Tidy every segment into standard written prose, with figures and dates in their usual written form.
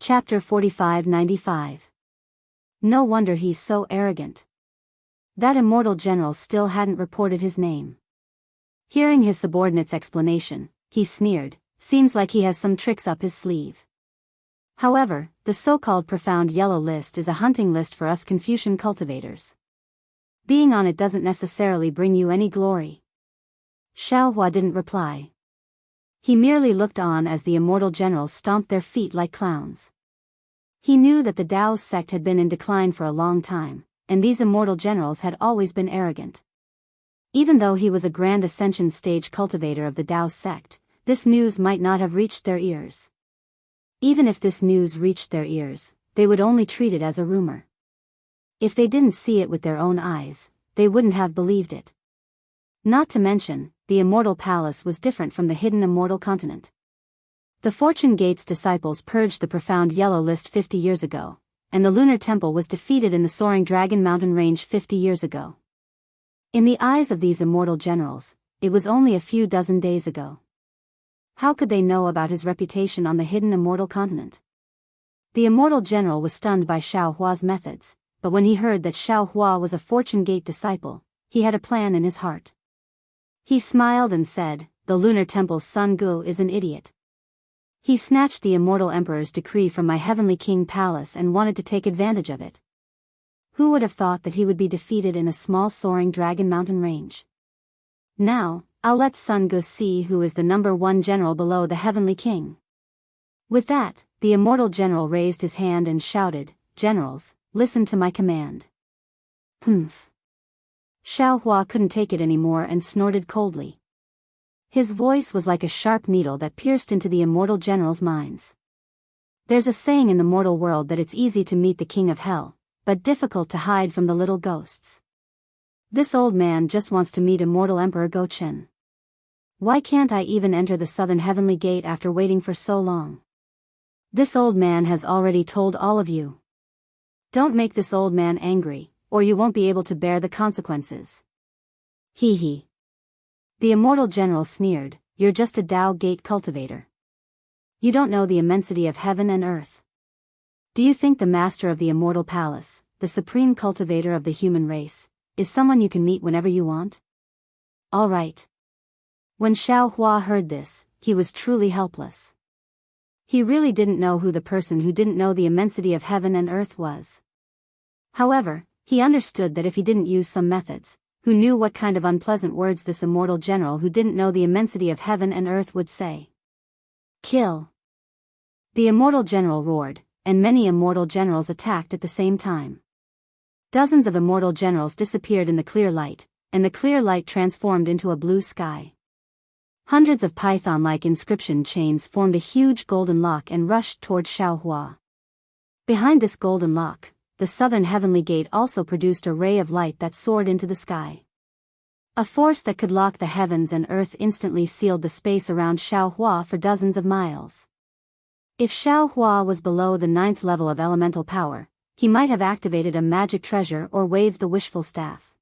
Chapter 4595. No wonder he's so arrogant. That immortal general still hadn't reported his name. Hearing his subordinate's explanation, he sneered, seems like he has some tricks up his sleeve. However, the so-called profound yellow list is a hunting list for us Confucian cultivators. Being on it doesn't necessarily bring you any glory. Xiaohua didn't reply. He merely looked on as the immortal generals stomped their feet like clowns. He knew that the Daoist sect had been in decline for a long time, and these immortal generals had always been arrogant. Even though he was a grand ascension stage cultivator of the Daoist sect, this news might not have reached their ears. Even if this news reached their ears, they would only treat it as a rumor. If they didn't see it with their own eyes, they wouldn't have believed it. Not to mention, the Immortal Palace was different from the hidden Immortal Continent. The Fortune Gate's disciples purged the profound yellow list 50 years ago, and the Lunar Temple was defeated in the soaring Dragon Mountain Range 50 years ago. In the eyes of these immortal generals, it was only a few dozen days ago. How could they know about his reputation on the hidden Immortal Continent? The immortal general was stunned by Xiaohua's methods, but when he heard that Xiaohua was a Fortune Gate disciple, he had a plan in his heart. He smiled and said, "The Lunar Temple's Sun Gu is an idiot. He snatched the immortal emperor's decree from my heavenly king palace and wanted to take advantage of it. Who would have thought that he would be defeated in a small soaring Dragon Mountain range? Now, I'll let Sun Gu see who is the #1 general below the heavenly king." With that, the immortal general raised his hand and shouted, "Generals, listen to my command." Humph. Xiaohua couldn't take it anymore and snorted coldly. His voice was like a sharp needle that pierced into the immortal generals' minds. There's a saying in the mortal world that it's easy to meet the king of hell, but difficult to hide from the little ghosts. This old man just wants to meet immortal Emperor Gochen. Why can't I even enter the southern heavenly gate after waiting for so long? This old man has already told all of you. Don't make this old man angry, or you won't be able to bear the consequences. Hee hee. The immortal general sneered, "You're just a Dao Gate cultivator. You don't know the immensity of heaven and earth. Do you think the master of the immortal palace, the supreme cultivator of the human race, is someone you can meet whenever you want?" All right. When Xiaohua heard this, he was truly helpless. He really didn't know who the person who didn't know the immensity of heaven and earth was. However, he understood that if he didn't use some methods, who knew what kind of unpleasant words this immortal general who didn't know the immensity of heaven and earth would say. Kill. The immortal general roared, and many immortal generals attacked at the same time. Dozens of immortal generals disappeared in the clear light, and the clear light transformed into a blue sky. Hundreds of python-like inscription chains formed a huge golden lock and rushed toward Xiaohua. Behind this golden lock, the southern heavenly gate also produced a ray of light that soared into the sky. A force that could lock the heavens and earth instantly sealed the space around Xiaohua for dozens of miles. If Xiaohua was below the 9th level of elemental power, he might have activated a magic treasure or waved the wishful staff.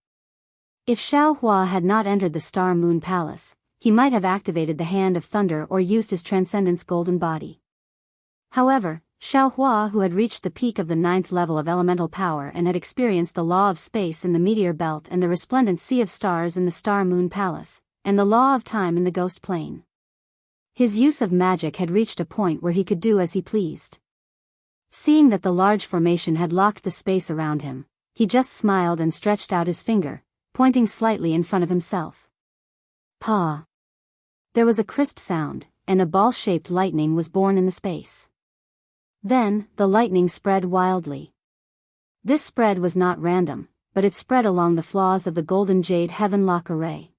If Xiaohua had not entered the Star Moon Palace, he might have activated the Hand of Thunder or used his Transcendence golden body. However, Xiaohua, who had reached the peak of the 9th level of elemental power and had experienced the law of space in the meteor belt and the resplendent sea of stars in the Star Moon Palace, and the law of time in the ghost plane. His use of magic had reached a point where he could do as he pleased. Seeing that the large formation had locked the space around him, he just smiled and stretched out his finger, pointing slightly in front of himself. Paw. There was a crisp sound, and a ball-shaped lightning was born in the space. Then, the lightning spread wildly. This spread was not random, but it spread along the flaws of the golden jade heaven lock array.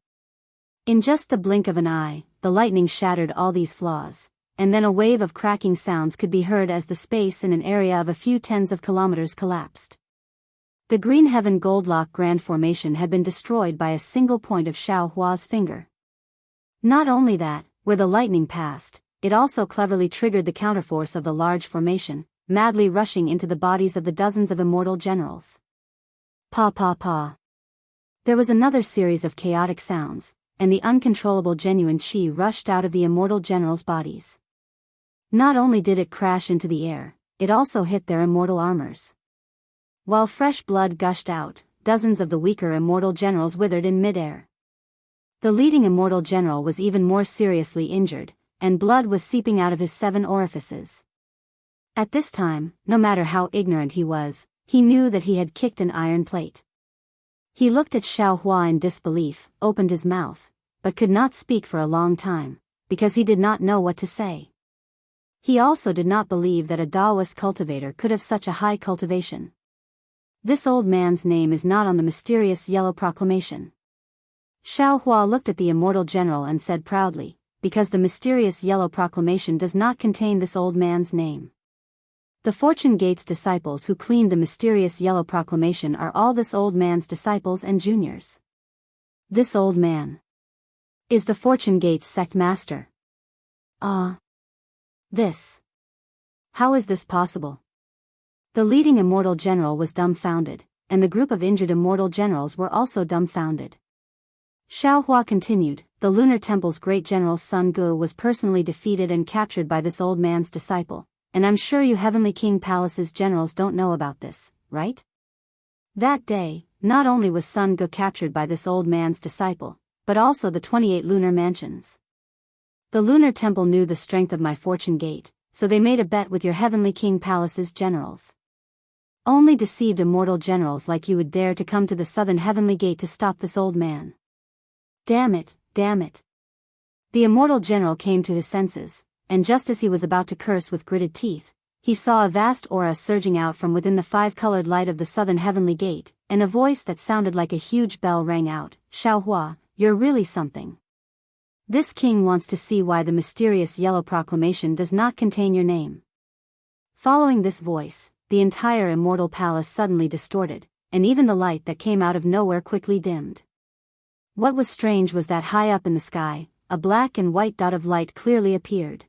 In just the blink of an eye, the lightning shattered all these flaws, and then a wave of cracking sounds could be heard as the space in an area of a few tens of kilometers collapsed. The green heaven gold lock grand formation had been destroyed by a single point of Xiaohua's finger. Not only that, where the lightning passed, it also cleverly triggered the counterforce of the large formation, madly rushing into the bodies of the dozens of immortal generals. Pa pa pa. There was another series of chaotic sounds, and the uncontrollable genuine qi rushed out of the immortal generals' bodies. Not only did it crash into the air, it also hit their immortal armors. While fresh blood gushed out, dozens of the weaker immortal generals withered in midair. The leading immortal general was even more seriously injured, and blood was seeping out of his 7 orifices. At this time, no matter how ignorant he was, he knew that he had kicked an iron plate. He looked at Xiao Hua in disbelief, opened his mouth, but could not speak for a long time, because he did not know what to say. He also did not believe that a Daoist cultivator could have such a high cultivation. This old man's name is not on the mysterious yellow proclamation. Xiao Hua looked at the immortal general and said proudly, because the mysterious yellow proclamation does not contain this old man's name. The Fortune Gate's disciples who cleaned the mysterious yellow proclamation are all this old man's disciples and juniors. This old man is the Fortune Gate's sect master. How is this possible? The leading immortal general was dumbfounded, and the group of injured immortal generals were also dumbfounded. Xiao Hua continued, the Lunar Temple's great general Sun Gu was personally defeated and captured by this old man's disciple, and I'm sure you Heavenly King Palace's generals don't know about this, right? That day, not only was Sun Gu captured by this old man's disciple, but also the 28 lunar mansions. The Lunar Temple knew the strength of my Fortune Gate, so they made a bet with your Heavenly King Palace's generals. Only deceived immortal generals like you would dare to come to the Southern Heavenly Gate to stop this old man. Damn it, damn it. The immortal general came to his senses, and just as he was about to curse with gritted teeth, he saw a vast aura surging out from within the 5-colored light of the Southern Heavenly Gate, and a voice that sounded like a huge bell rang out, Xiao Hua, you're really something. This king wants to see why the mysterious yellow proclamation does not contain your name. Following this voice, the entire immortal palace suddenly distorted, and even the light that came out of nowhere quickly dimmed. What was strange was that high up in the sky, a black and white dot of light clearly appeared.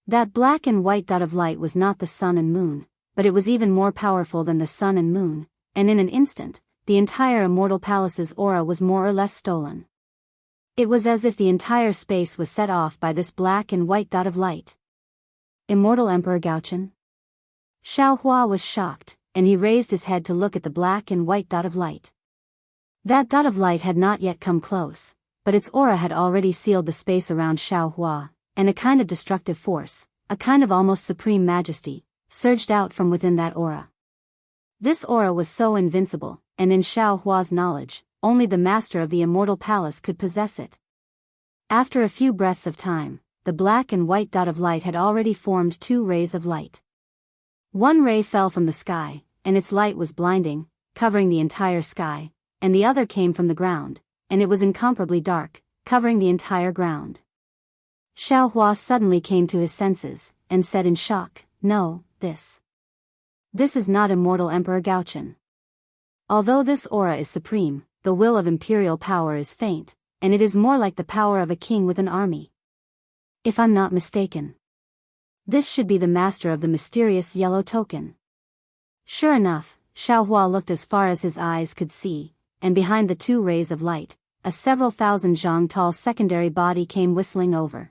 That black and white dot of light was not the sun and moon, but it was even more powerful than the sun and moon, and in an instant, the entire immortal palace's aura was more or less stolen. It was as if the entire space was set off by this black and white dot of light. Immortal Emperor Gaochen? Xiao Hua was shocked, and he raised his head to look at the black and white dot of light. That dot of light had not yet come close, but its aura had already sealed the space around Xiao Hua, and a kind of destructive force, a kind of almost supreme majesty, surged out from within that aura. This aura was so invincible, and in Xiao Hua's knowledge, only the master of the immortal palace could possess it. After a few breaths of time, the black and white dot of light had already formed 2 rays of light. One ray fell from the sky, and its light was blinding, covering the entire sky, and the other came from the ground, and it was incomparably dark, covering the entire ground. Xiao Hua suddenly came to his senses, and said in shock, no, this is not immortal Emperor Gaochen. Although this aura is supreme, the will of imperial power is faint, and it is more like the power of a king with an army. If I'm not mistaken, this should be the master of the mysterious yellow token. Sure enough, Xiao Hua looked as far as his eyes could see, and behind the 2 rays of light, a several thousand zhang tall secondary body came whistling over.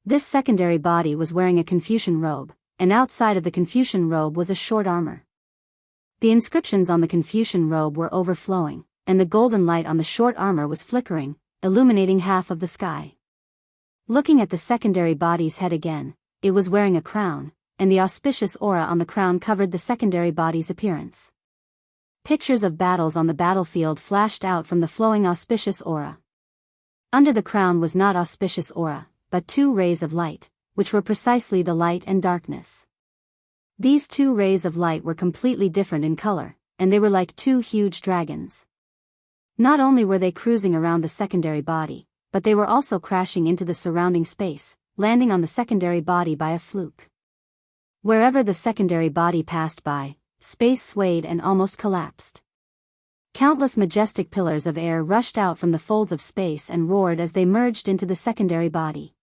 This secondary body was wearing a Confucian robe, and outside of the Confucian robe was a short armor. The inscriptions on the Confucian robe were overflowing, and the golden light on the short armor was flickering, illuminating half of the sky. Looking at the secondary body's head again, it was wearing a crown, and the auspicious aura on the crown covered the secondary body's appearance. Pictures of battles on the battlefield flashed out from the flowing auspicious aura. Under the crown was not auspicious aura, but 2 rays of light, which were precisely the light and darkness. These 2 rays of light were completely different in color, and they were like 2 huge dragons. Not only were they cruising around the secondary body, but they were also crashing into the surrounding space, landing on the secondary body by a fluke. Wherever the secondary body passed by, space swayed and almost collapsed. Countless majestic pillars of air rushed out from the folds of space and roared as they merged into the secondary body.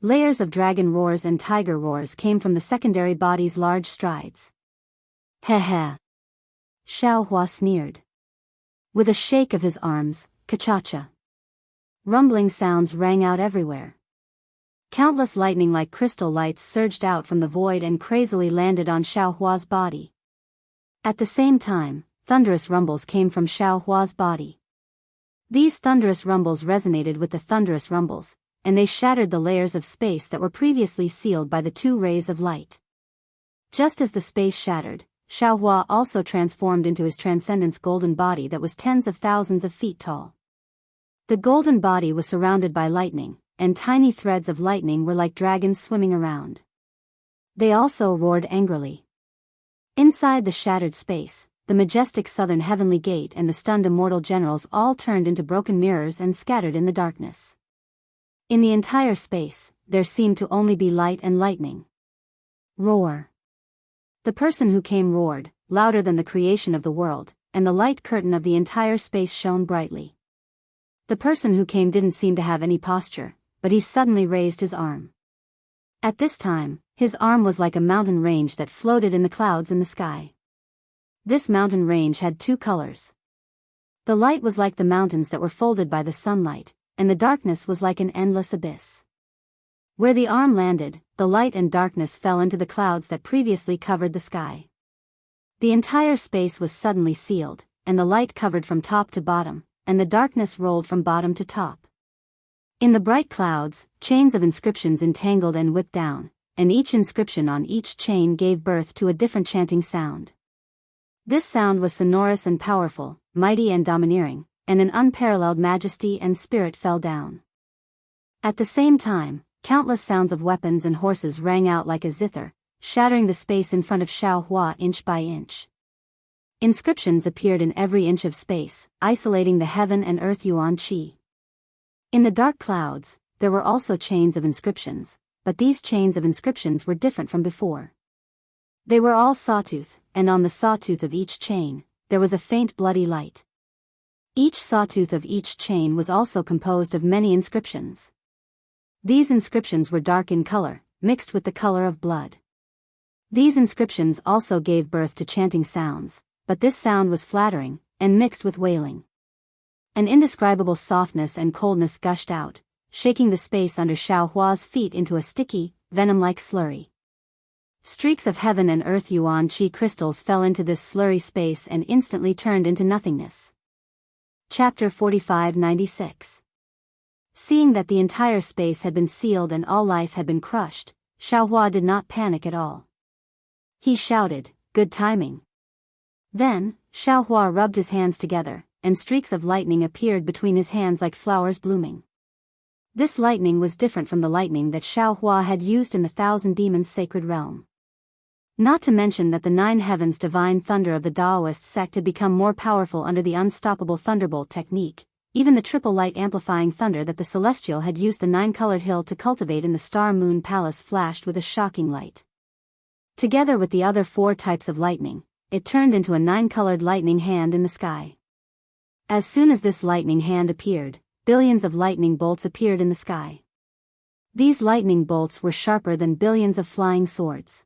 Layers of dragon roars and tiger roars came from the secondary body's large strides. Heh heh. Xiao Hua sneered. With a shake of his arms, ka-cha-cha. Rumbling sounds rang out everywhere. Countless lightning-like crystal lights surged out from the void and crazily landed on Xiao Hua's body. At the same time, thunderous rumbles came from Xiao Hua's body. These thunderous rumbles resonated with the thunderous rumbles, and they shattered the layers of space that were previously sealed by the two rays of light. Just as the space shattered, Xiao Hua also transformed into his transcendence golden body that was tens of thousands of feet tall. The golden body was surrounded by lightning, and tiny threads of lightning were like dragons swimming around. They also roared angrily. Inside the shattered space, the majestic southern heavenly gate and the stunned immortal generals all turned into broken mirrors and scattered in the darkness. In the entire space, there seemed to only be light and lightning. Roar. The person who came roared, louder than the creation of the world, and the light curtain of the entire space shone brightly. The person who came didn't seem to have any posture, but he suddenly raised his arm. At this time, his arm was like a mountain range that floated in the clouds in the sky. This mountain range had two colors. The light was like the mountains that were folded by the sunlight, and the darkness was like an endless abyss. Where the arm landed, the light and darkness fell into the clouds that previously covered the sky. The entire space was suddenly sealed, and the light covered from top to bottom, and the darkness rolled from bottom to top. In the bright clouds, chains of inscriptions entangled and whipped down, and each inscription on each chain gave birth to a different chanting sound. This sound was sonorous and powerful, mighty and domineering, and an unparalleled majesty and spirit fell down. At the same time, countless sounds of weapons and horses rang out like a zither, shattering the space in front of Xiao Hua inch by inch. Inscriptions appeared in every inch of space, isolating the heaven and earth Yuan Qi. In the dark clouds, there were also chains of inscriptions, but these chains of inscriptions were different from before. They were all sawtooth, and on the sawtooth of each chain, there was a faint bloody light. Each sawtooth of each chain was also composed of many inscriptions. These inscriptions were dark in color, mixed with the color of blood. These inscriptions also gave birth to chanting sounds, but this sound was flattering, and mixed with wailing. An indescribable softness and coldness gushed out, shaking the space under Xiao Hua's feet into a sticky, venom-like slurry. Streaks of heaven and earth Yuan Qi crystals fell into this slurry space and instantly turned into nothingness. Chapter 4596. Seeing that the entire space had been sealed and all life had been crushed, Xiao Hua did not panic at all. He shouted, "Good timing." Then, Xiao Hua rubbed his hands together, and streaks of lightning appeared between his hands like flowers blooming. This lightning was different from the lightning that Xiao Hua had used in the Thousand Demons' sacred realm. Not to mention that the nine heavens divine thunder of the Daoist sect had become more powerful under the unstoppable thunderbolt technique. Even the triple light amplifying thunder that the Celestial had used the nine-colored hill to cultivate in the Star Moon Palace flashed with a shocking light. Together with the other four types of lightning, it turned into a nine-colored lightning hand in the sky. As soon as this lightning hand appeared, billions of lightning bolts appeared in the sky. These lightning bolts were sharper than billions of flying swords.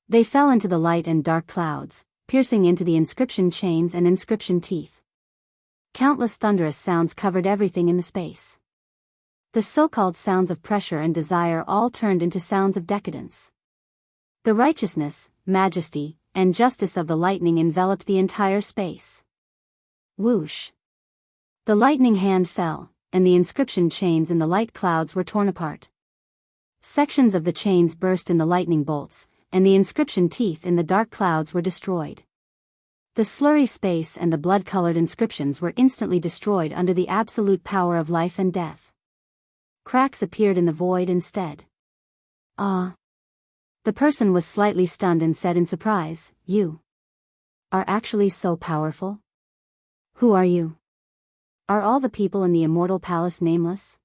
They fell into the light and dark clouds, piercing into the inscription chains and inscription teeth. Countless thunderous sounds covered everything in the space. The so-called sounds of pressure and desire all turned into sounds of decadence. The righteousness, majesty, and justice of the lightning enveloped the entire space. Whoosh! The lightning hand fell, and the inscription chains in the light clouds were torn apart. Sections of the chains burst in the lightning bolts, and the inscription teeth in the dark clouds were destroyed. The slurry space and the blood-colored inscriptions were instantly destroyed under the absolute power of life and death. Cracks appeared in the void instead. Ah! The person was slightly stunned and said in surprise, "You are actually so powerful? Who are you? Are all the people in the immortal palace nameless?"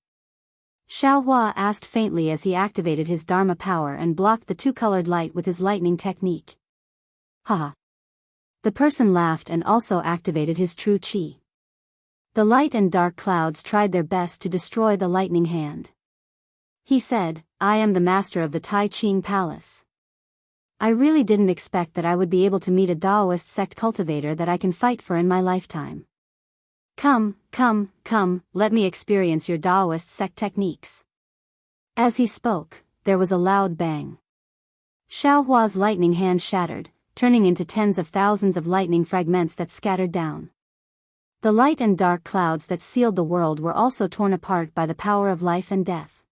Xiao Hua asked faintly as he activated his Dharma power and blocked the two-colored light with his lightning technique. Haha! The person laughed and also activated his true qi. The light and dark clouds tried their best to destroy the lightning hand. He said, "I am the master of the Tai Ching Palace. I really didn't expect that I would be able to meet a Daoist sect cultivator that I can fight for in my lifetime. Come, let me experience your Daoist sect techniques." As he spoke, there was a loud bang. Xiao Hua's lightning hand shattered, turning into tens of thousands of lightning fragments that scattered down. The light and dark clouds that sealed the world were also torn apart by the power of life and death.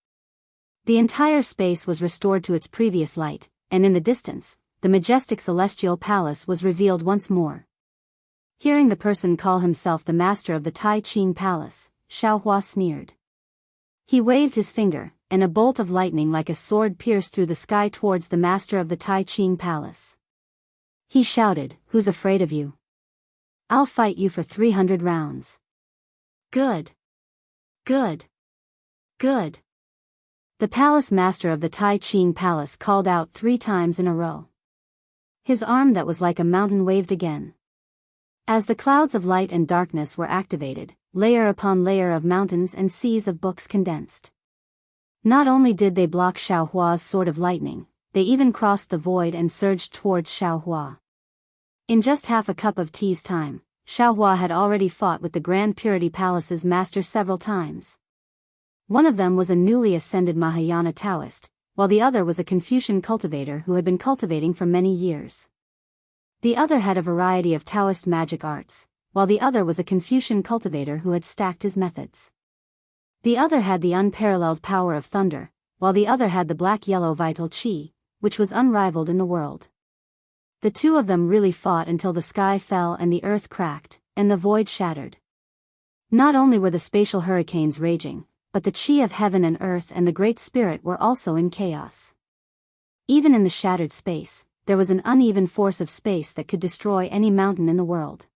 The entire space was restored to its previous light, and in the distance, the majestic celestial palace was revealed once more. Hearing the person call himself the master of the Tai Ching Palace, Xiao Hua sneered. He waved his finger, and a bolt of lightning like a sword pierced through the sky towards the master of the Tai Ching Palace. He shouted, "Who's afraid of you? I'll fight you for 300 rounds. Good. Good. Good." The palace master of the Tai Ching Palace called out 3 times in a row. His arm that was like a mountain waved again. As the clouds of light and darkness were activated, layer upon layer of mountains and seas of books condensed. Not only did they block Xiao Hua's sword of lightning, they even crossed the void and surged towards Xiao Hua. In just half a cup of tea's time, Xiao Hua had already fought with the Grand Purity Palace's master several times. One of them was a newly ascended Mahayana Taoist, while the other was a Confucian cultivator who had been cultivating for many years. The other had a variety of Taoist magic arts, while the other was a Confucian cultivator who had stacked his methods. The other had the unparalleled power of thunder, while the other had the black-yellow vital qi, which was unrivaled in the world. The two of them really fought until the sky fell and the earth cracked, and the void shattered. Not only were the spatial hurricanes raging, but the qi of heaven and earth and the Great Spirit were also in chaos. Even in the shattered space, there was an uneven force of space that could destroy any mountain in the world.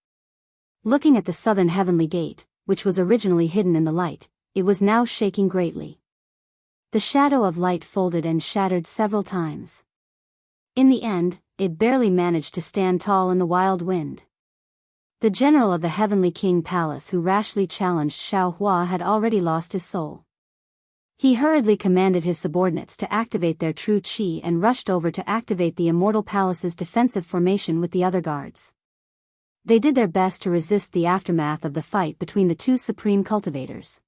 Looking at the southern heavenly gate, which was originally hidden in the light, it was now shaking greatly. The shadow of light folded and shattered several times. In the end, it barely managed to stand tall in the wild wind. The general of the Heavenly King Palace who rashly challenged Xiao Hua had already lost his soul. He hurriedly commanded his subordinates to activate their true qi and rushed over to activate the Immortal Palace's defensive formation with the other guards. They did their best to resist the aftermath of the fight between the two supreme cultivators.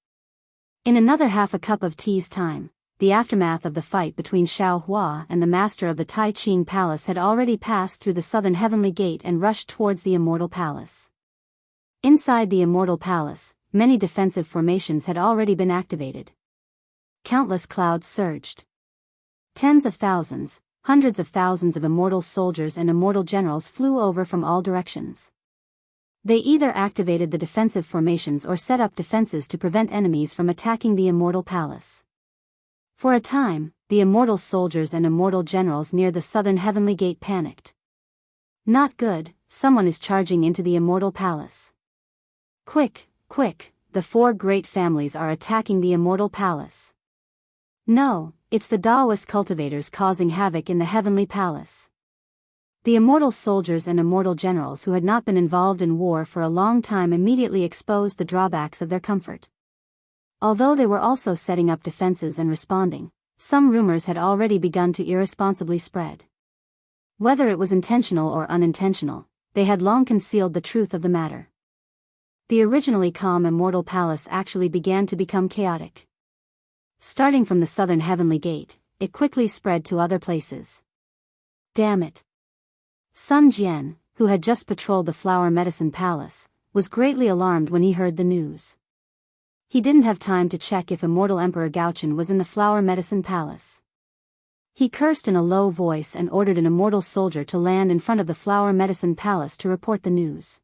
In another half a cup of tea's time, the aftermath of the fight between Xiao Hua and the master of the Tai Ching Palace had already passed through the southern heavenly gate and rushed towards the Immortal Palace. Inside the Immortal Palace, many defensive formations had already been activated. Countless clouds surged. Tens of thousands, hundreds of thousands of immortal soldiers and immortal generals flew over from all directions. They either activated the defensive formations or set up defenses to prevent enemies from attacking the Immortal Palace. For a time, the immortal soldiers and immortal generals near the southern heavenly gate panicked. Not good, someone is charging into the Immortal Palace. Quick, quick, the 4 great families are attacking the Immortal Palace. No, it's the Daoist cultivators causing havoc in the Heavenly Palace. The immortal soldiers and immortal generals who had not been involved in war for a long time immediately exposed the drawbacks of their comfort. Although they were also setting up defenses and responding, some rumors had already begun to irresponsibly spread. Whether it was intentional or unintentional, they had long concealed the truth of the matter. The originally calm Immortal Palace actually began to become chaotic. Starting from the southern heavenly gate, it quickly spread to other places. Damn it. Sun Jian, who had just patrolled the Flower Medicine Palace, was greatly alarmed when he heard the news. He didn't have time to check if Immortal Emperor Gaochen was in the Flower Medicine Palace. He cursed in a low voice and ordered an immortal soldier to land in front of the Flower Medicine Palace to report the news.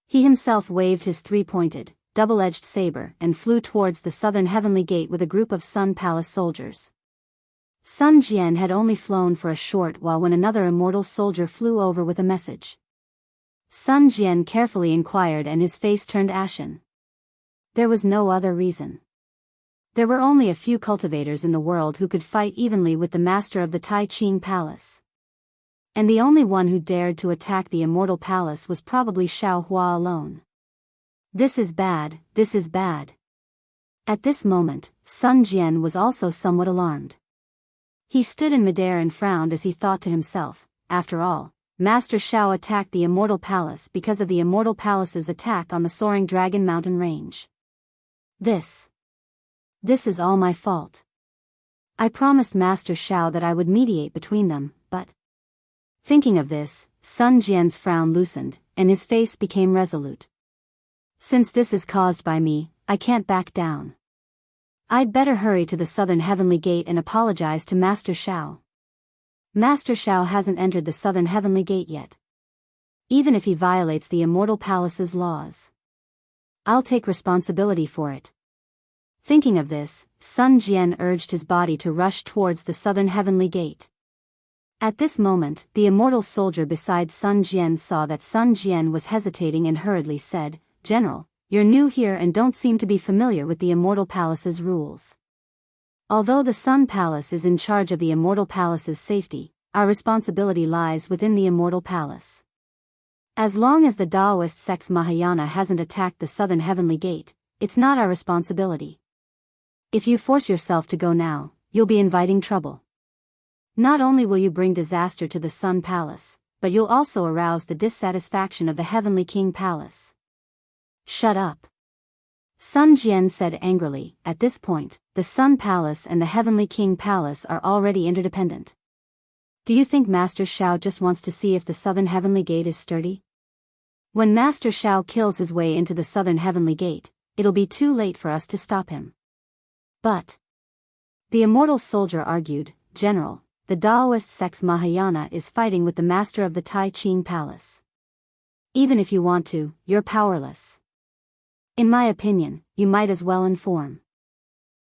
He himself waved his 3-pointed, double-edged saber and flew towards the southern heavenly gate with a group of Sun Palace soldiers. Sun Jian had only flown for a short while when another immortal soldier flew over with a message. Sun Jian carefully inquired and his face turned ashen. There was no other reason. There were only a few cultivators in the world who could fight evenly with the master of the Tai Ching Palace. And the only one who dared to attack the Immortal Palace was probably Xiao Hua alone. This is bad, this is bad. At this moment, Sun Jian was also somewhat alarmed. He stood in midair and frowned as he thought to himself, after all, Master Xiao attacked the Immortal Palace because of the Immortal Palace's attack on the Soaring Dragon Mountain Range. This is all my fault. I promised Master Xiao that I would mediate between them, but... Thinking of this, Sun Jian's frown loosened, and his face became resolute. Since this is caused by me, I can't back down. I'd better hurry to the southern heavenly gate and apologize to Master Xiao. Master Xiao hasn't entered the southern heavenly gate yet. Even if he violates the Immortal Palace's laws, I'll take responsibility for it. Thinking of this, Sun Jian urged his body to rush towards the southern heavenly gate. At this moment, the immortal soldier beside Sun Jian saw that Sun Jian was hesitating and hurriedly said, "General, you're new here and don't seem to be familiar with the Immortal Palace's rules. Although the Sun Palace is in charge of the Immortal Palace's safety, our responsibility lies within the Immortal Palace. As long as the Daoist sect's Mahayana hasn't attacked the southern heavenly gate, it's not our responsibility. If you force yourself to go now, you'll be inviting trouble. Not only will you bring disaster to the Sun Palace, but you'll also arouse the dissatisfaction of the Heavenly King Palace." "Shut up," Sun Jian said angrily. At this point, the Sun Palace and the Heavenly King Palace are already interdependent. Do you think Master Xiao just wants to see if the southern heavenly gate is sturdy? When Master Xiao kills his way into the southern heavenly gate, it'll be too late for us to stop him. But, the immortal soldier argued, "General, the Daoist sect's Mahayana is fighting with the master of the Tai Ching Palace. Even if you want to, you're powerless. In my opinion, you might as well inform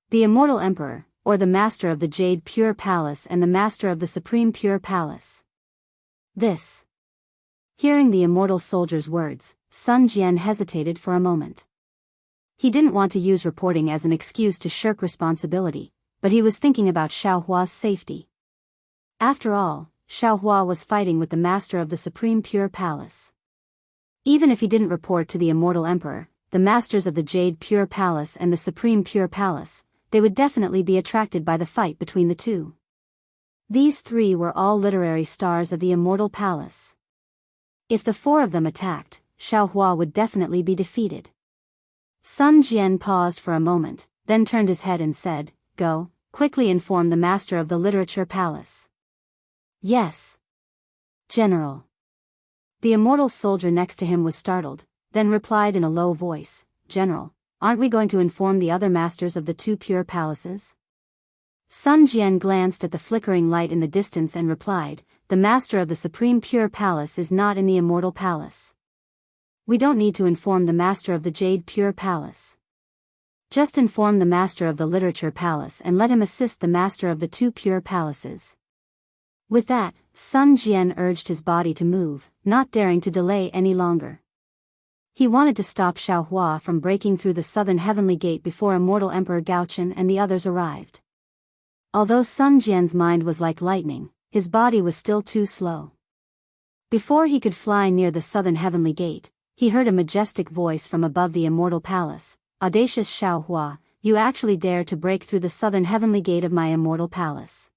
the Immortal Emperor, or the master of the Jade Pure Palace and the master of the Supreme Pure Palace." This. Hearing the immortal soldier's words, Sun Jian hesitated for a moment. He didn't want to use reporting as an excuse to shirk responsibility, but he was thinking about Xiaohua's safety. After all, Xiaohua was fighting with the master of the Supreme Pure Palace. Even if he didn't report to the Immortal Emperor, the masters of the Jade Pure Palace and the Supreme Pure Palace, they would definitely be attracted by the fight between the two. These three were all literary stars of the Immortal Palace. If the four of them attacked, Xiaohua would definitely be defeated. Sun Jian paused for a moment, then turned his head and said, "Go, quickly inform the master of the Literature Palace." "Yes, General." The immortal soldier next to him was startled, then replied in a low voice, "General, aren't we going to inform the other masters of the two pure palaces?" Sun Jian glanced at the flickering light in the distance and replied, "The master of the Supreme Pure Palace is not in the Immortal Palace. We don't need to inform the master of the Jade Pure Palace. Just inform the master of the Literature Palace and let him assist the master of the two pure palaces." With that, Sun Jian urged his body to move, not daring to delay any longer. He wanted to stop Xiaohua from breaking through the southern heavenly gate before Immortal Emperor Gaochen and the others arrived. Although Sun Jian's mind was like lightning, his body was still too slow. Before he could fly near the southern heavenly gate, he heard a majestic voice from above the Immortal Palace, "Audacious Xiaohua, you actually dare to break through the southern heavenly gate of my Immortal Palace.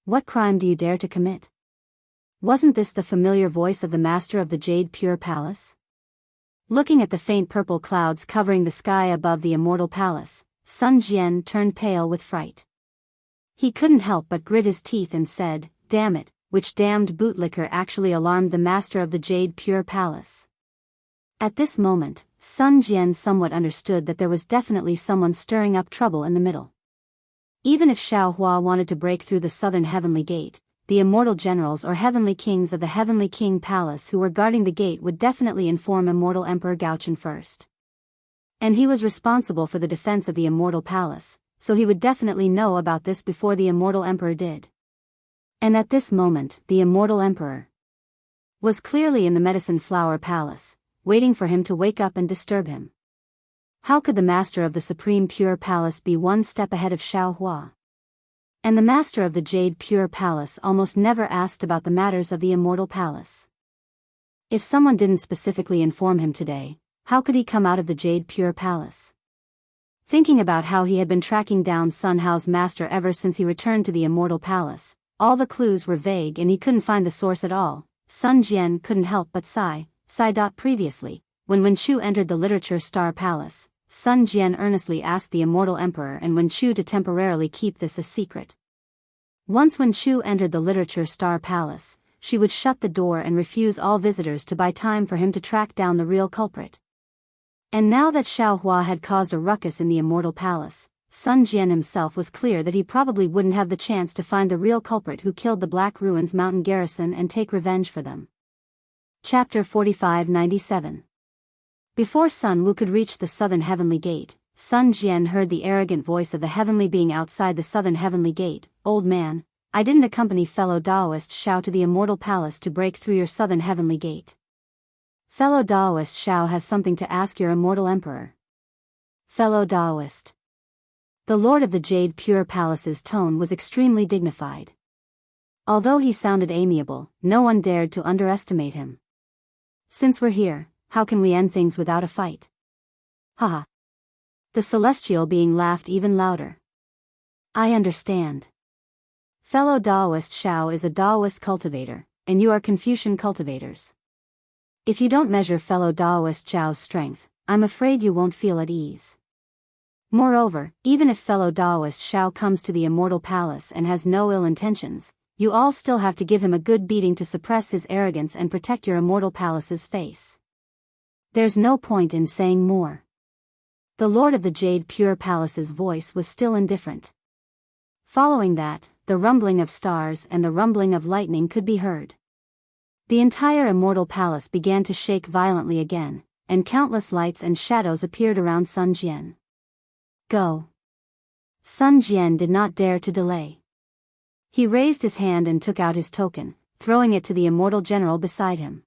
What crime do you dare to commit?" Wasn't this the familiar voice of the master of the Jade Pure Palace? Looking at the faint purple clouds covering the sky above the Immortal Palace, Sun Jian turned pale with fright. He couldn't help but grit his teeth and said, "Damn it, which damned bootlicker actually alarmed the master of the Jade Pure Palace?" At this moment, Sun Jian somewhat understood that there was definitely someone stirring up trouble in the middle. Even if Xiaohua wanted to break through the southern heavenly gate, the immortal generals or heavenly kings of the Heavenly King Palace who were guarding the gate would definitely inform Immortal Emperor Gaochen first. And he was responsible for the defense of the Immortal Palace, so he would definitely know about this before the Immortal Emperor did. And at this moment, the Immortal Emperor was clearly in the Medicine Flower Palace, waiting for him to wake up and disturb him. How could the master of the Supreme Pure Palace be one step ahead of Xiaohua? And the master of the Jade Pure Palace almost never asked about the matters of the Immortal Palace. If someone didn't specifically inform him today, how could he come out of the Jade Pure Palace? Thinking about how he had been tracking down Sun Hao's master ever since he returned to the Immortal Palace, all the clues were vague and he couldn't find the source at all. Sun Jian couldn't help but sigh. Previously, when Wen Shu entered the Literature Star Palace, Sun Jian earnestly asked the immortal emperor and Wen Chu to temporarily keep this a secret. Once Wen Chu entered the Literature Star Palace, she would shut the door and refuse all visitors to buy time for him to track down the real culprit. And now that Xiao Hua had caused a ruckus in the Immortal Palace, Sun Jian himself was clear that he probably wouldn't have the chance to find the real culprit who killed the Black Ruins mountain garrison and take revenge for them. Chapter 4597. Before Sun Wu could reach the southern heavenly gate, Sun Jian heard the arrogant voice of the heavenly being outside the southern heavenly gate. "Old man, I didn't accompany fellow Daoist Xiao to the Immortal Palace to break through your southern heavenly gate. Fellow Daoist Xiao has something to ask your immortal emperor." Fellow Daoist. The Lord of the Jade Pure Palace's tone was extremely dignified. Although he sounded amiable, no one dared to underestimate him. "Since we're here, how can we end things without a fight?" Haha. The celestial being laughed even louder. "I understand. Fellow Daoist Xiao is a Daoist cultivator, and you are Confucian cultivators. If you don't measure fellow Daoist Xiao's strength, I'm afraid you won't feel at ease. Moreover, even if fellow Daoist Xiao comes to the Immortal Palace and has no ill intentions, you all still have to give him a good beating to suppress his arrogance and protect your Immortal Palace's face. There's no point in saying more." The Lord of the Jade Pure Palace's voice was still indifferent. Following that, the rumbling of stars and the rumbling of lightning could be heard. The entire Immortal Palace began to shake violently again, and countless lights and shadows appeared around Sun Jian. "Go." Sun Jian did not dare to delay. He raised his hand and took out his token, throwing it to the immortal general beside him.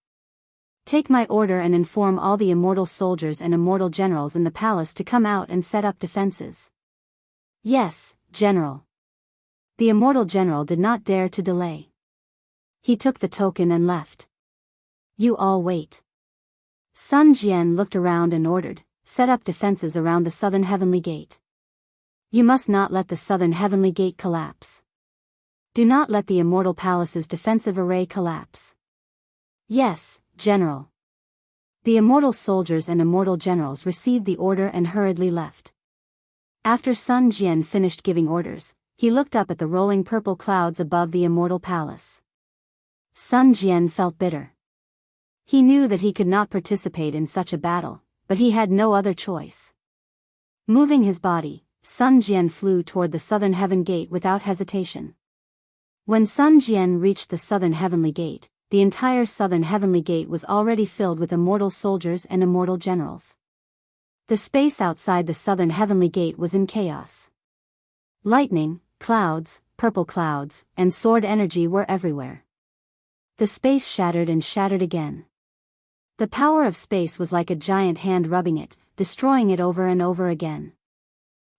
"Take my order and inform all the immortal soldiers and immortal generals in the palace to come out and set up defenses." "Yes, General." The immortal general did not dare to delay. He took the token and left. "You all wait." Sun Jian looked around and ordered, "Set up defenses around the southern heavenly gate. You must not let the southern heavenly gate collapse. Do not let the Immortal Palace's defensive array collapse." "Yes, General." The immortal soldiers and immortal generals received the order and hurriedly left. After Sun Jian finished giving orders, he looked up at the rolling purple clouds above the Immortal Palace. Sun Jian felt bitter. He knew that he could not participate in such a battle, but he had no other choice. Moving his body, Sun Jian flew toward the southern heaven gate without hesitation. When Sun Jian reached the southern heavenly gate, the entire southern heavenly gate was already filled with immortal soldiers and immortal generals. The space outside the southern heavenly gate was in chaos. Lightning, clouds, purple clouds, and sword energy were everywhere. The space shattered and shattered again. The power of space was like a giant hand rubbing it, destroying it over and over again.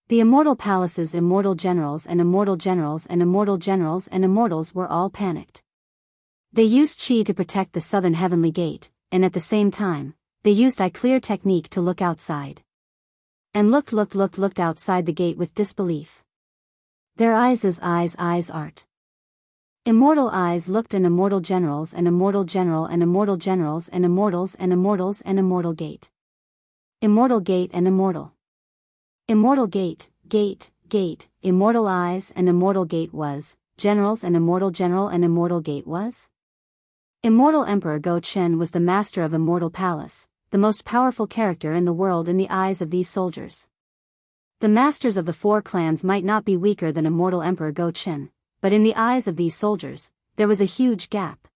The Immortal Palace's immortal generals and immortal generals and immortal generals and immortals were all panicked. They used Qi to protect the southern heavenly gate, and at the same time, they used eye clear technique to look outside. And looked outside the gate with disbelief. Their eyes art. Immortal eyes looked and immortal generals and immortal general and immortal generals and immortals and immortals and immortal gate. Immortal gate and immortal. Immortal gate, immortal eyes and immortal gate was, generals and immortal general and immortal gate was. Immortal Emperor Go Chen was the master of Immortal Palace, the most powerful character in the world in the eyes of these soldiers. The masters of the four clans might not be weaker than Immortal Emperor Go Chen, but in the eyes of these soldiers, there was a huge gap.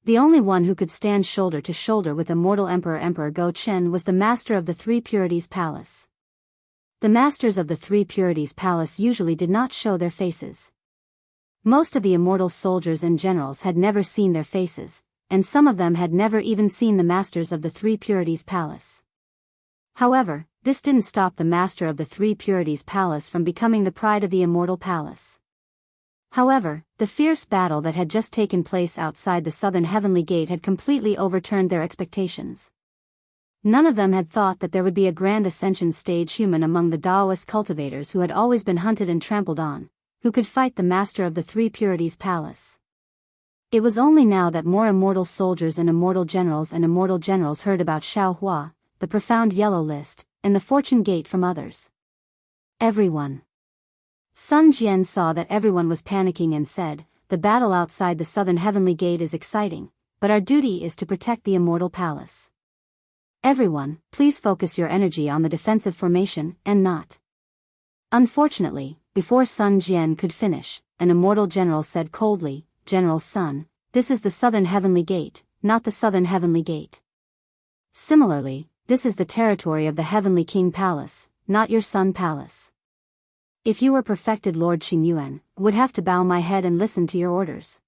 The only one who could stand shoulder to shoulder with Immortal Emperor Go Chen was the master of the Three Purities Palace. The masters of the Three Purities Palace usually did not show their faces. Most of the immortal soldiers and generals had never seen their faces, and some of them had never even seen the masters of the Three Purities Palace. However, this didn't stop the master of the Three Purities Palace from becoming the pride of the Immortal Palace. However, the fierce battle that had just taken place outside the southern heavenly gate had completely overturned their expectations. None of them had thought that there would be a grand ascension stage human among the Daoist cultivators who had always been hunted and trampled on, who could fight the master of the Three Purities Palace. It was only now that more immortal soldiers and immortal generals heard about Xiao Hua, the profound yellow list, and the fortune gate from others. Everyone. Sun Jian saw that everyone was panicking and said, "The battle outside the southern heavenly gate is exciting, but our duty is to protect the immortal palace. Everyone, please focus your energy on the defensive formation and not." Unfortunately, before Sun Jian could finish, an immortal general said coldly, "General Sun, this is the southern heavenly gate, not the southern heavenly gate. Similarly, this is the territory of the heavenly king palace, not your sun palace. If you were perfected Lord Qingyuan, would have to bow my head and listen to your orders.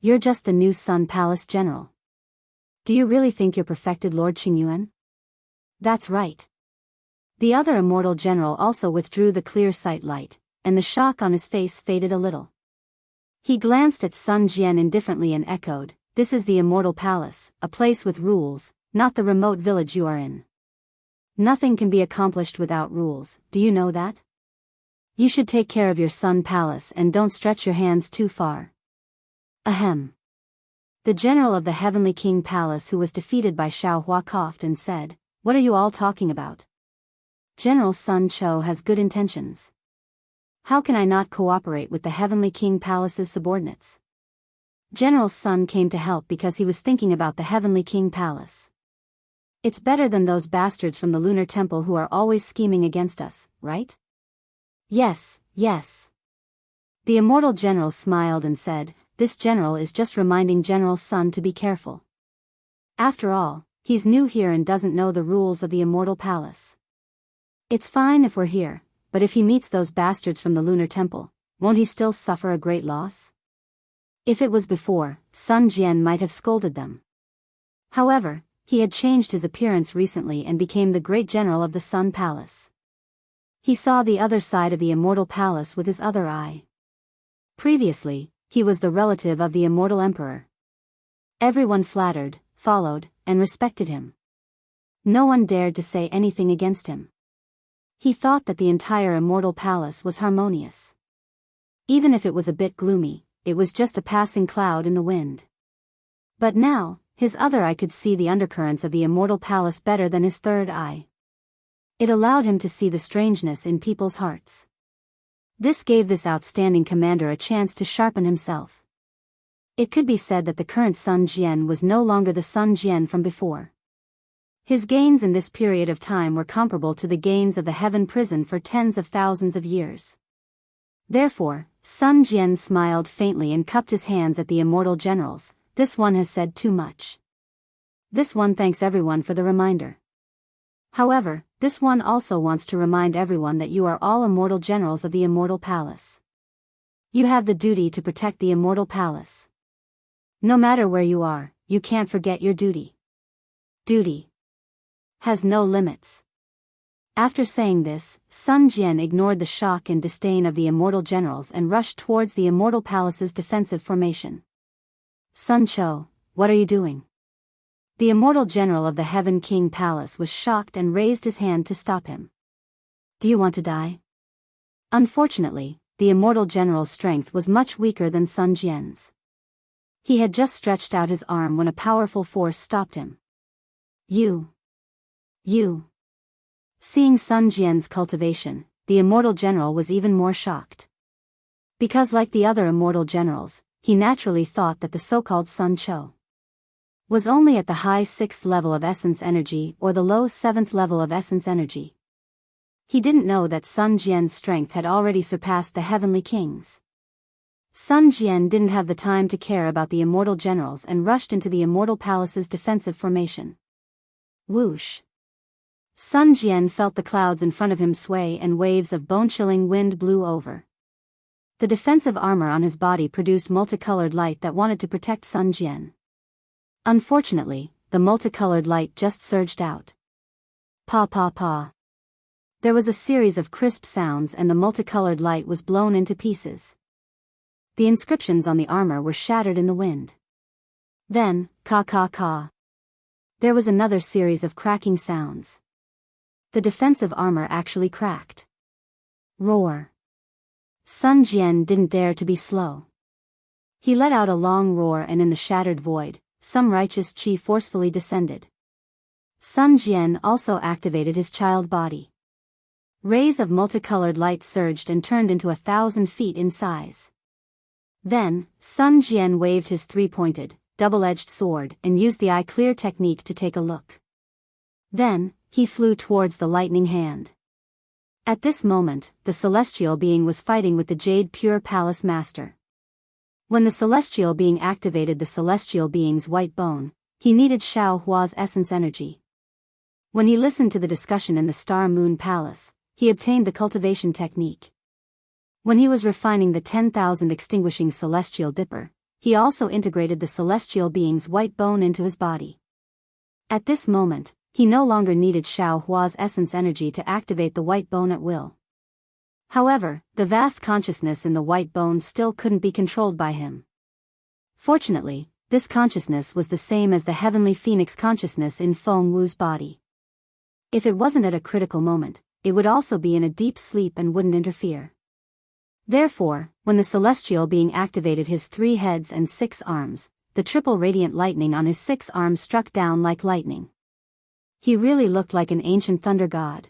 You're just the new sun palace general. Do you really think you're perfected Lord Qingyuan?" "That's right." The other immortal general also withdrew the clear sight light, and the shock on his face faded a little. He glanced at Sun Jian indifferently and echoed, "This is the immortal palace, a place with rules, not the remote village you are in. Nothing can be accomplished without rules, do you know that? You should take care of your sun palace and don't stretch your hands too far." Ahem. The general of the heavenly king palace who was defeated by Xiao Hua coughed and said, "What are you all talking about? General Sun Cho has good intentions. How can I not cooperate with the heavenly king palace's subordinates?" General Sun came to help because he was thinking about the heavenly king palace. "It's better than those bastards from the lunar temple who are always scheming against us, right?" "Yes, yes." The immortal general smiled and said, "This general is just reminding General Sun to be careful. After all, he's new here and doesn't know the rules of the immortal palace. It's fine if we're here, but if he meets those bastards from the lunar temple, won't he still suffer a great loss?" If it was before, Sun Jian might have scolded them. However, he had changed his appearance recently and became the great general of the Sun Palace. He saw the other side of the immortal palace with his other eye. Previously, he was the relative of the immortal emperor. Everyone flattered, followed, and respected him. No one dared to say anything against him. He thought that the entire immortal palace was harmonious. Even if it was a bit gloomy, it was just a passing cloud in the wind. But now, his other eye could see the undercurrents of the immortal palace better than his third eye. It allowed him to see the strangeness in people's hearts. This gave this outstanding commander a chance to sharpen himself. It could be said that the current Sun Jian was no longer the Sun Jian from before. His gains in this period of time were comparable to the gains of the heaven prison for tens of thousands of years. Therefore, Sun Jian smiled faintly and cupped his hands at the immortal generals. "This one has said too much. This one thanks everyone for the reminder. However, this one also wants to remind everyone that you are all immortal generals of the immortal palace. You have the duty to protect the immortal palace. No matter where you are, you can't forget your duty. Duty has no limits." After saying this, Sun Jian ignored the shock and disdain of the immortal generals and rushed towards the immortal palace's defensive formation. "Sun Cho, what are you doing?" The immortal general of the Heaven King Palace was shocked and raised his hand to stop him. "Do you want to die?" Unfortunately, the immortal general's strength was much weaker than Sun Jian's. He had just stretched out his arm when a powerful force stopped him. You. Seeing Sun Jian's cultivation, the immortal general was even more shocked. Because like the other immortal generals, he naturally thought that the so-called Sun Cho was only at the high 6th level of essence energy or the low 7th level of essence energy. He didn't know that Sun Jian's strength had already surpassed the heavenly king's. Sun Jian didn't have the time to care about the immortal generals and rushed into the immortal palace's defensive formation. Whoosh! Sun Jian felt the clouds in front of him sway and waves of bone-chilling wind blew over. The defensive armor on his body produced multicolored light that wanted to protect Sun Jian. Unfortunately, the multicolored light just surged out. Pa pa pa. There was a series of crisp sounds and the multicolored light was blown into pieces. The inscriptions on the armor were shattered in the wind. Then, ka ka ka. There was another series of cracking sounds. The defensive armor actually cracked. Roar. Sun Jian didn't dare to be slow. He let out a long roar and in the shattered void, some righteous chi forcefully descended. Sun Jian also activated his child body. Rays of multicolored light surged and turned into 1,000 feet in size. Then, Sun Jian waved his three-pointed, double-edged sword and used the eye-clear technique to take a look. Then, he flew towards the lightning hand. At this moment, the celestial being was fighting with the Jade Pure Palace Master. When the celestial being activated the celestial being's white bone, he needed Xiao Hua's essence energy. When he listened to the discussion in the Star Moon Palace, he obtained the cultivation technique. When he was refining the 10,000 extinguishing celestial dipper, he also integrated the celestial being's white bone into his body. At this moment, he no longer needed Xiao Hua's essence energy to activate the white bone at will. However, the vast consciousness in the white bone still couldn't be controlled by him. Fortunately, this consciousness was the same as the heavenly phoenix consciousness in Feng Wu's body. If it wasn't at a critical moment, it would also be in a deep sleep and wouldn't interfere. Therefore, when the celestial being activated his 3 heads and 6 arms, the triple radiant lightning on his 6 arms struck down like lightning. He really looked like an ancient thunder god.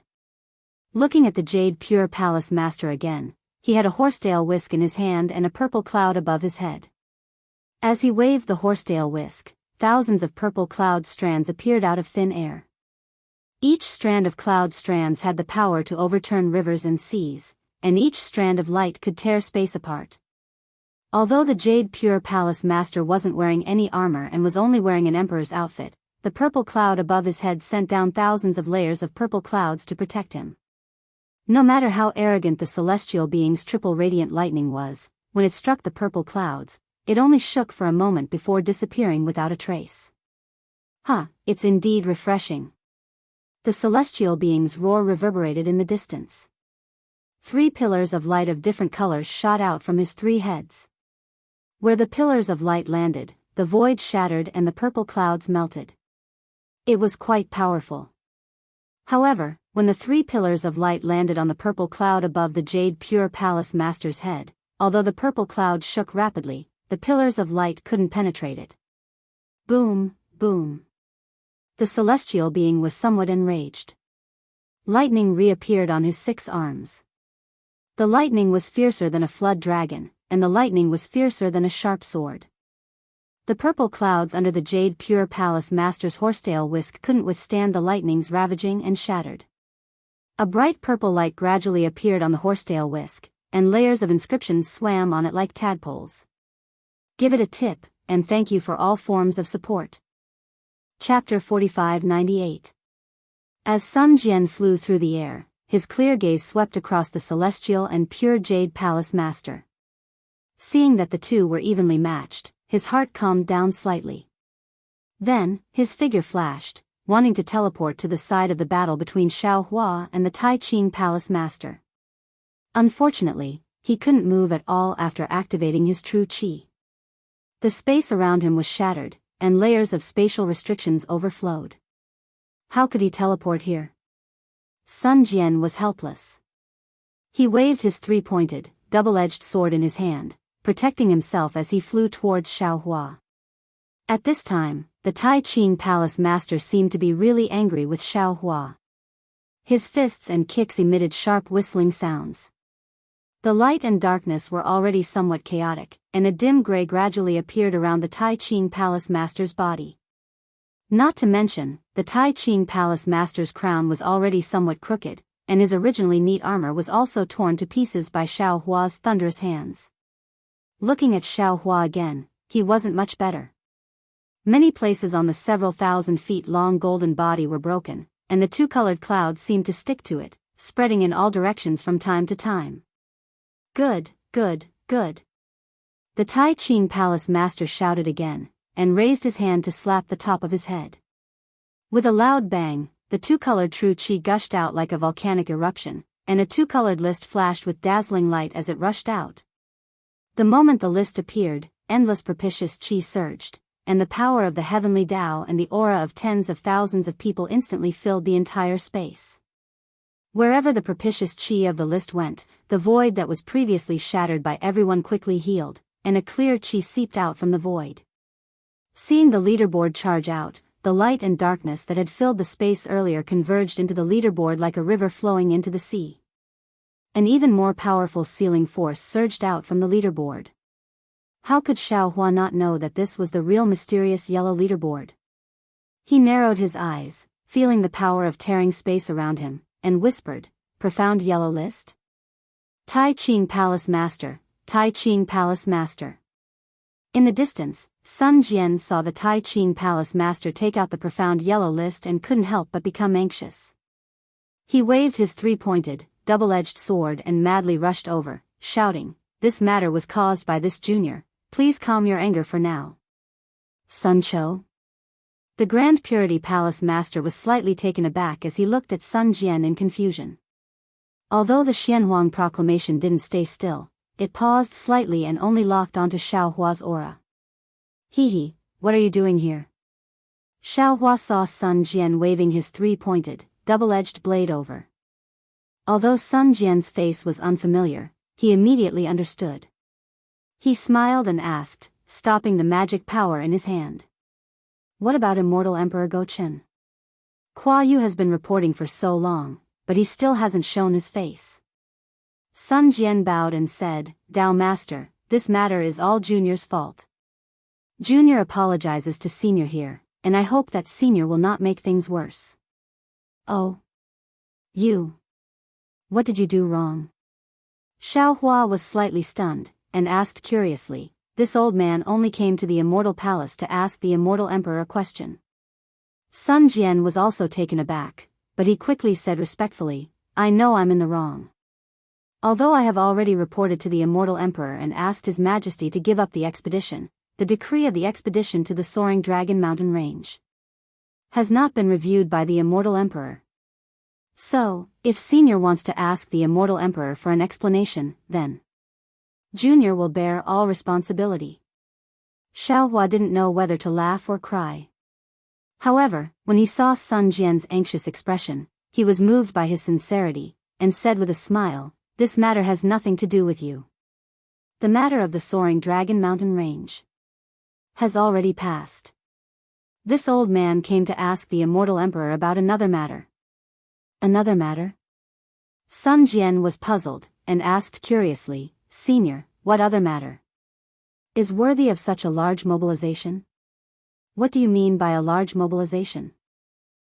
Looking at the Jade Pure Palace Master again, he had a horsetail whisk in his hand and a purple cloud above his head. As he waved the horsetail whisk, thousands of purple cloud strands appeared out of thin air. Each strand of cloud strands had the power to overturn rivers and seas, and each strand of light could tear space apart. Although the Jade Pure Palace Master wasn't wearing any armor and was only wearing an emperor's outfit, the purple cloud above his head sent down thousands of layers of purple clouds to protect him. No matter how arrogant the celestial being's triple radiant lightning was, when it struck the purple clouds, it only shook for a moment before disappearing without a trace. It's indeed refreshing. The celestial being's roar reverberated in the distance. 3 pillars of light of different colors shot out from his 3 heads. Where the pillars of light landed, the void shattered and the purple clouds melted. It was quite powerful. However, when the 3 pillars of light landed on the purple cloud above the Jade Pure Palace Master's head, although the purple cloud shook rapidly, the pillars of light couldn't penetrate it. Boom, boom. The celestial being was somewhat enraged. Lightning reappeared on his 6 arms. The lightning was fiercer than a flood dragon, and the lightning was fiercer than a sharp sword. The purple clouds under the Jade Pure Palace Master's horsetail whisk couldn't withstand the lightning's ravaging and shattered. A bright purple light gradually appeared on the horsetail whisk, and layers of inscriptions swam on it like tadpoles. Give it a tip, and thank you for all forms of support. Chapter 4598. As Sun Jian flew through the air, his clear gaze swept across the celestial and pure Jade Palace Master. Seeing that the two were evenly matched, his heart calmed down slightly. Then, his figure flashed, wanting to teleport to the side of the battle between Xiao Hua and the Tai Ching Palace Master. Unfortunately, he couldn't move at all after activating his true qi. The space around him was shattered, and layers of spatial restrictions overflowed. How could he teleport here? Sun Jian was helpless. He waved his 3-pointed, double-edged sword in his hand, protecting himself as he flew towards Xiao Hua. At this time, the Tai Ching Palace Master seemed to be really angry with Xiao Hua. His fists and kicks emitted sharp whistling sounds. The light and darkness were already somewhat chaotic, and a dim gray gradually appeared around the Tai Ching Palace Master's body. Not to mention, the Tai Ching Palace Master's crown was already somewhat crooked, and his originally neat armor was also torn to pieces by Xiao Hua's thunderous hands. Looking at Xiao Hua again, he wasn't much better. Many places on the several thousand feet long golden body were broken, and the 2-colored clouds seemed to stick to it, spreading in all directions from time to time. Good, good, good. The Tai Ching Palace Master shouted again, and raised his hand to slap the top of his head. With a loud bang, the 2-colored true qi gushed out like a volcanic eruption, and a 2-colored list flashed with dazzling light as it rushed out. The moment the list appeared, endless propitious qi surged, and the power of the heavenly Tao and the aura of tens of thousands of people instantly filled the entire space. Wherever the propitious qi of the list went, the void that was previously shattered by everyone quickly healed, and a clear qi seeped out from the void. Seeing the leaderboard charge out, the light and darkness that had filled the space earlier converged into the leaderboard like a river flowing into the sea. An even more powerful sealing force surged out from the leaderboard. How could Xiao Hua not know that this was the real mysterious yellow leaderboard? He narrowed his eyes, feeling the power of tearing space around him, and whispered, "Profound yellow list? Tai Ching Palace Master, Tai Ching Palace Master." In the distance, Sun Jian saw the Tai Ching Palace Master take out the profound yellow list and couldn't help but become anxious. He waved his three-pointed, double-edged sword and madly rushed over, shouting, "This matter was caused by this junior, please calm your anger for now." Sun Cho? The Grand Purity Palace Master was slightly taken aback as he looked at Sun Jian in confusion. Although the Xianhuang proclamation didn't stay still, it paused slightly and only locked onto Xiao Hua's aura. "Hee, what are you doing here?" Xiao Hua saw Sun Jian waving his three-pointed, double-edged blade over. Although Sun Jian's face was unfamiliar, he immediately understood. He smiled and asked, stopping the magic power in his hand. "What about Immortal Emperor Go Chen? Kuo Yu has been reporting for so long, but he still hasn't shown his face." Sun Jian bowed and said, "Dao Master, this matter is all Junior's fault. Junior apologizes to Senior here, and I hope that Senior will not make things worse." "Oh? You? What did you do wrong?" Xiao Hua was slightly stunned, and asked curiously. This old man only came to the Immortal Palace to ask the Immortal Emperor a question. Sun Jian was also taken aback, but he quickly said respectfully, "I know I'm in the wrong. Although I have already reported to the Immortal Emperor and asked His Majesty to give up the expedition, the decree of the expedition to the Soaring Dragon Mountain Range has not been reviewed by the Immortal Emperor. So, if Senior wants to ask the Immortal Emperor for an explanation, then Junior will bear all responsibility." Xiao Hua didn't know whether to laugh or cry. However, when he saw Sun Jian's anxious expression, he was moved by his sincerity, and said with a smile, "This matter has nothing to do with you. The matter of the Soaring Dragon Mountain Range has already passed. This old man came to ask the Immortal Emperor about another matter." "Another matter?" Sun Jian was puzzled, and asked curiously, "Senior, what other matter is worthy of such a large mobilization?" "What do you mean by a large mobilization?"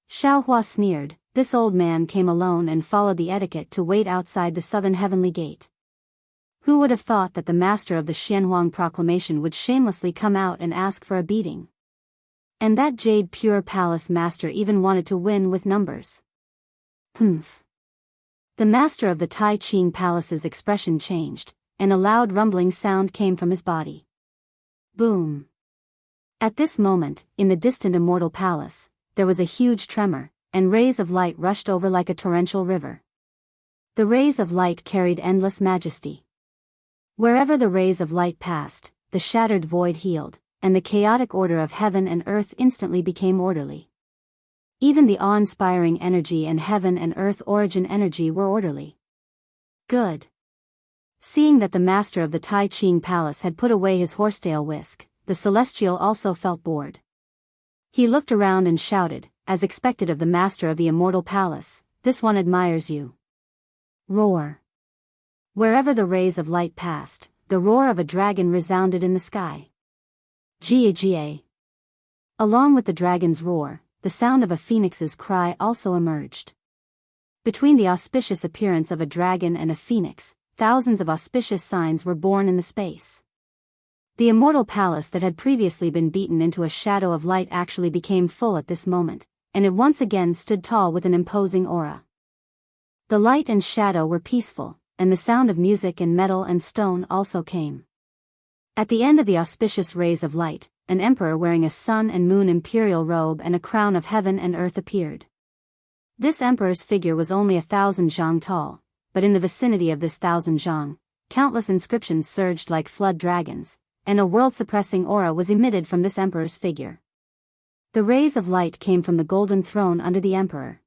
Xiao Hua sneered. This old man came alone and followed the etiquette to wait outside the southern heavenly gate. Who would have thought that the master of the Xianhuang proclamation would shamelessly come out and ask for a beating? And that Jade Pure Palace master even wanted to win with numbers. Humph. The master of the Tai Ching Palace's expression changed, and a loud rumbling sound came from his body. Boom. At this moment, in the distant Immortal Palace, there was a huge tremor, and rays of light rushed over like a torrential river. The rays of light carried endless majesty. Wherever the rays of light passed, the shattered void healed, and the chaotic order of heaven and earth instantly became orderly. Even the awe-inspiring energy and heaven and earth origin energy were orderly. Good. Seeing that the master of the Tai Ching Palace had put away his horsetail whisk, the celestial also felt bored. He looked around and shouted, as expected of the master of the Immortal Palace, "This one admires you." Roar. Wherever the rays of light passed, the roar of a dragon resounded in the sky. Jia. Along with the dragon's roar, the sound of a phoenix's cry also emerged. Between the auspicious appearance of a dragon and a phoenix, thousands of auspicious signs were born in the space. The Immortal Palace that had previously been beaten into a shadow of light actually became full at this moment, and it once again stood tall with an imposing aura. The light and shadow were peaceful, and the sound of music and metal and stone also came. At the end of the auspicious rays of light, an emperor wearing a sun and moon imperial robe and a crown of heaven and earth appeared. This emperor's figure was only 1,000 zhang tall, but in the vicinity of this 1,000 zhang, countless inscriptions surged like flood dragons, and a world-suppressing aura was emitted from this emperor's figure. The rays of light came from the golden throne under the emperor.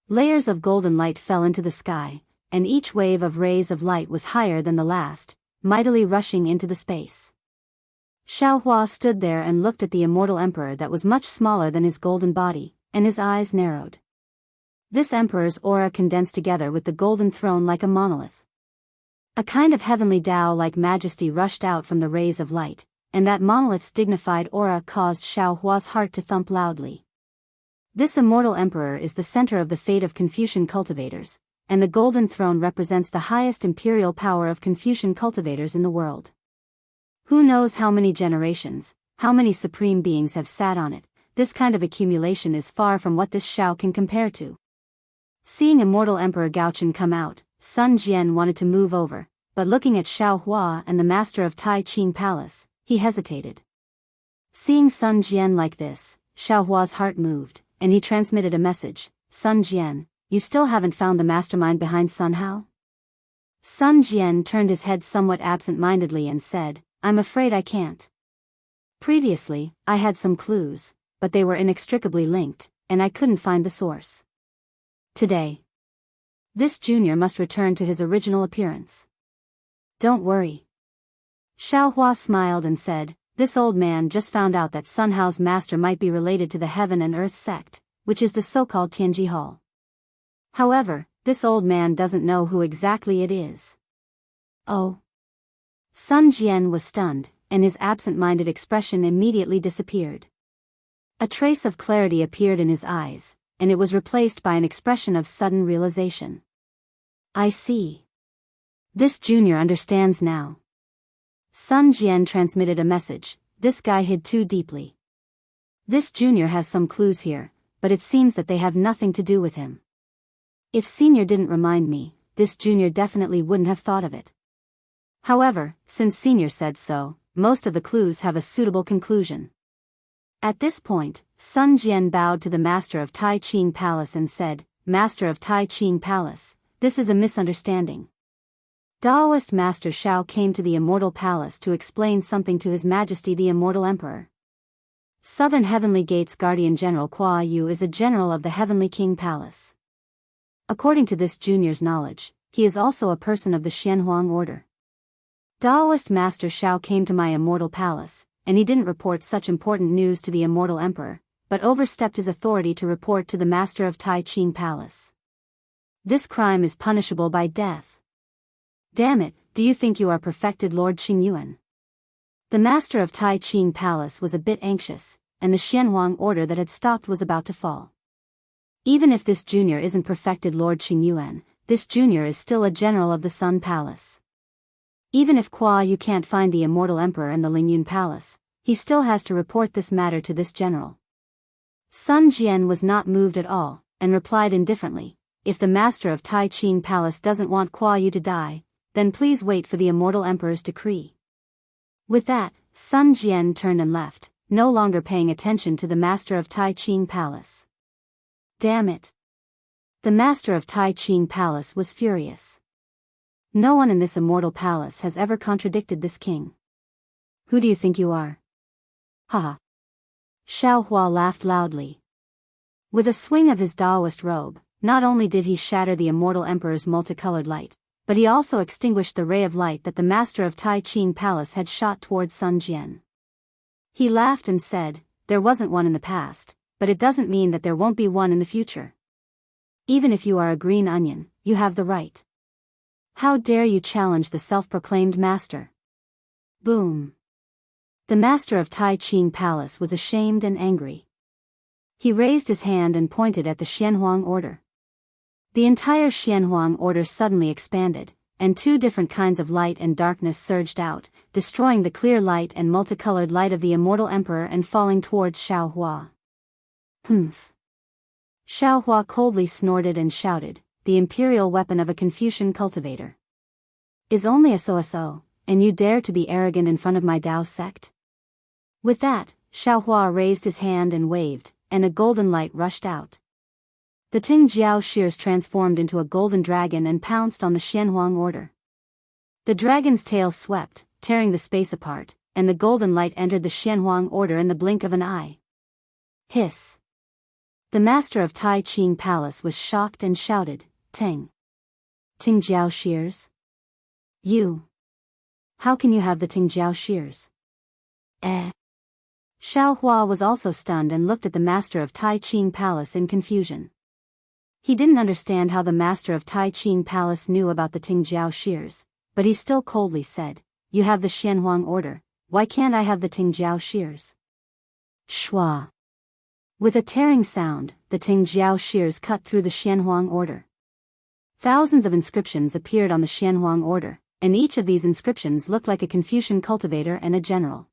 Layers of golden light fell into the sky, and each wave of rays of light was higher than the last, mightily rushing into the space. Xiao Hua stood there and looked at the immortal emperor that was much smaller than his golden body, and his eyes narrowed. This emperor's aura condensed together with the golden throne like a monolith. A kind of heavenly Tao-like majesty rushed out from the rays of light, and that monolith's dignified aura caused Xiao Hua's heart to thump loudly. This immortal emperor is the center of the fate of Confucian cultivators, and the golden throne represents the highest imperial power of Confucian cultivators in the world. Who knows how many generations, how many supreme beings have sat on it. This kind of accumulation is far from what this Xiao can compare to. Seeing immortal Emperor Gaochen come out, Sun Jian wanted to move over, but looking at Xiao Hua and the master of Tai Ching Palace, he hesitated. Seeing Sun Jian like this, Xiao Hua's heart moved, and he transmitted a message. Sun Jian, you still haven't found the mastermind behind Sun Hao? Sun Jian turned his head somewhat absent-mindedly and said, I'm afraid I can't. Previously, I had some clues, but they were inextricably linked, and I couldn't find the source. Today, this junior must return to his original appearance. Don't worry. Xiao Hua smiled and said, this old man just found out that Sun Hao's master might be related to the Heaven and Earth sect, which is the so-called Tianji Hall. However, this old man doesn't know who exactly it is. Oh. Sun Jian was stunned, and his absent-minded expression immediately disappeared. A trace of clarity appeared in his eyes, and it was replaced by an expression of sudden realization. I see. This junior understands now. Sun Jian transmitted a message, this guy hid too deeply. This junior has some clues here, but it seems that they have nothing to do with him. If senior didn't remind me, this junior definitely wouldn't have thought of it. However, since senior said so, most of the clues have a suitable conclusion. At this point, Sun Jian bowed to the master of Tai Ching Palace and said, Master of Tai Ching Palace, this is a misunderstanding. Daoist Master Shao came to the Immortal Palace to explain something to His Majesty the Immortal Emperor. Southern Heavenly Gate's Guardian General Kuo Yu is a general of the Heavenly King Palace. According to this junior's knowledge, he is also a person of the Xianhuang Order. Daoist Master Shao came to my Immortal Palace, and he didn't report such important news to the Immortal Emperor, but overstepped his authority to report to the Master of Tai Ching Palace. This crime is punishable by death. Damn it, do you think you are perfected Lord Qingyuan? The Master of Tai Ching Palace was a bit anxious, and the Xianhuang Order that had stopped was about to fall. Even if this junior isn't perfected Lord Qingyuan, this junior is still a general of the Sun Palace. Even if Kuo Yu can't find the Immortal Emperor and the Lingyun Palace, he still has to report this matter to this general. Sun Jian was not moved at all, and replied indifferently, if the Master of Tai Ching Palace doesn't want Kuo Yu to die, then please wait for the Immortal Emperor's decree. With that, Sun Jian turned and left, no longer paying attention to the Master of Tai Ching Palace. Damn it. The Master of Tai Ching Palace was furious. No one in this immortal palace has ever contradicted this king. Who do you think you are? Haha. Xiao Hua laughed loudly. With a swing of his Daoist robe, not only did he shatter the immortal emperor's multicolored light, but he also extinguished the ray of light that the master of Tai Ching Palace had shot towards Sun Jian. He laughed and said, there wasn't one in the past, but it doesn't mean that there won't be one in the future. Even if you are a green onion, you have the right. How dare you challenge the self-proclaimed master? Boom. The master of Tai Ching Palace was ashamed and angry. He raised his hand and pointed at the Xianhuang Order. The entire Xianhuang Order suddenly expanded, and two different kinds of light and darkness surged out, destroying the clear light and multicolored light of the immortal emperor and falling towards Xiao Hua. Humph. Xiao Hua coldly snorted and shouted, the imperial weapon of a Confucian cultivator is only a so-so, and you dare to be arrogant in front of my Dao sect? With that, Xiao Hua raised his hand and waved, and a golden light rushed out. The Ting Jiao shears transformed into a golden dragon and pounced on the Xianhuang Order. The dragon's tail swept, tearing the space apart, and the golden light entered the Xianhuang Order in the blink of an eye. Hiss. The master of Tai Ching Palace was shocked and shouted, Ting Jiao shears? You. How can you have the Ting Jiao shears? Xiao Hua was also stunned and looked at the master of Tai Qing Palace in confusion. He didn't understand how the master of Tai Qing Palace knew about the Tingjiao shears, but he still coldly said, "You have the Xianhuang order, why can't I have the Tingjiao shears?" Shua. With a tearing sound, the Tingjiao shears cut through the Xianhuang order. Thousands of inscriptions appeared on the Xianhuang order, and each of these inscriptions looked like a Confucian cultivator and a general.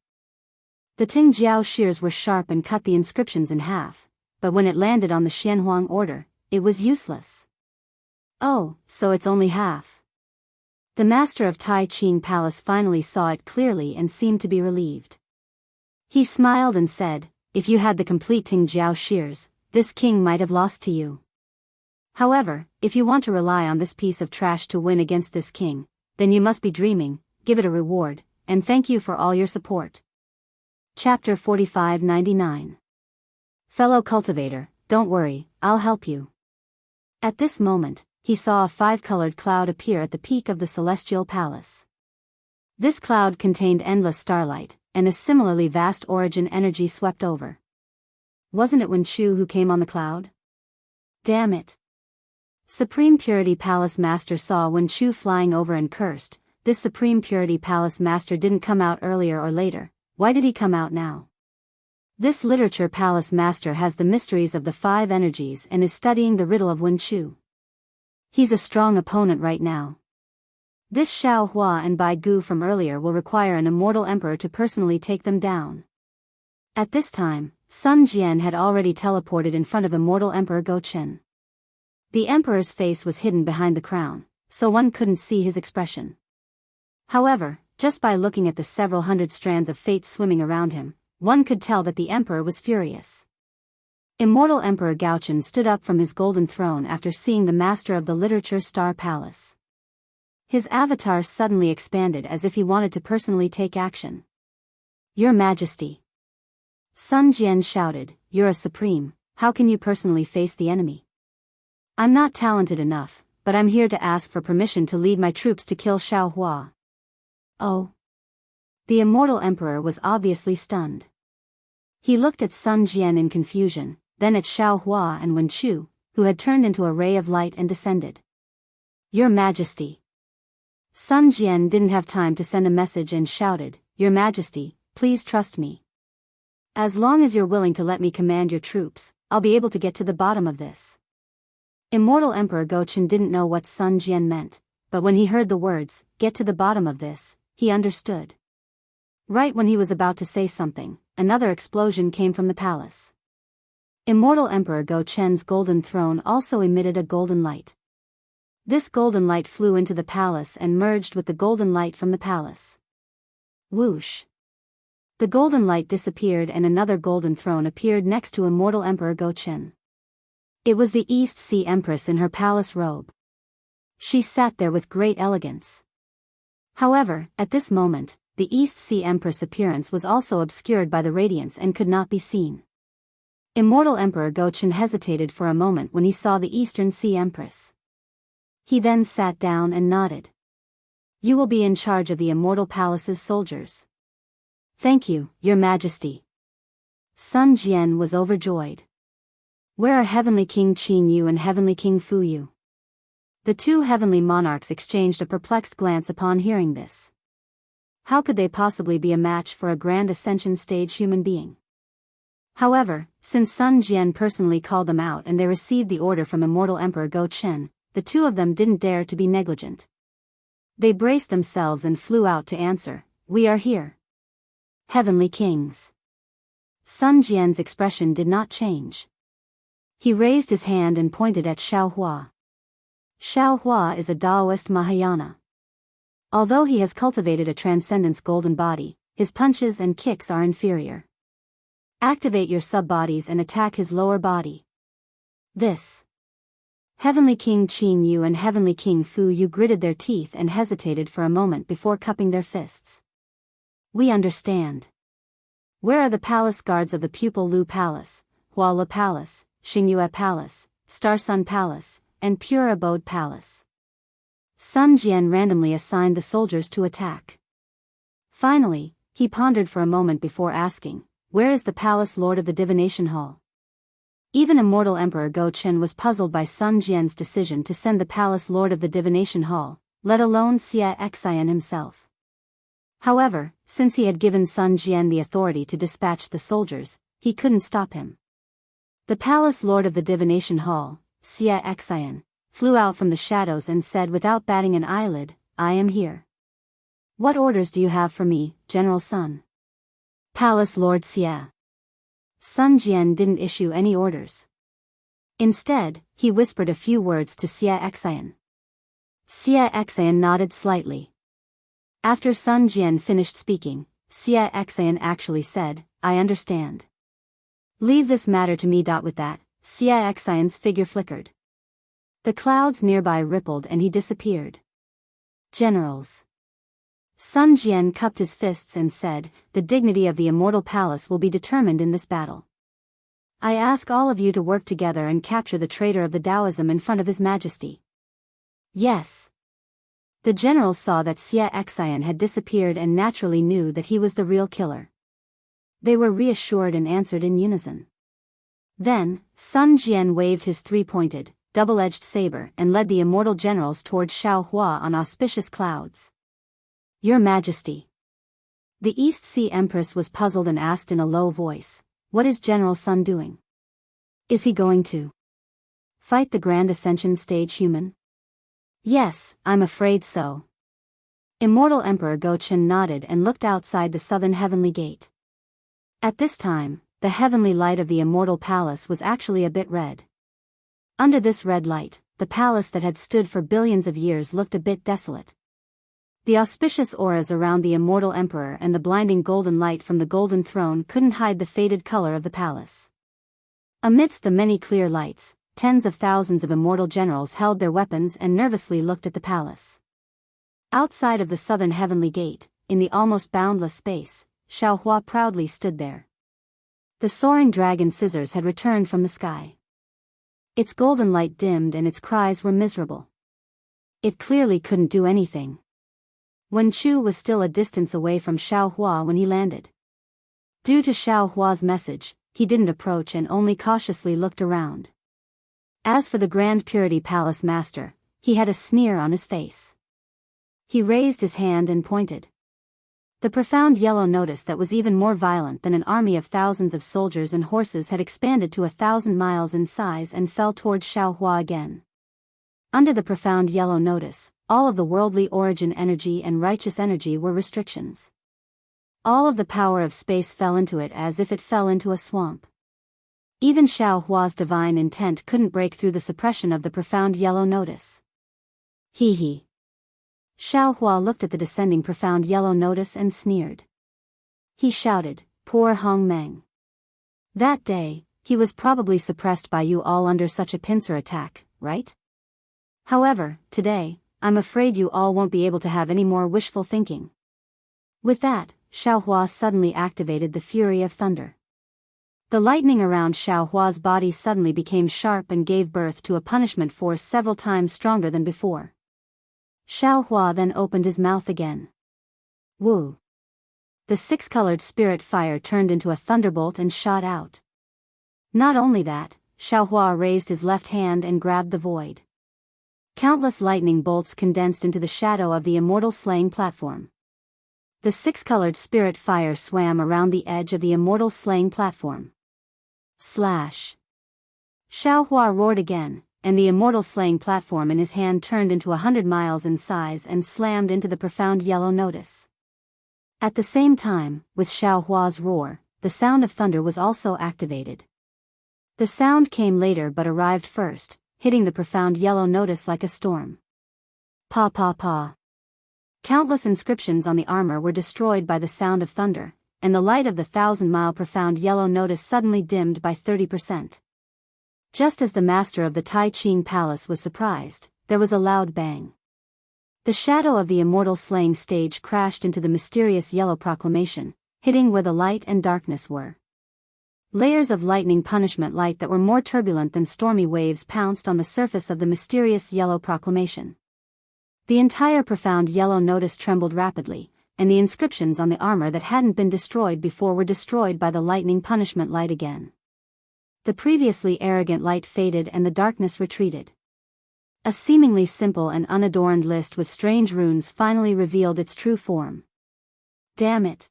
The Tingjiao shears were sharp and cut the inscriptions in half, but when it landed on the Xianhuang order, it was useless. Oh, so it's only half. The master of Tai Qing Palace finally saw it clearly and seemed to be relieved. He smiled and said, "If you had the complete Tingjiao shears, this king might have lost to you. However, if you want to rely on this piece of trash to win against this king, then you must be dreaming, give it a reward, and thank you for all your support." Chapter 4599. Fellow cultivator, don't worry, I'll help you. At this moment, he saw a five-colored cloud appear at the peak of the celestial palace. This cloud contained endless starlight, and a similarly vast origin energy swept over. Wasn't it Wen Chu who came on the cloud? Damn it. Supreme Purity Palace Master saw Wen Chu flying over and cursed, "This Supreme Purity Palace Master didn't come out earlier or later, why did he come out now? This Literature Palace Master has the mysteries of the five energies and is studying the riddle of Wen Chu. He's a strong opponent right now. This Xiao Hua and Bai Gu from earlier will require an immortal emperor to personally take them down." At this time, Sun Jian had already teleported in front of immortal Emperor Go Chen. The emperor's face was hidden behind the crown, so one couldn't see his expression. However, just by looking at the several hundred strands of fate swimming around him, one could tell that the emperor was furious. Immortal Emperor Gaochen stood up from his golden throne after seeing the master of the Literature Star Palace. His avatar suddenly expanded as if he wanted to personally take action. "Your Majesty." Sun Jian shouted, "You're a supreme, how can you personally face the enemy?" "I'm not talented enough, but I'm here to ask for permission to lead my troops to kill Xiao Hua." "Oh." The immortal emperor was obviously stunned. He looked at Sun Jian in confusion, then at Xiao Hua and Wen Chu, who had turned into a ray of light and descended. "Your Majesty." Sun Jian didn't have time to send a message and shouted, "Your Majesty, please trust me. As long as you're willing to let me command your troops, I'll be able to get to the bottom of this." Immortal Emperor Go Chen didn't know what Sun Jian meant, but when he heard the words, "get to the bottom of this," he understood. Right when he was about to say something, another explosion came from the palace. Immortal Emperor Go Chen's golden throne also emitted a golden light. This golden light flew into the palace and merged with the golden light from the palace. Whoosh! The golden light disappeared and another golden throne appeared next to Immortal Emperor Go Chen. It was the East Sea Empress in her palace robe. She sat there with great elegance. However, at this moment, the East Sea Empress' appearance was also obscured by the radiance and could not be seen. Immortal Emperor Go Chen hesitated for a moment when he saw the Eastern Sea Empress. He then sat down and nodded. "You will be in charge of the Immortal Palace's soldiers." "Thank you, Your Majesty." Sun Jian was overjoyed. "Where are Heavenly King Qin Yu and Heavenly King Fu Yu?" The two heavenly monarchs exchanged a perplexed glance upon hearing this. How could they possibly be a match for a Grand Ascension stage human being? However, since Sun Jian personally called them out and they received the order from Immortal Emperor Go Chen, the two of them didn't dare to be negligent. They braced themselves and flew out to answer, "We are here." Heavenly Kings. Sun Jian's expression did not change. He raised his hand and pointed at Xiao Hua. Xiao Hua is a Daoist Mahayana. Although he has cultivated a transcendence golden body, his punches and kicks are inferior. Activate your sub-bodies and attack his lower body. This. Heavenly King Qin Yu and Heavenly King Fu Yu gritted their teeth and hesitated for a moment before cupping their fists. "We understand. Where are the palace guards of the Pupil Lu Palace, Hua Le Palace, Xingyue Palace, Star Sun Palace, and Pure Abode Palace?" Sun Jian randomly assigned the soldiers to attack. Finally, He pondered for a moment before asking, "Where is the palace lord of the divination hall?" Even immortal Emperor Go Chen was puzzled by Sun Jian's decision to send the palace lord of the divination hall, let alone Wuxia Xianxia himself. However, since he had given Sun Jian the authority to dispatch the soldiers, he couldn't stop him. The palace lord of the divination hall, Wuxia Xianxia, flew out from the shadows and said without batting an eyelid, "I am here. What orders do you have for me, General Sun?" "Palace Lord Xia." Sun Jian didn't issue any orders. Instead, he whispered a few words to Wuxia Xianxia. Wuxia Xianxia nodded slightly. After Sun Jian finished speaking, Wuxia Xianxia actually said, "I understand. Leave this matter to me." With that, Wuxia Xianxia's figure flickered. The clouds nearby rippled and he disappeared. "Generals." Sun Jian cupped his fists and said, "The dignity of the immortal palace will be determined in this battle. I ask all of you to work together and capture the traitor of the Taoism in front of His Majesty." "Yes." The generals saw that Wuxia Xianxia had disappeared and naturally knew that he was the real killer. They were reassured and answered in unison. Then, Sun Jian waved his three-pointed, double-edged saber and led the immortal generals toward Xiaohua on auspicious clouds. "Your Majesty." The East Sea Empress was puzzled and asked in a low voice, "What is General Sun doing? Is he going to fight the Grand Ascension stage human?" "Yes, I'm afraid so." Immortal Emperor Go Chen nodded and looked outside the southern heavenly gate. At this time, the heavenly light of the immortal palace was actually a bit red. Under this red light, the palace that had stood for billions of years looked a bit desolate. The auspicious auras around the immortal emperor and the blinding golden light from the golden throne couldn't hide the faded color of the palace. Amidst the many clear lights, tens of thousands of immortal generals held their weapons and nervously looked at the palace. Outside of the southern heavenly gate, in the almost boundless space, Xiaohua proudly stood there. The soaring dragon scissors had returned from the sky. Its golden light dimmed and its cries were miserable. It clearly couldn't do anything. Wen Chu was still a distance away from Xiaohua when he landed. Due to Xiaohua's message, he didn't approach and only cautiously looked around. As for the Grand Purity Palace Master, he had a sneer on his face. He raised his hand and pointed. The profound yellow notice that was even more violent than an army of thousands of soldiers and horses had expanded to 1,000 miles in size and fell towards Xiaohua again. Under the profound yellow notice, all of the worldly origin energy and righteous energy were restrictions. All of the power of space fell into it as if it fell into a swamp. Even Xiaohua's divine intent couldn't break through the suppression of the profound yellow notice. Hee. Xiaohua looked at the descending profound yellow notice and sneered. He shouted, "Poor Hong Meng. That day, he was probably suppressed by you all under such a pincer attack, right? However, today, I'm afraid you all won't be able to have any more wishful thinking." With that, Xiaohua suddenly activated the fury of thunder. The lightning around Xiaohua's body suddenly became sharp and gave birth to a punishment force several times stronger than before. Xiaohua then opened his mouth again. Woo! The six-colored spirit fire turned into a thunderbolt and shot out. Not only that, Xiaohua raised his left hand and grabbed the void. Countless lightning bolts condensed into the shadow of the immortal slaying platform. The six-colored spirit fire swam around the edge of the immortal slaying platform. Slash! Xiaohua roared again, and the immortal slaying platform in his hand turned into 100 miles in size and slammed into the profound yellow notice. At the same time, with Xiaohua's roar, the sound of thunder was also activated. The sound came later but arrived first, hitting the profound yellow notice like a storm. Pa pa pa. Countless inscriptions on the armor were destroyed by the sound of thunder, and the light of the 1,000-mile profound yellow notice suddenly dimmed by 30%. Just as the master of the Tai Ching Palace was surprised, there was a loud bang. The shadow of the immortal slaying stage crashed into the mysterious yellow proclamation, hitting where the light and darkness were. Layers of lightning punishment light that were more turbulent than stormy waves pounced on the surface of the mysterious yellow proclamation. The entire profound yellow notice trembled rapidly, and the inscriptions on the armor that hadn't been destroyed before were destroyed by the lightning punishment light again. The previously arrogant light faded and the darkness retreated. A seemingly simple and unadorned list with strange runes finally revealed its true form. Damn it!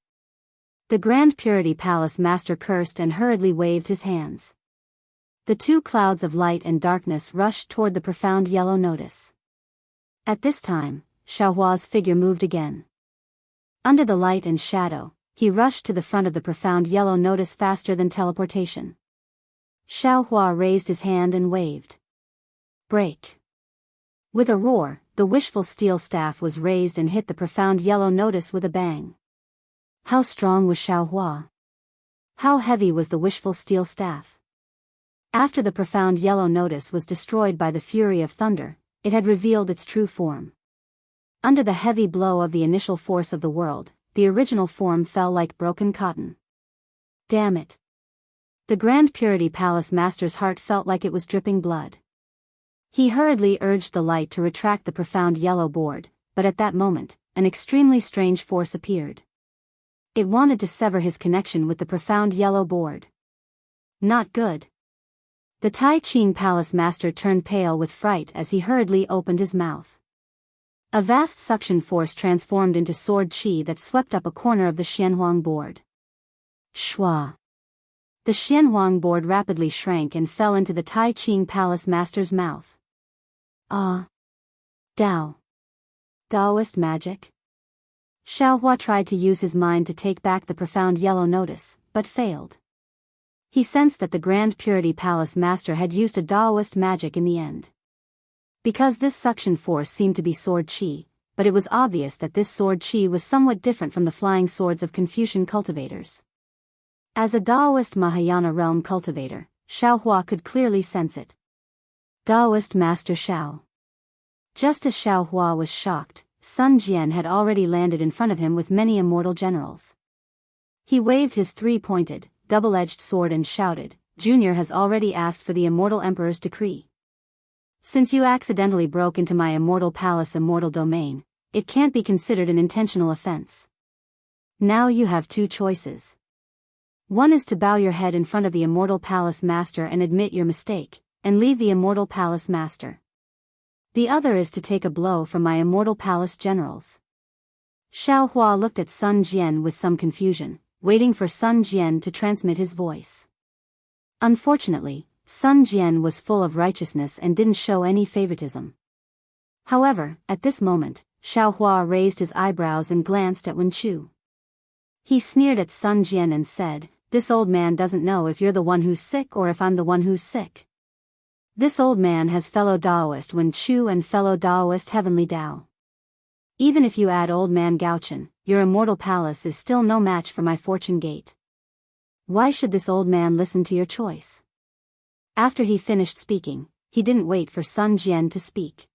The Grand Purity Palace Master cursed and hurriedly waved his hands. The two clouds of light and darkness rushed toward the profound yellow notice. At this time, Xiaohua's figure moved again. Under the light and shadow, he rushed to the front of the profound yellow notice faster than teleportation. Xiaohua raised his hand and waved. Break. With a roar, the wishful steel staff was raised and hit the profound yellow notice with a bang. How strong was Xiaohua? How heavy was the wishful steel staff? After the profound yellow notice was destroyed by the fury of thunder, it had revealed its true form. Under the heavy blow of the initial force of the world, the original form fell like broken cotton. Damn it! The Grand Purity Palace Master's heart felt like it was dripping blood. He hurriedly urged the light to retract the profound yellow board, but at that moment, an extremely strange force appeared. It wanted to sever his connection with the profound yellow board. Not good. The Tai Ching Palace Master turned pale with fright as he hurriedly opened his mouth. A vast suction force transformed into sword qi that swept up a corner of the Xianhuang board. Shua. The Xianhuang board rapidly shrank and fell into the Tai Ching Palace Master's mouth. Ah. Dao. Daoist magic? Xiaohua tried to use his mind to take back the profound yellow notice, but failed. He sensed that the Grand Purity Palace Master had used a Daoist magic in the end. Because this suction force seemed to be sword qi, but it was obvious that this sword qi was somewhat different from the flying swords of Confucian cultivators. As a Daoist Mahayana realm cultivator, Xiaohua could clearly sense it. Daoist Master Xiao. Just as Xiaohua was shocked, Sun Jian had already landed in front of him with many immortal generals. He waved his three-pointed, double-edged sword and shouted, "Junior has already asked for the immortal emperor's decree. Since you accidentally broke into my immortal palace immortal domain, it can't be considered an intentional offense. Now you have two choices. One is to bow your head in front of the immortal palace master and admit your mistake, and leave the immortal palace master. The other is to take a blow from my immortal palace generals." Xiaohua looked at Sun Jian with some confusion, waiting for Sun Jian to transmit his voice. Unfortunately, Sun Jian was full of righteousness and didn't show any favoritism. However, at this moment, Xiaohua raised his eyebrows and glanced at Wen Chu. He sneered at Sun Jian and said, "This old man doesn't know if you're the one who's sick or if I'm the one who's sick. This old man has fellow Daoist Wen Chu and fellow Daoist Heavenly Dao. Even if you add old man Gaochen, your immortal palace is still no match for my fortune gate. Why should this old man listen to your choice?" After he finished speaking, he didn't wait for Sun Jian to speak.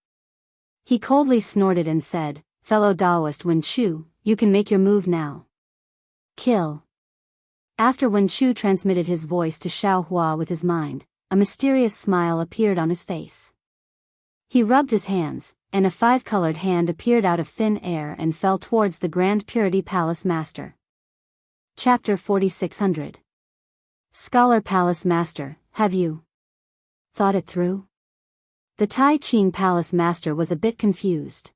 He coldly snorted and said, "Fellow Daoist Wen Chu, you can make your move now. Kill." After Wen Chu transmitted his voice to Xiaohua with his mind, a mysterious smile appeared on his face. He rubbed his hands, and a five-colored hand appeared out of thin air and fell towards the Grand Purity Palace Master. Chapter 4600. Scholar Palace Master, have you thought it through? The Tai Ching Palace Master was a bit confused.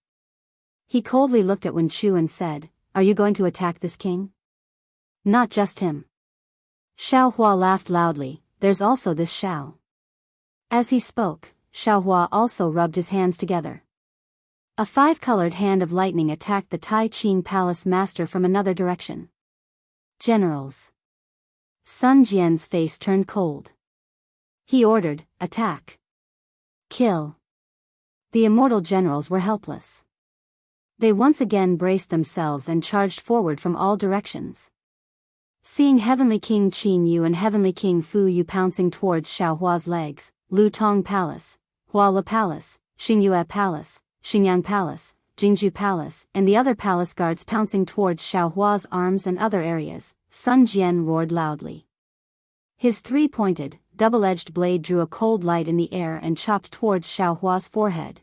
He coldly looked at Wen Chu and said, "Are you going to attack this king?" "Not just him." Xiaohua laughed loudly, "There's also this Xiao." As he spoke, Xiaohua also rubbed his hands together. A five-colored hand of lightning attacked the Tai Ching Palace Master from another direction. Generals. Sun Jian's face turned cold. He ordered, "Attack. Kill." The immortal generals were helpless. They once again braced themselves and charged forward from all directions. Seeing Heavenly King Qin Yu and Heavenly King Fu Yu pouncing towards Xiaohua's legs, Lu Tong Palace, Huala Palace, Xingyue Palace, Xingyang Palace, Jingju Palace, and the other palace guards pouncing towards Xiaohua's arms and other areas, Sun Jian roared loudly. His three-pointed, double-edged blade drew a cold light in the air and chopped towards Xiaohua's forehead.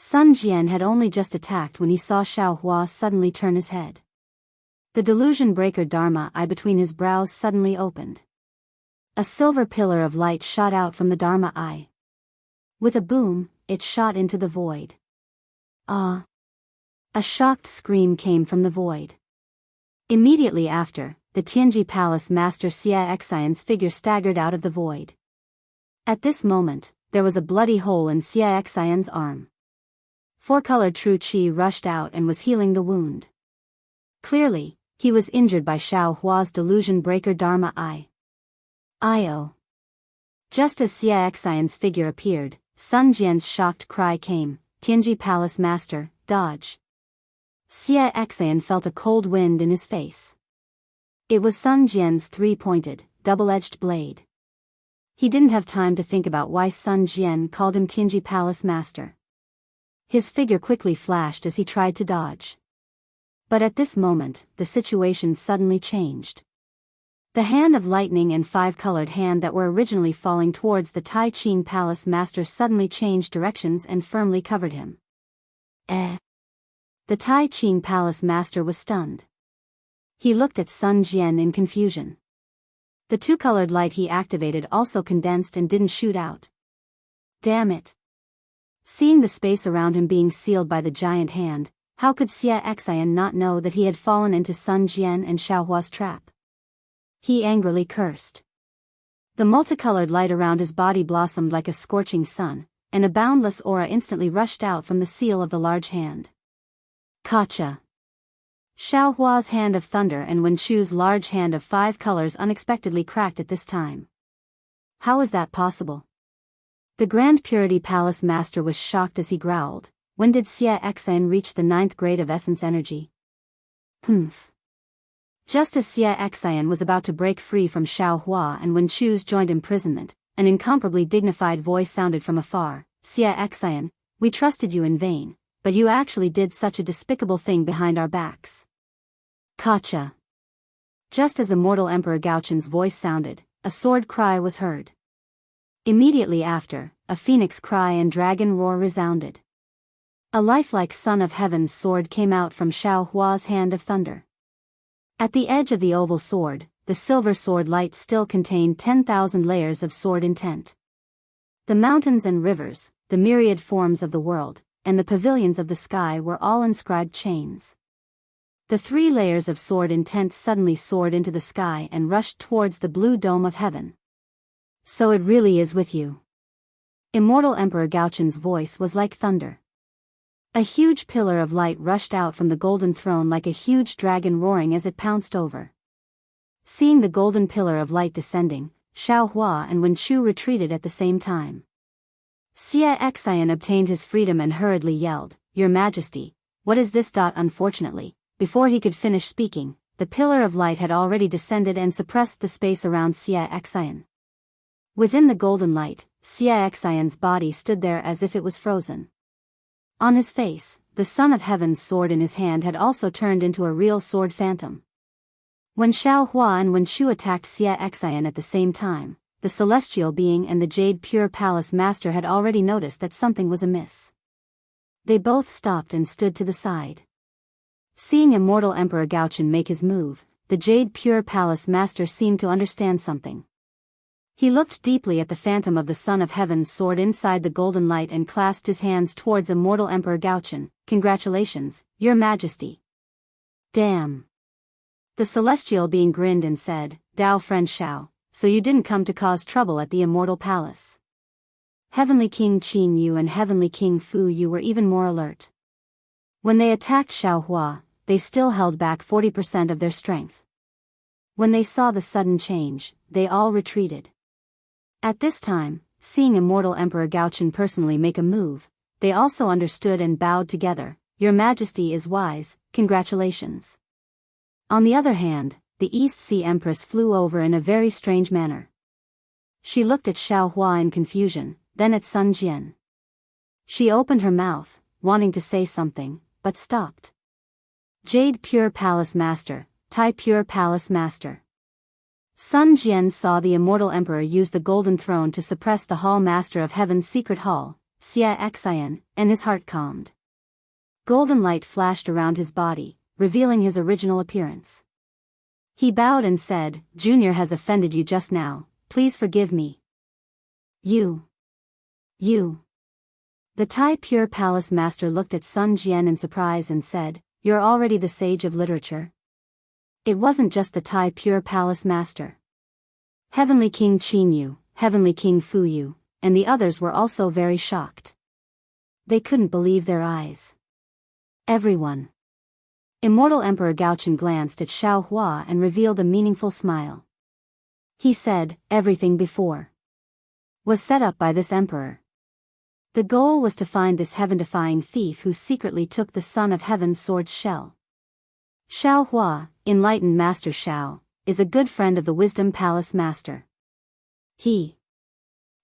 Sun Jian had only just attacked when he saw Xiao Hua suddenly turn his head. The delusion breaker Dharma eye between his brows suddenly opened. A silver pillar of light shot out from the Dharma eye. With a boom, it shot into the void. Ah! A shocked scream came from the void. Immediately after, the Tianji Palace Master Xia Xian's figure staggered out of the void. At this moment, there was a bloody hole in Xia Xian's arm. Four-colored true qi rushed out and was healing the wound. Clearly, he was injured by Xiao Hua's delusion breaker Dharma eye. Io. Just as Xia Xian's figure appeared, Sun Jian's shocked cry came, Tianji Palace Master, dodge. Xia Xian felt a cold wind in his face. It was Sun Jian's three-pointed, double-edged blade. He didn't have time to think about why Sun Jian called him Tianji Palace Master. His figure quickly flashed as he tried to dodge. But at this moment, the situation suddenly changed. The hand of lightning and five-colored hand that were originally falling towards the Tai Qing Palace Master suddenly changed directions and firmly covered him. The Tai Qing Palace Master was stunned. He looked at Sun Jian in confusion. The two-colored light he activated also condensed and didn't shoot out. Damn it! Seeing the space around him being sealed by the giant hand, how could Xia Xian not know that he had fallen into Sun Jian and Xiao Hua's trap? He angrily cursed. The multicolored light around his body blossomed like a scorching sun, and a boundless aura instantly rushed out from the seal of the large hand. Gotcha! Xiao Hua's hand of thunder and Wen Chu's large hand of five colors unexpectedly cracked at this time. How is that possible? The Grand Purity Palace Master was shocked as he growled. When did Xia Xian reach the 9th grade of essence energy? Humph. Just as Xia Xian was about to break free from Xiao Hua and Wen Chu's joint imprisonment, an incomparably dignified voice sounded from afar. Xia Xian, we trusted you in vain, but you actually did such a despicable thing behind our backs. Gotcha. Just as Immortal Emperor Gaochun's voice sounded, a sword cry was heard. Immediately after, a phoenix cry and dragon roar resounded. A lifelike son of heaven's sword came out from Xiao Hua's hand of thunder. At the edge of the oval sword, the silver sword light still contained 10,000 layers of sword intent. The mountains and rivers, the myriad forms of the world, and the pavilions of the sky were all inscribed chains. The 3 layers of sword intent suddenly soared into the sky and rushed towards the blue dome of heaven. So it really is with you. Immortal Emperor Gaochun's voice was like thunder. A huge pillar of light rushed out from the golden throne like a huge dragon roaring as it pounced over. Seeing the golden pillar of light descending, Xiao Hua and Wen Chu retreated at the same time. Xia Xian obtained his freedom and hurriedly yelled, Your Majesty, what is this? Unfortunately, before he could finish speaking, the pillar of light had already descended and suppressed the space around Xia Xian. Within the golden light, Xia Xian's body stood there as if it was frozen. On his face, the Son of Heaven's sword in his hand had also turned into a real sword phantom. When Xiao Hua and Wen Chu attacked Xia Xian at the same time, the celestial being and the Jade Pure Palace Master had already noticed that something was amiss. They both stopped and stood to the side. Seeing Immortal Emperor Gaochun make his move, the Jade Pure Palace Master seemed to understand something. He looked deeply at the phantom of the Son of Heaven's sword inside the golden light and clasped his hands towards Immortal Emperor Gaochun. Congratulations, Your Majesty. Damn. The celestial being grinned and said, Dao friend Xiao, so you didn't come to cause trouble at the Immortal Palace. Heavenly King Qin Yu and Heavenly King Fu Yu were even more alert. When they attacked Xiao Hua, they still held back 40% of their strength. When they saw the sudden change, they all retreated. At this time, seeing Immortal Emperor Gaochun personally make a move, they also understood and bowed together. Your Majesty is wise, congratulations. On the other hand, the East Sea Empress flew over in a very strange manner. She looked at Xiao Hua in confusion, then at Sun Jian. She opened her mouth, wanting to say something, but stopped. Jade Pure Palace Master, Tai Pure Palace Master. Sun Jian saw the Immortal Emperor use the Golden Throne to suppress the Hall Master of Heaven's secret hall. Xianxia, and his heart calmed. Golden light flashed around his body, revealing his original appearance. He bowed and said, Junior has offended you just now, please forgive me. You. The Tai Pure Palace Master looked at Sun Jian in surprise and said, You're already the sage of literature? It wasn't just the Tai Pure Palace Master. Heavenly King Qin Yu, Heavenly King Fu Yu, and the others were also very shocked. They couldn't believe their eyes. Everyone. Immortal Emperor Gaochen glanced at Xiao Hua and revealed a meaningful smile. He said, everything before was set up by this emperor. The goal was to find this heaven-defying thief who secretly took the Son of Heaven's sword's shell. Xiao Hua, enlightened Master Xiao, is a good friend of the Wisdom Palace Master.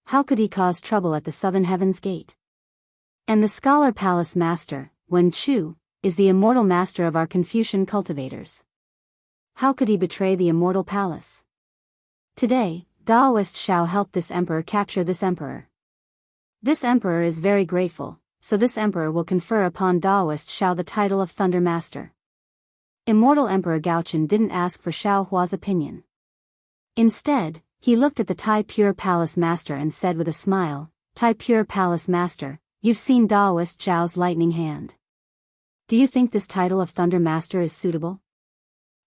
How could he cause trouble at the Southern Heaven's Gate? And the Scholar Palace Master, Wen Chu, is the immortal master of our Confucian cultivators. How could he betray the immortal palace? Today, Daoist Xiao helped this emperor capture this emperor. This emperor is very grateful, so this emperor will confer upon Daoist Xiao the title of Thunder Master. Immortal Emperor Gaochen didn't ask for Xiao Hua's opinion. Instead, he looked at the Tai Pure Palace Master and said with a smile, Tai Pure Palace Master, you've seen Daoist Xiao's lightning hand. Do you think this title of Thunder Master is suitable?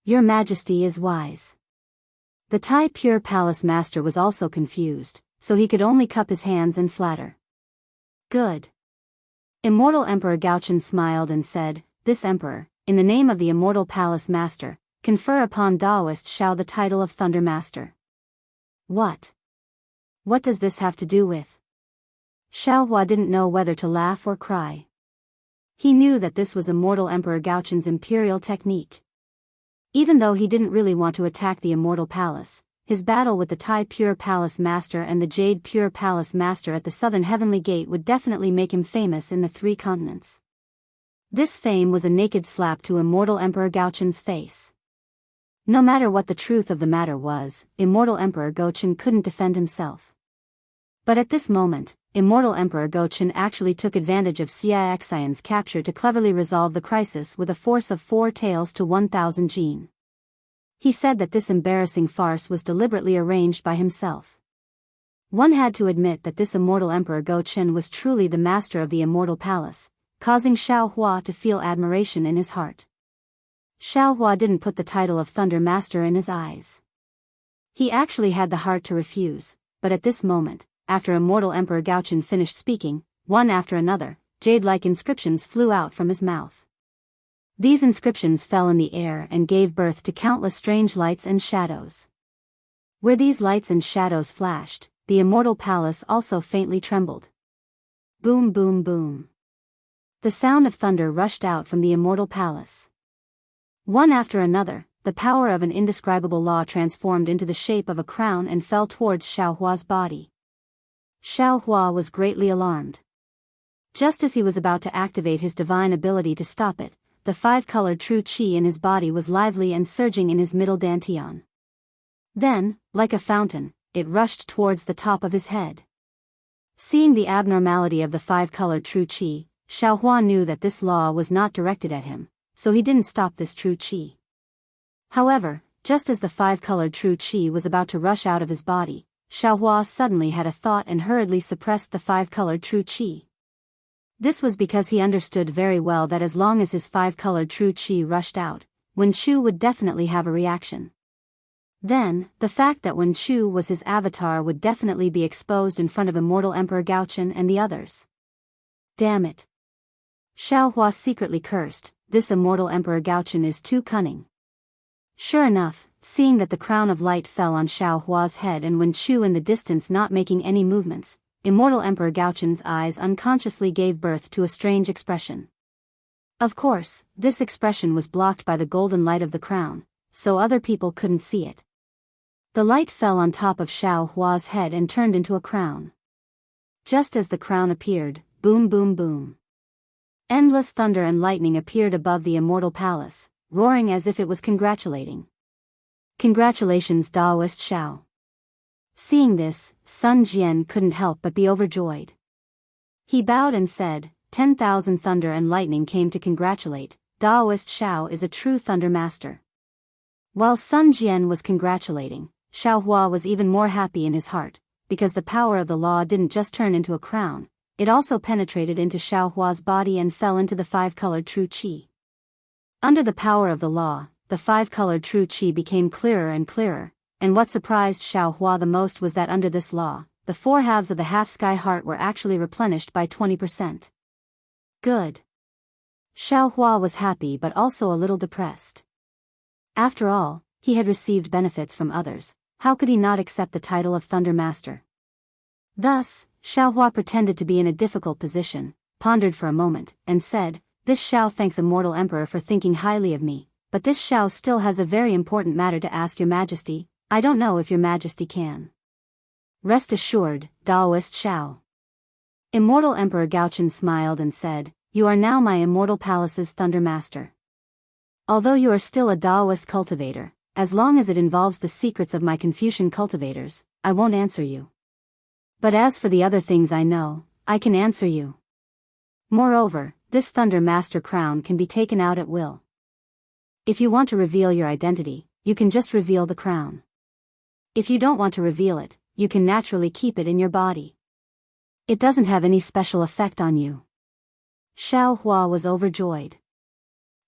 Your Majesty is wise. The Tai Pure Palace Master was also confused, so he could only cup his hands and flatter. Good. Immortal Emperor Gaochen smiled and said, This Emperor, in the name of the Immortal Palace Master, confer upon Daoist Xiao the title of Thunder Master. What? What does this have to do with? Xiao Hua didn't know whether to laugh or cry. He knew that this was Immortal Emperor Gaochen's imperial technique. Even though he didn't really want to attack the Immortal Palace, his battle with the Tai Pure Palace Master and the Jade Pure Palace Master at the Southern Heavenly Gate would definitely make him famous in the 3 continents. This fame was a naked slap to Immortal Emperor Gaochen's face. No matter what the truth of the matter was, Immortal Emperor Gaochen couldn't defend himself. But at this moment, Immortal Emperor Gaochen actually took advantage of Xiaoxian's capture to cleverly resolve the crisis with a force of 4 taels to 1,000 jin. He said that this embarrassing farce was deliberately arranged by himself. One had to admit that this Immortal Emperor Gaochen was truly the master of the Immortal Palace, causing Xiao Hua to feel admiration in his heart. Xiao Hua didn't put the title of Thunder Master in his eyes. He actually had the heart to refuse, but at this moment, after Immortal Emperor Gaochen finished speaking, one after another, jade-like inscriptions flew out from his mouth. These inscriptions fell in the air and gave birth to countless strange lights and shadows. Where these lights and shadows flashed, the Immortal Palace also faintly trembled. Boom, boom, boom. The sound of thunder rushed out from the Immortal Palace. One after another, the power of an indescribable law transformed into the shape of a crown and fell towards Xiao Hua's body. Xiao Hua was greatly alarmed. Just as he was about to activate his divine ability to stop it, the 5-colored true qi in his body was lively and surging in his middle dantian. Then, like a fountain, it rushed towards the top of his head. Seeing the abnormality of the 5-colored true qi, Xiao Hua knew that this law was not directed at him, so he didn't stop this true qi. However, just as the 5-colored true qi was about to rush out of his body, Xiao Hua suddenly had a thought and hurriedly suppressed the 5-colored true qi. This was because he understood very well that as long as his 5-colored true qi rushed out, Wen Chu would definitely have a reaction. Then, the fact that Wen Chu was his avatar would definitely be exposed in front of Immortal Emperor Gaochen and the others. Damn it. Xiao Hua secretly cursed, this Immortal Emperor Gaochen is too cunning. Sure enough, seeing that the crown of light fell on Xiao Hua's head and Wen Chu in the distance not making any movements, Immortal Emperor Gaochen's eyes unconsciously gave birth to a strange expression. Of course, this expression was blocked by the golden light of the crown, so other people couldn't see it. The light fell on top of Xiao Hua's head and turned into a crown. Just as the crown appeared, boom boom boom. Endless thunder and lightning appeared above the Immortal Palace, roaring as if it was congratulating. Congratulations, Daoist Xiao. Seeing this, Sun Jian couldn't help but be overjoyed. He bowed and said, 10,000 thunder and lightning came to congratulate. Daoist Xiao is a true thunder master. While Sun Jian was congratulating, Xiao Hua was even more happy in his heart, because the power of the law didn't just turn into a crown, it also penetrated into Xiao Hua's body and fell into the five-colored true qi. Under the power of the law, the five-colored true qi became clearer and clearer, and what surprised Xiao Hua the most was that under this law, the four halves of the half-sky heart were actually replenished by 20%. Good. Xiao Hua was happy but also a little depressed. After all, he had received benefits from others, how could he not accept the title of Thunder Master? Thus, Xiao Hua pretended to be in a difficult position, pondered for a moment, and said, "This Xiao thanks Immortal Emperor for thinking highly of me, but this Xiao still has a very important matter to ask Your Majesty. I don't know if Your Majesty can." "Rest assured, Daoist Xiao." Immortal Emperor Gaochen smiled and said, "You are now my Immortal Palace's Thunder Master. Although you are still a Daoist cultivator, as long as it involves the secrets of my Confucian cultivators, I won't answer you. But as for the other things I know, I can answer you. Moreover, this Thunder Master crown can be taken out at will. If you want to reveal your identity, you can just reveal the crown. If you don't want to reveal it, you can naturally keep it in your body. It doesn't have any special effect on you." Xiao Hua was overjoyed.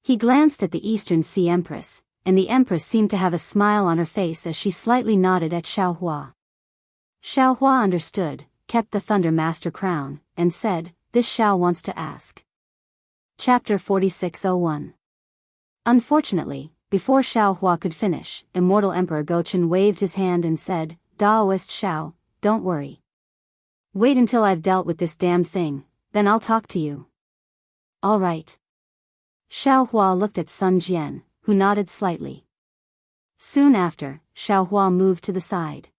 He glanced at the Eastern Sea Empress, and the Empress seemed to have a smile on her face as she slightly nodded at Xiao Hua. Xiao Hua understood, kept the Thunder Master crown, and said, "This Xiao wants to ask." Chapter 4601. Unfortunately, before Xiao Hua could finish, Immortal Emperor Gochen waved his hand and said, "Daoist Xiao, don't worry. Wait until I've dealt with this damn thing, then I'll talk to you." "All right." Xiao Hua looked at Sun Jian, who nodded slightly. Soon after, Xiao Hua moved to the side.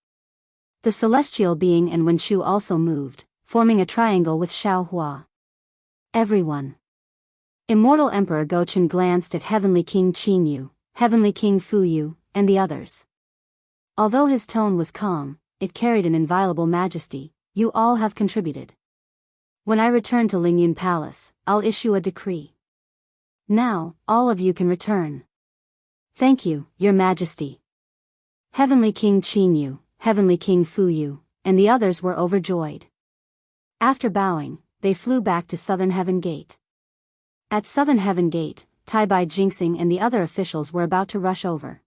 The celestial being and Wenchu also moved, forming a triangle with Xiao Hua. "Everyone." Immortal Emperor Gochen glanced at Heavenly King Qin Yu, Heavenly King Fu Yu, and the others. Although his tone was calm, it carried an inviolable majesty. "You all have contributed. When I return to Lingyun Palace, I'll issue a decree. Now, all of you can return." "Thank you, Your Majesty." Heavenly King Qin Yu, Heavenly King Fu Yu, and the others were overjoyed. After bowing, they flew back to Southern Heaven Gate. At Southern Heaven Gate, Tai Bai Jinxing and the other officials were about to rush over.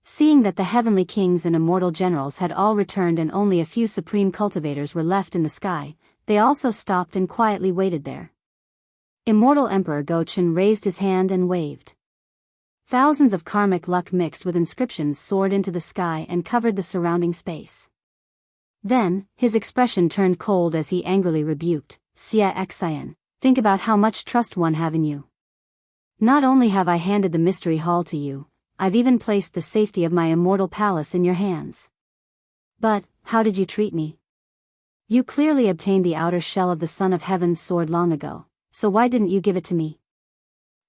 Seeing that the Heavenly Kings and Immortal Generals had all returned and only a few Supreme Cultivators were left in the sky, they also stopped and quietly waited there. Immortal Emperor Gochen raised his hand and waved. Thousands of karmic luck mixed with inscriptions soared into the sky and covered the surrounding space. Then, his expression turned cold as he angrily rebuked, "Wuxia Xianxia, think about how much trust one have in you. Not only have I handed the mystery hall to you, I've even placed the safety of my immortal palace in your hands. But, how did you treat me? You clearly obtained the outer shell of the Son of Heaven's sword long ago, so why didn't you give it to me?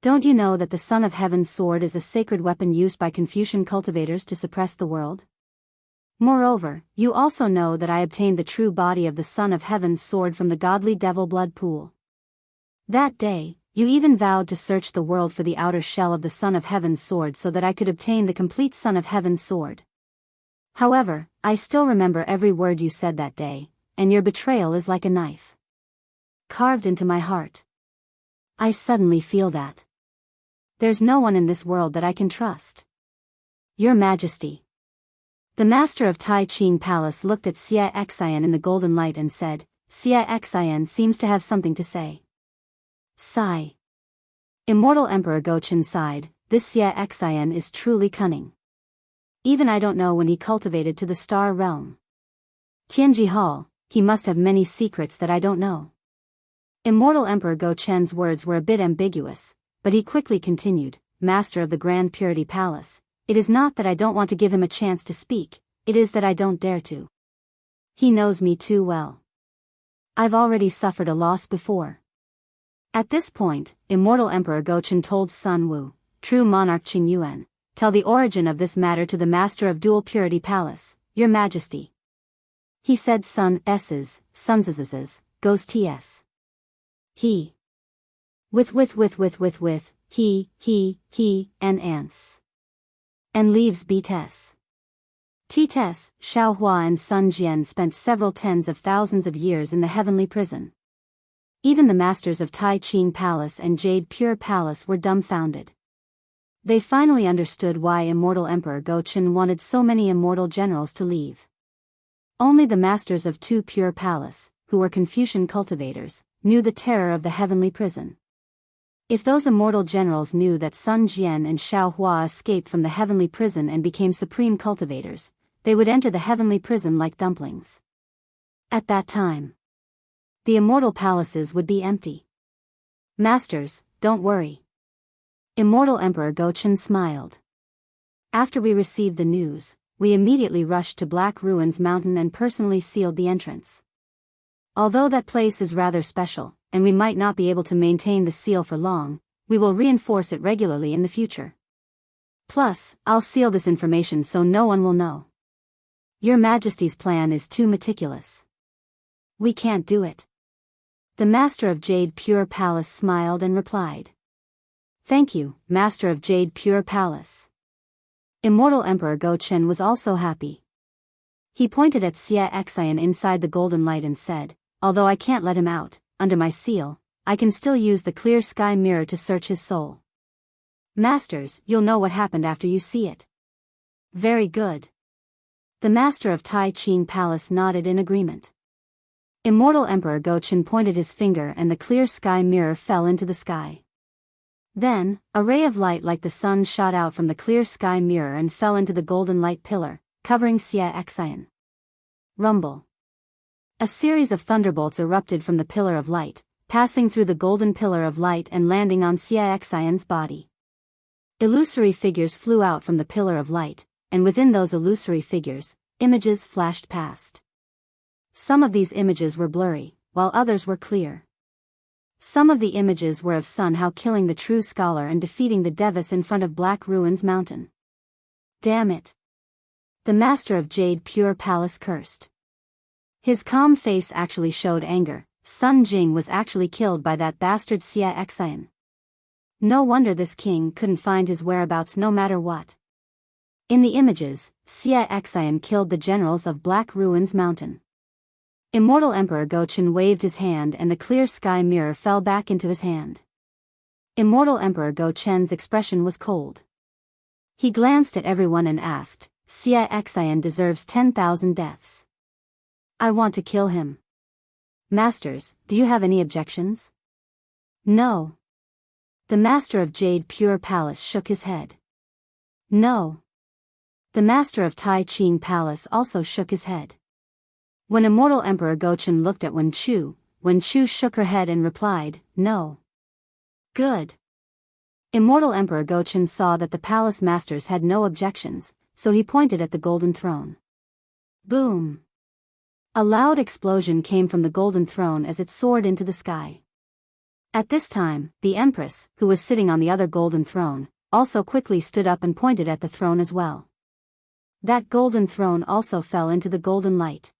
Don't you know that the Son of Heaven's sword is a sacred weapon used by Confucian cultivators to suppress the world? Moreover, you also know that I obtained the true body of the Son of Heaven's sword from the godly devil blood pool. That day, you even vowed to search the world for the outer shell of the Son of Heaven's sword so that I could obtain the complete Son of Heaven's sword. However, I still remember every word you said that day, and your betrayal is like a knife carved into my heart. I suddenly feel that there's no one in this world that I can trust. Your Majesty." The master of Tai Qing Palace looked at Wuxia Xianxia in the golden light and said, "Wuxia Xianxia seems to have something to say." Sigh. Immortal Emperor Gochen sighed, "This Wuxia Xianxia is truly cunning. Even I don't know when he cultivated to the star realm. Tianji Hall, he must have many secrets that I don't know." Immortal Emperor Gochen's words were a bit ambiguous, but he quickly continued, "Master of the Grand Purity Palace, it is not that I don't want to give him a chance to speak, it is that I don't dare to. He knows me too well. I've already suffered a loss before." At this point, Immortal Emperor Gochen told Sun Wu, true monarch Qing Yuan, "Tell the origin of this matter to the Master of Dual Purity Palace, Your Majesty." He said Sun S's, goes ts. He. With, he, and ants. And leaves btes. Ts, Xiaohua and Sun Jian spent several tens of thousands of years in the heavenly prison. Even the masters of Tai Qing Palace and Jade Pure Palace were dumbfounded. They finally understood why immortal Emperor Go-Chen wanted so many immortal generals to leave. Only the masters of Tu Pure Palace, who were Confucian cultivators, knew the terror of the heavenly prison. If those immortal generals knew that Sun Jian and Xiao Hua escaped from the heavenly prison and became supreme cultivators, they would enter the heavenly prison like dumplings. At that time, the immortal palaces would be empty. Masters, don't worry. Immortal Emperor Go-Chen smiled. After we received the news, we immediately rushed to Black Ruins Mountain and personally sealed the entrance. Although that place is rather special, and we might not be able to maintain the seal for long, we will reinforce it regularly in the future. Plus, I'll seal this information so no one will know. Your Majesty's plan is too meticulous. We can't do it. The Master of Jade Pure Palace smiled and replied. Thank you, Master of Jade Pure Palace. Immortal Emperor Go-Chen was also happy. He pointed at Xia Xian inside the golden light and said, although I can't let him out, under my seal, I can still use the clear sky mirror to search his soul. Masters, you'll know what happened after you see it. Very good. The Master of Tai Qing Palace nodded in agreement. Immortal Emperor Go-Chen pointed his finger and the clear sky mirror fell into the sky. Then, a ray of light like the sun shot out from the clear sky mirror and fell into the golden light pillar, covering Xia Xian. Rumble. A series of thunderbolts erupted from the pillar of light, passing through the golden pillar of light and landing on Xia Xian's body. Illusory figures flew out from the pillar of light, and within those illusory figures, images flashed past. Some of these images were blurry, while others were clear. Some of the images were of Sun Hao killing the true scholar and defeating the Devis in front of Black Ruins Mountain. Damn it! The Master of Jade Pure Palace cursed. His calm face actually showed anger. Sun Jing was actually killed by that bastard Xia Xian. No wonder this king couldn't find his whereabouts no matter what. In the images, Xia Xian killed the generals of Black Ruins Mountain. Immortal Emperor Go-Chen waved his hand and the clear sky mirror fell back into his hand. Immortal Emperor Go-Chen's expression was cold. He glanced at everyone and asked, Xia Xian deserves 10,000 deaths. I want to kill him. Masters, do you have any objections? No. The Master of Jade Pure Palace shook his head. No. The Master of Tai Qing Palace also shook his head. When Immortal Emperor Go-Chen looked at Wen Chu shook her head and replied, no. Good. Immortal Emperor Go-Chen saw that the palace masters had no objections, so he pointed at the golden throne. Boom. A loud explosion came from the golden throne as it soared into the sky. At this time, the Empress, who was sitting on the other golden throne, also quickly stood up and pointed at the throne as well. That golden throne also fell into the golden light.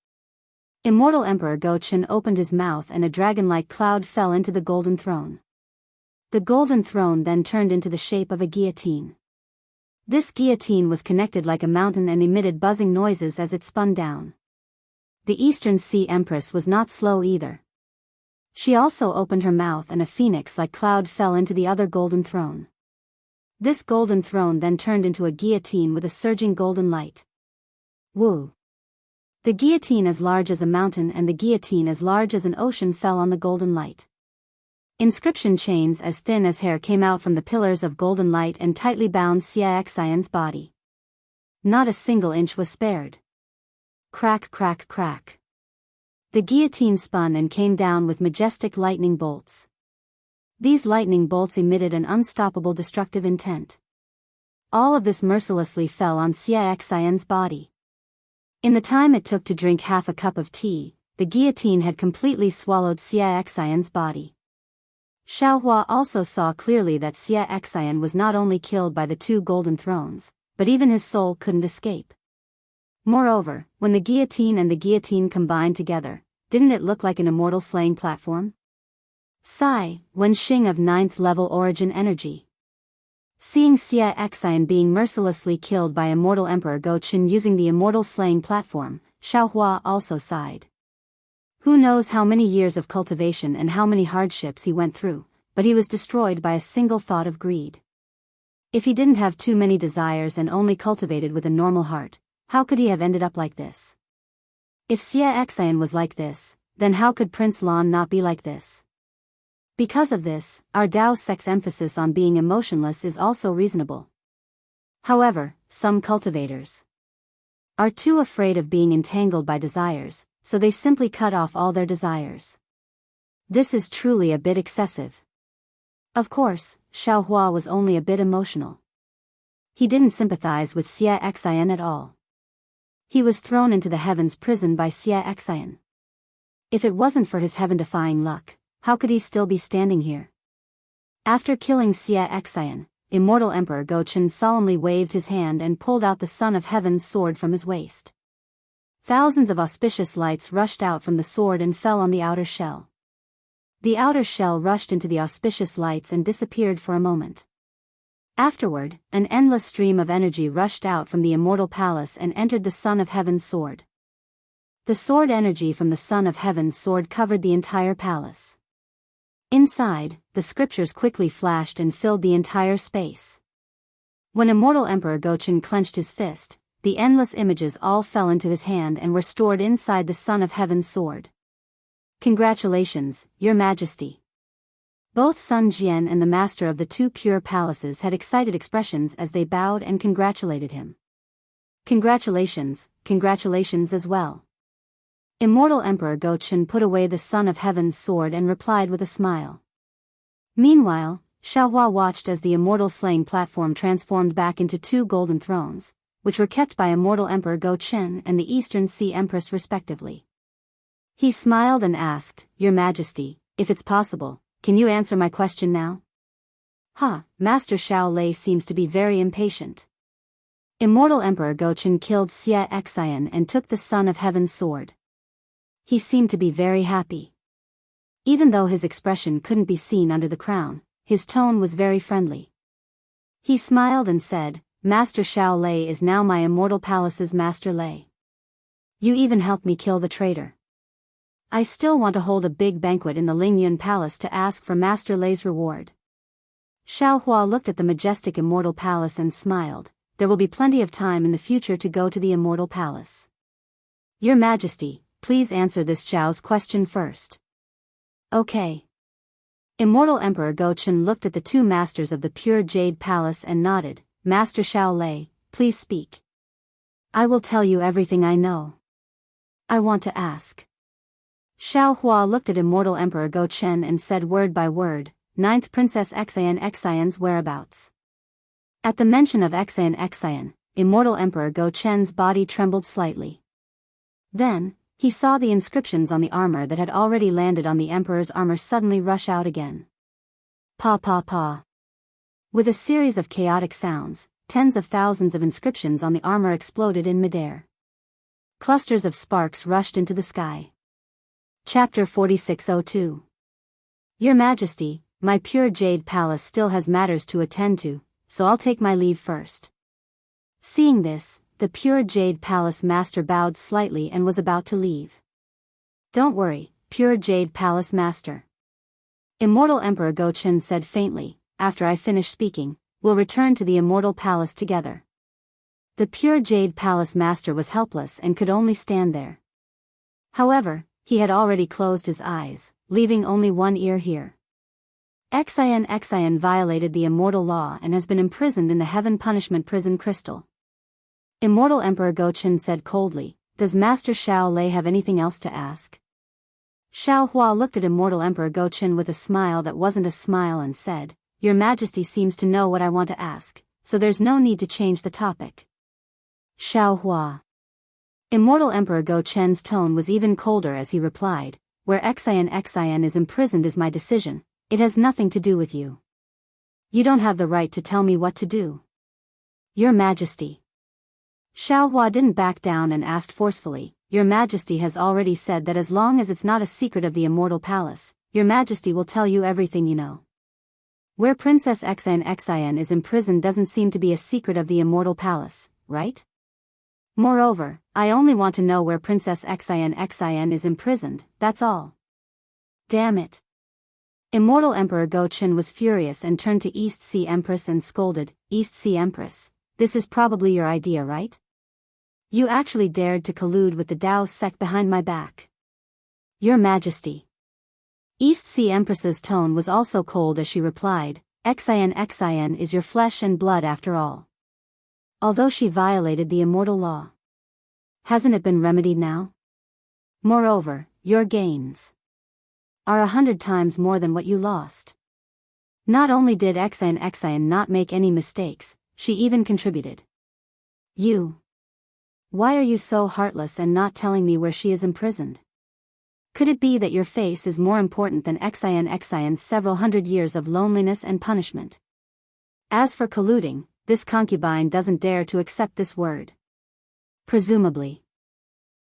Immortal Emperor Go-Chen opened his mouth and a dragon-like cloud fell into the golden throne. The golden throne then turned into the shape of a guillotine. This guillotine was connected like a mountain and emitted buzzing noises as it spun down. The Eastern Sea Empress was not slow either. She also opened her mouth and a phoenix-like cloud fell into the other golden throne. This golden throne then turned into a guillotine with a surging golden light. Woo! The guillotine as large as a mountain and the guillotine as large as an ocean fell on the golden light. Inscription chains as thin as hair came out from the pillars of golden light and tightly bound Xia Xian's body. Not a single inch was spared. Crack, crack, crack. The guillotine spun and came down with majestic lightning bolts. These lightning bolts emitted an unstoppable destructive intent. All of this mercilessly fell on Xia Xian's body. In the time it took to drink half a cup of tea, the guillotine had completely swallowed Xia Xian's body. Xiaohua also saw clearly that Xia Xian was not only killed by the two golden thrones, but even his soul couldn't escape. Moreover, when the guillotine and the guillotine combined together, didn't it look like an immortal slaying platform? Sigh, Wen Xing of 9th level origin energy. Seeing Wuxia Xianxia being mercilessly killed by immortal Emperor Go Qin using the immortal slaying platform, Xiaohua also sighed. Who knows how many years of cultivation and how many hardships he went through, but he was destroyed by a single thought of greed. If he didn't have too many desires and only cultivated with a normal heart, how could he have ended up like this? If Wuxia Xianxia was like this, then how could Prince Lan not be like this? Because of this, our Daoist's emphasis on being emotionless is also reasonable. However, some cultivators are too afraid of being entangled by desires, so they simply cut off all their desires. This is truly a bit excessive. Of course, Xiaohua was only a bit emotional. He didn't sympathize with Wuxia Xianxia at all. He was thrown into the heavens prison by Wuxia Xianxia. If it wasn't for his heaven-defying luck, how could he still be standing here? After killing Wuxia Xianxia, immortal Emperor Go Qin solemnly waved his hand and pulled out the Son of Heaven's sword from his waist. Thousands of auspicious lights rushed out from the sword and fell on the outer shell. The outer shell rushed into the auspicious lights and disappeared for a moment. Afterward, an endless stream of energy rushed out from the immortal palace and entered the Son of Heaven's sword. The sword energy from the Son of Heaven's sword covered the entire palace. Inside, the scriptures quickly flashed and filled the entire space. When immortal Emperor Go Qin clenched his fist, the endless images all fell into his hand and were stored inside the Son of Heaven's sword. Congratulations, Your Majesty. Both Sun Jian and the master of the two pure palaces had excited expressions as they bowed and congratulated him. Congratulations as well. Immortal Emperor Go Qin put away the Son of Heaven's sword and replied with a smile. Meanwhile, Xiaohua watched as the immortal slaying platform transformed back into two golden thrones, which were kept by immortal Emperor Go Qin and the Eastern Sea Empress respectively. He smiled and asked, Your Majesty, if it's possible, can you answer my question now? Master Xiao Lei seems to be very impatient. Immortal Emperor Go Qin killed Wuxia Xianxia and took the Son of Heaven's sword. He seemed to be very happy. Even though his expression couldn't be seen under the crown, his tone was very friendly. He smiled and said, Master Xiao Lei is now my immortal palace's Master Lei. You even helped me kill the traitor. I still want to hold a big banquet in the Lingyun Palace to ask for Master Lei's reward. Xiaohua looked at the majestic immortal palace and smiled. There will be plenty of time in the future to go to the immortal palace. Your Majesty, please answer this Xiao's question first. Okay. Immortal Emperor Go Qin looked at the two masters of the pure jade palace and nodded. Master Xiao Lei, please speak. I will tell you everything I know. I want to ask. Xiaohua looked at immortal Emperor Go Qin and said word by word, 9th Princess Xianxia's whereabouts. At the mention of Xianxia, immortal Emperor Go Qin's body trembled slightly. Then, he saw the inscriptions on the armor that had already landed on the Emperor's armor suddenly rush out again. Pa pa pa. With a series of chaotic sounds, tens of thousands of inscriptions on the armor exploded in midair. Clusters of sparks rushed into the sky. Chapter 4602. Your Majesty, my pure jade palace still has matters to attend to, so I'll take my leave first. Seeing this, the pure jade palace master bowed slightly and was about to leave. Don't worry, pure jade palace master. Immortal Emperor Go Qin said faintly, after I finish speaking, we'll return to the immortal palace together. The pure jade palace master was helpless and could only stand there. However, he had already closed his eyes, leaving only one ear here. Xian violated the immortal law and has been imprisoned in the Heaven Punishment Prison Crystal. Immortal Emperor Go Qin said coldly, does Master Xiao Lei have anything else to ask? Xiaohua looked at Immortal Emperor Go Qin with a smile that wasn't a smile and said, Your Majesty seems to know what I want to ask, so there's no need to change the topic. Xiaohua. Immortal Emperor Go Qin's tone was even colder as he replied, where Xian is imprisoned is my decision, it has nothing to do with you. You don't have the right to tell me what to do. Your Majesty. Xiaohua didn't back down and asked forcefully, Your Majesty has already said that as long as it's not a secret of the Immortal Palace, Your Majesty will tell you everything you know. Where Princess Xianxia is imprisoned doesn't seem to be a secret of the Immortal Palace, right? Moreover, I only want to know where Princess Xianxia is imprisoned, that's all. Damn it. Immortal Emperor Go-Chen was furious and turned to East Sea Empress and scolded, East Sea Empress, this is probably your idea, right? You actually dared to collude with the Daoist sect behind my back. Your Majesty. East Sea Empress's tone was also cold as she replied, Xian is your flesh and blood after all. Although she violated the immortal law. Hasn't it been remedied now? Moreover, your gains are 100 times more than what you lost. Not only did Xian not make any mistakes, she even contributed. You. Why are you so heartless and not telling me where she is imprisoned? Could it be that your face is more important than Xian's several hundred years of loneliness and punishment? As for colluding, this concubine doesn't dare to accept this word. Presumably.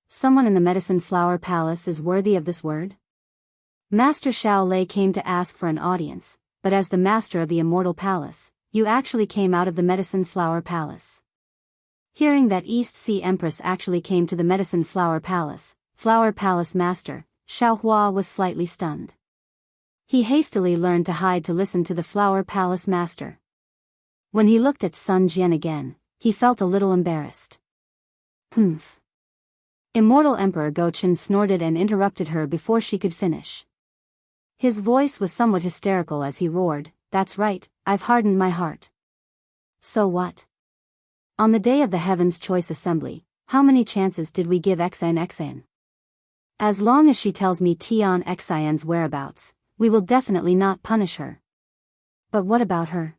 Someone in the Medicine Flower Palace is worthy of this word? Master Xiao Lei came to ask for an audience, but as the master of the Immortal Palace, you actually came out of the Medicine Flower Palace. Hearing that East Sea Empress actually came to the Medicine Flower Palace Master, Xiao Hua was slightly stunned. He hastily learned to hide to listen to the Flower Palace Master. When he looked at Sun Jian again, he felt a little embarrassed. Humph. Immortal Emperor Go-Chen snorted and interrupted her before she could finish. His voice was somewhat hysterical as he roared, that's right, I've hardened my heart. So what? On the day of the Heaven's Choice Assembly, how many chances did we give Xian? As long as she tells me Xian's whereabouts, we will definitely not punish her. But what about her?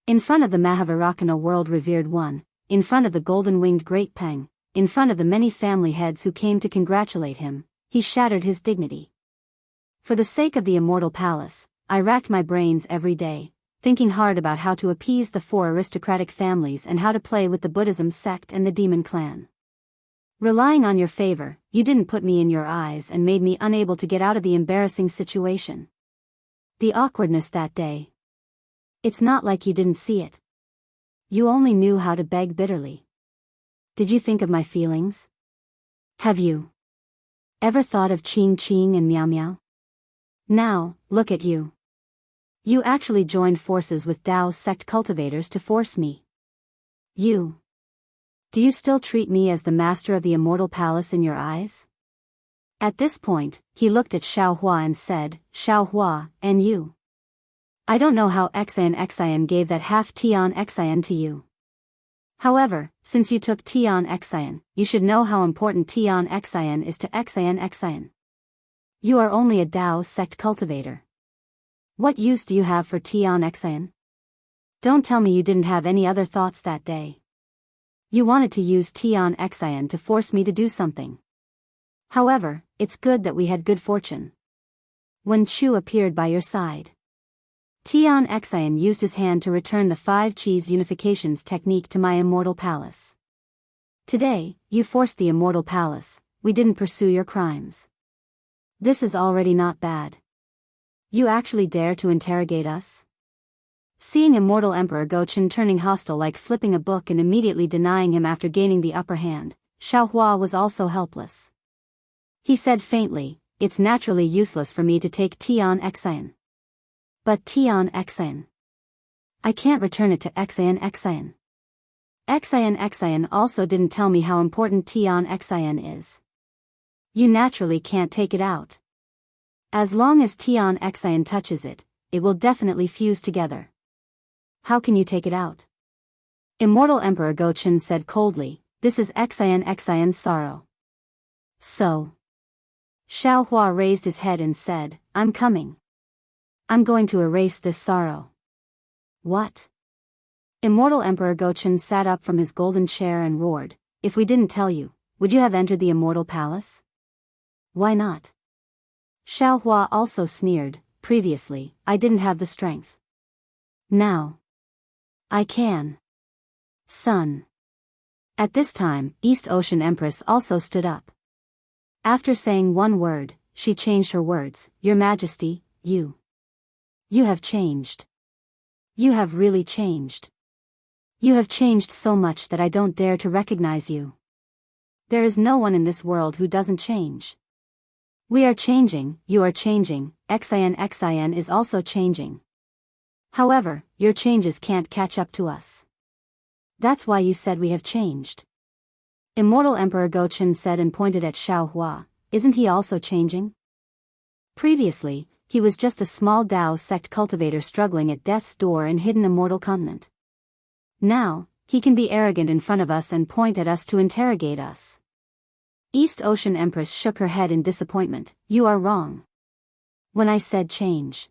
In front of the Mahavirakana world-revered one, in front of the golden-winged Great Peng, in front of the many family heads who came to congratulate him, he shattered his dignity. For the sake of the Immortal Palace, I racked my brains every day, thinking hard about how to appease the 4 aristocratic families and how to play with the Buddhism sect and the demon clan. Relying on your favor, you didn't put me in your eyes and made me unable to get out of the embarrassing situation. The awkwardness that day. It's not like you didn't see it. You only knew how to beg bitterly. Did you think of my feelings? Have you ever thought of Ching Ching and Miao Miao? Now, look at you. You actually joined forces with Daoist sect cultivators to force me. You. Do you still treat me as the master of the Immortal Palace in your eyes? At this point, he looked at Xiao Hua and said, Xiao Hua, and you? I don't know how Xian gave that half Xian to you. However, since you took Xian, you should know how important Xian is to Xian. You are only a Daoist sect cultivator. What use do you have for Xian? Don't tell me you didn't have any other thoughts that day. You wanted to use Xian to force me to do something. However, it's good that we had good fortune. When Chu appeared by your side, Xian used his hand to return the 5 Qis unifications technique to my Immortal Palace. Today, you forced the Immortal Palace, we didn't pursue your crimes. This is already not bad. You actually dare to interrogate us? Seeing Immortal Emperor Go-Chen turning hostile like flipping a book and immediately denying him after gaining the upper hand, Xiao Hua was also helpless. He said faintly, it's naturally useless for me to take Xian. But Xian. I can't return it to Xian. Xian also didn't tell me how important Xian is. You naturally can't take it out. As long as Xian touches it, it will definitely fuse together. How can you take it out? Immortal Emperor Go-Chen said coldly, this is Xian's sorrow. So. Xiao Hua raised his head and said, I'm coming. I'm going to erase this sorrow. What? Immortal Emperor Go-Chen sat up from his golden chair and roared, if we didn't tell you, would you have entered the Immortal Palace? Why not? Xiao Hua also sneered, previously, I didn't have the strength. Now. I can. Son. At this time, East Ocean Empress also stood up. After saying one word, she changed her words. Your Majesty, you have changed. You have really changed. You have changed so much that I don't dare to recognize you. There is no one in this world who doesn't change. We are changing, you are changing, Xin is also changing. However, your changes can't catch up to us. That's why you said we have changed. Immortal Emperor Gochen said and pointed at Xiaohua. Isn't he also changing? Previously, he was just a small Dao sect cultivator struggling at death's door in hidden immortal continent. Now, he can be arrogant in front of us and point at us to interrogate us. East Ocean Empress shook her head in disappointment. You are wrong. When I said change,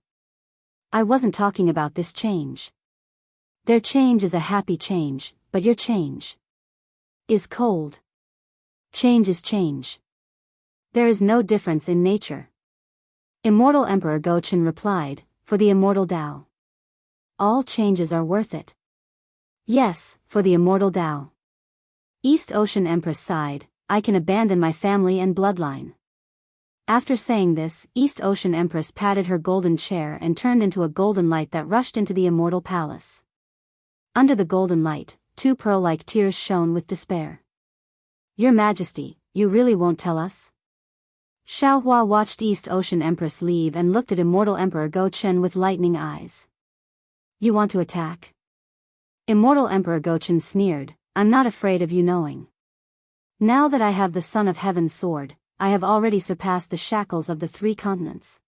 I wasn't talking about this change. Their change is a happy change, but your change is cold. Change is change. There is no difference in nature. Immortal Emperor Gochen replied, for the immortal Dao, all changes are worth it. Yes, for the immortal Dao. East Ocean Empress sighed, I can abandon my family and bloodline. After saying this, East Ocean Empress patted her golden chair and turned into a golden light that rushed into the immortal palace. Under the golden light, two pearl-like tears shone with despair. Your Majesty, you really won't tell us? Xiaohua watched East Ocean Empress leave and looked at Immortal Emperor Gochen with lightning eyes. You want to attack? Immortal Emperor Gochen sneered, I'm not afraid of you knowing. Now that I have the Son of Heaven's sword, I have already surpassed the shackles of the 3 continents.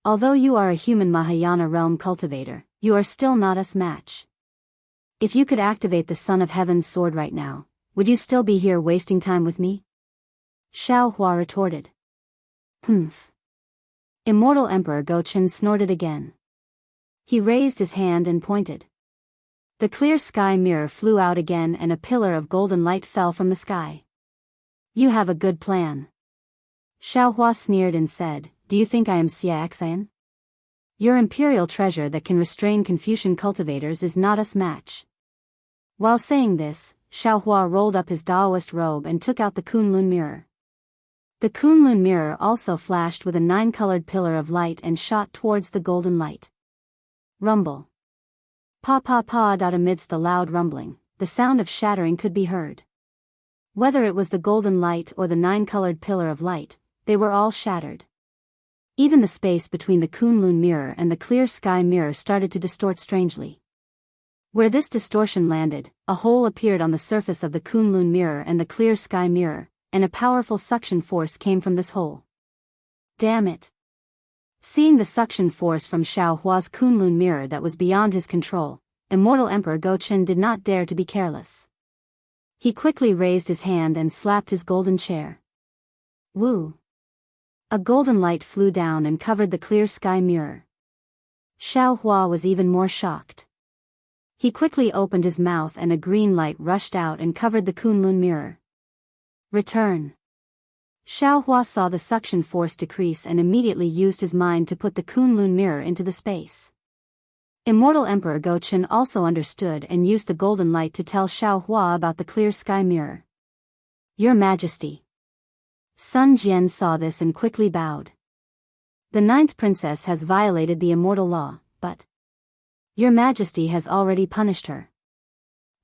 Although you are a human Mahayana realm cultivator, you are still not us match. If you could activate the Son of Heaven's sword right now, would you still be here wasting time with me? Xiaohua retorted. Humph. Immortal Emperor Gochen snorted again. He raised his hand and pointed. The clear sky mirror flew out again and a pillar of golden light fell from the sky. You have a good plan. Xiaohua sneered and said, do you think I am Xia Xian? Your imperial treasure that can restrain Confucian cultivators is not us match. While saying this, Xiaohua rolled up his Daoist robe and took out the Kunlun mirror. The Kunlun mirror also flashed with a 9-colored pillar of light and shot towards the golden light. Rumble. Pa pa pa. Amidst the loud rumbling, the sound of shattering could be heard. Whether it was the golden light or the 9-colored pillar of light, they were all shattered. Even the space between the Kunlun mirror and the clear sky mirror started to distort strangely. Where this distortion landed, a hole appeared on the surface of the Kunlun mirror and the clear sky mirror, and a powerful suction force came from this hole. Damn it! Seeing the suction force from Xiaohua's Kunlun mirror that was beyond his control, Immortal Emperor Gochen did not dare to be careless. He quickly raised his hand and slapped his golden chair. Woo! A golden light flew down and covered the clear sky mirror. Xiaohua was even more shocked. He quickly opened his mouth and a green light rushed out and covered the Kunlun mirror. Return. Xiaohua saw the suction force decrease and immediately used his mind to put the Kunlun mirror into the space. Immortal Emperor Gochen also understood and used the golden light to tell Xiaohua about the clear sky mirror. Your Majesty. Sun Jian saw this and quickly bowed. The 9th princess has violated the immortal law, but Your Majesty has already punished her.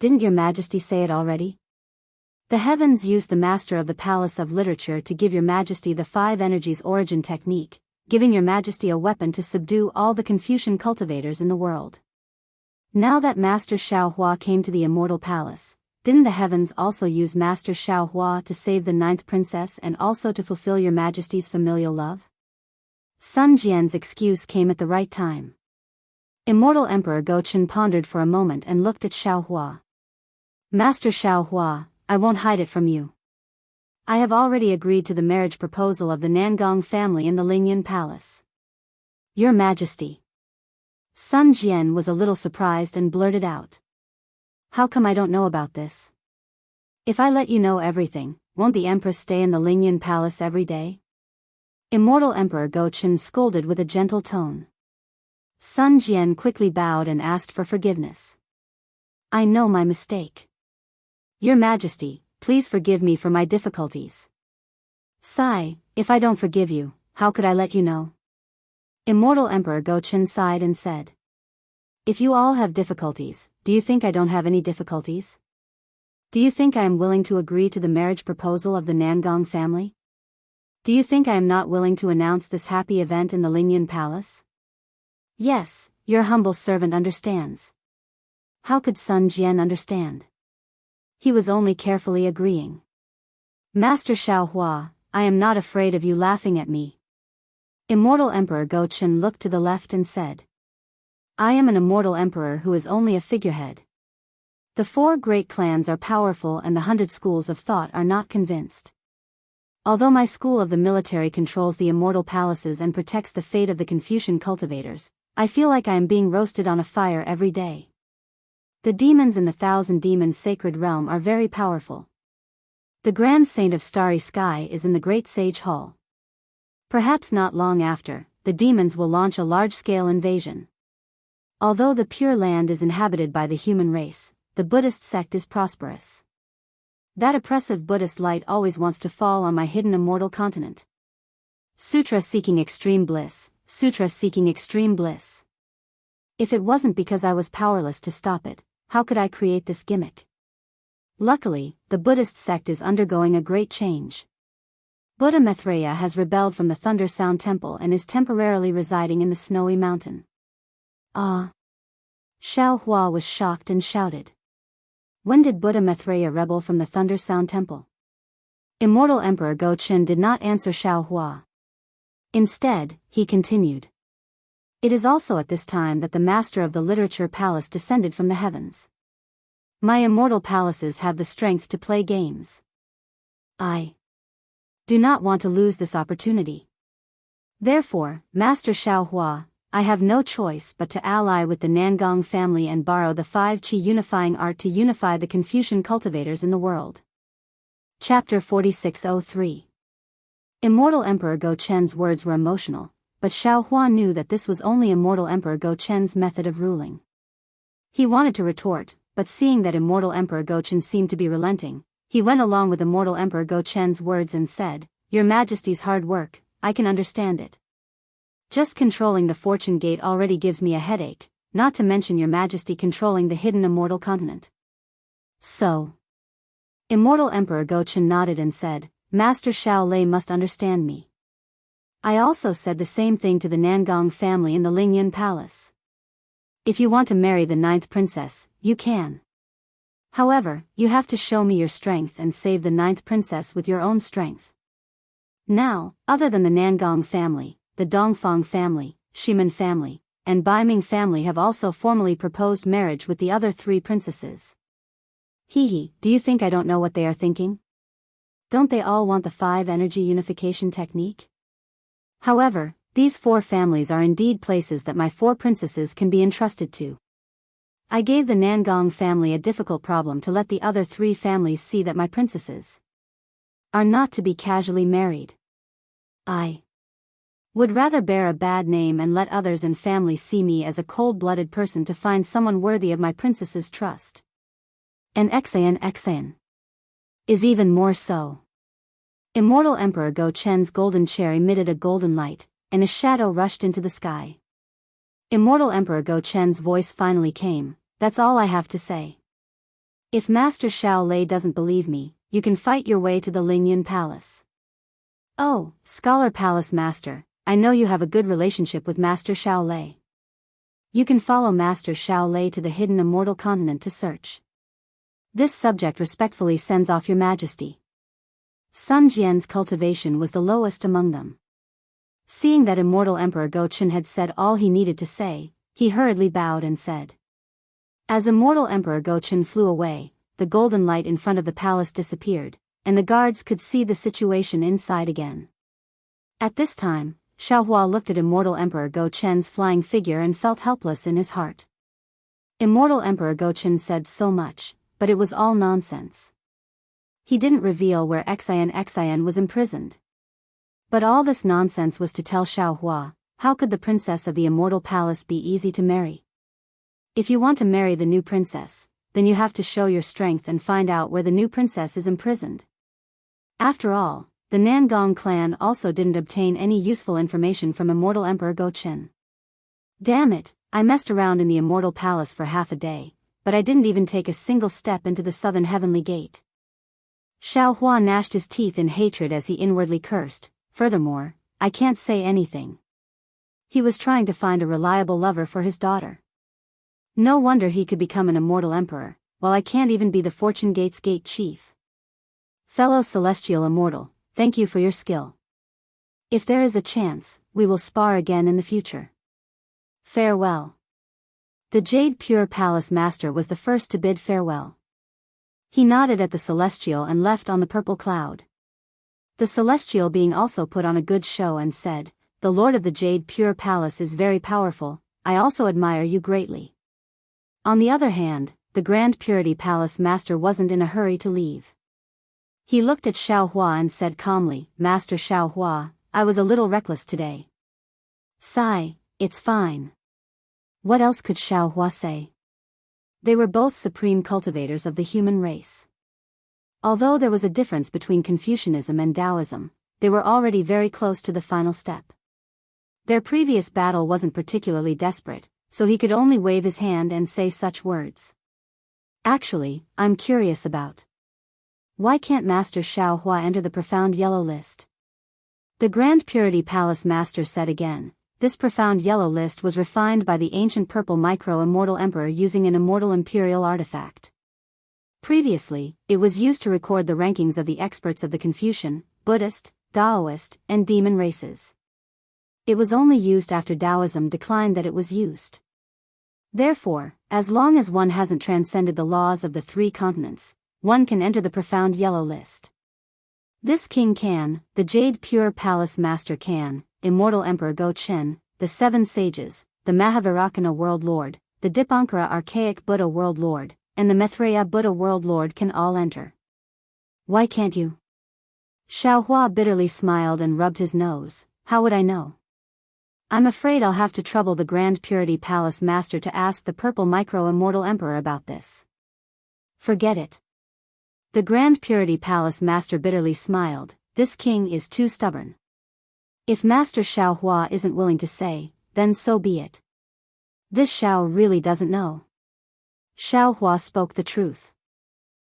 Didn't Your Majesty say it already? The heavens used the master of the Palace of Literature to give Your Majesty the 5 energies origin technique, giving Your Majesty a weapon to subdue all the Confucian cultivators in the world. Now that Master Xiaohua came to the immortal palace, didn't the heavens also use Master Xiaohua to save the 9th princess and also to fulfill Your Majesty's familial love? Sun Jian's excuse came at the right time. Immortal Emperor Gochen pondered for a moment and looked at Xiaohua. Master Xiaohua, I won't hide it from you. I have already agreed to the marriage proposal of the Nangong family in the Lingyun Palace. Your Majesty. Sun Jian was a little surprised and blurted out. How come I don't know about this? If I let you know everything, won't the Empress stay in the Lingyun Palace every day? Immortal Emperor Gochen scolded with a gentle tone. Sun Jian quickly bowed and asked for forgiveness. I know my mistake. Your Majesty, please forgive me for my difficulties. Sigh, if I don't forgive you, how could I let you know? Immortal Emperor Go-Chen sighed and said. If you all have difficulties, do you think I don't have any difficulties? Do you think I am willing to agree to the marriage proposal of the Nangong family? Do you think I am not willing to announce this happy event in the Lingyan Palace? Yes, your humble servant understands. How could Sun Jian understand? He was only carefully agreeing. Master Xiaohua, I am not afraid of you laughing at me. Immortal Emperor Go-Chen looked to the left and said. I am an immortal emperor who is only a figurehead. The 4 great clans are powerful and the 100 schools of thought are not convinced. Although my school of the military controls the immortal palaces and protects the fate of the Confucian cultivators, I feel like I am being roasted on a fire every day. The demons in the 1,000 demons sacred realm are very powerful. The Grand Saint of Starry Sky is in the Great Sage Hall. Perhaps not long after, the demons will launch a large-scale invasion. Although the Pure Land is inhabited by the human race, the Buddhist sect is prosperous. That oppressive Buddhist light always wants to fall on my hidden immortal continent. Sutra seeking extreme bliss, sutra seeking extreme bliss. If it wasn't because I was powerless to stop it, how could I create this gimmick? Luckily, the Buddhist sect is undergoing a great change. Buddha Maitreya has rebelled from the Thunder Sound Temple and is temporarily residing in the Snowy Mountain. Ah! Xiao Hua was shocked and shouted. When did Buddha Maitreya rebel from the Thunder Sound Temple? Immortal Emperor Go-Chen did not answer Xiao Hua. Instead, he continued. It is also at this time that the master of the literature palace descended from the heavens. My immortal palaces have the strength to play games. I do not want to lose this opportunity. Therefore, Master Xiao Hua, I have no choice but to ally with the Nangong family and borrow the 5 Qi unifying art to unify the Confucian cultivators in the world. Chapter 4603. Immortal Emperor Go-Chen's words were emotional, but Xiao Hua knew that this was only Immortal Emperor Go-Chen's method of ruling. He wanted to retort, but seeing that Immortal Emperor Go-Chen seemed to be relenting, he went along with Immortal Emperor Go-Chen's words and said, Your Majesty's hard work, I can understand it. Just controlling the fortune gate already gives me a headache, not to mention Your Majesty controlling the hidden immortal continent. So. Immortal Emperor Go-Chen nodded and said, Master Xiao Lei must understand me. I also said the same thing to the Nangong family in the Lingyan Palace. If you want to marry the 9th princess, you can. However, you have to show me your strength and save the 9th princess with your own strength. Now, other than the Nangong family, the Dongfang family, Shimen family, and Baiming family have also formally proposed marriage with the other 3 princesses. Hee, do you think I don't know what they are thinking? Don't they all want the 5 energy unification technique? However, these 4 families are indeed places that my 4 princesses can be entrusted to. I gave the Nangong family a difficult problem to let the other 3 families see that my princesses are not to be casually married. I would rather bear a bad name and let others and family see me as a cold-blooded person to find someone worthy of my princess's trust. And Xian is even more so. Immortal Emperor Go-Chen's golden chair emitted a golden light, and a shadow rushed into the sky. Immortal Emperor Go-Chen's voice finally came, That's all I have to say. If Master Xiao Lei doesn't believe me, you can fight your way to the Lingyan Palace. Oh, Scholar Palace Master, I know you have a good relationship with Master Xiao Lei. You can follow Master Xiao Lei to the hidden immortal continent to search. This subject respectfully sends off Your Majesty. Sun Jian's cultivation was the lowest among them. Seeing that Immortal Emperor Go-Chen had said all he needed to say, he hurriedly bowed and said. As Immortal Emperor Go-Chen flew away, the golden light in front of the palace disappeared, and the guards could see the situation inside again. At this time, Xiao Hua looked at Immortal Emperor Go-Chen's flying figure and felt helpless in his heart. Immortal Emperor Go-Chen said so much, but it was all nonsense. He didn't reveal where Xian was imprisoned. But all this nonsense was to tell Xiao Hua, how could the princess of the immortal palace be easy to marry? If you want to marry the new princess, then you have to show your strength and find out where the new princess is imprisoned. After all, the Nangong clan also didn't obtain any useful information from Immortal Emperor Go Chen. Damn it, I messed around in the Immortal Palace for half a day, but I didn't even take a single step into the southern heavenly gate. Xiao Hua gnashed his teeth in hatred as he inwardly cursed. Furthermore, I can't say anything. He was trying to find a reliable lover for his daughter. No wonder he could become an immortal emperor, while I can't even be the Fortune Gate's gate chief. Fellow celestial immortal, thank you for your skill. If there is a chance, we will spar again in the future. Farewell. The Jade Pure Palace Master was the first to bid farewell. He nodded at the Celestial and left on the purple cloud. The Celestial being also put on a good show and said, "The Lord of the Jade Pure Palace is very powerful, I also admire you greatly." On the other hand, the Grand Purity Palace Master wasn't in a hurry to leave. He looked at Xiao Hua and said calmly, "Master Xiao Hua, I was a little reckless today." "Sigh, it's fine." What else could Xiao Hua say? They were both supreme cultivators of the human race. Although there was a difference between Confucianism and Daoism, they were already very close to the final step. Their previous battle wasn't particularly desperate, so he could only wave his hand and say such words. Actually, I'm curious about. Why can't Master Xiao Hua enter the Profound Yellow List? The Grand Purity Palace Master said again. This Profound Yellow List was refined by the ancient Purple Micro-Immortal Emperor using an immortal imperial artifact. Previously, it was used to record the rankings of the experts of the Confucian, Buddhist, Daoist, and demon races. It was only used after Taoism declined that it was used. Therefore, as long as one hasn't transcended the laws of the three continents, one can enter the Profound Yellow List. This king can, the Jade Pure Palace Master can, Immortal Emperor Go Chen, the Seven Sages, the Mahavirakana World Lord, the Dipankara Archaic Buddha World Lord, and the Maitreya Buddha World Lord can all enter. Why can't you? Xiao Hua bitterly smiled and rubbed his nose. How would I know? I'm afraid I'll have to trouble the Grand Purity Palace Master to ask the Purple Micro-Immortal Emperor about this. Forget it. The Grand Purity Palace Master bitterly smiled. This king is too stubborn. If Master Xiao Hua isn't willing to say, then so be it. This Xiao really doesn't know. Xiao Hua spoke the truth.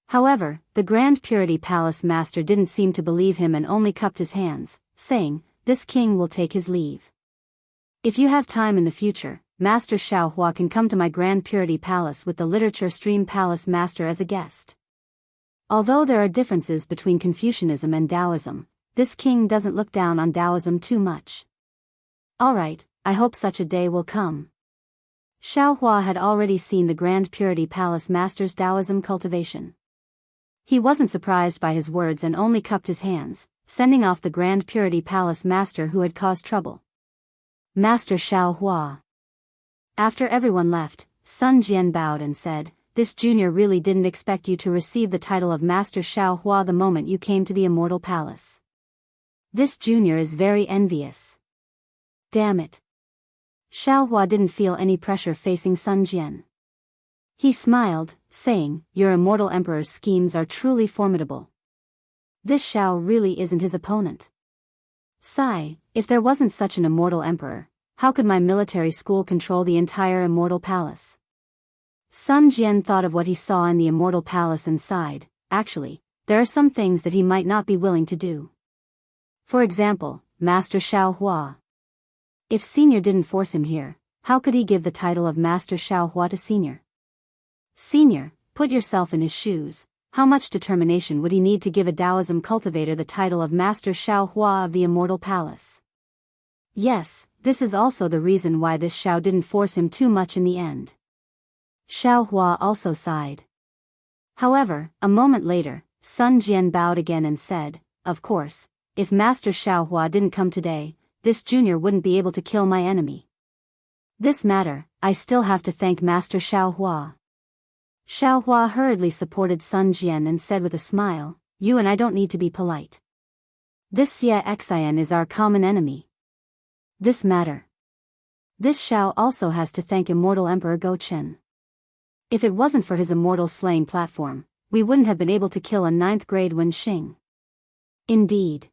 However, the Grand Purity Palace Master didn't seem to believe him and only cupped his hands, saying, "This king will take his leave. If you have time in the future, Master Xiao Hua can come to my Grand Purity Palace with the Literature Stream Palace Master as a guest." Although there are differences between Confucianism and Taoism, this king doesn't look down on Taoism too much. Alright, I hope such a day will come. Xiao Hua had already seen the Grand Purity Palace Master's Taoism cultivation. He wasn't surprised by his words and only cupped his hands, sending off the Grand Purity Palace Master who had caused trouble. Master Xiao Hua. After everyone left, Sun Jian bowed and said, "This junior really didn't expect you to receive the title of Master Xiao Hua the moment you came to the Immortal Palace. This junior is very envious." Damn it. Xiao Hua didn't feel any pressure facing Sun Jian. He smiled, saying, "Your Immortal Emperor's schemes are truly formidable. This Xiao really isn't his opponent. Sigh, if there wasn't such an Immortal Emperor, how could my military school control the entire Immortal Palace?" Sun Jian thought of what he saw in the Immortal Palace and sighed. Actually, there are some things that he might not be willing to do. For example, Master Xiao Hua. If Senior didn't force him here, how could he give the title of Master Xiao Hua to Senior? Senior, put yourself in his shoes. How much determination would he need to give a Taoism cultivator the title of Master Xiao Hua of the Immortal Palace? Yes, this is also the reason why this Xiao didn't force him too much in the end. Xiao Hua also sighed. However, a moment later, Sun Jian bowed again and said, "Of course, if Master Xiao Hua didn't come today, this junior wouldn't be able to kill my enemy. This matter, I still have to thank Master Xiao Hua." Xiao Hua hurriedly supported Sun Jian and said with a smile, "You and I don't need to be polite. This Xia Xian is our common enemy. This matter. This Xiao also has to thank Immortal Emperor Go Chen. If it wasn't for his immortal slaying platform, we wouldn't have been able to kill a 9th grade Wen Xing." Indeed.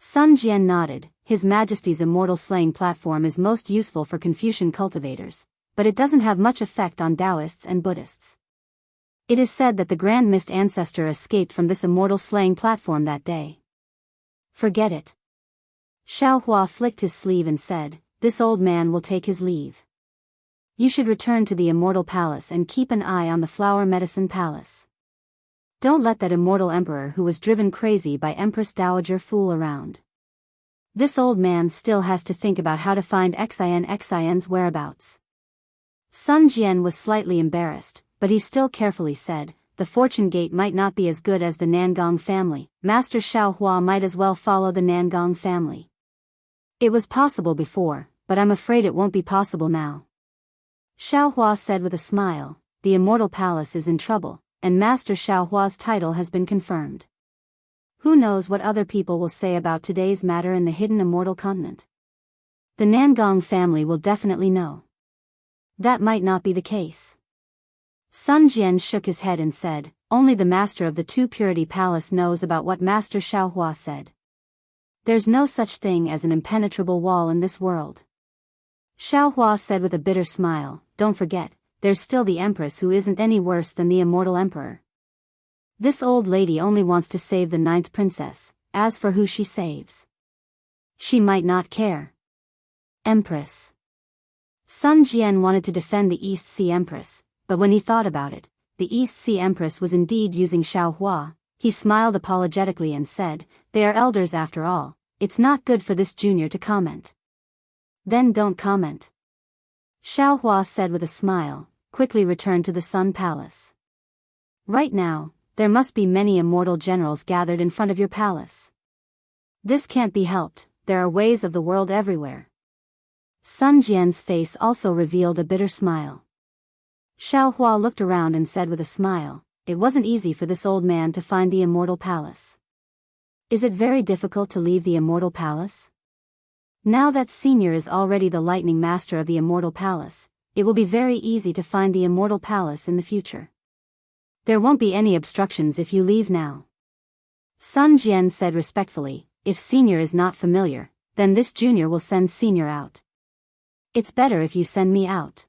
Sun Jian nodded. His Majesty's immortal slaying platform is most useful for Confucian cultivators, but it doesn't have much effect on Daoists and Buddhists. It is said that the Grand Mist ancestor escaped from this immortal slaying platform that day. Forget it. Xiao Hua flicked his sleeve and said, "This old man will take his leave. You should return to the Immortal Palace and keep an eye on the Flower Medicine Palace. Don't let that immortal emperor who was driven crazy by Empress Dowager fool around. This old man still has to think about how to find Xian's whereabouts." Sun Jian was slightly embarrassed, but he still carefully said, "The Fortune Gate might not be as good as the Nangong family. Master Xiao Hua might as well follow the Nangong family. It was possible before, but I'm afraid it won't be possible now." Xiao Hua said with a smile, "The Immortal Palace is in trouble, and Master Xiao Hua's title has been confirmed. Who knows what other people will say about today's matter in the hidden immortal continent? The Nangong family will definitely know. That might not be the case." Sun Jian shook his head and said, "Only the master of the Two Purity Palace knows about what Master Xiao Hua said. There's no such thing as an impenetrable wall in this world." Xiao Hua said with a bitter smile, "Don't forget, there's still the Empress who isn't any worse than the immortal emperor. This old lady only wants to save the 9th princess, as for who she saves, she might not care." Empress. Sun Jian wanted to defend the East Sea Empress, but when he thought about it, the East Sea Empress was indeed using Xiao Hua. He smiled apologetically and said, "They are elders after all, it's not good for this junior to comment." "Then don't comment." Xiao Hua said with a smile, "Quickly return to the Sun Palace. Right now, there must be many immortal generals gathered in front of your palace. This can't be helped, there are ways of the world everywhere." Sun Jian's face also revealed a bitter smile. Xiao Hua looked around and said with a smile, "It wasn't easy for this old man to find the Immortal Palace. Is it very difficult to leave the Immortal Palace? Now that Senior is already the Lightning Master of the Immortal Palace, it will be very easy to find the Immortal Palace in the future. There won't be any obstructions if you leave now." Sun Jian said respectfully, "If Senior is not familiar, then this junior will send Senior out. It's better if you send me out."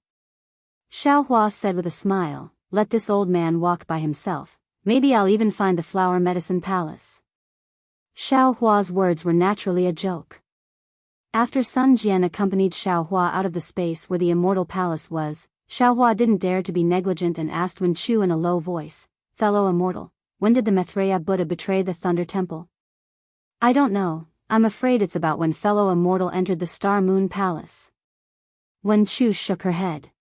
Xiao Hua said with a smile, "Let this old man walk by himself, maybe I'll even find the Flower Medicine Palace." Xiao Hua's words were naturally a joke. After Sun Jian accompanied Xiao Hua out of the space where the Immortal Palace was, Xiao Hua didn't dare to be negligent and asked Wen Chu in a low voice, "Fellow Immortal, when did the Maitreya Buddha betray the Thunder Temple?" "I don't know, I'm afraid it's about when fellow Immortal entered the Star Moon Palace." Wen Chu shook her head.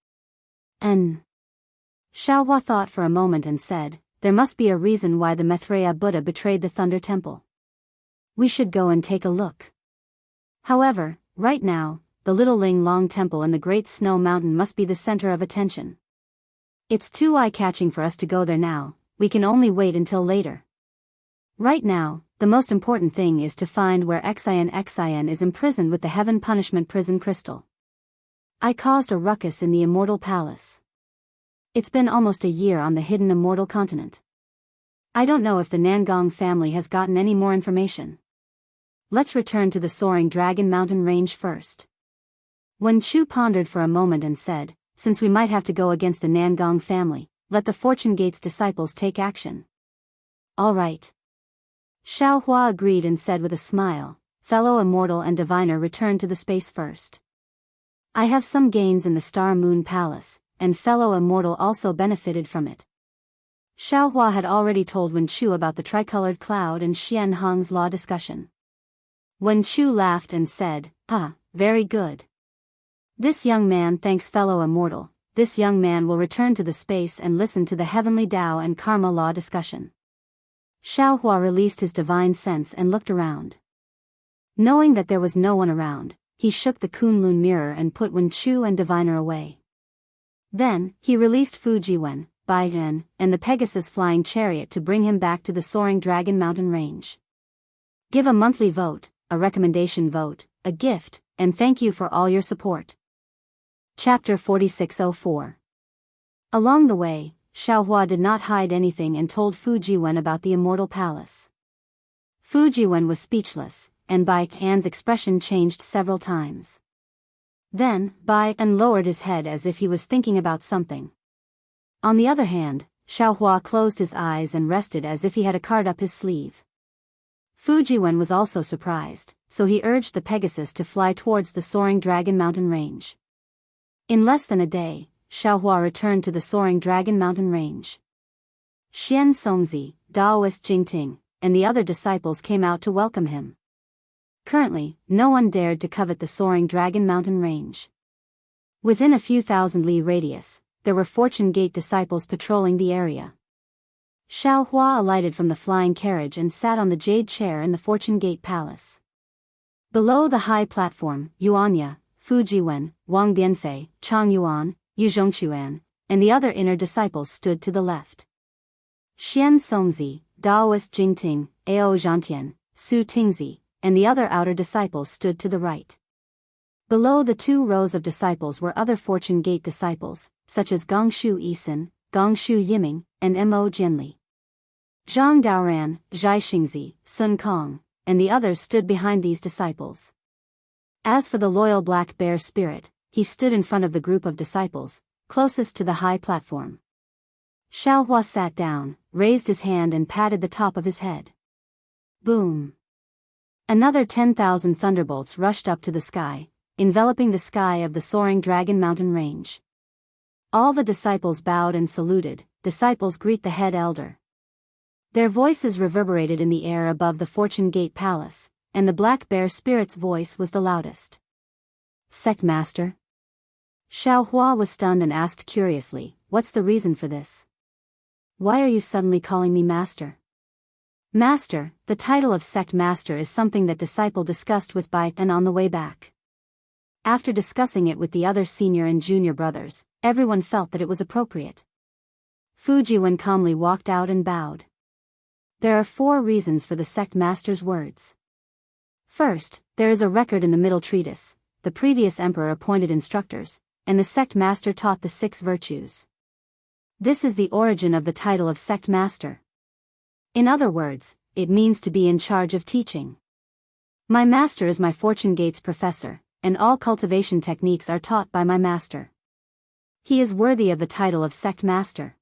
Xiao Hua thought for a moment and said, "There must be a reason why the Maitreya Buddha betrayed the Thunder Temple. We should go and take a look. However, right now, the Little Ling Long Temple in the Great Snow Mountain must be the center of attention. It's too eye-catching for us to go there now, we can only wait until later. Right now, the most important thing is to find where Xian is imprisoned with the Heaven Punishment Prison Crystal. I caused a ruckus in the Immortal Palace. It's been almost a year on the hidden Immortal Continent. I don't know if the Nangong family has gotten any more information. Let's return to the Soaring Dragon Mountain Range first." Wen Chu pondered for a moment and said, "Since we might have to go against the Nangong family, let the Fortune Gate's disciples take action." "All right." Xiao Hua agreed and said with a smile, "Fellow Immortal and Diviner return to the space first. I have some gains in the Star Moon Palace, and fellow Immortal also benefited from it." Xiao Hua had already told Wen Chu about the tricolored cloud and Xian Hong's law discussion. Wen Chu laughed and said, Very good. This young man thanks fellow Immortal, this young man will return to the space and listen to the heavenly Tao and Karma law discussion." Xiao Hua released his divine sense and looked around. Knowing that there was no one around, he shook the Kunlun mirror and put Wen Chu and Diviner away. Then, he released Fujiwen, Baihen, and the Pegasus flying chariot to bring him back to the Soaring Dragon Mountain Range. Give a monthly vote, a recommendation vote, a gift, and thank you for all your support. Chapter 4604. Along the way, Xiao Hua did not hide anything and told Fujiwen about the Immortal Palace. Fujiwen was speechless, and Bai An's expression changed several times. Then, Bai An lowered his head as if he was thinking about something. On the other hand, Xiaohua closed his eyes and rested as if he had a card up his sleeve. Fu Jiwen was also surprised, so he urged the Pegasus to fly towards the soaring Dragon Mountain range. In less than a day, Xiaohua returned to the soaring Dragon Mountain range. Xian Songzi, Daoist Jingting, and the other disciples came out to welcome him. Currently, no one dared to covet the soaring Dragon Mountain range. Within a few thousand li radius, there were Fortune Gate disciples patrolling the area. Xiaohua alighted from the flying carriage and sat on the jade chair in the Fortune Gate Palace. Below the high platform, Yuanya, Fu Jiwen, Wang Bianfei, Chang Yuan, Yu Zhongquan, and the other inner disciples stood to the left. Xian Songzi, Daoist Jingting, Ao Zhantian, Su Tingzi, and the other outer disciples stood to the right. Below the 2 rows of disciples were other Fortune Gate disciples, such as Gongshu Yisin, Gongshu Yiming, and Mo Jianli. Zhang Daoran, Zhai Xingzi, Sun Kong, and the others stood behind these disciples. As for the loyal Black Bear Spirit, he stood in front of the group of disciples, closest to the high platform. Xiaohua sat down, raised his hand and patted the top of his head. Boom! Another 10,000 thunderbolts rushed up to the sky, enveloping the sky of the soaring Dragon Mountain range. All the disciples bowed and saluted. Disciples greet the head elder. Their voices reverberated in the air above the Fortune Gate Palace, and the Black Bear Spirit's voice was the loudest. Sect Master? Xiaohua was stunned and asked curiously, "What's the reason for this? Why are you suddenly calling me Master?" Master, the title of Sect Master is something that disciple discussed with Bai and on the way back. After discussing it with the other senior and junior brothers, everyone felt that it was appropriate. Fu Jiwen calmly walked out and bowed. There are 4 reasons for the Sect Master's words. First, there is a record in the middle treatise. The previous emperor appointed instructors, and the Sect Master taught the 6 virtues. This is the origin of the title of Sect Master. In other words, it means to be in charge of teaching. My master is my Fortune Gate's professor, and all cultivation techniques are taught by my master. He is worthy of the title of Sect Master.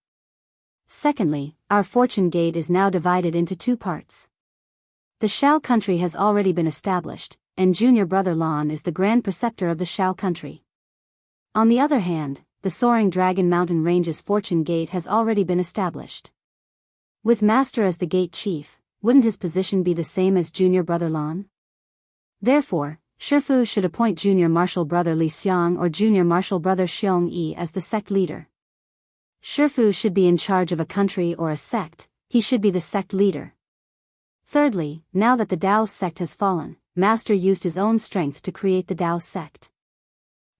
Secondly, our Fortune Gate is now divided into 2 parts. The Shao country has already been established, and junior brother Lan is the grand preceptor of the Shao country. On the other hand, the soaring Dragon Mountain Range's Fortune Gate has already been established. With Master as the gate chief, wouldn't his position be the same as junior brother Lan? Therefore, Shifu should appoint junior martial brother Li Xiang or junior martial brother Xiong Yi as the sect leader. Shifu should be in charge of a country or a sect, he should be the sect leader. Thirdly, now that the Daoist sect has fallen, Master used his own strength to create the Daoist sect.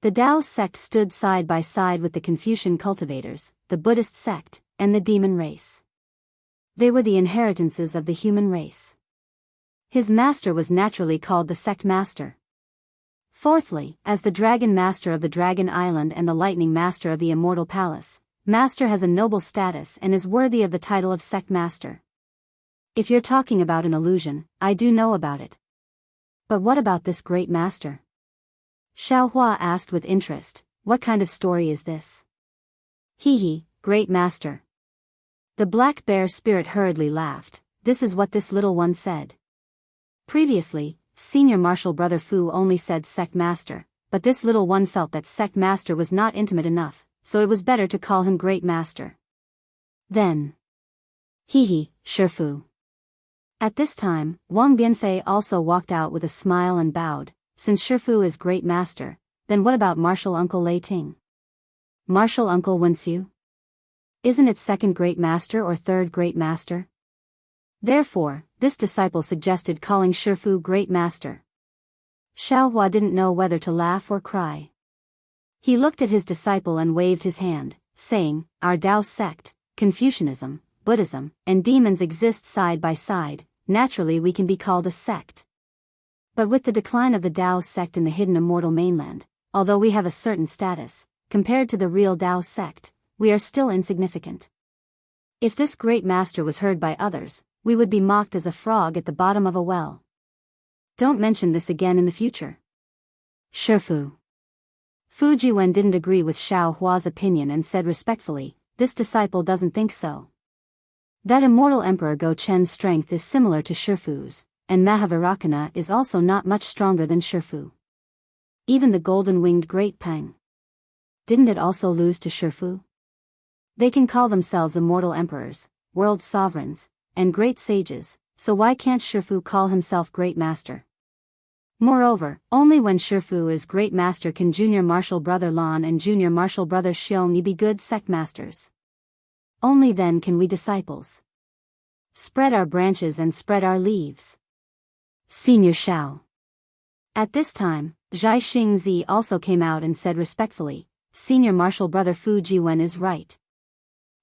The Daoist sect stood side by side with the Confucian cultivators, the Buddhist sect, and the demon race. They were the inheritances of the human race. His master was naturally called the Sect Master. Fourthly, as the Dragon Master of the Dragon Island and the Lightning Master of the Immortal Palace, Master has a noble status and is worthy of the title of Sect Master. If you're talking about an illusion, I do know about it. But what about this great master? Xiaohua asked with interest, what kind of story is this? Hee, great master. The Black Bear Spirit hurriedly laughed. This is what this little one said. Previously, Senior Martial Brother Fu only said Sect Master, but this little one felt that Sect Master was not intimate enough, so it was better to call him Great Master. Then. Shifu. At this time, Wang Bianfei also walked out with a smile and bowed. Since Shifu is Great Master, then what about Martial Uncle Lei Ting? Martial Uncle Wenxiu? Isn't it second Great Master or third Great Master? Therefore, this disciple suggested calling Shifu Great Master. Xiaohua didn't know whether to laugh or cry. He looked at his disciple and waved his hand, saying, our Dao sect, Confucianism, Buddhism, and demons exist side by side, naturally we can be called a sect. But with the decline of the Dao sect in the hidden immortal mainland, although we have a certain status, compared to the real Dao sect, we are still insignificant. If this great master was heard by others, we would be mocked as a frog at the bottom of a well. Don't mention this again in the future. Shifu. Fu Jiwen didn't agree with Xiao Hua's opinion and said respectfully, this disciple doesn't think so. That immortal Emperor Go Chen's strength is similar to Shifu's, and Mahavirakana is also not much stronger than Shifu. Even the golden-winged Great Peng. Didn't it also lose to Shifu? They can call themselves immortal emperors, world sovereigns, and great sages, so why can't Shifu call himself Great Master? Moreover, only when Shifu is Great Master can Junior Martial Brother Lan and Junior Martial Brother Xiongyi be good sect masters. Only then can we disciples spread our branches and spread our leaves. Senior Xiao. At this time, Zhai Xingzi also came out and said respectfully, Senior Martial Brother Fu Jiwen is right.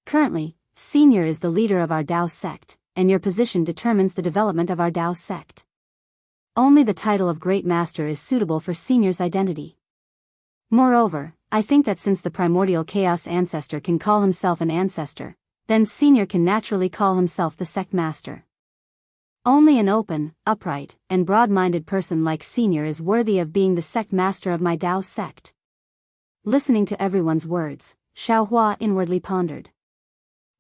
Currently, Senior is the leader of our Dao sect, and your position determines the development of our Dao sect. Only the title of Great Master is suitable for Senior's identity. Moreover, I think that since the primordial chaos ancestor can call himself an ancestor, then Senior can naturally call himself the sect master. Only an open, upright, and broad-minded person like Senior is worthy of being the sect master of my Dao sect. Listening to everyone's words, Xiao Hua inwardly pondered.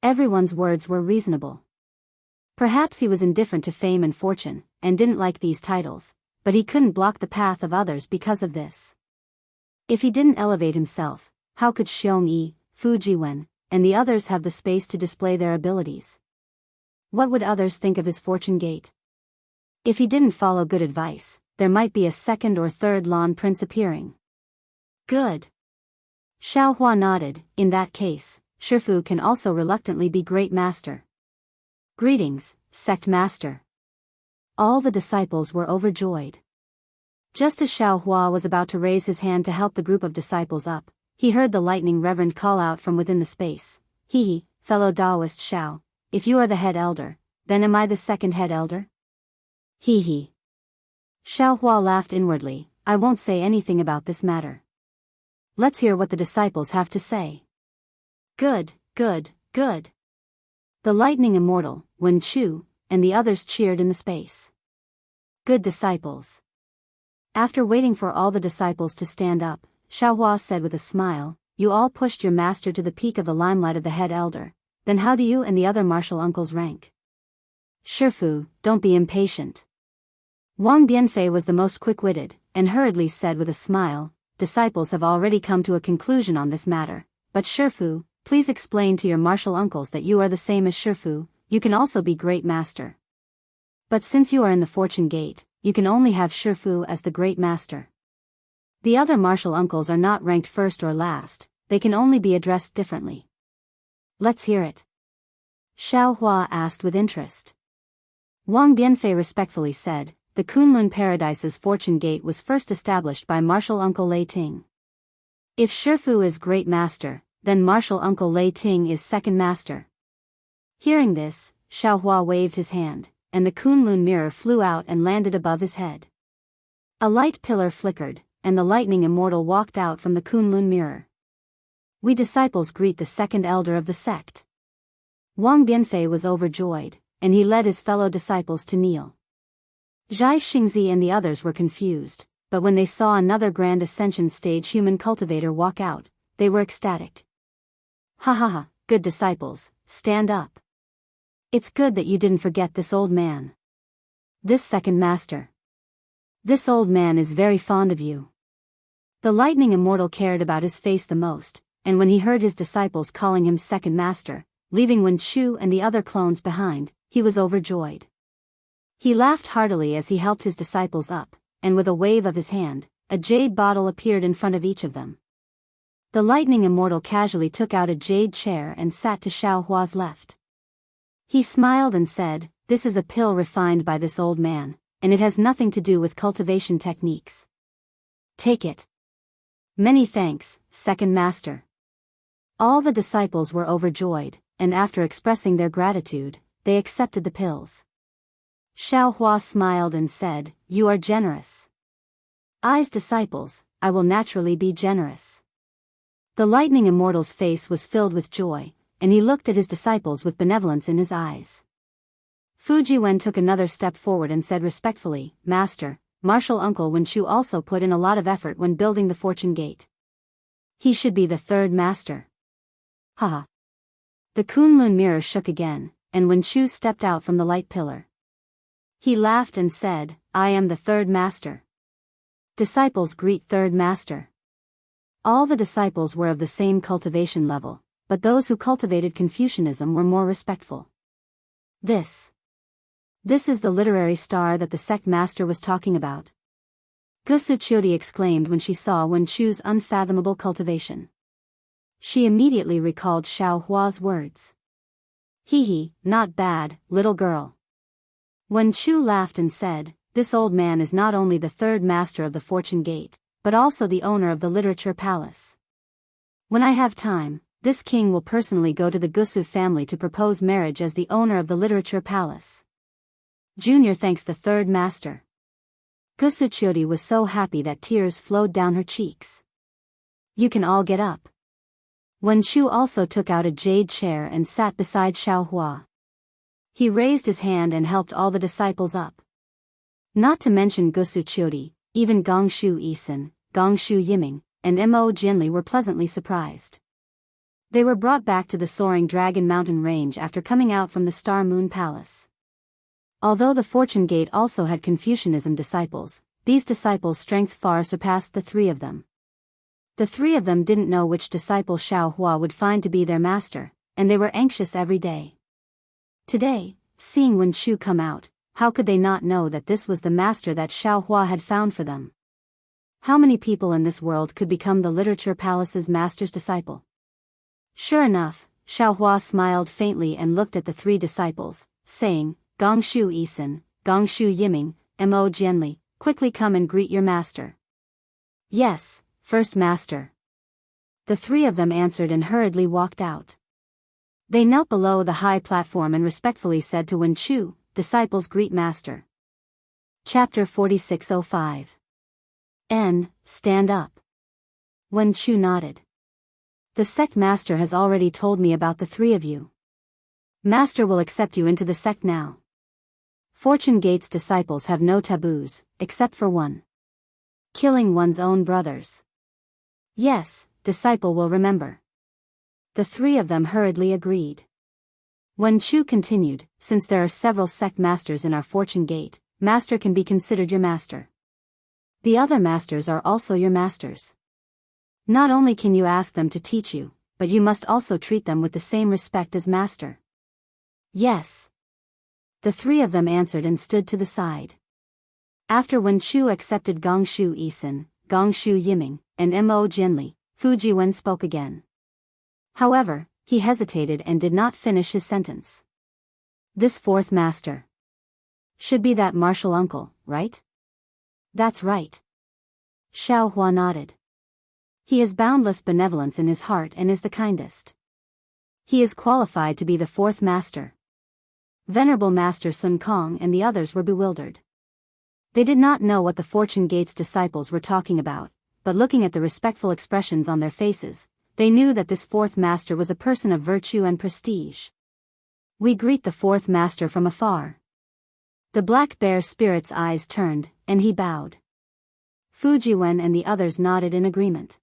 Everyone's words were reasonable. Perhaps he was indifferent to fame and fortune, and didn't like these titles, but he couldn't block the path of others because of this. If he didn't elevate himself, how could Xiongyi, Fu Jiwen, and the others have the space to display their abilities? What would others think of his fortune gate? If he didn't follow good advice, there might be a second or third Lan Prince appearing. Good. Xiao Hua nodded. In that case, Shifu can also reluctantly be Great Master. Greetings, Sect Master. All the disciples were overjoyed. Just as Xiao Hua was about to raise his hand to help the group of disciples up, he heard the lightning reverend call out from within the space. He, fellow Daoist Xiao, if you are the head elder, then am I the second head elder? He. Xiao Hua laughed inwardly, I won't say anything about this matter. Let's hear what the disciples have to say. Good. The lightning immortal, Wen Chu, and the others cheered in the space. Good disciples. After waiting for all the disciples to stand up, Xiao Hua said with a smile, you all pushed your master to the peak of the limelight of the head elder, then how do you and the other martial uncles rank? Shifu, don't be impatient. Wang Bianfei was the most quick-witted, and hurriedly said with a smile, disciples have already come to a conclusion on this matter, but Shifu, please explain to your martial uncles that you are the same as Shifu, you can also be Great Master. But since you are in the Fortune Gate, you can only have Shifu as the Great Master. The other martial uncles are not ranked first or last, they can only be addressed differently. Let's hear it. Xiao Hua asked with interest. Wang Bianfei respectfully said, the Kunlun Paradise's Fortune Gate was first established by martial uncle Lei Ting. If Shifu is Great Master, then martial uncle Lei Ting is second master. Hearing this, Xiao Hua waved his hand, and the Kunlun mirror flew out and landed above his head. A light pillar flickered, and the lightning immortal walked out from the Kunlun mirror. We disciples greet the second elder of the sect. Wang Bianfei was overjoyed, and he led his fellow disciples to kneel. Zhai Xingzi and the others were confused, but when they saw another Grand Ascension Stage human cultivator walk out, they were ecstatic. Ha, good disciples, stand up. It's good that you didn't forget this old man. This second master. This old man is very fond of you. The lightning immortal cared about his face the most, and when he heard his disciples calling him second master, leaving Wen Chu and the other clones behind, he was overjoyed. He laughed heartily as he helped his disciples up, and with a wave of his hand, a jade bottle appeared in front of each of them. The lightning immortal casually took out a jade chair and sat to Xiao Hua's left. He smiled and said, this is a pill refined by this old man, and it has nothing to do with cultivation techniques. Take it. Many thanks, second master. All the disciples were overjoyed, and after expressing their gratitude, they accepted the pills. Xiao Hua smiled and said, you are generous. I's disciples, I will naturally be generous. The lightning immortal's face was filled with joy, and he looked at his disciples with benevolence in his eyes. Fu Jiwen took another step forward and said respectfully, Master, Martial Uncle Wen Chu also put in a lot of effort when building the Fortune Gate. He should be the third master. Haha. The Kunlun mirror shook again, and Wen Chu stepped out from the light pillar. He laughed and said, I am the third master. Disciples greet third master. All the disciples were of the same cultivation level, but those who cultivated Confucianism were more respectful. This is the literary star that the sect master was talking about. Gusu Chiodi exclaimed when she saw Wen Chu's unfathomable cultivation. She immediately recalled Xiao Hua's words. Hee, not bad, little girl. Wen Chu laughed and said, this old man is not only the third master of the Fortune Gate, but also the owner of the Literature Palace. When I have time, this king will personally go to the Gusu family to propose marriage as the owner of the Literature Palace. Junior thanks the third master. Gusu Chiodi was so happy that tears flowed down her cheeks. You can all get up. Wen Chu also took out a jade chair and sat beside Xiao Hua. He raised his hand and helped all the disciples up. Not to mention Gusu Chiodi, even Gongshu Yisan, Gongshu Yiming, and Mo Jinli were pleasantly surprised. They were brought back to the soaring Dragon Mountain range after coming out from the Star Moon Palace. Although the Fortune Gate also had Confucianism disciples, these disciples' strength far surpassed the three of them. The three of them didn't know which disciple Xiao Hua would find to be their master, and they were anxious every day. Today, seeing Wen Chu come out, how could they not know that this was the master that Xiao Hua had found for them? How many people in this world could become the Literature Palace's master's disciple? Sure enough, Xiao Hua smiled faintly and looked at the three disciples, saying, Gongshu Yisan, Gongshu Yiming, Mo Jianli, quickly come and greet your master. Yes, first master. The three of them answered and hurriedly walked out. They knelt below the high platform and respectfully said to Wen Chu, disciples greet master. Chapter 4605. Stand up. Wen Chu nodded. The sect master has already told me about the three of you. Master will accept you into the sect now. Fortune Gate's disciples have no taboos, except for one. Killing one's own brothers. Yes, disciple will remember. The three of them hurriedly agreed. Wen Chu continued, since there are several sect masters in our Fortune Gate, master can be considered your master. The other masters are also your masters. Not only can you ask them to teach you, but you must also treat them with the same respect as master. Yes. The three of them answered and stood to the side. After Wen Chu accepted Gongshu Yisan, Gongshu Yiming, and Mo Jinli, Fujiwen spoke again. However, he hesitated and did not finish his sentence. This fourth master should be that martial uncle, right? That's right. Xiao Hua nodded. He has boundless benevolence in his heart and is the kindest. He is qualified to be the fourth master. Venerable Master Sun Kong and the others were bewildered. They did not know what the Fortune Gate's disciples were talking about, but looking at the respectful expressions on their faces, they knew that this fourth master was a person of virtue and prestige. We greet the fourth master from afar. The black bear spirit's eyes turned, and he bowed. Fujiwen and the others nodded in agreement.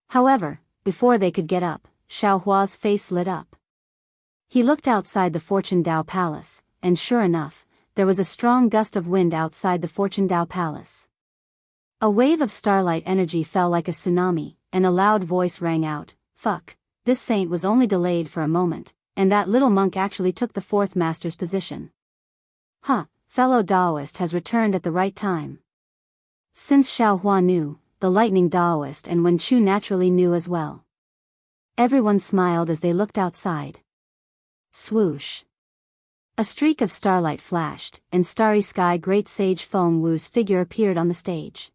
However, before they could get up, Xiao Hua's face lit up. He looked outside the Fortune Dao Palace, and sure enough, there was a strong gust of wind outside the Fortune Dao Palace. A wave of starlight energy fell like a tsunami, and a loud voice rang out, "Fuck, this saint was only delayed for a moment, and that little monk actually took the fourth master's position. Huh, fellow Daoist has returned at the right time." Since Xiao Hua knew, the lightning Daoist and Wen Chu naturally knew as well. Everyone smiled as they looked outside. Swoosh. A streak of starlight flashed, and Starry Sky Great Sage Feng Wu's figure appeared on the stage.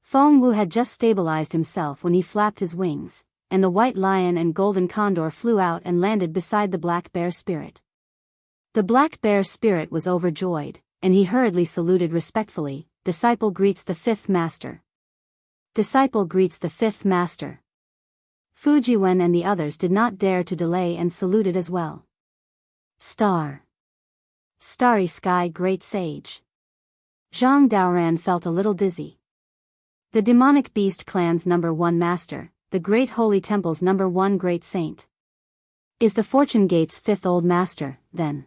Feng Wu had just stabilized himself when he flapped his wings, and the white lion and golden condor flew out and landed beside the black bear spirit. The black bear spirit was overjoyed, and he hurriedly saluted respectfully. Disciple greets the fifth master. Disciple greets the fifth master. Fujiwen and the others did not dare to delay and saluted as well. Starry Sky Great Sage. Zhang Daoran felt a little dizzy. The demonic beast clan's #1 master, the Great Holy Temple's #1 great saint. Is the Fortune Gate's 5th old master, then?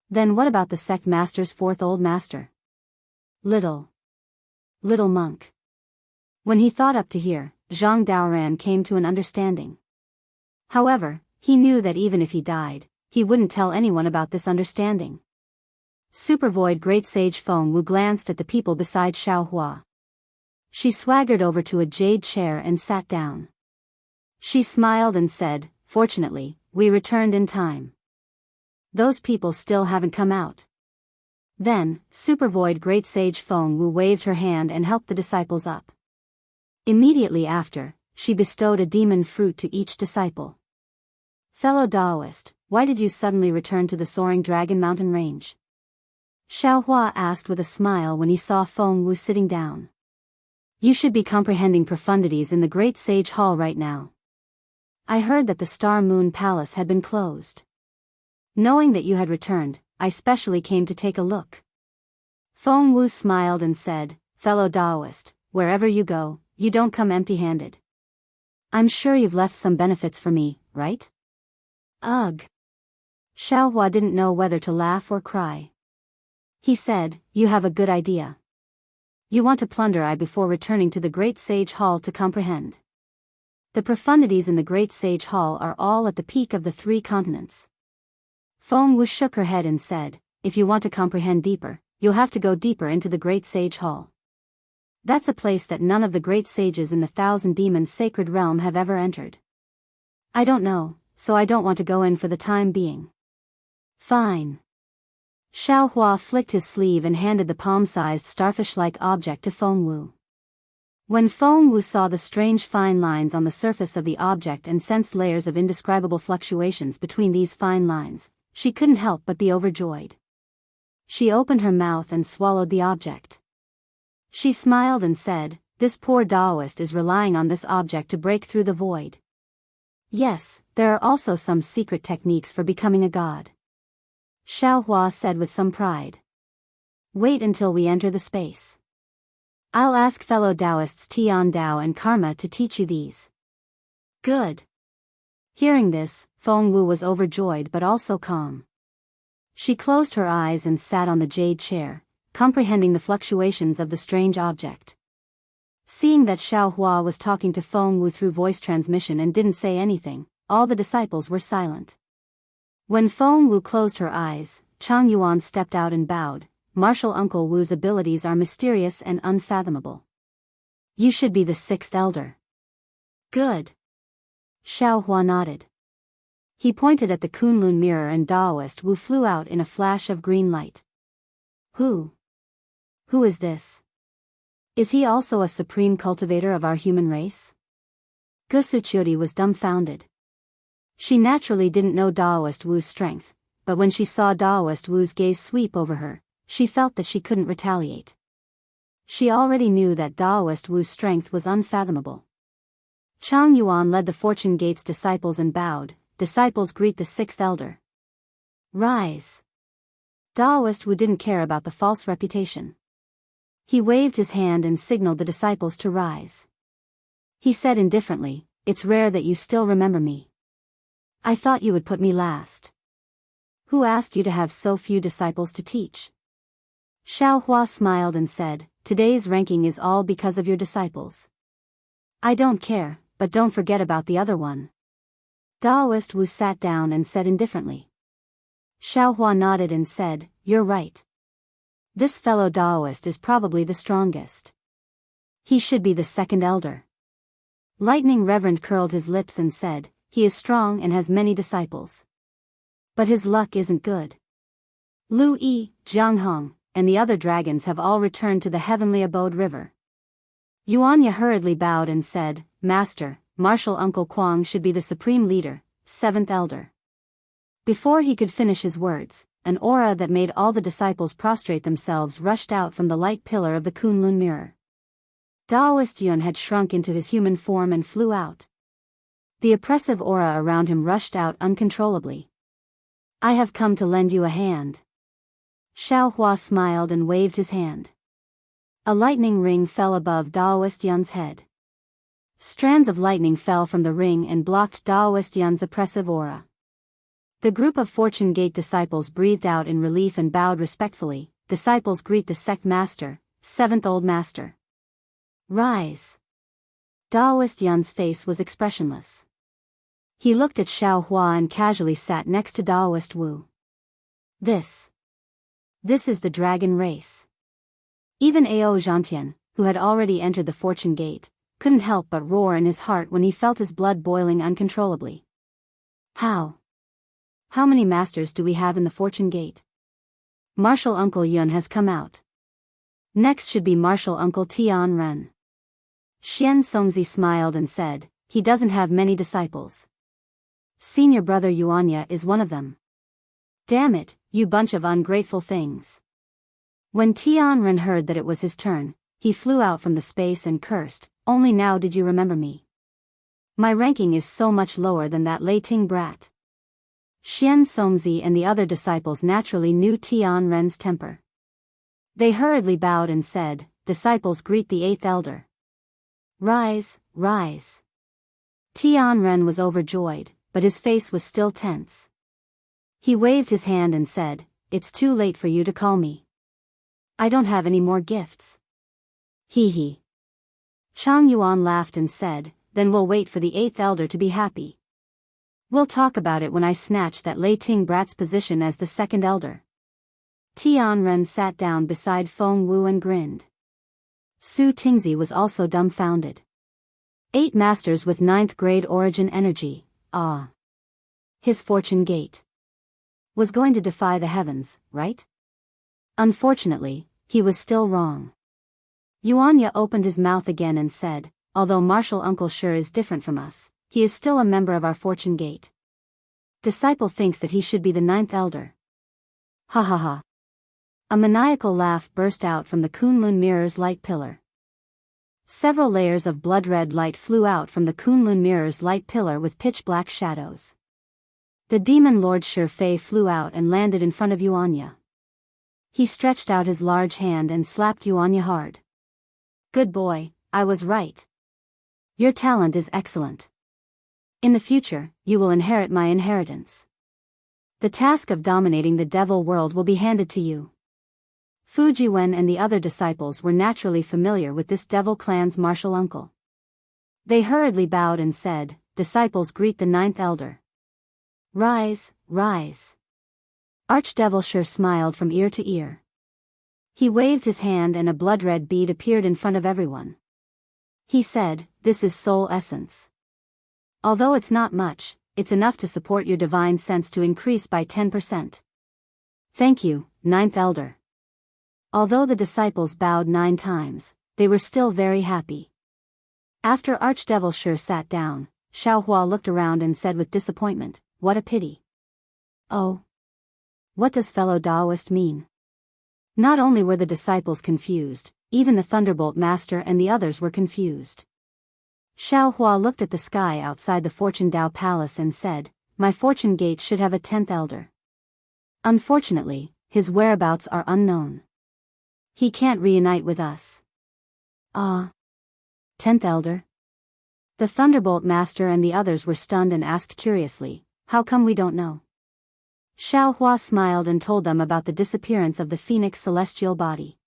Then what about the sect master's 4th old master? Little monk. When he thought up to here, Zhang Daoran came to an understanding. However, he knew that even if he died, he wouldn't tell anyone about this understanding. Supervoid Great Sage Feng Wu glanced at the people beside Xiaohua. She swaggered over to a jade chair and sat down. She smiled and said, "Fortunately, we returned in time. Those people still haven't come out." Then, Supervoid Great Sage Feng Wu waved her hand and helped the disciples up. Immediately after, she bestowed a demon fruit to each disciple. "Fellow Daoist, why did you suddenly return to the Soaring Dragon Mountain Range?" Xiaohua asked with a smile when he saw Feng Wu sitting down. "You should be comprehending profundities in the Great Sage Hall right now. I heard that the Star Moon Palace had been closed. Knowing that you had returned, I specially came to take a look." Feng Wu smiled and said, "Fellow Daoist, wherever you go, you don't come empty-handed. I'm sure you've left some benefits for me, right?" Ugh. Xiaohua didn't know whether to laugh or cry. He said, "You have a good idea. You want to plunder I before returning to the Great Sage Hall to comprehend. The profundities in the Great Sage Hall are all at the peak of the 3 continents." Feng Wu shook her head and said, "If you want to comprehend deeper, you'll have to go deeper into the Great Sage Hall. That's a place that none of the great sages in the 1,000 Demons Sacred Realm have ever entered. I don't know, so I don't want to go in for the time being." "Fine." Xiaohua flicked his sleeve and handed the palm-sized starfish-like object to Feng Wu. When Feng Wu saw the strange fine lines on the surface of the object and sensed layers of indescribable fluctuations between these fine lines, she couldn't help but be overjoyed. She opened her mouth and swallowed the object. She smiled and said, "This poor Daoist is relying on this object to break through the void. Yes, there are also some secret techniques for becoming a god." Xiaohua said with some pride. "Wait until we enter the space. I'll ask fellow Daoists Tian Dao and Karma to teach you these." "Good." Hearing this, Feng Wu was overjoyed but also calm. She closed her eyes and sat on the jade chair, comprehending the fluctuations of the strange object. Seeing that Xiaohua was talking to Feng Wu through voice transmission and didn't say anything, all the disciples were silent. When Feng Wu closed her eyes, Chang Yuan stepped out and bowed. "Martial Uncle Wu's abilities are mysterious and unfathomable. You should be the 6th elder." "Good." Xiaohua nodded. He pointed at the Kunlun mirror and Daoist Wu flew out in a flash of green light. Who is this? Is he also a supreme cultivator of our human race?" Gusuchuri was dumbfounded. She naturally didn't know Daoist Wu's strength, but when she saw Daoist Wu's gaze sweep over her, she felt that she couldn't retaliate. She already knew that Daoist Wu's strength was unfathomable. Chang Yuan led the Fortune Gate's disciples and bowed. "Disciples greet the 6th elder. Rise." Daoist Wu didn't care about the false reputation. He waved his hand and signaled the disciples to rise. He said indifferently, "It's rare that you still remember me. I thought you would put me last. Who asked you to have so few disciples to teach?" Xiaohua smiled and said, "Today's ranking is all because of your disciples. I don't care, but don't forget about the other one." Daoist Wu sat down and said indifferently. Xiaohua nodded and said, "You're right. This fellow Daoist is probably the strongest. He should be the 2nd elder." Lightning Reverend curled his lips and said, "He is strong and has many disciples. But his luck isn't good. Lu Yi, Jianghu, and the other dragons have all returned to the heavenly abode river." Yuanya hurriedly bowed and said, "Master, Martial Uncle Kuang should be the supreme leader, 7th elder." Before he could finish his words, an aura that made all the disciples prostrate themselves rushed out from the light pillar of the Kunlun mirror. Daoist Yun had shrunk into his human form and flew out. The oppressive aura around him rushed out uncontrollably. "I have come to lend you a hand." Xiaohua smiled and waved his hand. A lightning ring fell above Daoist Yun's head. Strands of lightning fell from the ring and blocked Daoist Yun's oppressive aura. The group of Fortune Gate disciples breathed out in relief and bowed respectfully. Disciples greet the sect master, seventh old master. Rise. Daoist Yun's face was expressionless. He looked at Xiao Hua and casually sat next to Daoist Wu. This is the dragon race. Even Ao Zhantian, who had already entered the Fortune Gate, couldn't help but roar in his heart when he felt his blood boiling uncontrollably. How many masters do we have in the Fortune Gate? Martial Uncle Yun has come out. Next should be Martial Uncle Tian Ren. Xian Songzi smiled and said, he doesn't have many disciples. Senior brother Yuanya is one of them. Damn it, you bunch of ungrateful things. When Tian Ren heard that it was his turn, he flew out from the space and cursed, only now did you remember me. My ranking is so much lower than that Lei Ting brat. Xian Songzi and the other disciples naturally knew Tian Ren's temper. They hurriedly bowed and said, disciples greet the eighth elder. Rise, rise. Tian Ren was overjoyed, but his face was still tense. He waved his hand and said, it's too late for you to call me. I don't have any more gifts. Hee hee. Chang Yuan laughed and said, then we'll wait for the eighth elder to be happy. We'll talk about it when I snatch that Lei Ting brat's position as the second elder. Tian Ren sat down beside Feng Wu and grinned. Su Tingzi was also dumbfounded. 8 masters with 9th grade origin energy, ah. His Fortune Gate was going to defy the heavens, right? Unfortunately, he was still wrong. Yuanya opened his mouth again and said, although Martial Uncle sure is different from us, he is still a member of our Fortune Gate. Disciple thinks that he should be the 9th elder. Ha ha ha. A maniacal laugh burst out from the Kunlun Mirror's light pillar. Several layers of blood-red light flew out from the Kunlun Mirror's light pillar with pitch-black shadows. The demon Lord Shifei flew out and landed in front of Yuanya. He stretched out his large hand and slapped Yuanya hard. Good boy, I was right. Your talent is excellent. In the future, you will inherit my inheritance. The task of dominating the devil world will be handed to you. Fujiwen and the other disciples were naturally familiar with this devil clan's martial uncle. They hurriedly bowed and said, disciples greet the 9th elder. Rise, rise. Archdevil sure smiled from ear to ear. He waved his hand and a blood-red bead appeared in front of everyone. He said, this is soul essence. Although it's not much, it's enough to support your divine sense to increase by 10%. Thank you, 9th elder. Although the disciples bowed 9 times, they were still very happy. After Archdevil Sure sat down, Xiaohua looked around and said with disappointment, what a pity. Oh. What does fellow Daoist mean? Not only were the disciples confused, even the Thunderbolt Master and the others were confused. Xiaohua looked at the sky outside the Fortune Dao Palace and said, my Fortune Gate should have a 10th elder. Unfortunately, his whereabouts are unknown. He can't reunite with us. 10th elder? The Thunderbolt Master and the others were stunned and asked curiously, how come we don't know? Xiaohua smiled and told them about the disappearance of the Phoenix celestial body.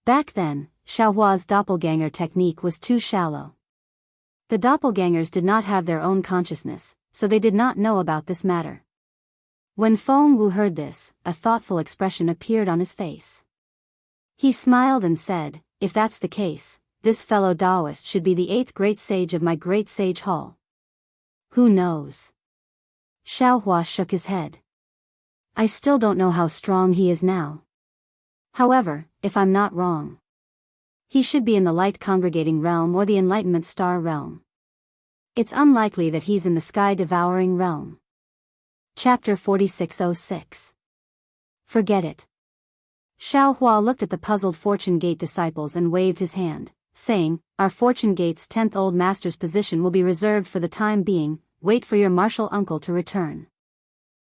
Back then, Xiaohua's doppelganger technique was too shallow. The doppelgangers did not have their own consciousness, so they did not know about this matter. When Feng Wu heard this, a thoughtful expression appeared on his face. He smiled and said, if that's the case, this fellow Daoist should be the 8th great sage of my great sage hall. Who knows? Xiaohua shook his head. I still don't know how strong he is now. However, if I'm not wrong, he should be in the light congregating realm or the enlightenment star realm. It's unlikely that he's in the sky devouring realm. Chapter 4606. Forget it. Xiaohua looked at the puzzled Fortune Gate disciples and waved his hand, saying, our Fortune Gate's 10th old master's position will be reserved for the time being, wait for your martial uncle to return.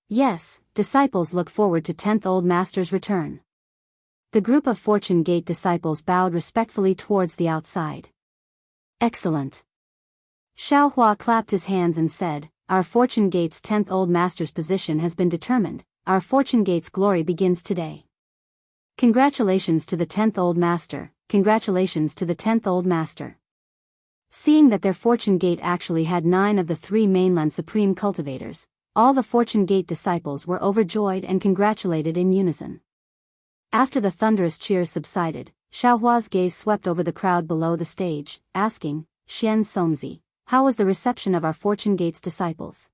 Yes, disciples look forward to 10th old master's return. The group of Fortune Gate disciples bowed respectfully towards the outside. Excellent. Xiao Hua clapped his hands and said, "Our Fortune Gate's 10th Old Master's position has been determined. Our Fortune Gate's glory begins today. Congratulations to the 10th Old Master, congratulations to the 10th Old Master." Seeing that their Fortune Gate actually had 9 of the 3 mainland supreme cultivators, all the Fortune Gate disciples were overjoyed and congratulated in unison. After the thunderous cheers subsided, Xiaohua's gaze swept over the crowd below the stage, asking, "Xian Songzi, how was the reception of our Fortune Gate's disciples?"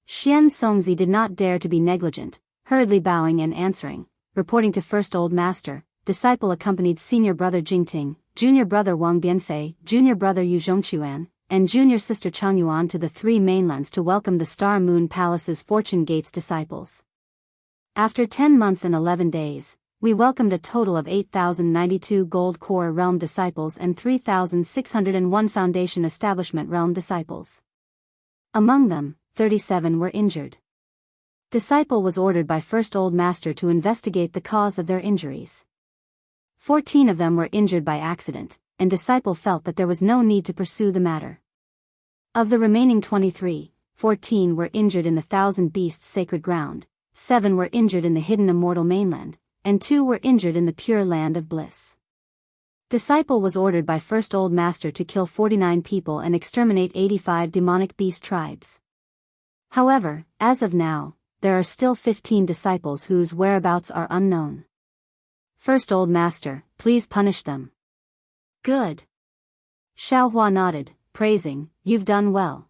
Xian Songzi did not dare to be negligent, hurriedly bowing and answering, reporting to First Old Master. Disciple accompanied Senior Brother Jingting, Junior Brother Wang Bianfei, Junior Brother Yu Zhongquan, and Junior Sister Changyuan to the 3 mainlands to welcome the Star Moon Palace's Fortune Gate's disciples. After 10 months and 11 days, we welcomed a total of 8,092 Gold Core Realm disciples and 3,601 Foundation Establishment Realm disciples. Among them, 37 were injured. Disciple was ordered by First Old Master to investigate the cause of their injuries. 14 of them were injured by accident, and Disciple felt that there was no need to pursue the matter. Of the remaining 23, 14 were injured in the Thousand Beasts Sacred Ground, 7 were injured in the Hidden Immortal Mainland, and 2 were injured in the Pure Land of Bliss. Disciple was ordered by First Old Master to kill 49 people and exterminate 85 demonic beast tribes. However, as of now, there are still 15 disciples whose whereabouts are unknown. First Old Master, please punish them. Good. Xiaohua nodded, praising, "You've done well.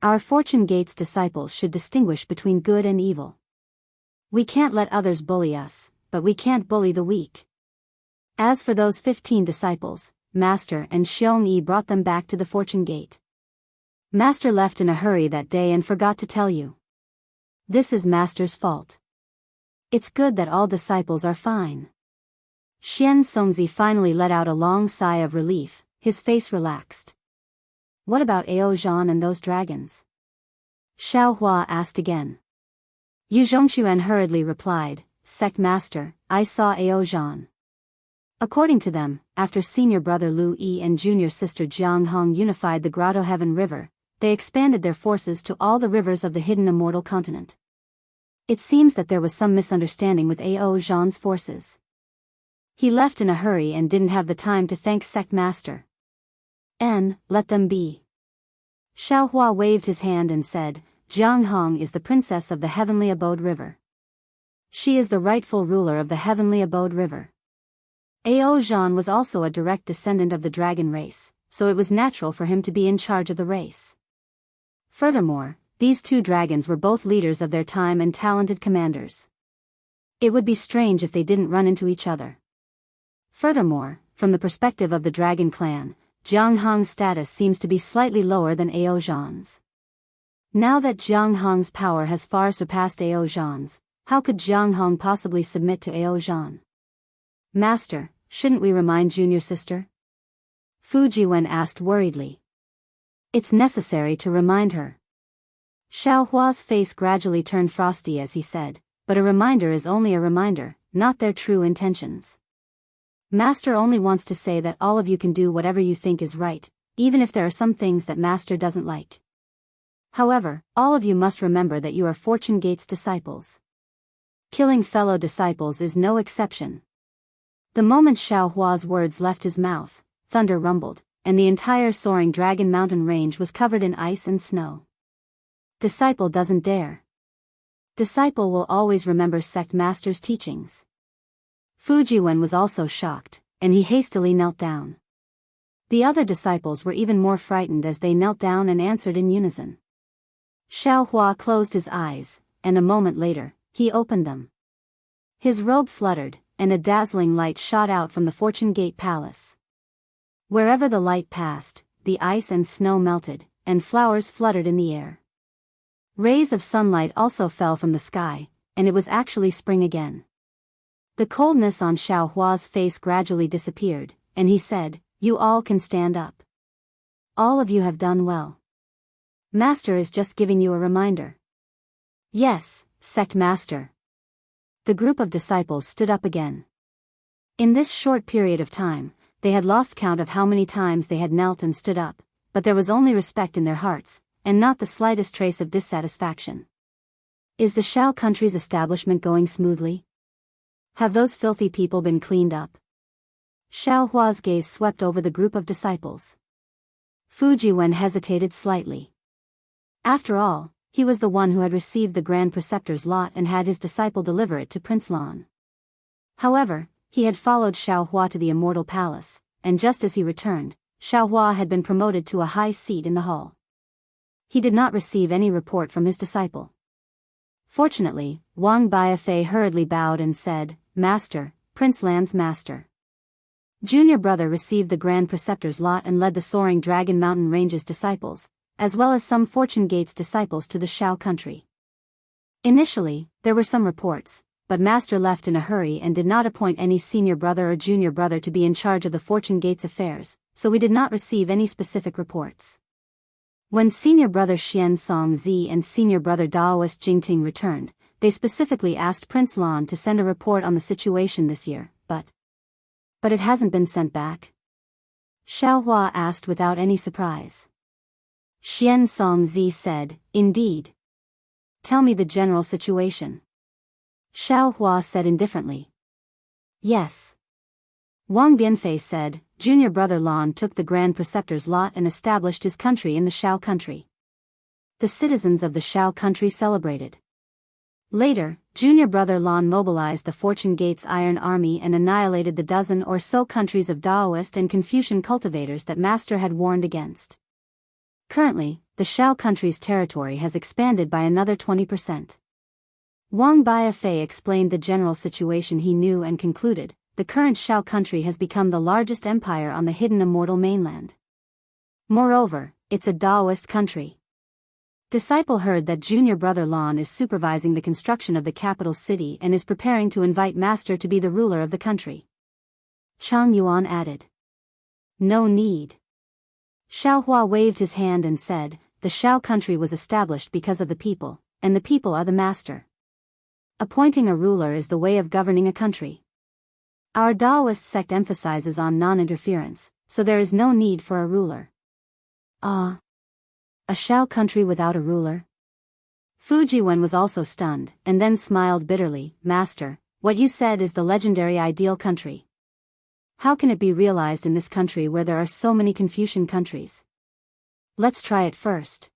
Our Fortune Gate's disciples should distinguish between good and evil. We can't let others bully us, but we can't bully the weak." As for those 15 disciples, Master and Xiong Yi brought them back to the Fortune Gate. Master left in a hurry that day and forgot to tell you. This is Master's fault. It's good that all disciples are fine. Xian Songzi finally let out a long sigh of relief, his face relaxed. What about Ao Zhan and those dragons? Xiao Hua asked again. Yu Zhongquan hurriedly replied, "Sect Master, I saw Ao Zhan." According to them, after Senior Brother Lu Yi and Junior Sister Jianghu unified the Grotto Heaven River, they expanded their forces to all the rivers of the Hidden Immortal Continent. It seems that there was some misunderstanding with Ao Zhan's forces. He left in a hurry and didn't have the time to thank Sect Master. Let them be. Xiao Hua waved his hand and said, "Jianghu is the princess of the Heavenly Abode River. She is the rightful ruler of the Heavenly Abode River." Ao Zhan was also a direct descendant of the dragon race, so it was natural for him to be in charge of the race. Furthermore, these 2 dragons were both leaders of their time and talented commanders. It would be strange if they didn't run into each other. Furthermore, from the perspective of the dragon clan, Jianghu's status seems to be slightly lower than Ao Zhan's. Now that Jianghu's power has far surpassed Ao Zhan's, how could Jianghu possibly submit to Ao Zhan? Master, shouldn't we remind Junior Sister? Fu Jiwen asked worriedly. It's necessary to remind her. Xiao Hua's face gradually turned frosty as he said, but a reminder is only a reminder, not their true intentions. Master only wants to say that all of you can do whatever you think is right, even if there are some things that Master doesn't like. However, all of you must remember that you are Fortune Gate's disciples. Killing fellow disciples is no exception. The moment Xiao Hua's words left his mouth, thunder rumbled, and the entire soaring Dragon Mountain range was covered in ice and snow. Disciple doesn't dare. Disciple will always remember Sect Master's teachings. Fu Jiwen was also shocked, and he hastily knelt down. The other disciples were even more frightened as they knelt down and answered in unison. Xiao Hua closed his eyes, and a moment later, he opened them. His robe fluttered, and a dazzling light shot out from the Fortune Gate Palace. Wherever the light passed, the ice and snow melted, and flowers fluttered in the air. Rays of sunlight also fell from the sky, and it was actually spring again. The coldness on Xiao Hua's face gradually disappeared, and he said, "You all can stand up. All of you have done well. Master is just giving you a reminder." "Yes, Sect Master." The group of disciples stood up again. In this short period of time, they had lost count of how many times they had knelt and stood up, but there was only respect in their hearts, and not the slightest trace of dissatisfaction. Is the Shao country's establishment going smoothly? Have those filthy people been cleaned up? Xiao Hua's gaze swept over the group of disciples. Fu Jiwen hesitated slightly. After all, he was the one who had received the Grand Preceptor's lot and had his disciple deliver it to Prince Lan. However, he had followed Xiao Hua to the Immortal Palace, and just as he returned, Xiao Hua had been promoted to a high seat in the hall. He did not receive any report from his disciple. Fortunately, Wang Biafei hurriedly bowed and said, "Master, Prince Lan's master." Junior brother received the Grand Preceptor's lot and led the Soaring Dragon Mountain Range's disciples, as well as some Fortune Gate's disciples to the Shao country. Initially, there were some reports, but Master left in a hurry and did not appoint any senior brother or junior brother to be in charge of the Fortune Gate's affairs, so we did not receive any specific reports. When senior brother Xian Songzi and senior brother Daoist Jingting returned, they specifically asked Prince Lan to send a report on the situation this year, but it hasn't been sent back? Xiao Hua asked without any surprise. Xian Songzi said, "Indeed. Tell me the general situation." Xiao Hua said indifferently. "Yes." Wang Bianfei said, "Junior brother Lan took the Grand Preceptor's lot and established his country in the Shao country." The citizens of the Shao country celebrated. Later, junior brother Lan mobilized the Fortune Gate's Iron Army and annihilated the dozen or so countries of Daoist and Confucian cultivators that Master had warned against. Currently, the Shao country's territory has expanded by another 20%. Wang Biafei explained the general situation he knew and concluded, the current Shao country has become the largest empire on the hidden immortal mainland. Moreover, it's a Daoist country. Disciple heard that junior brother Lan is supervising the construction of the capital city and is preparing to invite Master to be the ruler of the country. Chang Yuan added. No need. Xiao Hua waved his hand and said, the Shao country was established because of the people, and the people are the master. Appointing a ruler is the way of governing a country. Our Daoist sect emphasizes on non-interference, so there is no need for a ruler. Ah. A Shao country without a ruler? Fu Jiwen was also stunned, and then smiled bitterly. Master, what you said is the legendary ideal country. How can it be realized in this country where there are so many Confucian countries? Let's try it first.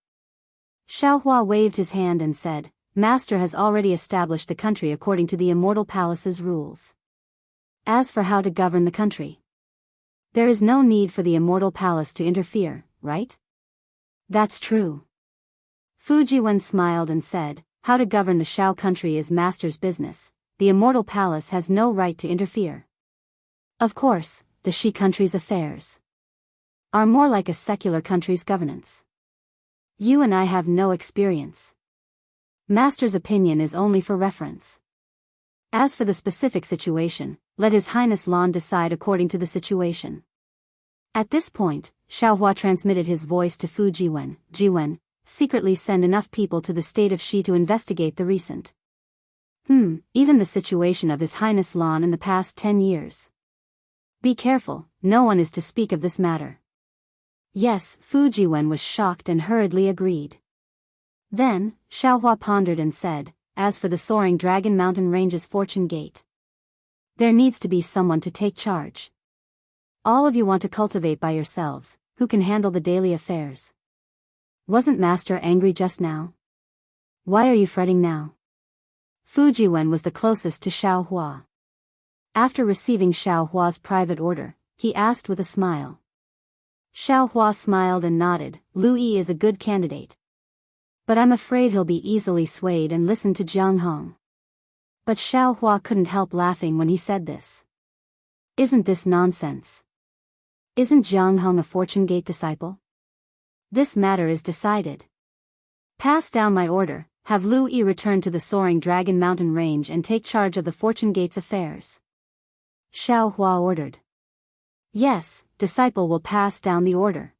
Xiao Hua waved his hand and said, Master has already established the country according to the Immortal Palace's rules. As for how to govern the country, there is no need for the Immortal Palace to interfere, right? That's true. Fu Jiwen smiled and said, how to govern the Shao country is Master's business. The Immortal Palace has no right to interfere. Of course, the Shi country's affairs are more like a secular country's governance. You and I have no experience. Master's opinion is only for reference. As for the specific situation, let His Highness Lan decide according to the situation. At this point, Xiao Hua transmitted his voice to Fu Jiwen. Jiwen, secretly send enough people to the state of Shi to investigate the recent. Even the situation of His Highness Lan in the past 10 years. Be careful, no one is to speak of this matter. Yes, Fu Jiwen was shocked and hurriedly agreed. Then, Xiao Hua pondered and said, as for the Soaring Dragon Mountain Range's Fortune Gate, there needs to be someone to take charge. All of you want to cultivate by yourselves, who can handle the daily affairs? Wasn't Master angry just now? Why are you fretting now? Fu Jiwen was the closest to Xiao Hua. After receiving Xiao Hua's private order, he asked with a smile. Xiao Hua smiled and nodded. Lu Yi is a good candidate. But I'm afraid he'll be easily swayed and listen to Jianghu. But Xiao Hua couldn't help laughing when he said this. Isn't this nonsense? Isn't Jianghu a Fortune Gate disciple? This matter is decided. Pass down my order, have Lu Yi return to the Soaring Dragon Mountain Range and take charge of the Fortune Gate's affairs. Xiao Hua ordered. Yes, disciple will pass down the order.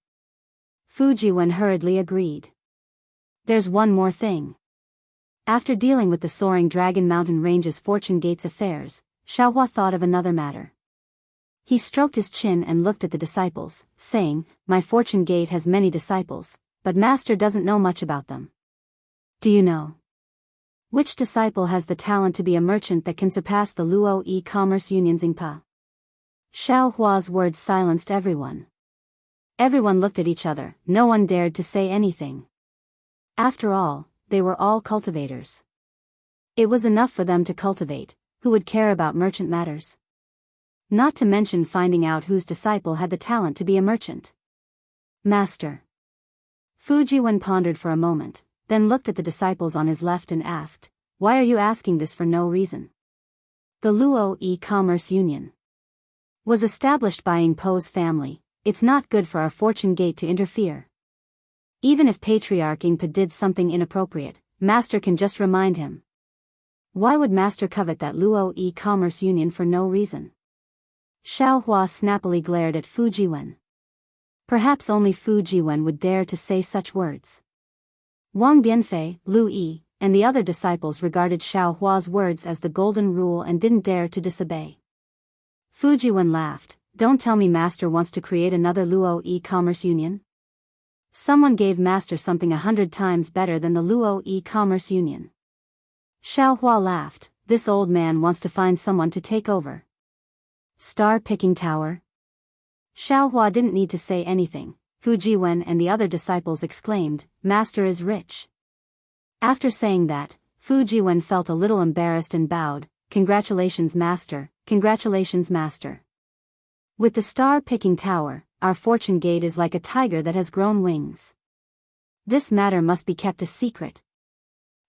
Fu Jiwen hurriedly agreed. There's one more thing. After dealing with the Soaring Dragon Mountain Range's Fortune Gate's affairs, Xiao Hua thought of another matter. He stroked his chin and looked at the disciples, saying, "My fortune gate has many disciples, but master doesn't know much about them. Do you know which disciple has the talent to be a merchant that can surpass the Luo e-commerce union's Ingpa?" Xiao Hua's words silenced everyone. Everyone looked at each other, no one dared to say anything. After all, they were all cultivators. It was enough for them to cultivate, who would care about merchant matters? Not to mention finding out whose disciple had the talent to be a merchant. Master. Fujiwen pondered for a moment, then looked at the disciples on his left and asked, "Why are you asking this for no reason?" The Luo e-commerce union was established by Ying Po's family. It's not good for our fortune gate to interfere. Even if Patriarch Yingpa did something inappropriate, Master can just remind him. Why would Master covet that Luo e-commerce union for no reason? Xiao Hua snappily glared at Fujiwen. Perhaps only Fujiwen would dare to say such words. Wang Bianfei, Lu Yi, and the other disciples regarded Xiao Hua's words as the golden rule and didn't dare to disobey. Fujiwen laughed. "Don't tell me Master wants to create another Luo e-commerce union? Someone gave Master something 100 times better than the Luo e-commerce union." Xiao Hua laughed. "This old man wants to find someone to take over. Star-picking tower?" Xiao Hua didn't need to say anything. Fujiwen and the other disciples exclaimed, "Master is rich." After saying that, Fujiwen felt a little embarrassed and bowed. "Congratulations, Master, congratulations, Master. With the star-picking tower, our fortune gate is like a tiger that has grown wings. This matter must be kept a secret."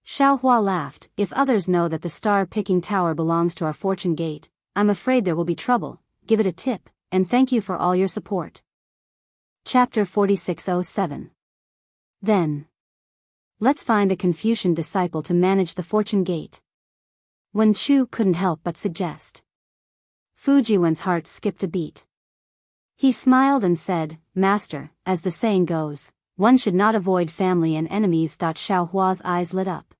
Xiao Hua laughed. "If others know that the star-picking tower belongs to our fortune gate, I'm afraid there will be trouble. Give it a tip, and thank you for all your support." Chapter 4607. Then. Let's find a Confucian disciple to manage the fortune gate. Wen Chu couldn't help but suggest. Fujiwen's heart skipped a beat. He smiled and said, "Master, as the saying goes, one should not avoid family and enemies." Xiao Hua's eyes lit up.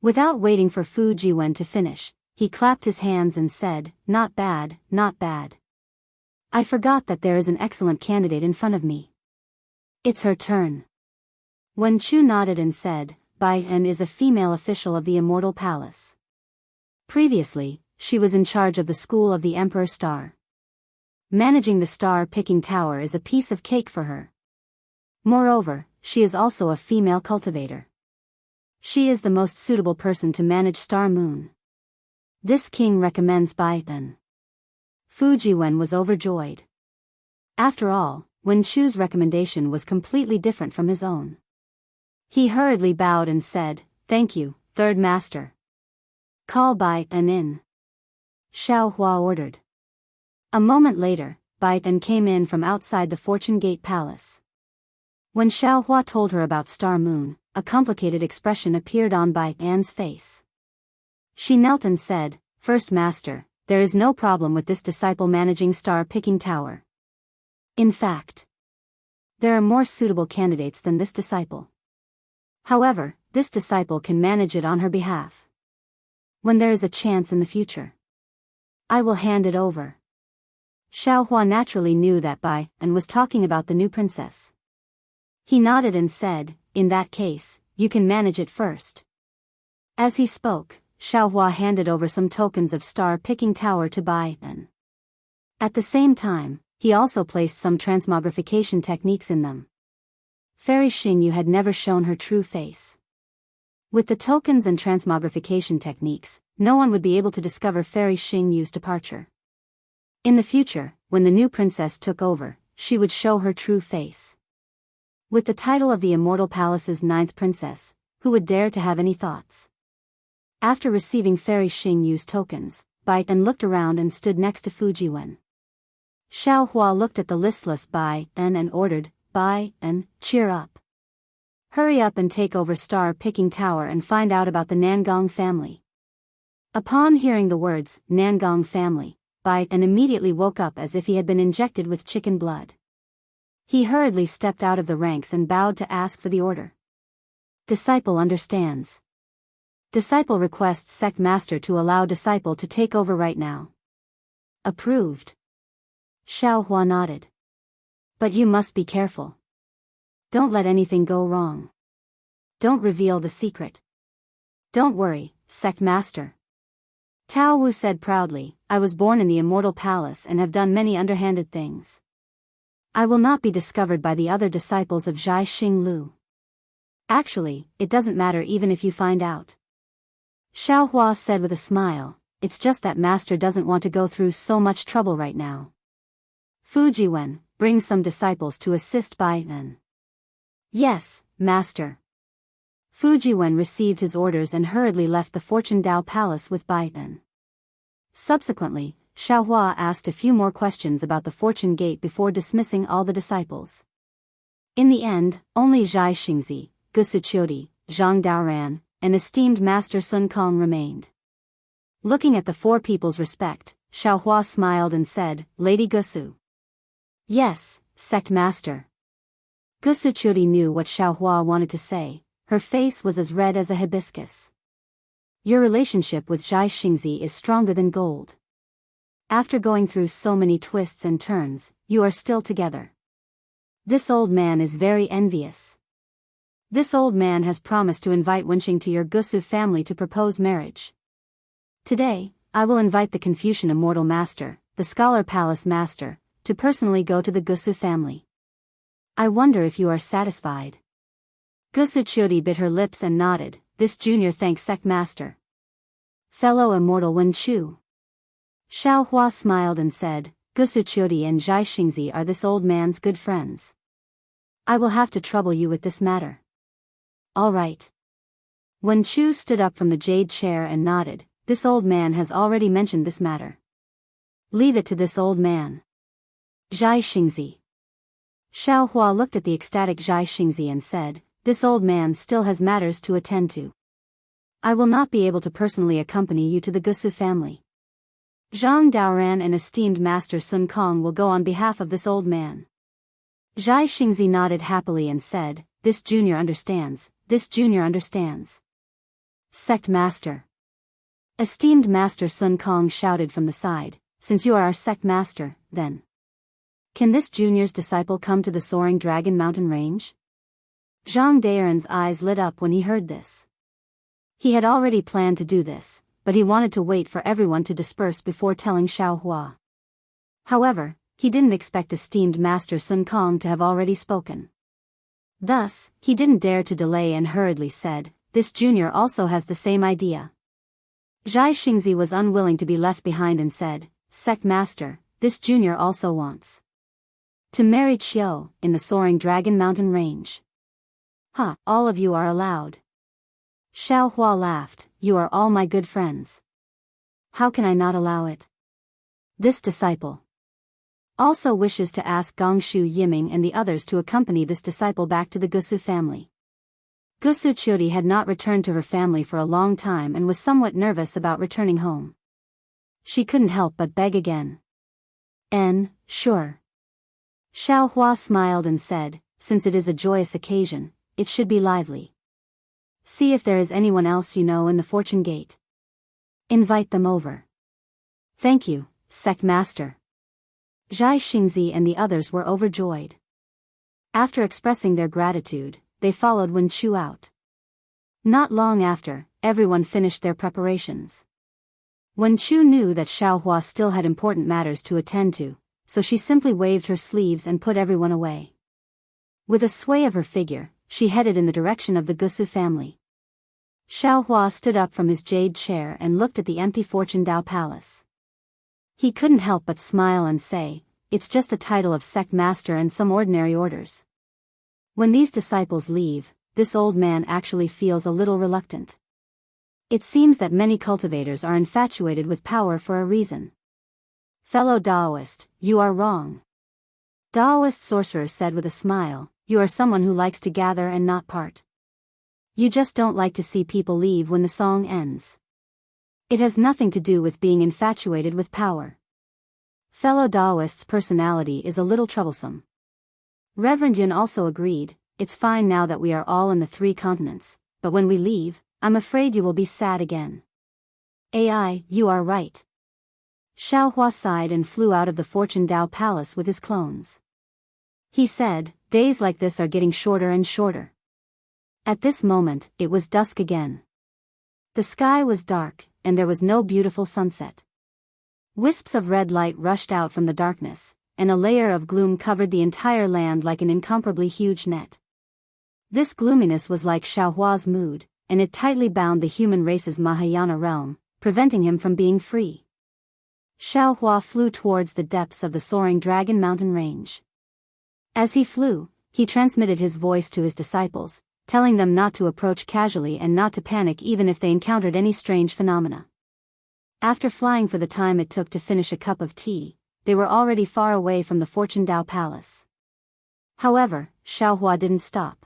Without waiting for Fujiwen to finish, he clapped his hands and said, "Not bad, not bad. I forgot that there is an excellent candidate in front of me. It's her turn." Wen Chu nodded and said, "Bai En is a female official of the Immortal Palace. Previously, she was in charge of the School of the Emperor Star. Managing the star-picking tower is a piece of cake for her. Moreover, she is also a female cultivator. She is the most suitable person to manage Star Moon. This king recommends Bai En." Fujiwen was overjoyed. After all, Wen Chu's recommendation was completely different from his own. He hurriedly bowed and said, "Thank you, third master. Call Bai En in." Xiao Hua ordered. A moment later, Bai En came in from outside the Fortune Gate Palace. When Xiao Hua told her about Star Moon, a complicated expression appeared on Bai En's face. She knelt and said, "First master, there is no problem with this disciple managing star-picking tower. In fact, there are more suitable candidates than this disciple. However, this disciple can manage it on her behalf. When there is a chance in the future, I will hand it over." Xiao Hua naturally knew that Bai En was talking about the new princess. He nodded and said, "In that case, you can manage it first." As he spoke, Xiao Hua handed over some tokens of star-picking tower to Bai En. At the same time, he also placed some transmogrification techniques in them. Fairy Xingyu had never shown her true face. With the tokens and transmogrification techniques, no one would be able to discover Fairy Xingyu's departure. In the future, when the new princess took over, she would show her true face. With the title of the Immortal Palace's 9th princess, who would dare to have any thoughts? After receiving Fairy Xingyu's tokens, Bai En looked around and stood next to Fujiwen. Xiao Hua looked at the listless Bai En and ordered, "Bai En, cheer up. Hurry up and take over Star-Picking Tower and find out about the Nangong family." Upon hearing the words, Nangong family, Bai En immediately woke up as if he had been injected with chicken blood. He hurriedly stepped out of the ranks and bowed to ask for the order. Disciple understands. Disciple requests sect master to allow disciple to take over right now. Approved. Xiaohua nodded. But you must be careful. Don't let anything go wrong. Don't reveal the secret. Don't worry, sect master. Tao Wu said proudly, I was born in the immortal palace and have done many underhanded things. I will not be discovered by the other disciples of Zhai Xinglu. Actually, it doesn't matter even if you find out. Xiaohua said with a smile, it's just that master doesn't want to go through so much trouble right now. Fujiwen, bring some disciples to assist Bai Nen. Yes, master. Fujiwen received his orders and hurriedly left the Fortune Dao Palace with Bai Nen. Subsequently, Xiaohua asked a few more questions about the Fortune Gate before dismissing all the disciples. In the end, only Zhai Xingzi, Gusu Qiudi, Zhang Daoran, and esteemed Master Sun Kong remained. Looking at the four people's respect, Xiaohua smiled and said, Lady Gusu. Yes, sect master. Gusu Qiudi knew what Xiaohua wanted to say. Her face was as red as a hibiscus. Your relationship with Zhai Xingzi is stronger than gold. After going through so many twists and turns, you are still together. This old man is very envious. This old man has promised to invite Wenqing to your Gusu family to propose marriage. Today, I will invite the Confucian Immortal Master, the Scholar Palace Master, to personally go to the Gusu family. I wonder if you are satisfied. Gusu Qiudi bit her lips and nodded, this junior thanks sect master. Fellow Immortal Wen Chu. Xiaohua smiled and said, Gusu Qiudi and Zhai Xingzi are this old man's good friends. I will have to trouble you with this matter. All right. Wen Chu stood up from the jade chair and nodded, this old man has already mentioned this matter. Leave it to this old man. Zhai Xingzi. Xiaohua looked at the ecstatic Zhai Xingzi and said, this old man still has matters to attend to. I will not be able to personally accompany you to the Gusu family. Zhang Daoran and esteemed Master Sun Kong will go on behalf of this old man. Zhai Xingzi nodded happily and said, this junior understands, this junior understands. Sect master. Esteemed Master Sun Kong shouted from the side, since you are our sect master, then. Can this junior's disciple come to the soaring dragon mountain range? Zhang Daoran's eyes lit up when he heard this. He had already planned to do this, but he wanted to wait for everyone to disperse before telling Xiaohua. However, he didn't expect esteemed Master Sun Kong to have already spoken. Thus, he didn't dare to delay and hurriedly said, this junior also has the same idea. Zhai Xingzi was unwilling to be left behind and said, sect master, this junior also wants to marry Qiu in the soaring dragon mountain range. Huh, all of you are allowed. Xiaohua laughed, you are all my good friends. How can I not allow it? This disciple also wishes to ask Gongshu Yiming and the others to accompany this disciple back to the Gusu family. Gusu Qiudi had not returned to her family for a long time and was somewhat nervous about returning home. She couldn't help but beg again. Sure. Xiaohua smiled and said, since it is a joyous occasion, it should be lively. See if there is anyone else you know in the Fortune Gate. Invite them over. Thank you, sect master. Zhai Xingzi and the others were overjoyed. After expressing their gratitude, they followed Wen Chu out. Not long after, everyone finished their preparations. Wen Chu knew that Xiaohua still had important matters to attend to, so she simply waved her sleeves and put everyone away. With a sway of her figure, she headed in the direction of the Gusu family. Xiaohua stood up from his jade chair and looked at the empty Fortune Dao Palace. He couldn't help but smile and say, it's just a title of sect master and some ordinary orders. When these disciples leave, this old man actually feels a little reluctant. It seems that many cultivators are infatuated with power for a reason. Fellow Daoist, you are wrong. Daoist sorcerer said with a smile, you are someone who likes to gather and not part. You just don't like to see people leave when the song ends. It has nothing to do with being infatuated with power. Fellow Daoist's personality is a little troublesome. Reverend Yun also agreed, it's fine now that we are all in the 3 continents, but when we leave, I'm afraid you will be sad again. AI, you are right. Xiaohua sighed and flew out of the Fortune Dao Palace with his clones. He said, "Days like this are getting shorter and shorter." At this moment, it was dusk again. The sky was dark, and there was no beautiful sunset. Wisps of red light rushed out from the darkness, and a layer of gloom covered the entire land like an incomparably huge net. This gloominess was like Xiaohua's mood, and it tightly bound the human race's Mahayana realm, preventing him from being free. Xiaohua flew towards the depths of the soaring Dragon Mountain range. As he flew, he transmitted his voice to his disciples, telling them not to approach casually and not to panic even if they encountered any strange phenomena. After flying for the time it took to finish a cup of tea, they were already far away from the Fortune Dao Palace. However, Xiaohua didn't stop.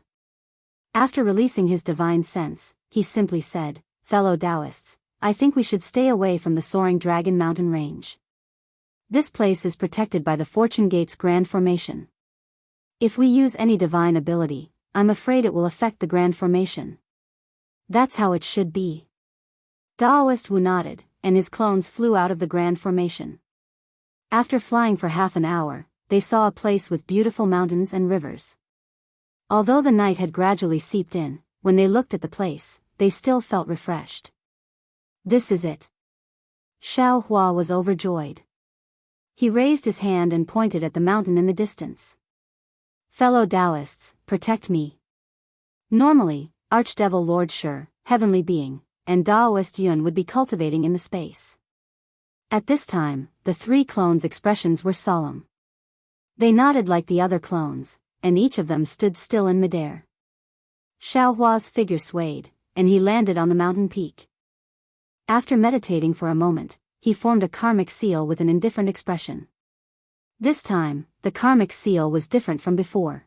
After releasing his divine sense, he simply said, "Fellow Daoists, I think we should stay away from the soaring Dragon Mountain range. This place is protected by the Fortune Gate's Grand Formation. If we use any divine ability, I'm afraid it will affect the Grand Formation. That's how it should be." Daoist Wu nodded, and his clones flew out of the Grand Formation. After flying for half an hour, they saw a place with beautiful mountains and rivers. Although the night had gradually seeped in, when they looked at the place, they still felt refreshed. "This is it." Xiaohua was overjoyed. He raised his hand and pointed at the mountain in the distance. "Fellow Daoists, protect me." Normally, Archdevil Lord Shi, Heavenly Being, and Daoist Yun would be cultivating in the space. At this time, the three clones' expressions were solemn. They nodded like the other clones, and each of them stood still in midair. Xiaohua's figure swayed, and he landed on the mountain peak. After meditating for a moment, he formed a karmic seal with an indifferent expression. This time, the karmic seal was different from before.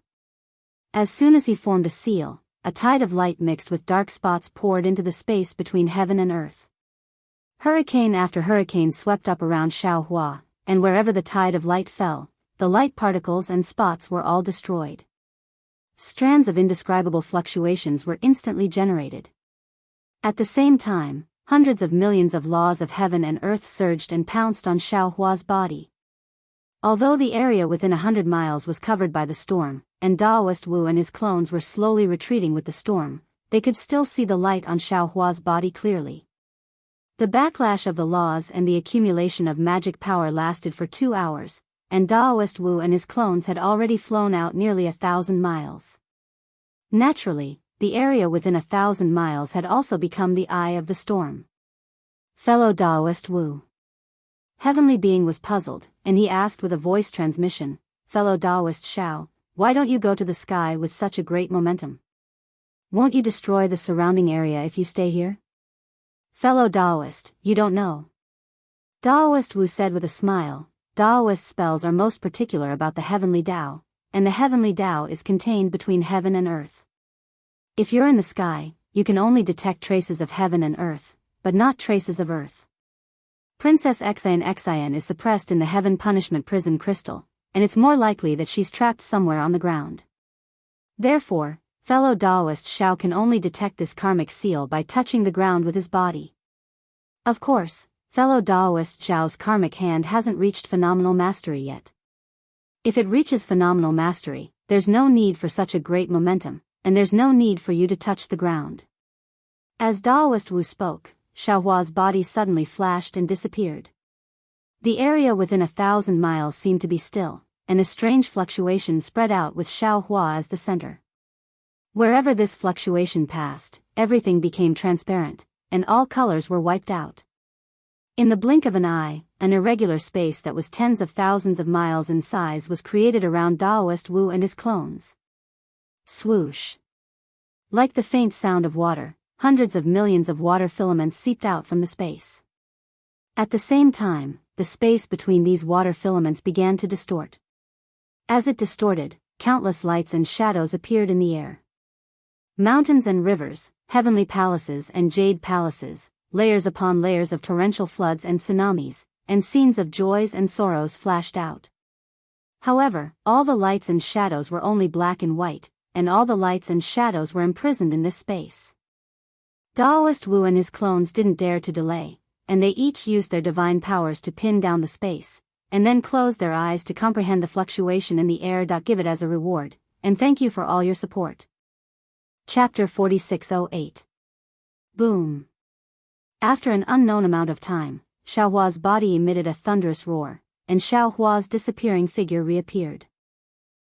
As soon as he formed a seal, a tide of light mixed with dark spots poured into the space between heaven and earth. Hurricane after hurricane swept up around Xiaohua, and wherever the tide of light fell, the light particles and spots were all destroyed. Strands of indescribable fluctuations were instantly generated. At the same time, hundreds of millions of laws of heaven and earth surged and pounced on Xiaohua's body. Although the area within 100 miles was covered by the storm, and Daoist Wu and his clones were slowly retreating with the storm, they could still see the light on Xiaohua's body clearly. The backlash of the laws and the accumulation of magic power lasted for 2 hours, and Daoist Wu and his clones had already flown out nearly 1,000 miles. Naturally, the area within 1,000 miles had also become the eye of the storm. "Fellow Daoist Wu." Heavenly Being was puzzled, and he asked with a voice transmission, "Fellow Daoist Xiao, why don't you go to the sky with such a great momentum? Won't you destroy the surrounding area if you stay here?" "Fellow Daoist, you don't know." Daoist Wu said with a smile, "Daoist spells are most particular about the heavenly Dao, and the heavenly Dao is contained between heaven and earth. If you're in the sky, you can only detect traces of heaven and earth, but not traces of earth. Princess Xian is suppressed in the Heaven Punishment Prison Crystal, and it's more likely that she's trapped somewhere on the ground. Therefore, fellow Daoist Xiao can only detect this karmic seal by touching the ground with his body. Of course, fellow Daoist Xiao's karmic hand hasn't reached phenomenal mastery yet. If it reaches phenomenal mastery, there's no need for such a great momentum, and there's no need for you to touch the ground." As Daoist Wu spoke, Xiaohua's body suddenly flashed and disappeared. The area within 1,000 miles seemed to be still, and a strange fluctuation spread out with Xiaohua as the center. Wherever this fluctuation passed, everything became transparent, and all colors were wiped out. In the blink of an eye, an irregular space that was tens of thousands of miles in size was created around Daoist Wu and his clones. Swoosh! Like the faint sound of water, hundreds of millions of water filaments seeped out from the space. At the same time, the space between these water filaments began to distort. As it distorted, countless lights and shadows appeared in the air. Mountains and rivers, heavenly palaces and jade palaces, layers upon layers of torrential floods and tsunamis, and scenes of joys and sorrows flashed out. However, all the lights and shadows were only black and white, and all the lights and shadows were imprisoned in this space. Daoist Wu and his clones didn't dare to delay, and they each used their divine powers to pin down the space, and then closed their eyes to comprehend the fluctuation in the air. Give it as a reward, and thank you for all your support. Chapter 4608. Boom. After an unknown amount of time, Xiaohua's body emitted a thunderous roar, and Xiaohua's disappearing figure reappeared.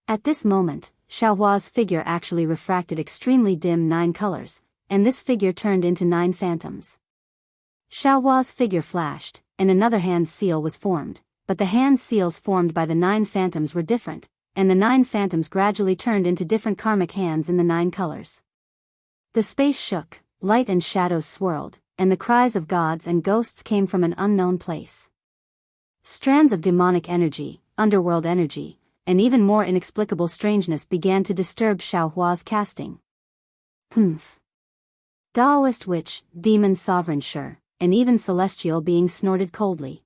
At this moment, Xiaohua's figure actually refracted extremely dim 9 colors, and this figure turned into 9 phantoms. Xiaohua's figure flashed, and another hand seal was formed, but the hand seals formed by the 9 phantoms were different, and the 9 phantoms gradually turned into different karmic hands in the 9 colors. The space shook, light and shadows swirled, and the cries of gods and ghosts came from an unknown place. Strands of demonic energy, underworld energy, and even more inexplicable strangeness began to disturb Xiaohua's casting. Daoist witch, demon sovereign sure, and even celestial beings snorted coldly.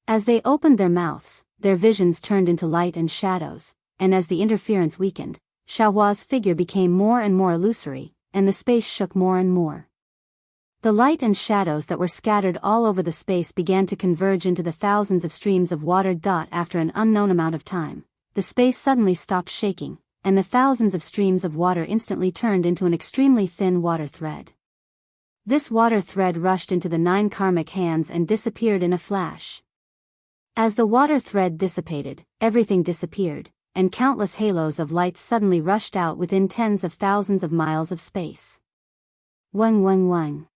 As they opened their mouths, their visions turned into light and shadows, and as the interference weakened, Xiaohua's figure became more and more illusory, and the space shook more and more. The light and shadows that were scattered all over the space began to converge into the thousands of streams of water. After an unknown amount of time, the space suddenly stopped shaking, and the thousands of streams of water instantly turned into an extremely thin water thread. This water thread rushed into the 9 karmic hands and disappeared in a flash. As the water thread dissipated, everything disappeared, and countless halos of light suddenly rushed out within tens of thousands of miles of space. Wang wang wang.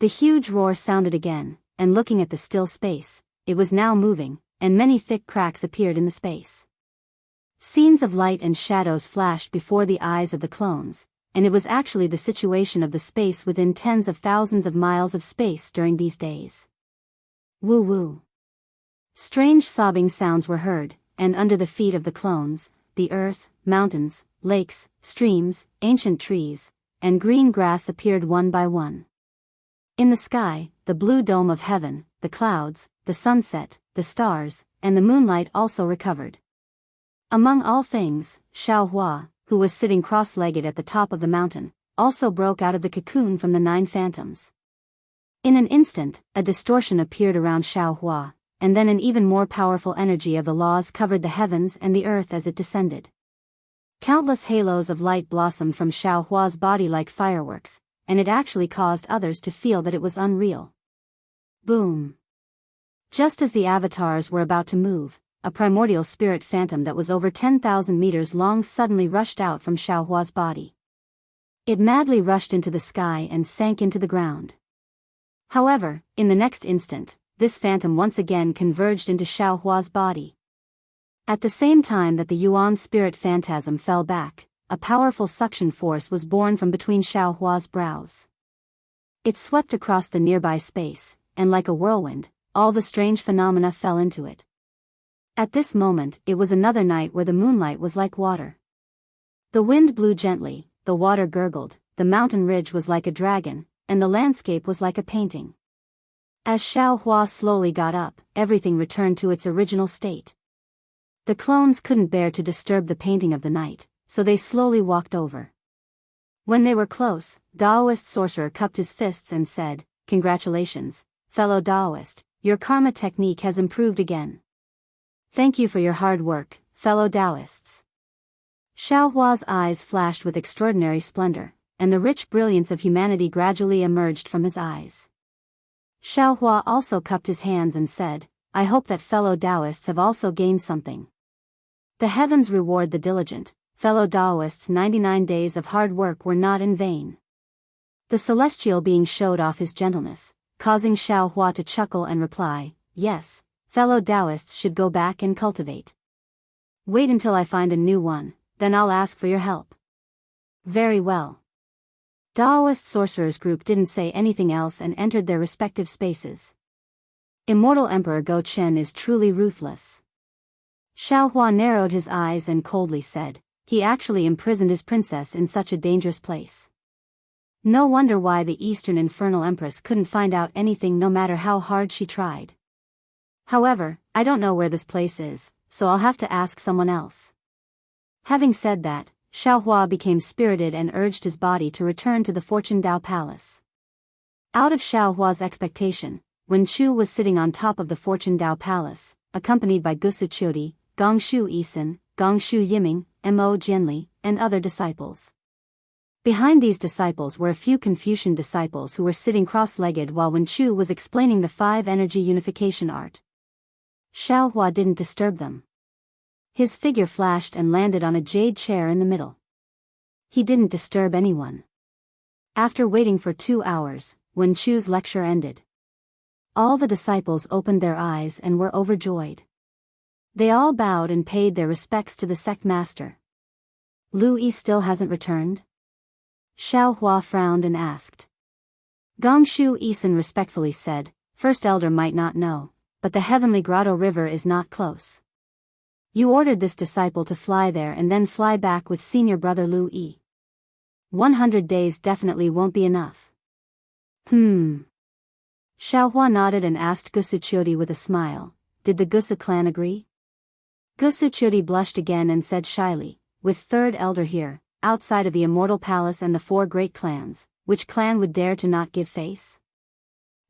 The huge roar sounded again, and looking at the still space, it was now moving, and many thick cracks appeared in the space. Scenes of light and shadows flashed before the eyes of the clones, and it was actually the situation of the space within tens of thousands of miles of space during these days. Woo woo. Strange sobbing sounds were heard, and under the feet of the clones, the earth, mountains, lakes, streams, ancient trees, and green grass appeared one by one. In the sky, the blue dome of heaven, the clouds, the sunset, the stars, and the moonlight also recovered. Among all things, Xiaohua, who was sitting cross-legged at the top of the mountain, also broke out of the cocoon from the 9 phantoms. In an instant, a distortion appeared around Xiaohua, and then an even more powerful energy of the laws covered the heavens and the earth as it descended. Countless halos of light blossomed from Xiaohua's body like fireworks, and it actually caused others to feel that it was unreal. Boom. Just as the avatars were about to move, a primordial spirit phantom that was over 10,000 meters long suddenly rushed out from Xiaohua's body. It madly rushed into the sky and sank into the ground. However, in the next instant, this phantom once again converged into Xiaohua's body. At the same time that the Yuan spirit phantasm fell back, a powerful suction force was born from between Xiaohua's brows. It swept across the nearby space, and like a whirlwind, all the strange phenomena fell into it. At this moment, it was another night where the moonlight was like water. The wind blew gently, the water gurgled, the mountain ridge was like a dragon, and the landscape was like a painting. As Xiaohua slowly got up, everything returned to its original state. The clones couldn't bear to disturb the painting of the night, so they slowly walked over. When they were close, Daoist sorcerer cupped his fists and said, "Congratulations, fellow Daoist, your karma technique has improved again. Thank you for your hard work, fellow Daoists." Xiaohua's eyes flashed with extraordinary splendor, and the rich brilliance of humanity gradually emerged from his eyes. Xiaohua also cupped his hands and said, "I hope that fellow Daoists have also gained something. The heavens reward the diligent, fellow Daoists. 99 days of hard work were not in vain." The celestial being showed off his gentleness, causing Xiaohua to chuckle and reply, "Yes, fellow Daoists should go back and cultivate. Wait until I find a new one, then I'll ask for your help." Very well. Daoist sorcerers group didn't say anything else and entered their respective spaces. Immortal Emperor Go Chen is truly ruthless. Xiaohua narrowed his eyes and coldly said, "He actually imprisoned his princess in such a dangerous place. No wonder why the Eastern Infernal Empress couldn't find out anything no matter how hard she tried. However, I don't know where this place is, so I'll have to ask someone else." Having said that, Xiaohua became spirited and urged his body to return to the Fortune Dao Palace. Out of Xiaohua's expectation, Wen Chu was sitting on top of the Fortune Dao Palace, accompanied by Gusu Qiudi, Gongshu Yisan, Gongshu Yiming, Mo Jianli, and other disciples. Behind these disciples were a few Confucian disciples who were sitting cross-legged while Wen Chu was explaining the 5-energy unification art. Xiaohua didn't disturb them. His figure flashed and landed on a jade chair in the middle. He didn't disturb anyone. After waiting for 2 hours, Wen Chu's lecture ended. All the disciples opened their eyes and were overjoyed. They all bowed and paid their respects to the sect master. Lu Yi still hasn't returned? Xiaohua frowned and asked. Gongshu Yisan respectfully said, First Elder might not know, but the Heavenly Grotto River is not close. You ordered this disciple to fly there and then fly back with senior brother Lu Yi. 100 days definitely won't be enough. Xiaohua nodded and asked Gusu Qiudi with a smile, Did the Gusu clan agree? Gusu Qiudi blushed again and said shyly, With Third Elder here, outside of the Immortal Palace and the 4 great clans, which clan would dare to not give face?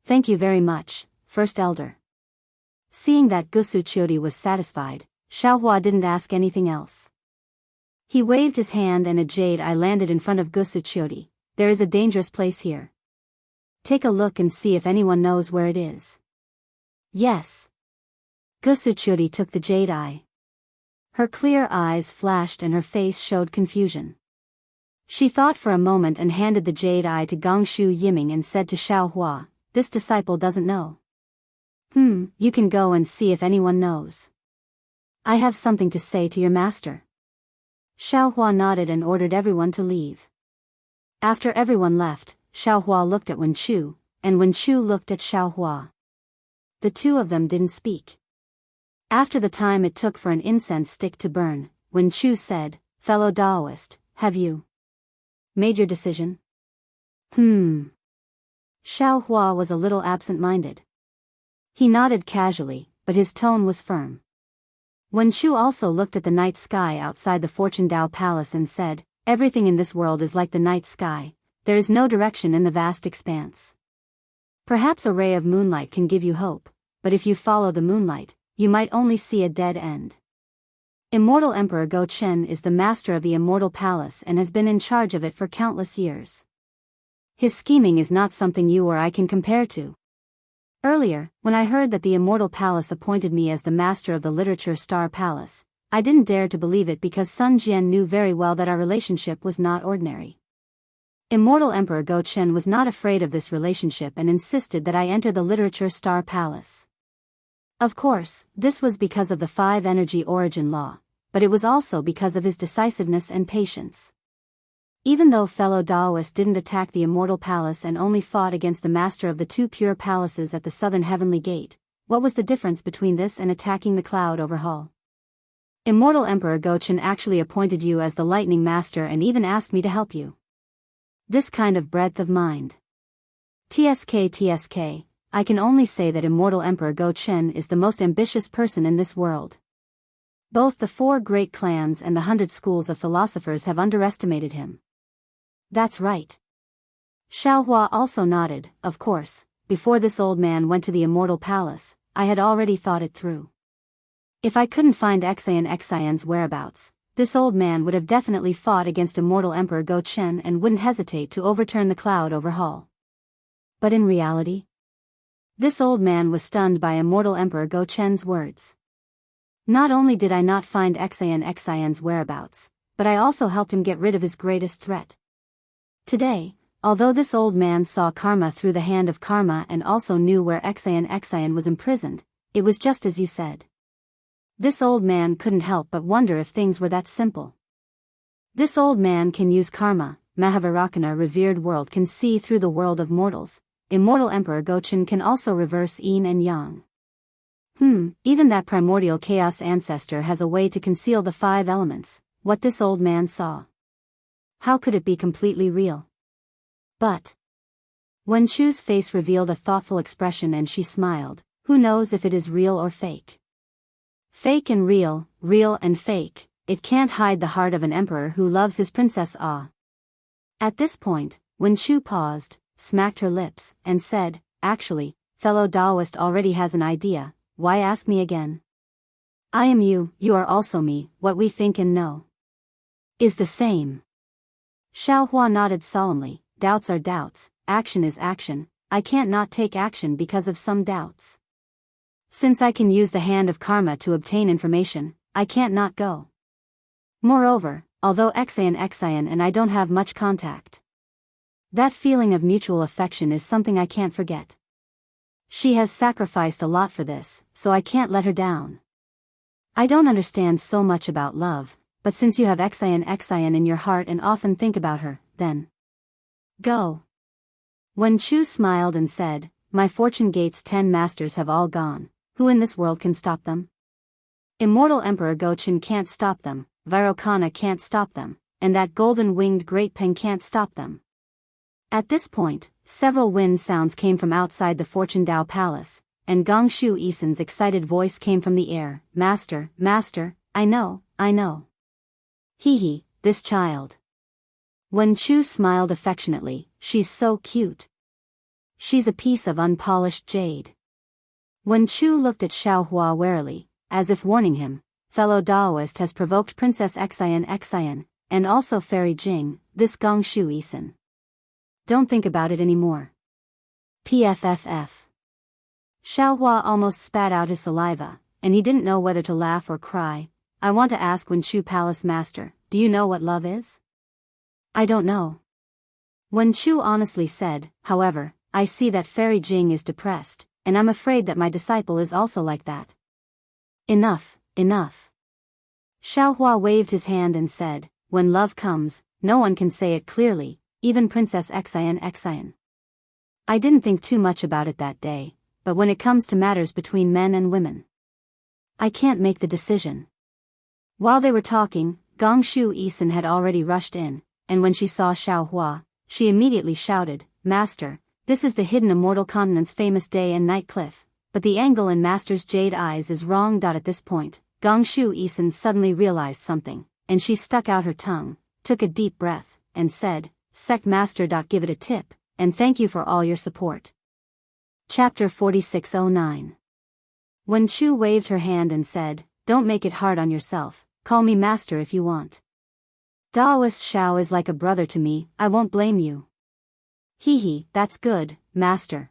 Thank you very much, First Elder. Seeing that Gusu Qiudi was satisfied, Xiaohua didn't ask anything else. He waved his hand and a jade eye landed in front of Gusu Qiudi. There is a dangerous place here. Take a look and see if anyone knows where it is. Yes. Gusu Qiudi took the jade eye. Her clear eyes flashed and her face showed confusion. She thought for a moment and handed the jade eye to Gongshu Yiming and said to Xiaohua, This disciple doesn't know. You can go and see if anyone knows. I have something to say to your master. Xiaohua nodded and ordered everyone to leave. After everyone left, Xiaohua looked at Wen Chu, and Wen Chu looked at Xiaohua. The two of them didn't speak. After the time it took for an incense stick to burn, Wen Chu said, Fellow Daoist, have you made your decision? Xiaohua was a little absent-minded. He nodded casually, but his tone was firm. Wen Chu also looked at the night sky outside the Fortune Dao Palace and said, Everything in this world is like the night sky, there is no direction in the vast expanse. Perhaps a ray of moonlight can give you hope, but if you follow the moonlight, you might only see a dead end. Immortal Emperor Go Chen is the master of the Immortal Palace and has been in charge of it for countless years. His scheming is not something you or I can compare to. Earlier, when I heard that the Immortal Palace appointed me as the master of the Literature Star Palace, I didn't dare to believe it because Sun Jian knew very well that our relationship was not ordinary. Immortal Emperor Go Chen was not afraid of this relationship and insisted that I enter the Literature Star Palace. Of course, this was because of the 5-energy origin law, but it was also because of his decisiveness and patience. Even though fellow Daoists didn't attack the Immortal Palace and only fought against the master of the 2 pure palaces at the southern heavenly gate, what was the difference between this and attacking the Cloud over Hall? Immortal Emperor Go Chen actually appointed you as the Lightning Master and even asked me to help you. This kind of breadth of mind. TSK, I can only say that Immortal Emperor Go Chen is the most ambitious person in this world. Both the 4 great clans and the 100 schools of philosophers have underestimated him. That's right. Xiaohua also nodded. Of course, before this old man went to the Immortal Palace, I had already thought it through. If I couldn't find Xianxia's whereabouts, this old man would have definitely fought against Immortal Emperor Go Chen and wouldn't hesitate to overturn the Cloud over Hall. But in reality, this old man was stunned by Immortal Emperor Go Chen's words. Not only did I not find Xianxia's whereabouts, but I also helped him get rid of his greatest threat. Today, although this old man saw karma through the hand of karma and also knew where Xian was imprisoned, it was just as you said. This old man couldn't help but wonder if things were that simple. This old man can use karma, Mahavairakana revered world can see through the world of mortals, Immortal Emperor Go Chen can also reverse yin and yang. Even that primordial chaos ancestor has a way to conceal the 5 elements, what this old man saw. How could it be completely real? But Wen Chu's face revealed a thoughtful expression and she smiled, who knows if it is real or fake? Fake and real, real and fake, it can't hide the heart of an emperor who loves his princess At this point, Wen Chu paused, smacked her lips, and said, Actually, fellow Daoist already has an idea, why ask me again? I am you, you are also me, what we think and know is the same. Xiaohua nodded solemnly, doubts are doubts, action is action, I can't not take action because of some doubts. Since I can use the hand of karma to obtain information, I can't not go. Moreover, although Xian and I don't have much contact, that feeling of mutual affection is something I can't forget. She has sacrificed a lot for this, so I can't let her down. I don't understand so much about love, but since you have Xian in your heart and often think about her, then go. Wen Chu smiled and said, my fortune gate's 10 masters have all gone, who in this world can stop them? Immortal Emperor Gochen can't stop them, Virokana can't stop them, and that golden-winged Great Peng can't stop them. At this point, several wind sounds came from outside the Fortune Dao Palace, and Gongshu Isen's excited voice came from the air, Master, Master, I know. Hee, this child. Wen Chu smiled affectionately, she's so cute. She's a piece of unpolished jade. Wen Chu looked at Xiaohua warily, as if warning him, fellow Daoist has provoked Princess Xian, and also Fairy Jing, this Gongshu Isen. Don't think about it anymore. PFFF. Xiaohua almost spat out his saliva, and he didn't know whether to laugh or cry. I want to ask Wen Chu Palace Master, do you know what love is? I don't know. Wen Chu honestly said, however, I see that Fairy Jing is depressed, and I'm afraid that my disciple is also like that. Enough. Xiaohua waved his hand and said, when love comes, no one can say it clearly, even Princess Xian. I didn't think too much about it that day, but when it comes to matters between men and women, I can't make the decision. While they were talking, Gongshu Isen had already rushed in, and when she saw Xiaohua, she immediately shouted, Master, this is the hidden immortal continent's famous day and night cliff, but the angle in Master's jade eyes is wrong. At this point, Gongshu Isen suddenly realized something, and she stuck out her tongue, took a deep breath, and said, Sect Master. Give it a tip, and thank you for all your support. Chapter 4609. Wen Chu waved her hand and said, don't make it hard on yourself, call me Master if you want. Daoist Xiao is like a brother to me, I won't blame you. Hee, that's good, Master.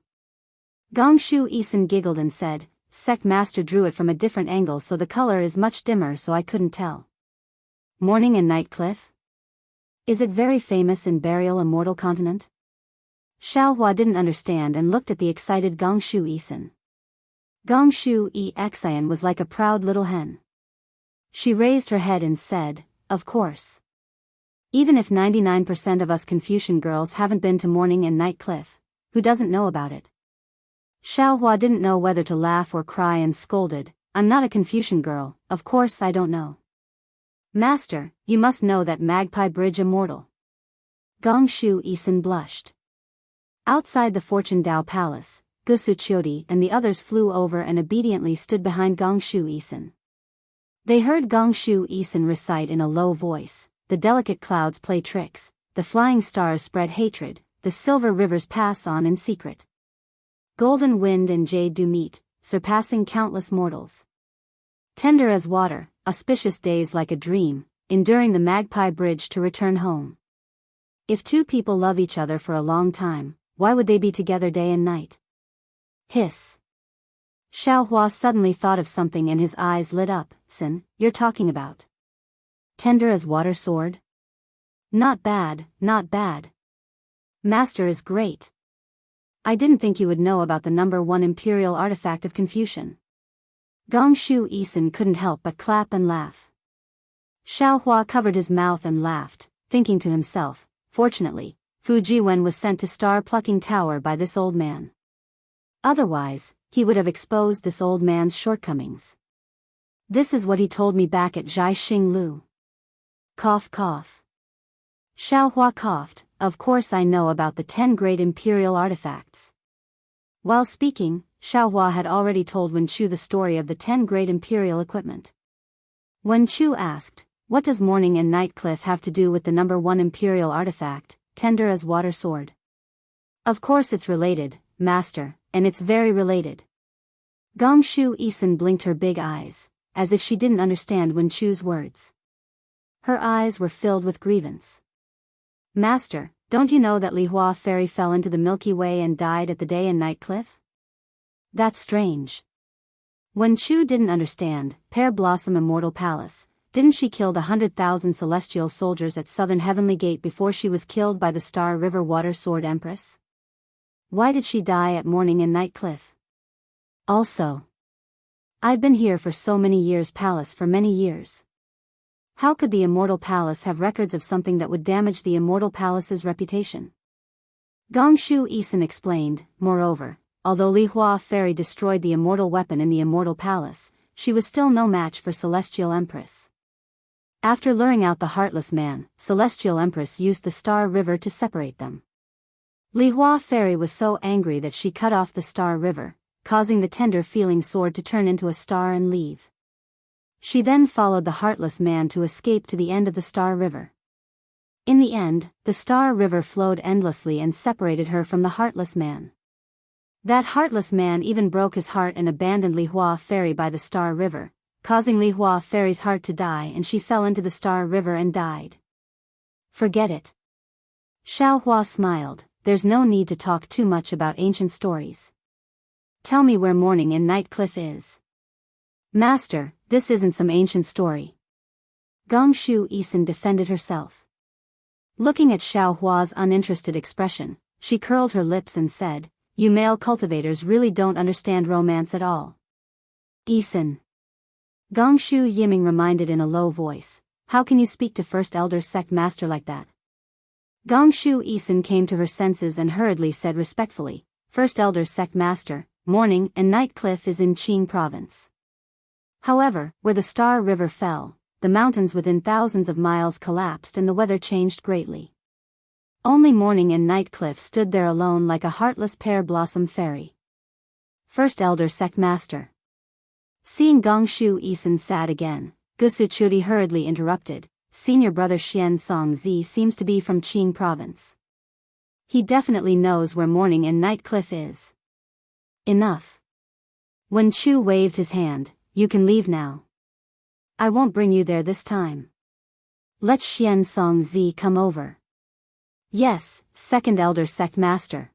Gongshu Isen giggled and said, Sect Master drew it from a different angle so the color is much dimmer so I couldn't tell. Morning and Night Cliff? Is it very famous in Burial Immortal Continent? Xiaohua didn't understand and looked at the excited Gongshu Isen. Gongshu Xian was like a proud little hen. She raised her head and said, of course. Even if 99% of us Confucian girls haven't been to Morning and Night Cliff, who doesn't know about it? Xiaohua didn't know whether to laugh or cry and scolded, I'm not a Confucian girl, of course I don't know. Master, you must know that Magpie Bridge immortal. Gongshu Isen blushed. Outside the Fortune Dao Palace, Gusu Qiudi and the others flew over and obediently stood behind Gongshu Isen. They heard Gongshu Isen recite in a low voice, the delicate clouds play tricks, the flying stars spread hatred, the silver rivers pass on in secret. Golden wind and jade do meet, surpassing countless mortals. Tender as water, auspicious days like a dream, enduring the Magpie Bridge to return home. If two people love each other for a long time, why would they be together day and night? Hiss. Xiaohua suddenly thought of something and his eyes lit up. Sin, you're talking about tender as water sword? Not bad. Master is great. I didn't think you would know about the number 1 imperial artifact of Confucian. Gongshu Isen couldn't help but clap and laugh. Xiaohua covered his mouth and laughed, thinking to himself, fortunately, Fu Jiwen was sent to star-plucking tower by this old man. Otherwise, he would have exposed this old man's shortcomings. This is what he told me back at Zhai Xinglu. Cough. Xiaohua coughed, of course I know about the 10 great imperial artifacts. While speaking, Xiaohua had already told Wen Chu the story of the 10 great imperial equipment. Wen Chu asked, what does Morning and Night Cliff have to do with the number 1 imperial artifact, tender as water sword? Of course it's related, Master, and it's very related. Gongshu Isin blinked her big eyes, as if she didn't understand Wen Chu's words. Her eyes were filled with grievance. Master, don't you know that Lihua Fairy fell into the Milky Way and died at the day and night cliff? That's strange. Wen Chu didn't understand. Pear Blossom Immortal Palace. Didn't she kill the 100,000 celestial soldiers at Southern Heavenly Gate before she was killed by the Star River Water Sword Empress? Why did she die at Morning and Night Cliff? Also, I've been here for so many years, palace for many years. How could the Immortal Palace have records of something that would damage the Immortal Palace's reputation? Gongshu Isin explained. Moreover, although Lihua Fairy destroyed the immortal weapon in the Immortal Palace, she was still no match for Celestial Empress. After luring out the Heartless Man, Celestial Empress used the Star River to separate them. Lihua Fairy was so angry that she cut off the Star River, causing the tender-feeling sword to turn into a star and leave. She then followed the Heartless Man to escape to the end of the Star River. In the end, the Star River flowed endlessly and separated her from the Heartless Man. That Heartless Man even broke his heart and abandoned Lihua Fairy by the Star River, causing Lihua Fairy's heart to die, and she fell into the Star River and died. Forget it. Xiaohua smiled. There's no need to talk too much about ancient stories. Tell me where Morning and Night Cliff is. Master, this isn't some ancient story. Gongshu Isin defended herself. Looking at Xiaohua's uninterested expression, she curled her lips and said, "You male cultivators really don't understand romance at all." Isin. Gongshu Yiming reminded in a low voice, "How can you speak to First Elder Sect Master like that?" Gongshu Isin came to her senses and hurriedly said respectfully, "First Elder Sect Master, Morning and Night Cliff is in Qing Province. However, where the Star River fell, the mountains within thousands of miles collapsed and the weather changed greatly. Only Morning and Night Cliff stood there alone like a heartless pear blossom fairy." First Elder Sect Master. Seeing Gongshu Isin sad again, Gusuchuri hurriedly interrupted, "Senior brother Xian Songzi seems to be from Qing Province. He definitely knows where Morning and Night Cliff is." Enough. Wen Chu waved his hand, "You can leave now. I won't bring you there this time. Let Xian Songzi come over." "Yes, Second Elder Sect Master."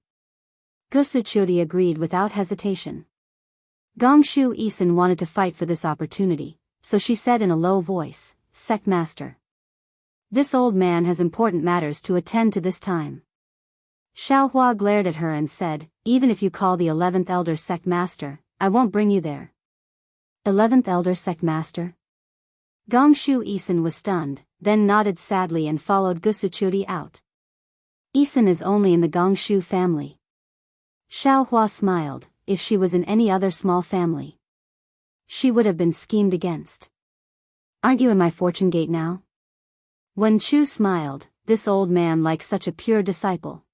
Gusuchuri agreed without hesitation. Gongshu Isin wanted to fight for this opportunity, so she said in a low voice, "Sect Master. This old man has important matters to attend to this time." Xiaohua glared at her and said, "Even if you call the 11th Elder Sect Master, I won't bring you there." 11th Elder Sect Master? Gongshu Isin was stunned, then nodded sadly and followed Gusuchuri out. Isin is only in the Gongshu family. Xiaohua smiled. If she was in any other small family, she would have been schemed against. "Aren't you in my fortune gate now?" Wen Chu smiled. This old man likes such a pure disciple.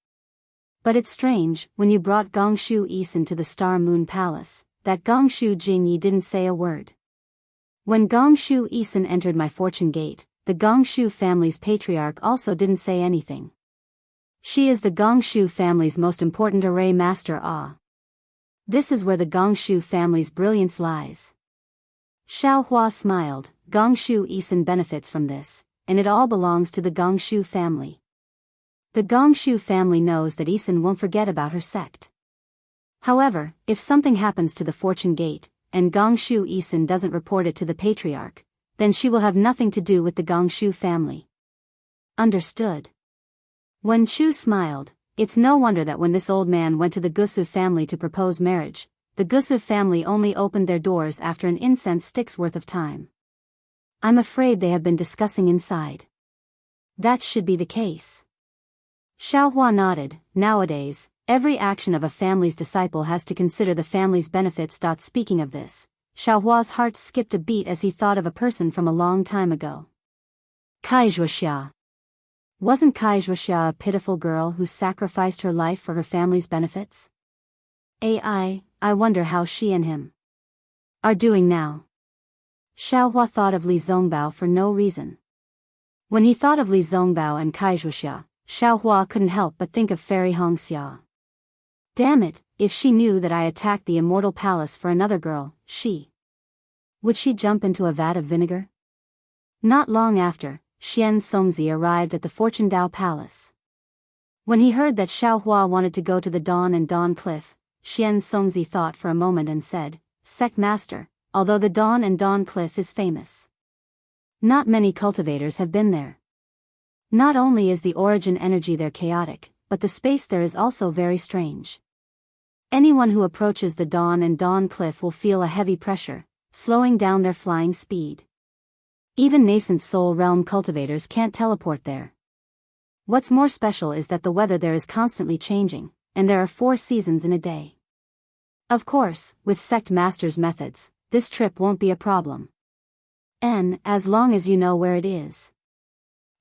But it's strange, when you brought Gongshu Isin to the Star Moon Palace, that Gongshu Jingyi didn't say a word. When Gongshu Isin entered my fortune gate, the Gongshu family's patriarch also didn't say anything. She is the Gongshu family's most important array master. This is where the Gongshu family's brilliance lies. Xiaohua smiled. Gongshu Isin benefits from this, and it all belongs to the Gongshu family. The Gongshu family knows that Isin won't forget about her sect. However, if something happens to the fortune gate, and Gongshu Isin doesn't report it to the patriarch, then she will have nothing to do with the Gongshu family. Understood. Wen Chu smiled. It's no wonder that when this old man went to the Gusu family to propose marriage, the Gusu family only opened their doors after an incense stick's worth of time. I'm afraid they have been discussing inside. That should be the case. Xiaohua nodded. Nowadays, every action of a family's disciple has to consider the family's benefits. Speaking of this, Xiaohua's heart skipped a beat as he thought of a person from a long time ago. Kaizhuxia. Wasn't Kaizhuxia a pitiful girl who sacrificed her life for her family's benefits? I wonder how she and him are doing now. Xiaohua thought of Li Zongbao for no reason. When he thought of Li Zongbao and Kaizhuxia, Xiaohua couldn't help but think of Fairy Hongxia. Damn it, if she knew that I attacked the immortal palace for another girl, would she jump into a vat of vinegar? Not long after, Xianxia arrived at the Fortune Dao Palace. When he heard that Xiaohua wanted to go to the Dawn and Dawn Cliff, Xianxia thought for a moment and said, Sect Master, although the Dawn and Dawn Cliff is famous, not many cultivators have been there. Not only is the origin energy there chaotic, but the space there is also very strange. Anyone who approaches the Dawn and Dawn Cliff will feel a heavy pressure, slowing down their flying speed. Even nascent soul realm cultivators can't teleport there. What's more special is that the weather there is constantly changing, and there are 4 seasons in a day. Of course, with Sect Master's methods, this trip won't be a problem. As long as you know where it is.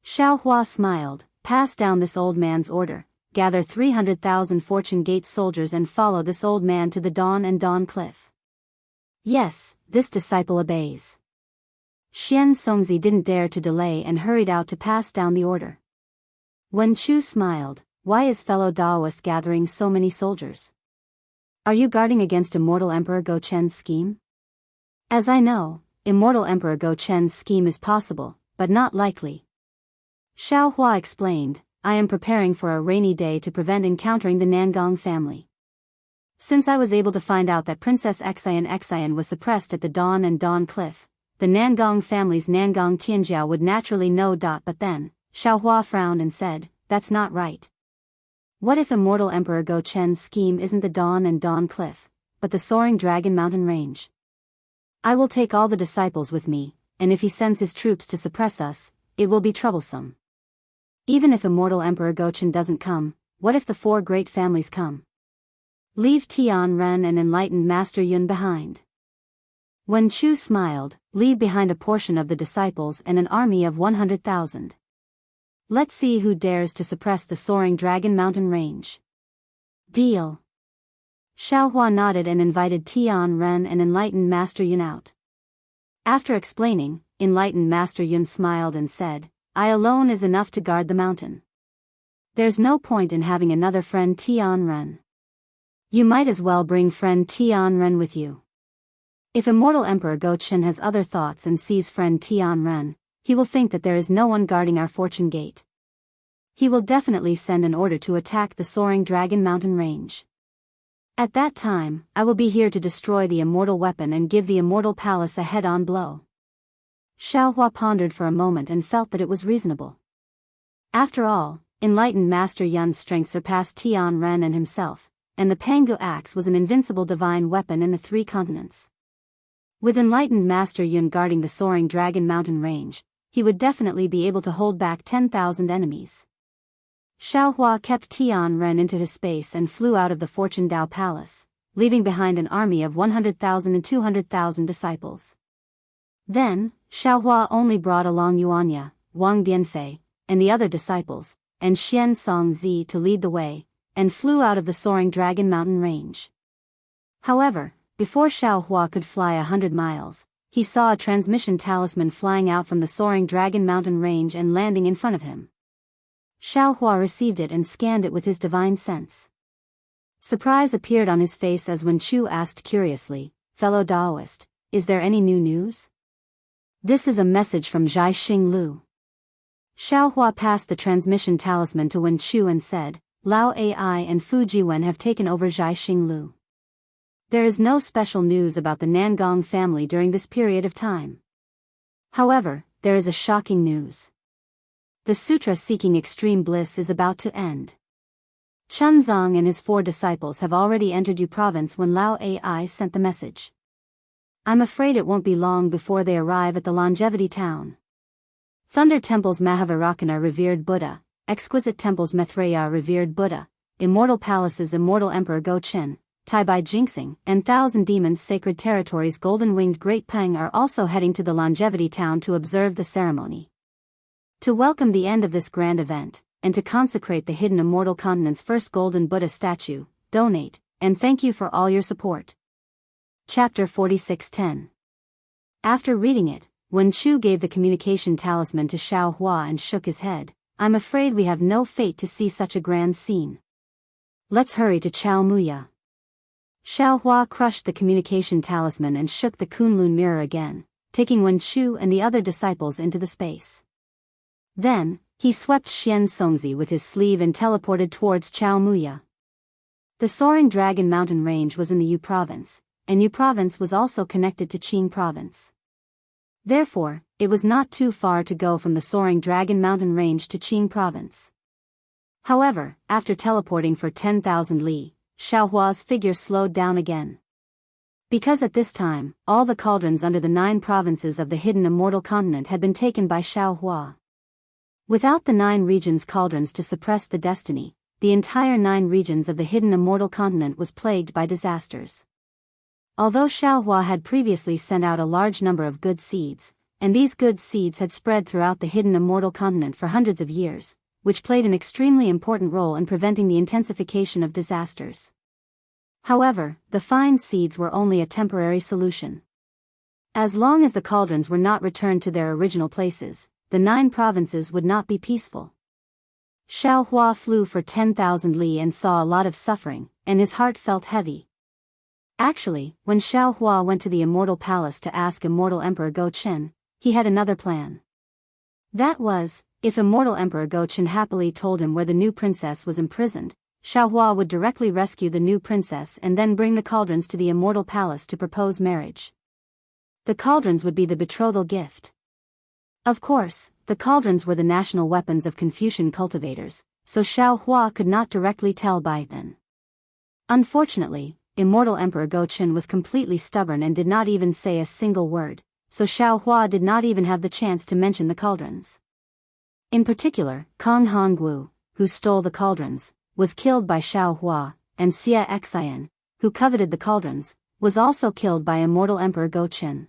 Xiaohua smiled, pass down this old man's order, gather 300,000 Fortune Gate soldiers and follow this old man to the Dawn and Dawn Cliff. Yes, this disciple obeys. Xianxia didn't dare to delay and hurried out to pass down the order. Wen Chu smiled, why is fellow Daoist gathering so many soldiers? Are you guarding against Immortal Emperor Go Chen's scheme? As I know, Immortal Emperor Go Chen's scheme is possible, but not likely. Xiaohua explained, I am preparing for a rainy day to prevent encountering the Nangong family. Since I was able to find out that Princess Xian was suppressed at the Dawn and Dawn Cliff, the Nangong family's Nangong Tianjiao would naturally know. But then, Xiaohua frowned and said, that's not right. What if Immortal Emperor Go Chen's scheme isn't the Dawn and Dawn Cliff, but the soaring Dragon Mountain Range? I will take all the disciples with me, and if he sends his troops to suppress us, it will be troublesome. Even if Immortal Emperor Go Chen doesn't come, what if the 4 great families come? Leave Tian Ren and Enlightened Master Yun behind. Wen Chu smiled, leave behind a portion of the disciples and an army of 100,000. Let's see who dares to suppress the soaring Dragon Mountain Range. Deal. Xiaohua nodded and invited Tian Ren and Enlightened Master Yun out. After explaining, Enlightened Master Yun smiled and said, I alone is enough to guard the mountain. There's no point in having another friend Tian Ren. You might as well bring friend Tian Ren with you. If Immortal Emperor Go Chen has other thoughts and sees friend Tian Ren, he will think that there is no one guarding our Fortune Gate. He will definitely send an order to attack the soaring Dragon Mountain Range. At that time, I will be here to destroy the immortal weapon and give the immortal palace a head-on blow. Xiaohua pondered for a moment and felt that it was reasonable. After all, Enlightened Master Yun's strength surpassed Tian Ren and himself, and the Pangu axe was an invincible divine weapon in the 3 continents. With Enlightened Master Yun guarding the soaring Dragon Mountain Range, he would definitely be able to hold back 10,000 enemies. Xiaohua kept Tian Ren into his space and flew out of the Fortune Dao Palace, leaving behind an army of 100,000 and 200,000 disciples. Then, Xiaohua only brought along Yuanya, Wang Bianfei, and the other disciples, and Xianxia to lead the way, and flew out of the soaring Dragon Mountain Range. However, before Xiaohua could fly 100 miles, he saw a transmission talisman flying out from the soaring Dragon Mountain Range and landing in front of him. Xiaohua received it and scanned it with his divine sense. Surprise appeared on his face as Wen Chu asked curiously, fellow Daoist, is there any new news? This is a message from Zhai Xinglu. Xiaohua passed the transmission talisman to Wen Chu and said, Lao Ai and Fu Jiwen have taken over Zhai Xinglu. There is no special news about the Nangong family during this period of time. However, there is a shocking news. The sutra seeking extreme bliss is about to end. Chunzong and his 4 disciples have already entered Yu province when Lao Ai sent the message. I'm afraid it won't be long before they arrive at the Longevity Town. Thunder Temple's Mahavairakana revered Buddha, Exquisite Temple's Maitreya revered Buddha, Immortal Palace's Immortal Emperor Go Chen, Taibai Jinxing, and Thousand Demons Sacred Territory's Golden-Winged Great Peng are also heading to the Longevity Town to observe the ceremony. To welcome the end of this grand event, and to consecrate the hidden Immortal Continent's first Golden Buddha statue, donate, and thank you for all your support. Chapter 46:10. After reading it, Wen Chu gave the communication talisman to Xiaohua and shook his head. I'm afraid we have no fate to see such a grand scene. Let's hurry to Chaomuya. Xiaohua crushed the communication talisman and shook the Kunlun mirror again, taking Wen Chu and the other disciples into the space. Then, he swept Xian Songzi with his sleeve and teleported towards Chaomuya. The soaring Dragon Mountain Range was in the Yu Province, and Yu Province was also connected to Qing Province. Therefore, it was not too far to go from the soaring Dragon Mountain Range to Qing Province. However, after teleporting for 10,000 li, Xiaohua's figure slowed down again. Because at this time, all the cauldrons under the 9 provinces of the hidden immortal continent had been taken by Xiaohua. Without the 9 regions' cauldrons to suppress the destiny, the entire 9 regions of the hidden immortal continent was plagued by disasters. Although Xiaohua had previously sent out a large number of good seeds, and these good seeds had spread throughout the hidden immortal continent for hundreds of years, which played an extremely important role in preventing the intensification of disasters. However, the fine seeds were only a temporary solution. As long as the cauldrons were not returned to their original places, the 9 provinces would not be peaceful. Xiaohua flew for 10,000 li and saw a lot of suffering, and his heart felt heavy. Actually, when Xiaohua went to the Immortal Palace to ask Immortal Emperor Go Chen, he had another plan. That was, if Immortal Emperor Go Chen happily told him where the new princess was imprisoned, Xiaohua would directly rescue the new princess and then bring the cauldrons to the Immortal Palace to propose marriage. The cauldrons would be the betrothal gift. Of course, the cauldrons were the national weapons of Confucian cultivators, so Xiaohua could not directly tell by then. Unfortunately, Immortal Emperor Go Chen was completely stubborn and did not even say a single word, so Xiaohua did not even have the chance to mention the cauldrons. In particular, Kong Hongwu, who stole the cauldrons, was killed by Xiaohua, and Wuxia Xianxia, who coveted the cauldrons, was also killed by Immortal Emperor Go Chen.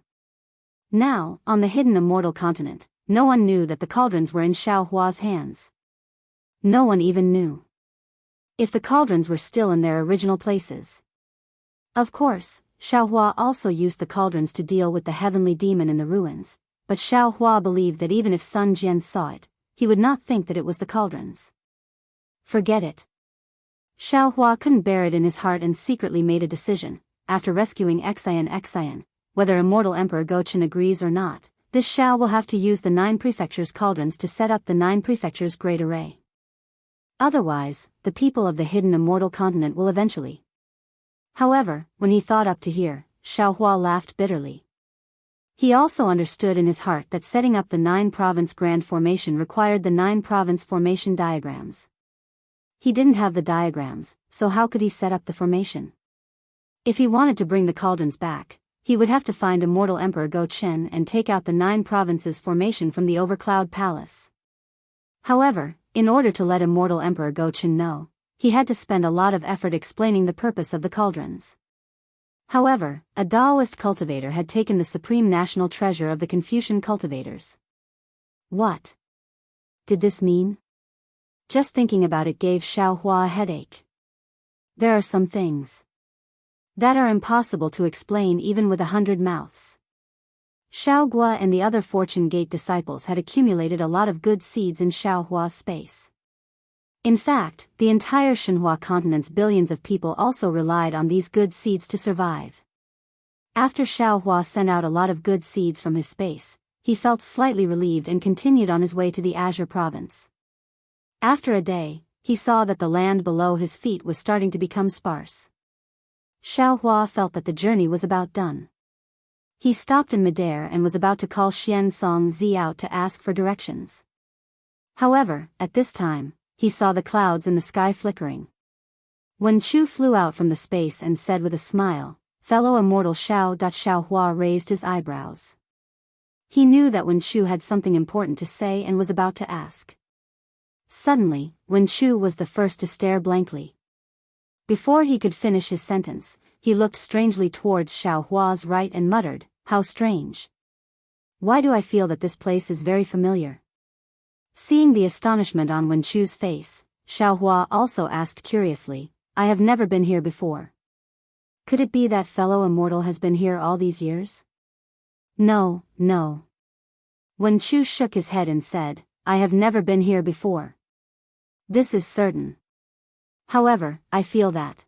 Now, on the hidden immortal continent, no one knew that the cauldrons were in Xiaohua's hands. No one even knew if the cauldrons were still in their original places. Of course, Xiaohua also used the cauldrons to deal with the heavenly demon in the ruins, but Xiaohua believed that even if Sun Jian saw it, he would not think that it was the cauldrons. Forget it. Xiaohua couldn't bear it in his heart and secretly made a decision, after rescuing Xian, whether Immortal Emperor Go Chen agrees or not, this Xiao will have to use the 9 prefectures' cauldrons to set up the 9 prefectures' great array. Otherwise, the people of the hidden immortal continent will eventually. However, when he thought up to here, Xiaohua laughed bitterly. He also understood in his heart that setting up the 9-province grand formation required the 9-province formation diagrams. He didn't have the diagrams, so how could he set up the formation? If he wanted to bring the cauldrons back, he would have to find Immortal Emperor Go Chen and take out the 9 provinces formation from the Overcloud Palace. However, in order to let Immortal Emperor Go Chen know, he had to spend a lot of effort explaining the purpose of the cauldrons. However, a Daoist cultivator had taken the supreme national treasure of the Confucian cultivators. What did this mean? Just thinking about it gave Xiaohua a headache. There are some things that are impossible to explain even with 100 mouths. Xiaogua and the other Fortune Gate disciples had accumulated a lot of good seeds in Xiaohua's space. In fact, the entire Shenhua continent's billions of people also relied on these good seeds to survive. After Xiaohua sent out a lot of good seeds from his space, he felt slightly relieved and continued on his way to the Azure province. After a day, he saw that the land below his feet was starting to become sparse. Xiaohua felt that the journey was about done. He stopped in midair and was about to call Xian Songzi out to ask for directions. However, at this time, he saw the clouds in the sky flickering. When Chu flew out from the space and said with a smile, "Fellow immortal Xiao." Xiaohua raised his eyebrows. He knew that Wen Chu had something important to say and was about to ask. Suddenly, Wen Chu was the first to stare blankly. Before he could finish his sentence, he looked strangely towards Xiaohua's right and muttered, "How strange. Why do I feel that this place is very familiar?" Seeing the astonishment on Wen Chu's face, Xiaohua also asked curiously, "I have never been here before. Could it be that fellow immortal has been here all these years?" No. Wen Chu shook his head and said, "I have never been here before. This is certain." However, I feel that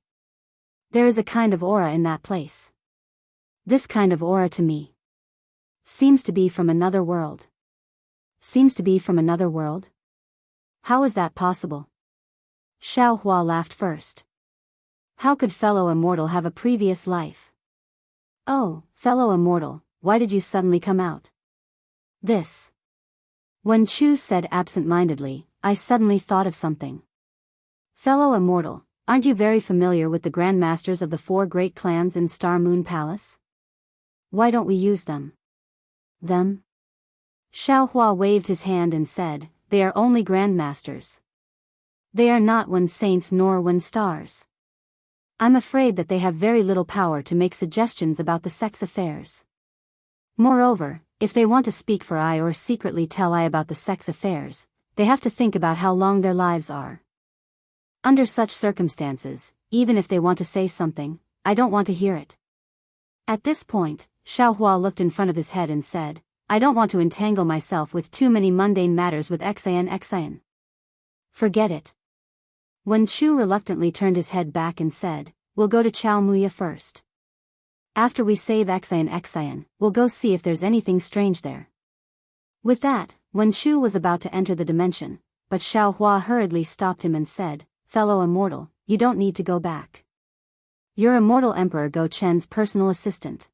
there is a kind of aura in that place. This kind of aura to me seems to be from another world. Seems to be from another world? How is that possible? Xiao Hua laughed first. How could fellow immortal have a previous life? Oh, fellow immortal, why did you suddenly come out? This. When Chu said absent-mindedly, I suddenly thought of something. Fellow immortal, aren't you very familiar with the grandmasters of the 4 great clans in Star Moon Palace? Why don't we use them? Them? Xiao Hua waved his hand and said, they are only grandmasters. They are not when saints nor when stars. I'm afraid that they have very little power to make suggestions about the sex affairs. Moreover, if they want to speak for I or secretly tell I about the sex affairs, they have to think about how long their lives are. Under such circumstances, even if they want to say something, I don't want to hear it. At this point, Xiao Hua looked in front of his head and said, I don't want to entangle myself with too many mundane matters with Xian. Forget it. Wen Chu reluctantly turned his head back and said, we'll go to Chao Muya first. After we save Xian, we'll go see if there's anything strange there. With that, Wen Chu was about to enter the dimension, but Xiao Hua hurriedly stopped him and said, fellow immortal, you don't need to go back. You're Immortal Emperor Go Chen's personal assistant.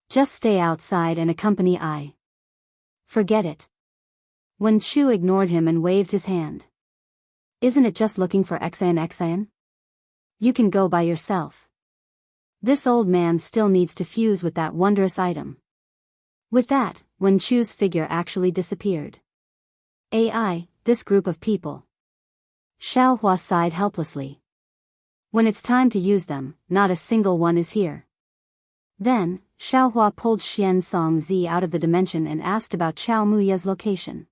Just stay outside and accompany I. Forget it. Wen Chu ignored him and waved his hand. Isn't it just looking for Xian? You can go by yourself. This old man still needs to fuse with that wondrous item. With that, Wen Chu's figure actually disappeared. AI, this group of people. Xiao Hua sighed helplessly. When it's time to use them, not a single one is here. Then, Xiao Hua pulled Xianxia out of the dimension and asked about Chao Muya's location.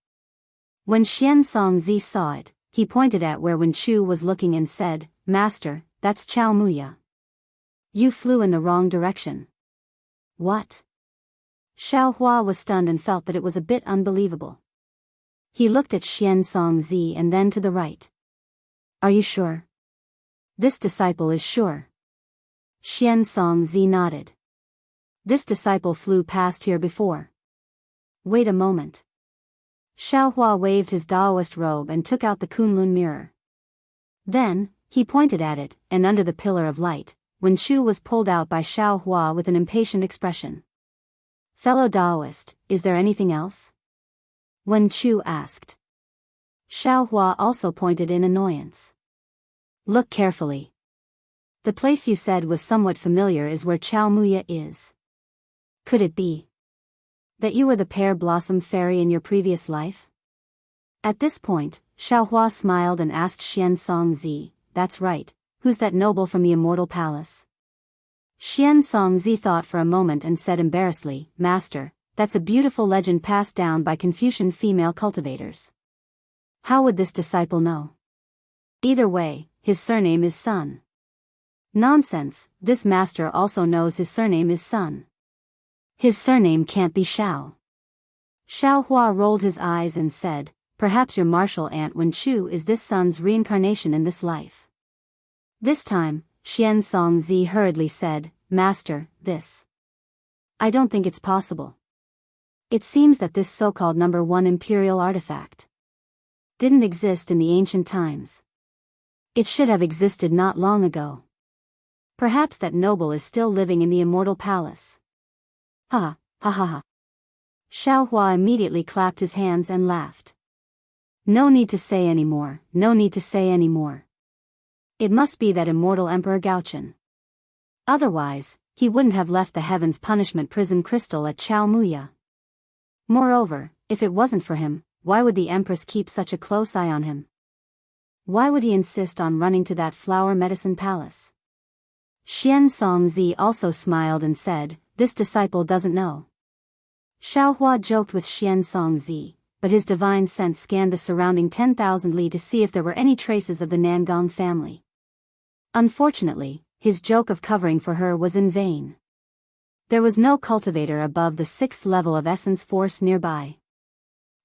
When Xianxia saw it, he pointed at where Wen Chu was looking and said, Master, that's Chao Muya. You flew in the wrong direction. What? Xiao Hua was stunned and felt that it was a bit unbelievable. He looked at Xianxia and then to the right. Are you sure? This disciple is sure. Xianxia nodded. This disciple flew past here before. Wait a moment. Xiao Hua waved his Daoist robe and took out the Kunlun mirror. Then, he pointed at it, and under the pillar of light, Wen Chu was pulled out by Xiao Hua with an impatient expression. Fellow Daoist, is there anything else? Wen Chu asked. Xiao Hua also pointed in annoyance. Look carefully. The place you said was somewhat familiar is where Chao Muya is. Could it be that you were the pear blossom fairy in your previous life? At this point, Xiao Hua smiled and asked Xianxia, that's right, who's that noble from the Immortal Palace? Xianxia thought for a moment and said embarrassedly, Master, that's a beautiful legend passed down by Confucian female cultivators. How would this disciple know? Either way, his surname is Sun. Nonsense, this master also knows his surname is Sun. His surname can't be Xiao. Xiao Hua rolled his eyes and said, perhaps your martial aunt Wen Chu is this Sun's reincarnation in this life. This time, Xianxia hurriedly said, Master, this. I don't think it's possible. It seems that this so-called number 1 imperial artifact didn't exist in the ancient times. It should have existed not long ago. Perhaps that noble is still living in the Immortal Palace. Ha, ha ha ha. Xiao Hua immediately clapped his hands and laughed. No need to say any more, no need to say any more. It must be that immortal Emperor Gaochen. Otherwise, he wouldn't have left the Heaven's Punishment prison crystal at Chao Muya. Moreover, if it wasn't for him, why would the Empress keep such a close eye on him? Why would he insist on running to that flower medicine palace? Xianxia also smiled and said, this disciple doesn't know. Xiao Hua joked with Xianxia, but his divine sense scanned the surrounding 10,000 li to see if there were any traces of the Nangong family. Unfortunately, his joke of covering for her was in vain. There was no cultivator above the 6th level of essence force nearby.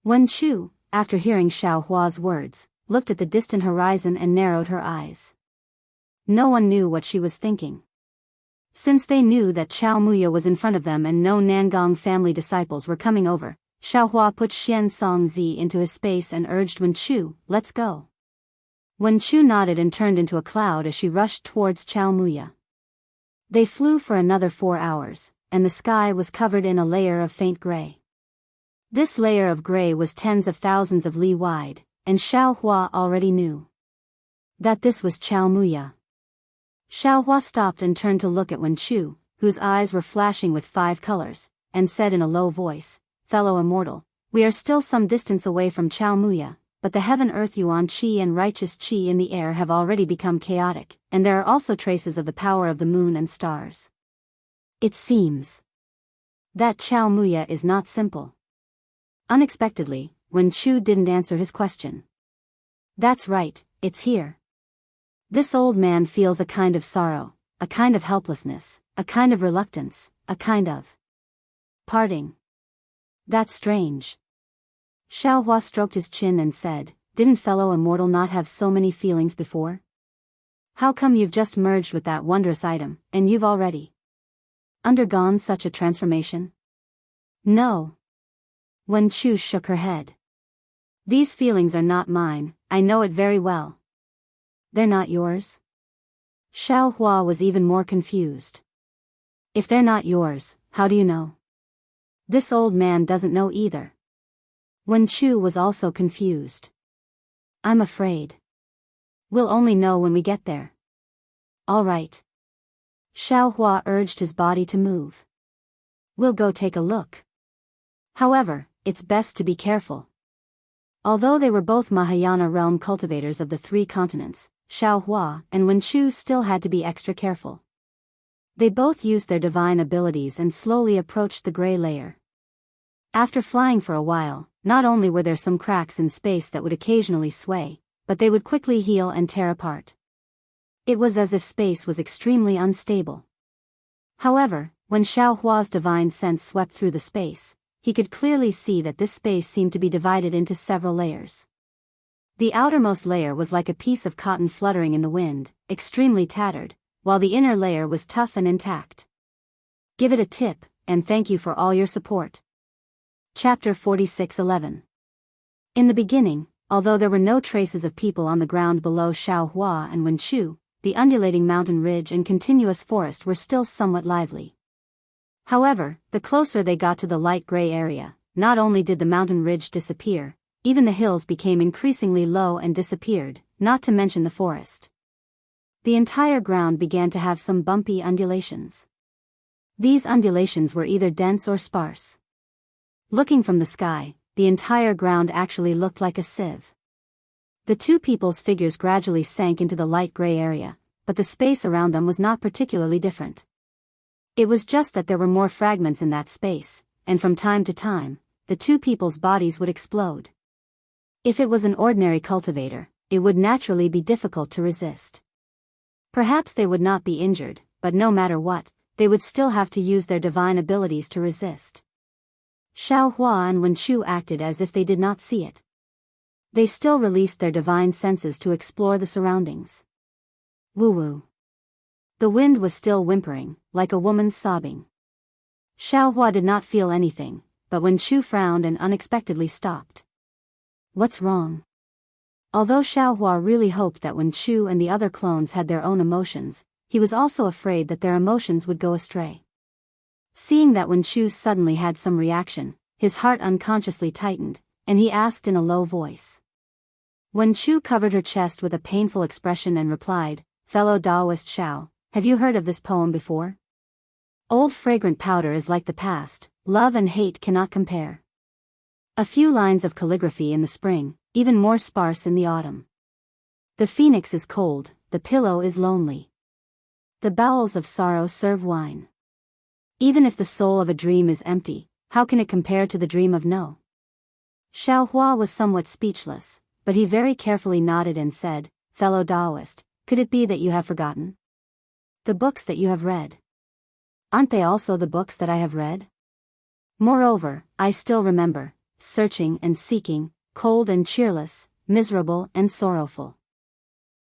Wen Chu, after hearing Xiao Hua's words, looked at the distant horizon and narrowed her eyes. No one knew what she was thinking. Since they knew that Xiao Muya was in front of them and no Nangong family disciples were coming over, Xiaohua put Xian Songzi into his space and urged Wen Chu, "Let's go." Wen Chu nodded and turned into a cloud as she rushed towards Xiao Muya. They flew for another 4 hours, and the sky was covered in a layer of faint gray. This layer of gray was tens of thousands of li wide, and Xiaohua already knew that this was Xiao Muya. Xiaohua stopped and turned to look at Wen Chu, whose eyes were flashing with 5 colors, and said in a low voice, "Fellow immortal, we are still some distance away from Xiao Muya, but the heaven-earth yuan qi and righteous qi in the air have already become chaotic, and there are also traces of the power of the moon and stars. It seems that Xiao Muya is not simple." Unexpectedly, Wen Chu didn't answer his question. "That's right, it's here. This old man feels a kind of sorrow, a kind of helplessness, a kind of reluctance, a kind of parting. That's strange." Xiaohua stroked his chin and said, "Didn't fellow immortal not have so many feelings before? How come you've just merged with that wondrous item, and you've already undergone such a transformation?" "No." Wen Chu shook her head. "These feelings are not mine, I know it very well." "They're not yours?" Xiaohua was even more confused. "If they're not yours, how do you know?" This old man doesn't know either. Wen Chu was also confused. "I'm afraid we'll only know when we get there." "All right." Xiaohua urged his body to move. "We'll go take a look. However, it's best to be careful." Although they were both Mahayana realm cultivators of the 3 continents, Xiaohua and Wen Chu still had to be extra careful. They both used their divine abilities and slowly approached the gray layer. After flying for a while, not only were there some cracks in space that would occasionally sway, but they would quickly heal and tear apart. It was as if space was extremely unstable. However, when Xiaohua's divine sense swept through the space, he could clearly see that this space seemed to be divided into several layers. The outermost layer was like a piece of cotton fluttering in the wind, extremely tattered, while the inner layer was tough and intact. Give it a tip, and thank you for all your support. Chapter 46:11. In the beginning, although there were no traces of people on the ground below Xiaohua and Wen Chu, the undulating mountain ridge and continuous forest were still somewhat lively. However, the closer they got to the light gray area, not only did the mountain ridge disappear, even the hills became increasingly low and disappeared, not to mention the forest. The entire ground began to have some bumpy undulations. These undulations were either dense or sparse. Looking from the sky, the entire ground actually looked like a sieve. The 2 people's figures gradually sank into the light gray area, but the space around them was not particularly different. It was just that there were more fragments in that space, and from time to time, the 2 people's bodies would explode. If it was an ordinary cultivator, it would naturally be difficult to resist. Perhaps they would not be injured, but no matter what, they would still have to use their divine abilities to resist. Xiaohua and Wen Chu acted as if they did not see it. They still released their divine senses to explore the surroundings. Woo-woo. The wind was still whimpering, like a woman's sobbing. Xiaohua did not feel anything, but Wen Chu frowned and unexpectedly stopped. "What's wrong?" Although Xiaohua really hoped that Wen Chu and the other clones had their own emotions, he was also afraid that their emotions would go astray. Seeing that Wen Chu suddenly had some reaction, his heart unconsciously tightened, and he asked in a low voice. Wen Chu covered her chest with a painful expression and replied, "Fellow Daoist Xiao, have you heard of this poem before? Old fragrant powder is like the past, love and hate cannot compare. A few lines of calligraphy in the spring, even more sparse in the autumn. The phoenix is cold, the pillow is lonely. The bowels of sorrow serve wine. Even if the soul of a dream is empty, how can it compare to the dream of no?" Xiaohua was somewhat speechless, but he very carefully nodded and said, "Fellow Daoist, could it be that you have forgotten the books that you have read? Aren't they also the books that I have read? Moreover, I still remember, searching and seeking, cold and cheerless, miserable and sorrowful.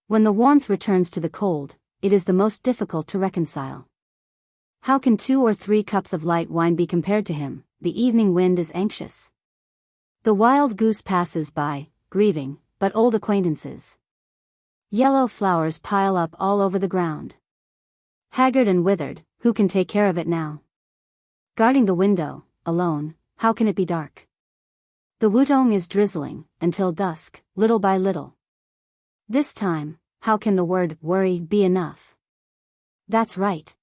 When the warmth returns to the cold, it is the most difficult to reconcile. How can 2 or 3 cups of light wine be compared to him? The evening wind is anxious. The wild goose passes by, grieving, but old acquaintances. Yellow flowers pile up all over the ground. Haggard and withered, who can take care of it now? Guarding the window, alone, how can it be dark? The wutong is drizzling, until dusk, little by little. This time, how can the word worry be enough? That's right.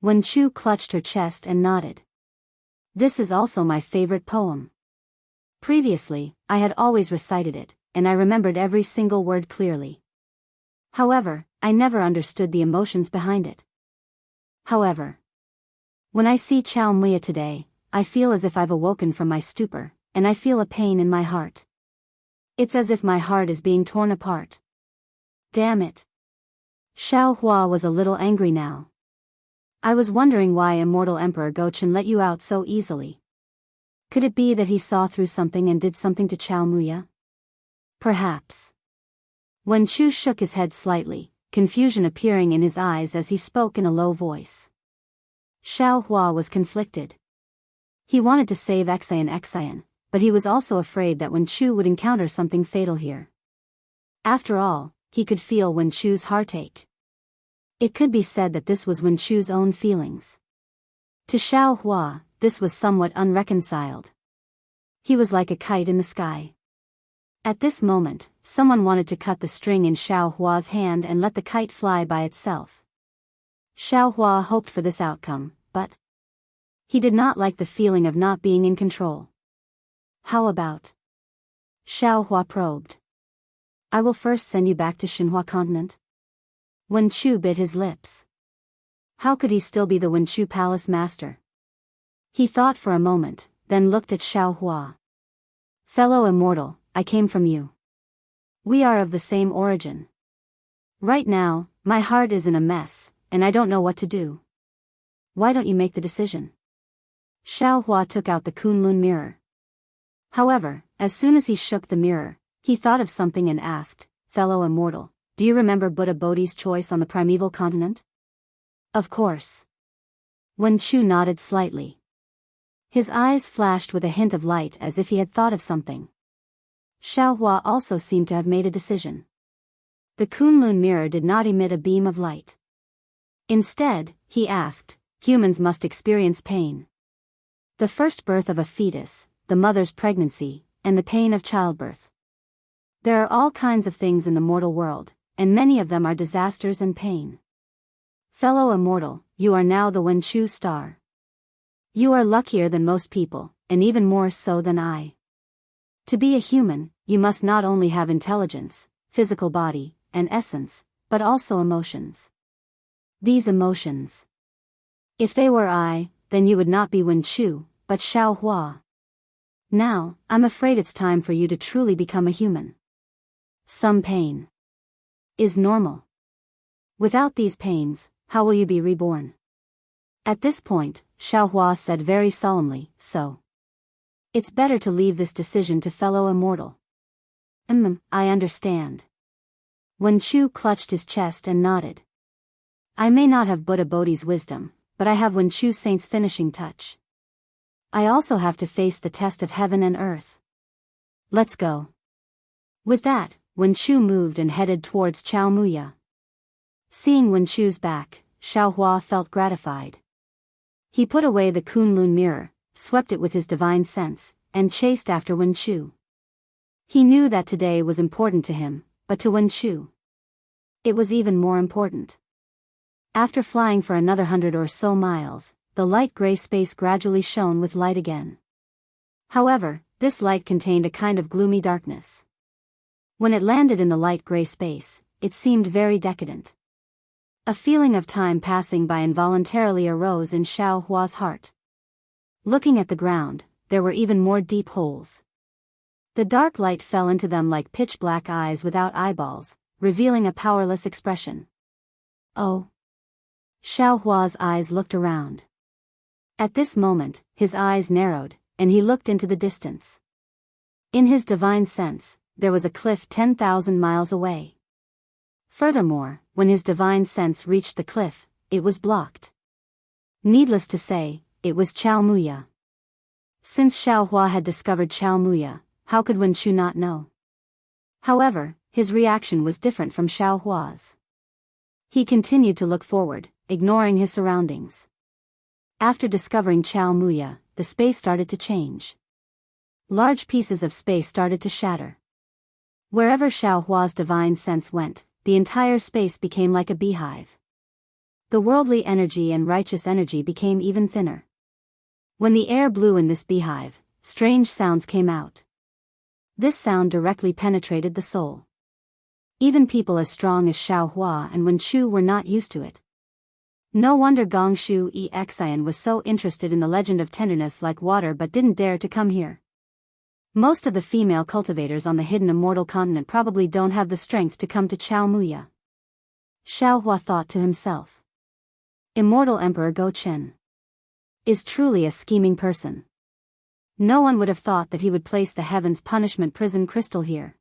Wen Chu clutched her chest and nodded. This is also my favorite poem. Previously, I had always recited it, and I remembered every single word clearly. However, I never understood the emotions behind it. However, when I see Chao Muya today, I feel as if I've awoken from my stupor, and I feel a pain in my heart. It's as if my heart is being torn apart. Damn it. Xiao Hua was a little angry now. I was wondering why Immortal Emperor Gochen let you out so easily. Could it be that he saw through something and did something to Chao Muya? Perhaps. Wen Chu shook his head slightly, confusion appearing in his eyes as he spoke in a low voice. Xiao Hua was conflicted. He wanted to save Xian, but he was also afraid that Wen Chu would encounter something fatal here. After all, he could feel Wen Chu's heartache. It could be said that this was Wen Chu's own feelings. To Xiao Hua, this was somewhat unreconciled. He was like a kite in the sky. At this moment, someone wanted to cut the string in Xiao Hua's hand and let the kite fly by itself. Xiao Hua hoped for this outcome, but he did not like the feeling of not being in control. How about? Xiao Hua probed. I will first send you back to Xinhua continent. Wen Chu bit his lips. How could he still be the Wen Chu palace master? He thought for a moment, then looked at Xiao Hua. Fellow immortal, I came from you. We are of the same origin. Right now, my heart is in a mess, and I don't know what to do. Why don't you make the decision? Xiao Hua took out the Kunlun mirror. However, as soon as he shook the mirror, he thought of something and asked, Fellow immortal, do you remember Buddha Bodhi's choice on the primeval continent? Of course. Wen Chu nodded slightly. His eyes flashed with a hint of light as if he had thought of something. Xiao Hua also seemed to have made a decision. The Kunlun mirror did not emit a beam of light. Instead, he asked, humans must experience pain. The first birth of a fetus, the mother's pregnancy, and the pain of childbirth. There are all kinds of things in the mortal world, and many of them are disasters and pain. Fellow immortal, you are now the Wen Chu star. You are luckier than most people, and even more so than I. To be a human, you must not only have intelligence, physical body, and essence, but also emotions. These emotions. If they were I, then you would not be Wen Chu, but Xiao Hua. Now, I'm afraid it's time for you to truly become a human. Some pain is normal. Without these pains, how will you be reborn? At this point, Xiao Hua said very solemnly, so. It's better to leave this decision to fellow immortal. I understand. Wen Chu clutched his chest and nodded. I may not have Buddha Bodhi's wisdom, but I have Wen Chu Saint's finishing touch. I also have to face the test of heaven and earth. Let's go. With that, Wen Chu moved and headed towards Chao Muya. Seeing Wen Chu's back, Xiao Hua felt gratified. He put away the Kunlun mirror, swept it with his divine sense, and chased after Wen Chu. He knew that today was important to him, but to Wen Chu, it was even more important. After flying for another 100 or so miles, the light gray space gradually shone with light again. However, this light contained a kind of gloomy darkness. When it landed in the light gray space, it seemed very decadent. A feeling of time passing by involuntarily arose in Xiao Hua's heart. Looking at the ground, there were even more deep holes. The dark light fell into them like pitch-black eyes without eyeballs, revealing a powerless expression. Oh. Xiao Hua's eyes looked around. At this moment, his eyes narrowed, and he looked into the distance. In his divine sense, there was a cliff 10,000 miles away. Furthermore, when his divine sense reached the cliff, it was blocked. Needless to say, it was Xiao Muya. Since Xiao Hua had discovered Xiao Muya, how could Wen Chu not know? However, his reaction was different from Xiao Hua's. He continued to look forward, ignoring his surroundings. After discovering Xiao Muya, the space started to change. Large pieces of space started to shatter. Wherever Xiao Hua's divine sense went, the entire space became like a beehive. The worldly energy and righteous energy became even thinner. When the air blew in this beehive, strange sounds came out. This sound directly penetrated the soul. Even people as strong as Xiao Hua and Wen Chu were not used to it. No wonder Gongshu Xian was so interested in the legend of tenderness like water but didn't dare to come here. Most of the female cultivators on the hidden immortal continent probably don't have the strength to come to Xiao Muya. Xiao Hua thought to himself. Immortal Emperor Go Chen is truly a scheming person. No one would have thought that he would place the heaven's punishment prison crystal here.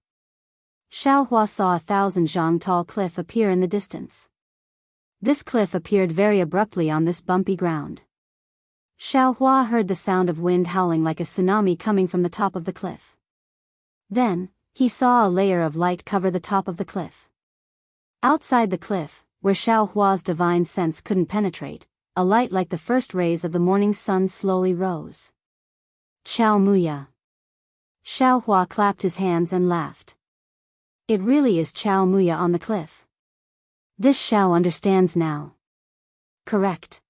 Xiao Hua saw 1,000 zhang tall cliff appear in the distance. This cliff appeared very abruptly on this bumpy ground. Xiao Hua heard the sound of wind howling like a tsunami coming from the top of the cliff. Then, he saw a layer of light cover the top of the cliff. Outside the cliff, where Xiao Hua's divine sense couldn't penetrate, a light like the first rays of the morning sun slowly rose. Xiao Muya. Xiao Hua clapped his hands and laughed. It really is Xiao Muya on the cliff. This Xiao understands now. Correct.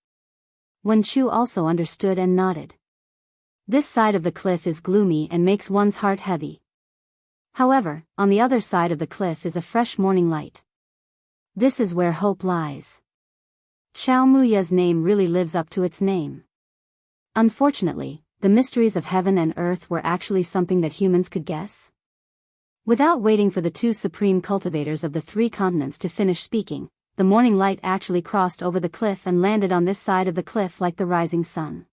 Wen Chu also understood and nodded. This side of the cliff is gloomy and makes one's heart heavy. However, on the other side of the cliff is a fresh morning light. This is where hope lies. Xiao Muya's name really lives up to its name. Unfortunately, the mysteries of heaven and earth were actually something that humans could guess. Without waiting for the two supreme cultivators of the three continents to finish speaking, the morning light actually crossed over the cliff and landed on this side of the cliff like the rising sun.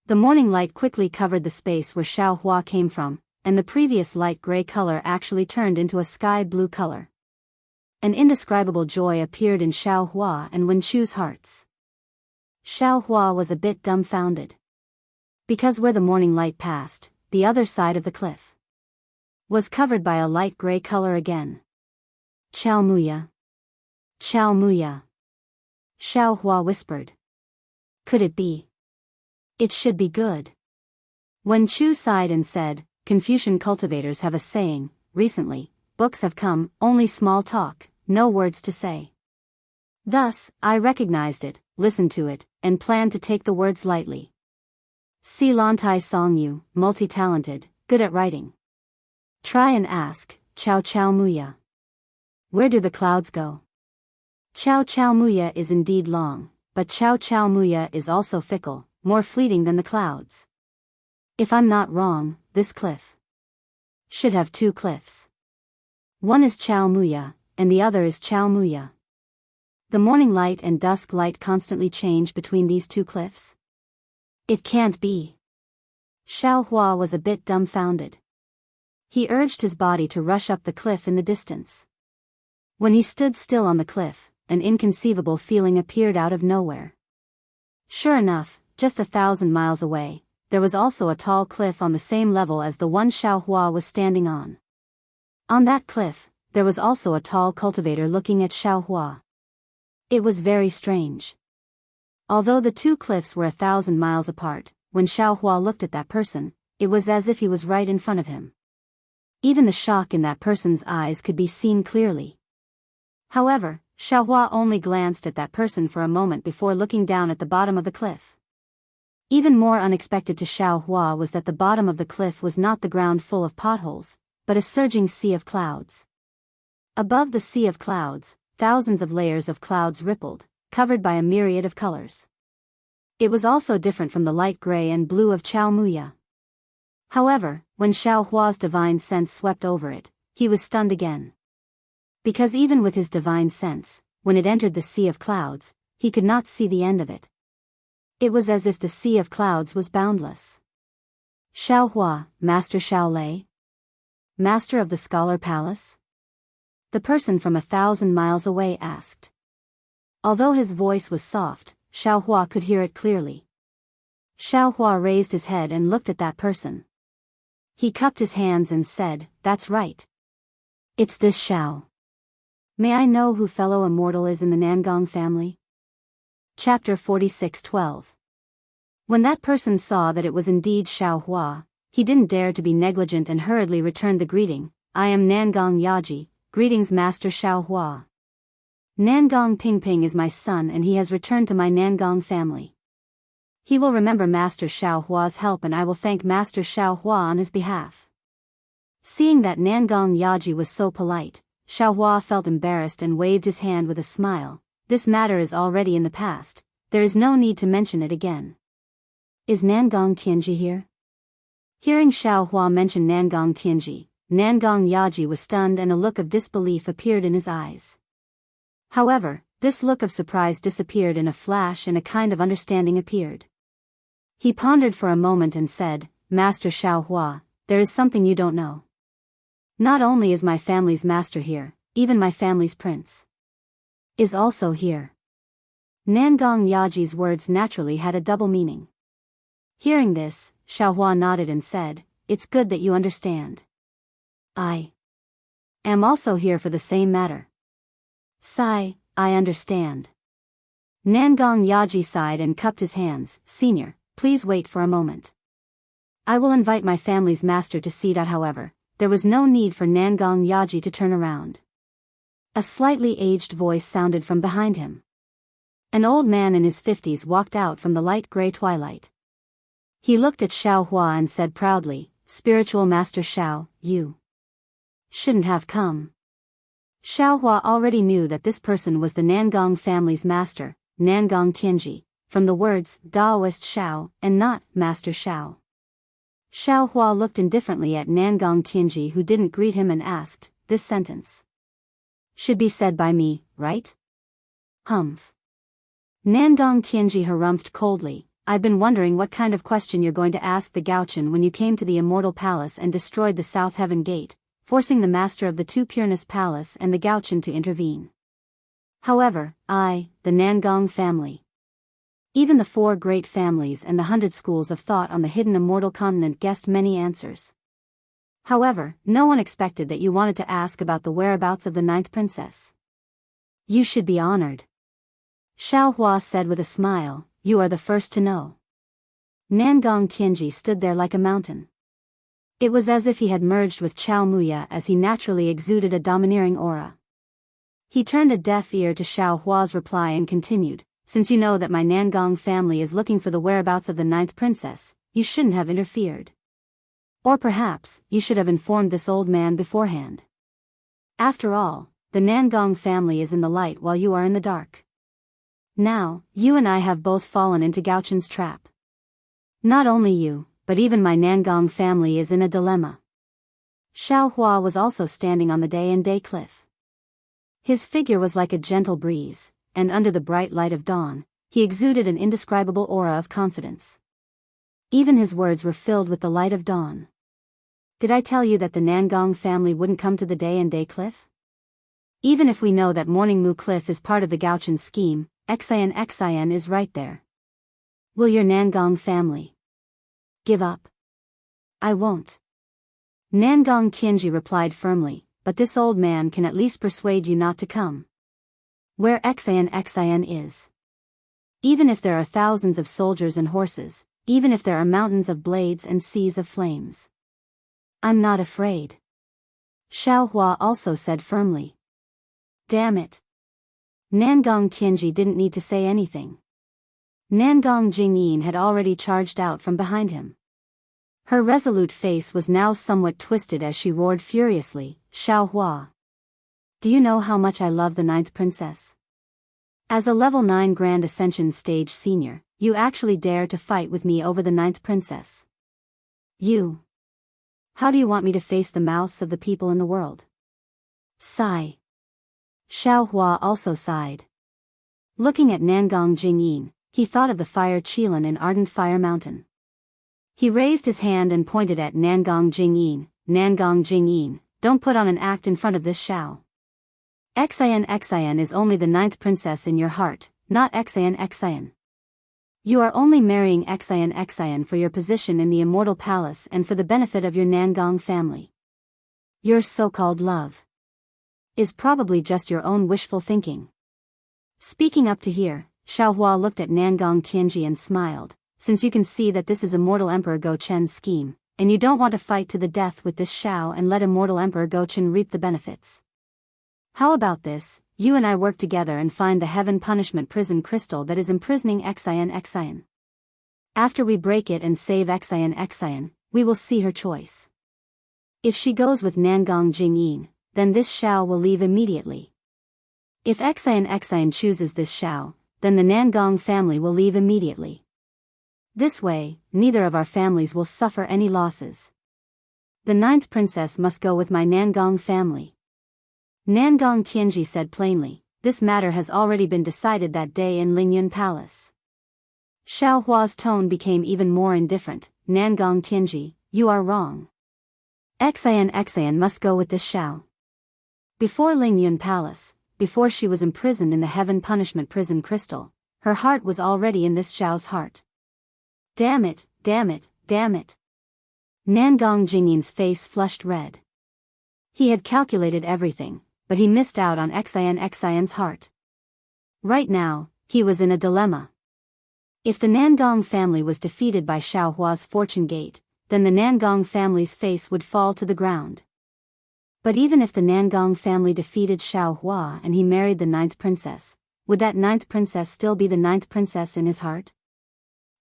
The morning light quickly covered the space where Xiao Hua came from, and the previous light gray color actually turned into a sky blue color. An indescribable joy appeared in Xiao Hua and Wen Chu's hearts. Xiao Hua was a bit dumbfounded. Because where the morning light passed, the other side of the cliff was covered by a light gray color again. Xiao Muya. Xiao Muya. Xiao Hua whispered. Could it be? It should be good. Wen Chu sighed and said, Confucian cultivators have a saying, recently, books have come, only small talk, no words to say. Thus, I recognized it, listened to it, and planned to take the words lightly. Si Lantai Song Yu, multi-talented, good at writing. Try and ask, Xiao Xiao Muya. Where do the clouds go? Xiao Xiao Muya is indeed long, but Xiao Xiao Muya is also fickle, more fleeting than the clouds. If I'm not wrong, this cliff should have two cliffs. One is Xiao Muya, and the other is Xiao Muya. The morning light and dusk light constantly change between these two cliffs. It can't be. Xiao Hua was a bit dumbfounded. He urged his body to rush up the cliff in the distance. When he stood still on the cliff, an inconceivable feeling appeared out of nowhere. Sure enough, just 1,000 miles away, there was also a tall cliff on the same level as the one Xiao Hua was standing on. On that cliff, there was also a tall cultivator looking at Xiao Hua. It was very strange. Although the two cliffs were 1,000 miles apart, when Xiao Hua looked at that person, it was as if he was right in front of him. Even the shock in that person's eyes could be seen clearly. However, Xiao Hua only glanced at that person for a moment before looking down at the bottom of the cliff. Even more unexpected to Xiao Hua was that the bottom of the cliff was not the ground full of potholes, but a surging sea of clouds. Above the sea of clouds, thousands of layers of clouds rippled, covered by a myriad of colors. It was also different from the light gray and blue of Xiao Muya. However, when Xiao Hua's divine sense swept over it, he was stunned again. Because even with his divine sense, when it entered the sea of clouds, he could not see the end of it. It was as if the sea of clouds was boundless. Xiao Hua, Master Xiao Lei? Master of the Scholar Palace? The person from 1,000 miles away asked. Although his voice was soft, Xiaohua could hear it clearly. Xiaohua raised his head and looked at that person. He cupped his hands and said, "That's right. It's this Xiao. May I know who fellow immortal is in the Nangong family?" Chapter 46:12. When that person saw that it was indeed Xiaohua, he didn't dare to be negligent and hurriedly returned the greeting. "I am Nangong Yaji, greetings Master Xiaohua. Nangong Pingping is my son and he has returned to my Nangong family. He will remember Master Xiaohua's help and I will thank Master Xiaohua on his behalf." Seeing that Nangong Yaji was so polite, Xiaohua felt embarrassed and waved his hand with a smile. "This matter is already in the past, there is no need to mention it again. Is Nangong Tianji here?" Hearing Xiaohua mention Nangong Tianji, Nangong Yaji was stunned and a look of disbelief appeared in his eyes. However, this look of surprise disappeared in a flash and a kind of understanding appeared. He pondered for a moment and said, "Master Xiaohua, there is something you don't know. Not only is my family's master here, even my family's prince is also here." Nangong Yaji's words naturally had a double meaning. Hearing this, Xiaohua nodded and said, "It's good that you understand. I am also here for the same matter." "Sigh, I understand." Nangong Yaji sighed and cupped his hands. "Senior, please wait for a moment. I will invite my family's master to see that." However, there was no need for Nangong Yaji to turn around. A slightly aged voice sounded from behind him. An old man in his 50s walked out from the light gray twilight. He looked at Xiaohua and said proudly, "Spiritual Master Xiao, you shouldn't have come." Xiaohua already knew that this person was the Nangong family's master, Nangong Tianji, from the words Daoist Xiao and not Master Xiao. Xiaohua looked indifferently at Nangong Tianji who didn't greet him and asked, "This sentence should be said by me, right?" "Humph." Nangong Tianji harumphed coldly, "I've been wondering what kind of question you're going to ask the Gauchen when you came to the Immortal Palace and destroyed the South Heaven Gate, forcing the master of the Two Pureness Palace and the Gauchen to intervene. However, the Nangong family, even the 4 great families and the 100 schools of thought on the hidden immortal continent guessed many answers. However, no one expected that you wanted to ask about the whereabouts of the 9th princess. You should be honored." Xiaohua said with a smile, "You are the first to know." Nangong Tianji stood there like a mountain. It was as if he had merged with Chao Muya as he naturally exuded a domineering aura. He turned a deaf ear to Xiaohua's reply and continued, "Since you know that my Nangong family is looking for the whereabouts of the 9th princess, you shouldn't have interfered. Or perhaps, you should have informed this old man beforehand. After all, the Nangong family is in the light while you are in the dark. Now, you and I have both fallen into Gauchen's trap. Not only you, but even my Nangong family is in a dilemma." Xiaohua was also standing on the day-and-day cliff. His figure was like a gentle breeze, and under the bright light of dawn, he exuded an indescribable aura of confidence. Even his words were filled with the light of dawn. "Did I tell you that the Nangong family wouldn't come to the day-and-day cliff? Even if we know that Morning Moo Cliff is part of the Gauchen scheme, Xian is right there. Will your Nangong family give up?" "I won't." Nangong Tianji replied firmly, "But this old man can at least persuade you not to come. Where Xian is. Even if there are thousands of soldiers and horses, even if there are mountains of blades and seas of flames, I'm not afraid." Xiaohua also said firmly. "Damn it." Nangong Tianji didn't need to say anything. Nangong Jingyin had already charged out from behind him. Her resolute face was now somewhat twisted as she roared furiously, "Xiaohua! Do you know how much I love the 9th princess? As a level 9 Grand Ascension stage senior, you actually dare to fight with me over the 9th princess. You! How do you want me to face the mouths of the people in the world?" Sigh. Xiaohua also sighed. Looking at Nangong Jingyin, he thought of the fire Qilin in Ardent Fire Mountain. He raised his hand and pointed at Nangong Jingyin. "Nangong Jingyin, don't put on an act in front of this Xiao. Xian is only the ninth princess in your heart, not Xian. You are only marrying Xian for your position in the immortal palace and for the benefit of your Nangong family. Your so-called love is probably just your own wishful thinking. Speaking up to here, Xiaohua looked at Nangong Tianji and smiled, since you can see that this is Immortal Emperor Go Chen's scheme, and you don't want to fight to the death with this Xiao and let Immortal Emperor Go Chen reap the benefits. How about this, you and I work together and find the heaven punishment prison crystal that is imprisoning Xian. After we break it and save Xian, we will see her choice. If she goes with Nangong Jingyin, then this Xiao will leave immediately. If Xian chooses this Xiao, then the Nangong family will leave immediately. This way, neither of our families will suffer any losses. The ninth princess must go with my Nangong family. Nangong Tianji said plainly, this matter has already been decided that day in Lingyun Palace. Xiaohua's tone became even more indifferent. Nangong Tianji, you are wrong. Xian must go with this Xiao. Before Lingyun Palace, before she was imprisoned in the heaven punishment prison crystal, her heart was already in this Xiao's heart. Damn it. Nangong Jingyin's face flushed red. He had calculated everything, but he missed out on Xian's heart. Right now, he was in a dilemma. If the Nangong family was defeated by Xiaohua's fortune gate, then the Nangong family's face would fall to the ground. But even if the Nangong family defeated Xiaohua and he married the ninth princess, would that ninth princess still be the ninth princess in his heart?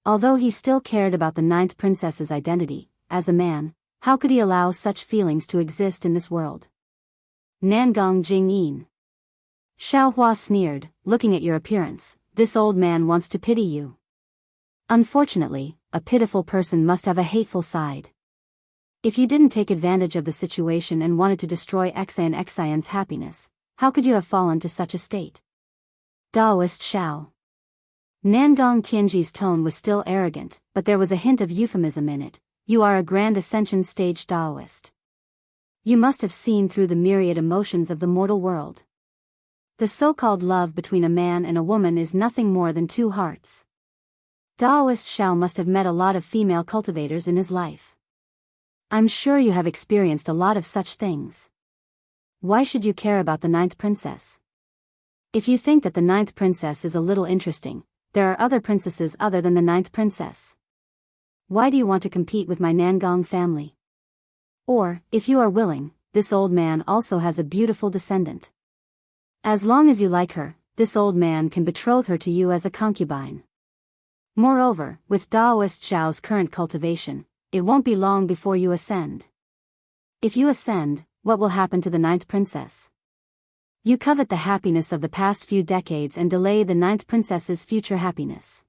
Although he still cared about the ninth princess's identity, as a man, how could he allow such feelings to exist in this world? Nangong Jingyin. Xiaohua sneered, looking at your appearance, this old man wants to pity you. Unfortunately, a pitiful person must have a hateful side. If you didn't take advantage of the situation and wanted to destroy Xian's happiness, how could you have fallen to such a state? Daoist Xiao. Nangong Tianji's tone was still arrogant, but there was a hint of euphemism in it. You are a grand ascension stage Daoist. You must have seen through the myriad emotions of the mortal world. The so-called love between a man and a woman is nothing more than two hearts. Daoist Xiao must have met a lot of female cultivators in his life. I'm sure you have experienced a lot of such things. Why should you care about the ninth princess? If you think that the ninth princess is a little interesting, there are other princesses other than the ninth princess. Why do you want to compete with my Nangong family? Or, if you are willing, this old man also has a beautiful descendant. As long as you like her, this old man can betroth her to you as a concubine. Moreover, with Daoist Xiao's current cultivation, it won't be long before you ascend. If you ascend, what will happen to the ninth princess? You covet the happiness of the past few decades and delay the ninth princess's future happiness.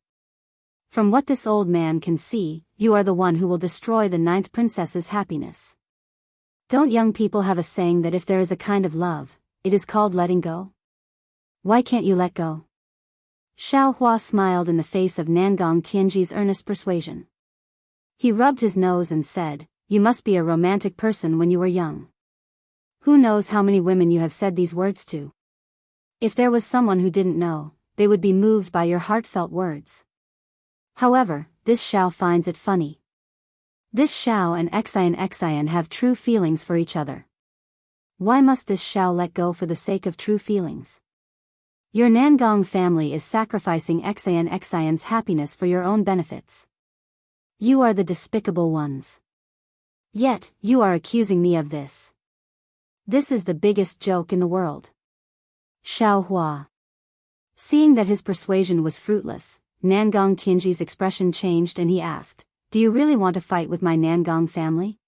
From what this old man can see, you are the one who will destroy the ninth princess's happiness. Don't young people have a saying that if there is a kind of love, it is called letting go? Why can't you let go? Xiaohua smiled in the face of Nangong Tianji's earnest persuasion. He rubbed his nose and said, you must be a romantic person when you were young. Who knows how many women you have said these words to? If there was someone who didn't know, they would be moved by your heartfelt words. However, this Xiao finds it funny. This Xiao and Xian have true feelings for each other. Why must this Xiao let go for the sake of true feelings? Your Nangong family is sacrificing Xian's happiness for your own benefits. You are the despicable ones. Yet, you are accusing me of this. This is the biggest joke in the world. Xiaohua. Seeing that his persuasion was fruitless, Nangong Tianji's expression changed and he asked, do you really want to fight with my Nangong family?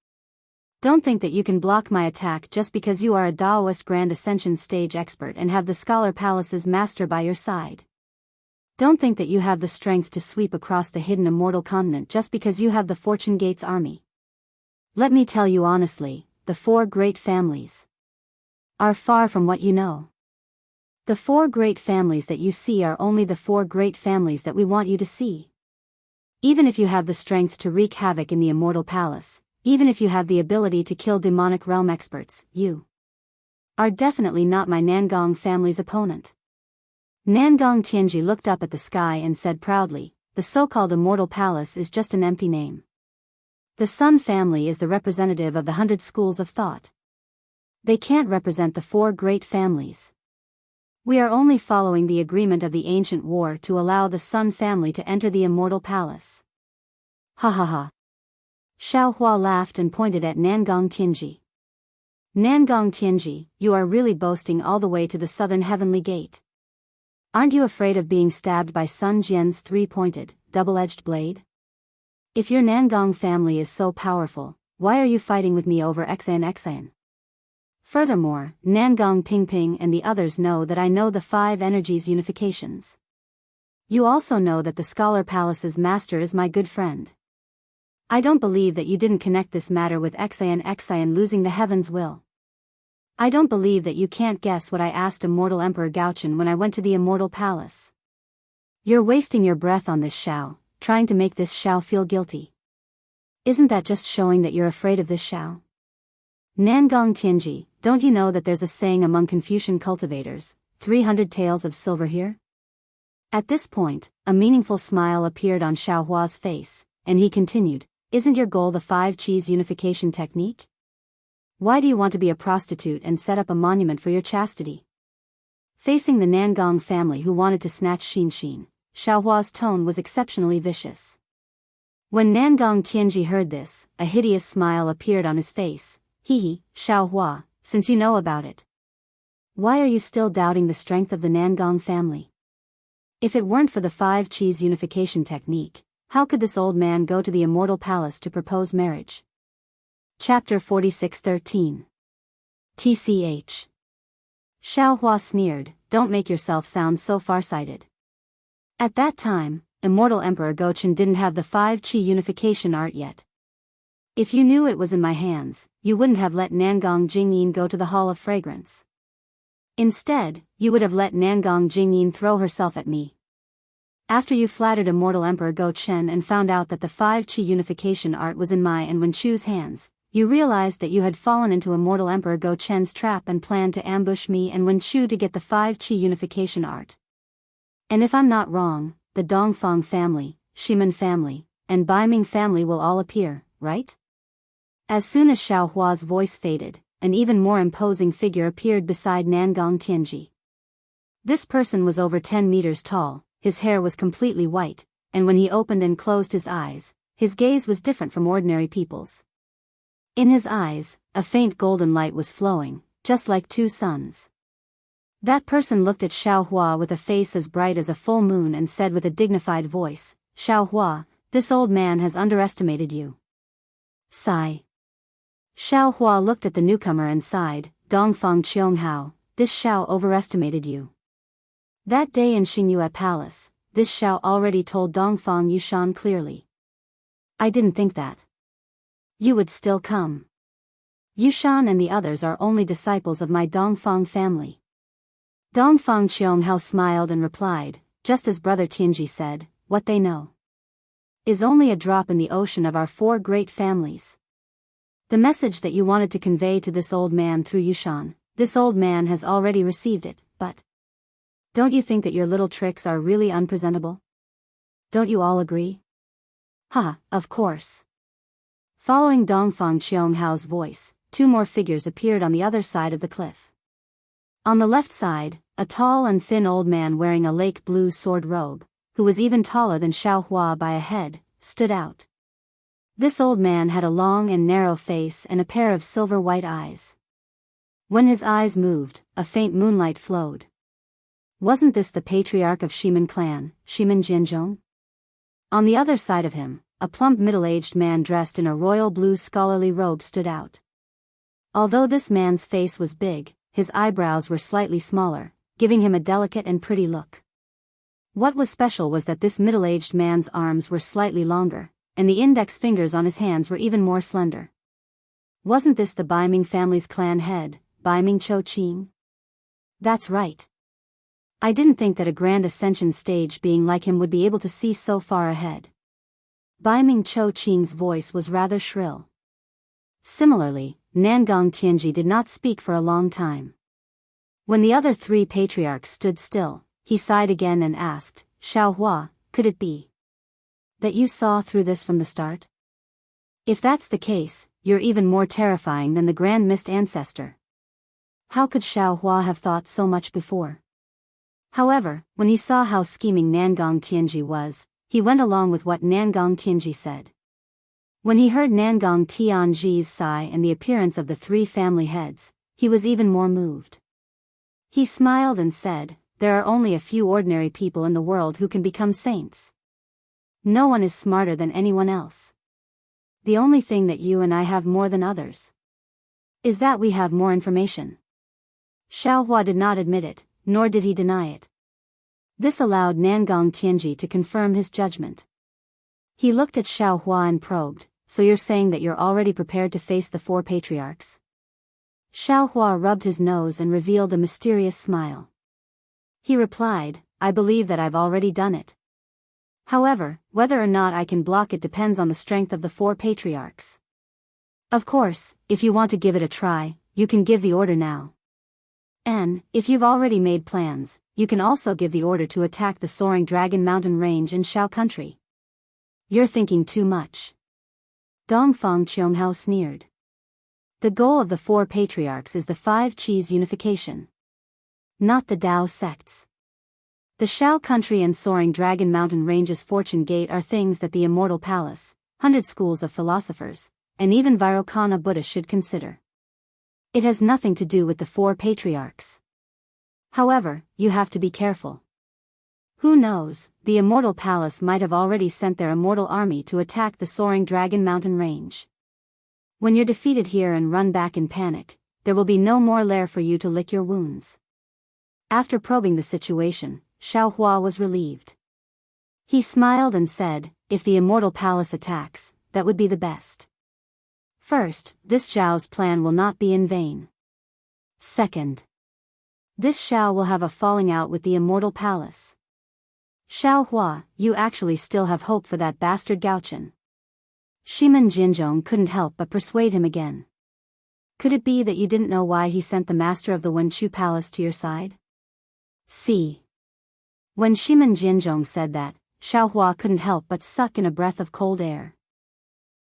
Don't think that you can block my attack just because you are a Daoist Grand Ascension stage expert and have the Scholar Palace's master by your side. Don't think that you have the strength to sweep across the hidden immortal continent just because you have the Fortune Gate's army. Let me tell you honestly, the four great families are far from what you know. The four great families that you see are only the four great families that we want you to see. Even if you have the strength to wreak havoc in the immortal palace, even if you have the ability to kill demonic realm experts, you are definitely not my Nangong family's opponent. Nangong Tianji looked up at the sky and said proudly, the so-called Immortal Palace is just an empty name. The Sun family is the representative of the 100 schools of thought. They can't represent the 4 great families. We are only following the agreement of the ancient war to allow the Sun family to enter the Immortal Palace. Ha ha ha. Xiao Hua laughed and pointed at Nangong Tianji. Nangong Tianji, you are really boasting all the way to the southern heavenly gate. Aren't you afraid of being stabbed by Sun Jian's 3-pointed, double-edged blade? If your Nangong family is so powerful, why are you fighting with me over Xan? Furthermore, Nangong Pingping and the others know that I know the 5 energies unifications. You also know that the Scholar Palace's master is my good friend. I don't believe that you didn't connect this matter with Xian losing the heaven's will. I don't believe that you can't guess what I asked Immortal Emperor Gaochen when I went to the Immortal Palace. You're wasting your breath on this Xiao, trying to make this Xiao feel guilty. Isn't that just showing that you're afraid of this Xiao? Nangong Tianji, don't you know that there's a saying among Confucian cultivators, 300 taels of silver here? At this point, a meaningful smile appeared on Xiao Hua's face, and he continued, isn't your goal the 5 Qis unification technique? Why do you want to be a prostitute and set up a monument for your chastity? Facing the Nangong family who wanted to snatch Xin, Xiao Hua's tone was exceptionally vicious. When Nangong Tianji heard this, a hideous smile appeared on his face. Hee, Xiao Hua, since you know about it, why are you still doubting the strength of the Nangong family? If it weren't for the 5 Qis unification technique, how could this old man go to the Immortal Palace to propose marriage? Chapter 46:13. TCH. Xiao Hua sneered, don't make yourself sound so farsighted. At that time, Immortal Emperor Gaochen didn't have the 5 Qi unification art yet. If you knew it was in my hands, you wouldn't have let Nangong Jingyin go to the Hall of Fragrance. Instead, you would have let Nangong Jingyin throw herself at me. After you flattered Immortal Emperor Gaochen and found out that the 5 Qi unification art was in my and Wenchu's hands, you realized that you had fallen into Immortal Emperor Gaochen's trap and planned to ambush me and Wenchu to get the 5 Qi unification art. And if I'm not wrong, the Dongfang family, Shimen family, and Baiming family will all appear, right? As soon as Xiao Hua's voice faded, an even more imposing figure appeared beside Nangong Tianji. This person was over 10 meters tall, his hair was completely white, and when he opened and closed his eyes, his gaze was different from ordinary people's. In his eyes, a faint golden light was flowing, just like 2 suns. That person looked at Xiao Hua with a face as bright as a full moon and said with a dignified voice, Xiao Hua, this old man has underestimated you. Sigh. Xiao Hua looked at the newcomer and sighed, Dongfang Qianghao, this Xiao overestimated you. That day in Xingyue Palace, this Xiao already told Dongfang Yushan clearly. I didn't think that you would still come. Yushan and the others are only disciples of my Dongfang family. Dongfang Qianghao smiled and replied, just as Brother Tianji said, what they know is only a drop in the ocean of our 4 great families. The message that you wanted to convey to this old man through Yushan, this old man has already received it, but don't you think that your little tricks are really unpresentable? Don't you all agree? Ha, of course. Following Dongfang Qianghao's voice, 2 more figures appeared on the other side of the cliff. On the left side, a tall and thin old man wearing a lake blue sword robe, who was even taller than Xiao Hua by a head, stood out. This old man had a long and narrow face and a pair of silver-white eyes. When his eyes moved, a faint moonlight flowed. Wasn't this the patriarch of Shimen clan, Shimen Jianzhong? On the other side of him, a plump middle-aged man dressed in a royal blue scholarly robe stood out. Although this man's face was big, his eyebrows were slightly smaller, giving him a delicate and pretty look. What was special was that this middle-aged man's arms were slightly longer, and the index fingers on his hands were even more slender. Wasn't this the Baiming family's clan head, Baiming Cho-ching? That's right. I didn't think that a grand ascension stage being like him would be able to see so far ahead. Baiming Cho-ching's voice was rather shrill. Similarly, Nangong Tianji did not speak for a long time. When the other three patriarchs stood still, he sighed again and asked, Xiaohua, could it be that you saw through this from the start? If that's the case, you're even more terrifying than the Grand Mist Ancestor. How could Xiaohua have thought so much before? However, when he saw how scheming Nangong Tianji was, he went along with what Nangong Tianji said. When he heard Nangong Tianji's sigh and the appearance of the three family heads, he was even more moved. He smiled and said, there are only a few ordinary people in the world who can become saints. No one is smarter than anyone else. The only thing that you and I have more than others is that we have more information. Xiaohua did not admit it, nor did he deny it. This allowed Nangong Tianji to confirm his judgment. He looked at Xiaohua and probed, so you're saying that you're already prepared to face the four patriarchs? Xiaohua rubbed his nose and revealed a mysterious smile. He replied, I believe that I've already done it. However, whether or not I can block it depends on the strength of the four patriarchs. Of course, if you want to give it a try, you can give the order now. And, if you've already made plans, you can also give the order to attack the Soaring Dragon Mountain Range in Shao Country. You're thinking too much. Dongfang Qianghao sneered. The goal of the four patriarchs is the five Qis unification, not the Dao sects. The Shao Country and Soaring Dragon Mountain Range's Fortune Gate are things that the Immortal Palace, 100 schools of philosophers, and even Vairocana Buddha should consider. It has nothing to do with the four patriarchs. However, you have to be careful. Who knows, the Immortal Palace might have already sent their immortal army to attack the Soaring Dragon Mountain Range. When you're defeated here and run back in panic, there will be no more lair for you to lick your wounds. After probing the situation, Xiaohua was relieved. He smiled and said, if the Immortal Palace attacks, that would be the best. First, this Zhao's plan will not be in vain. Second, this Xiao will have a falling out with the Immortal Palace. Xiaohua, you actually still have hope for that bastard Gaochen. Shiman Jinzhong couldn't help but persuade him again. Could it be that you didn't know why he sent the master of the Wenchu Palace to your side? See. When Shiman Jinzhong said that, Xiaohua couldn't help but suck in a breath of cold air.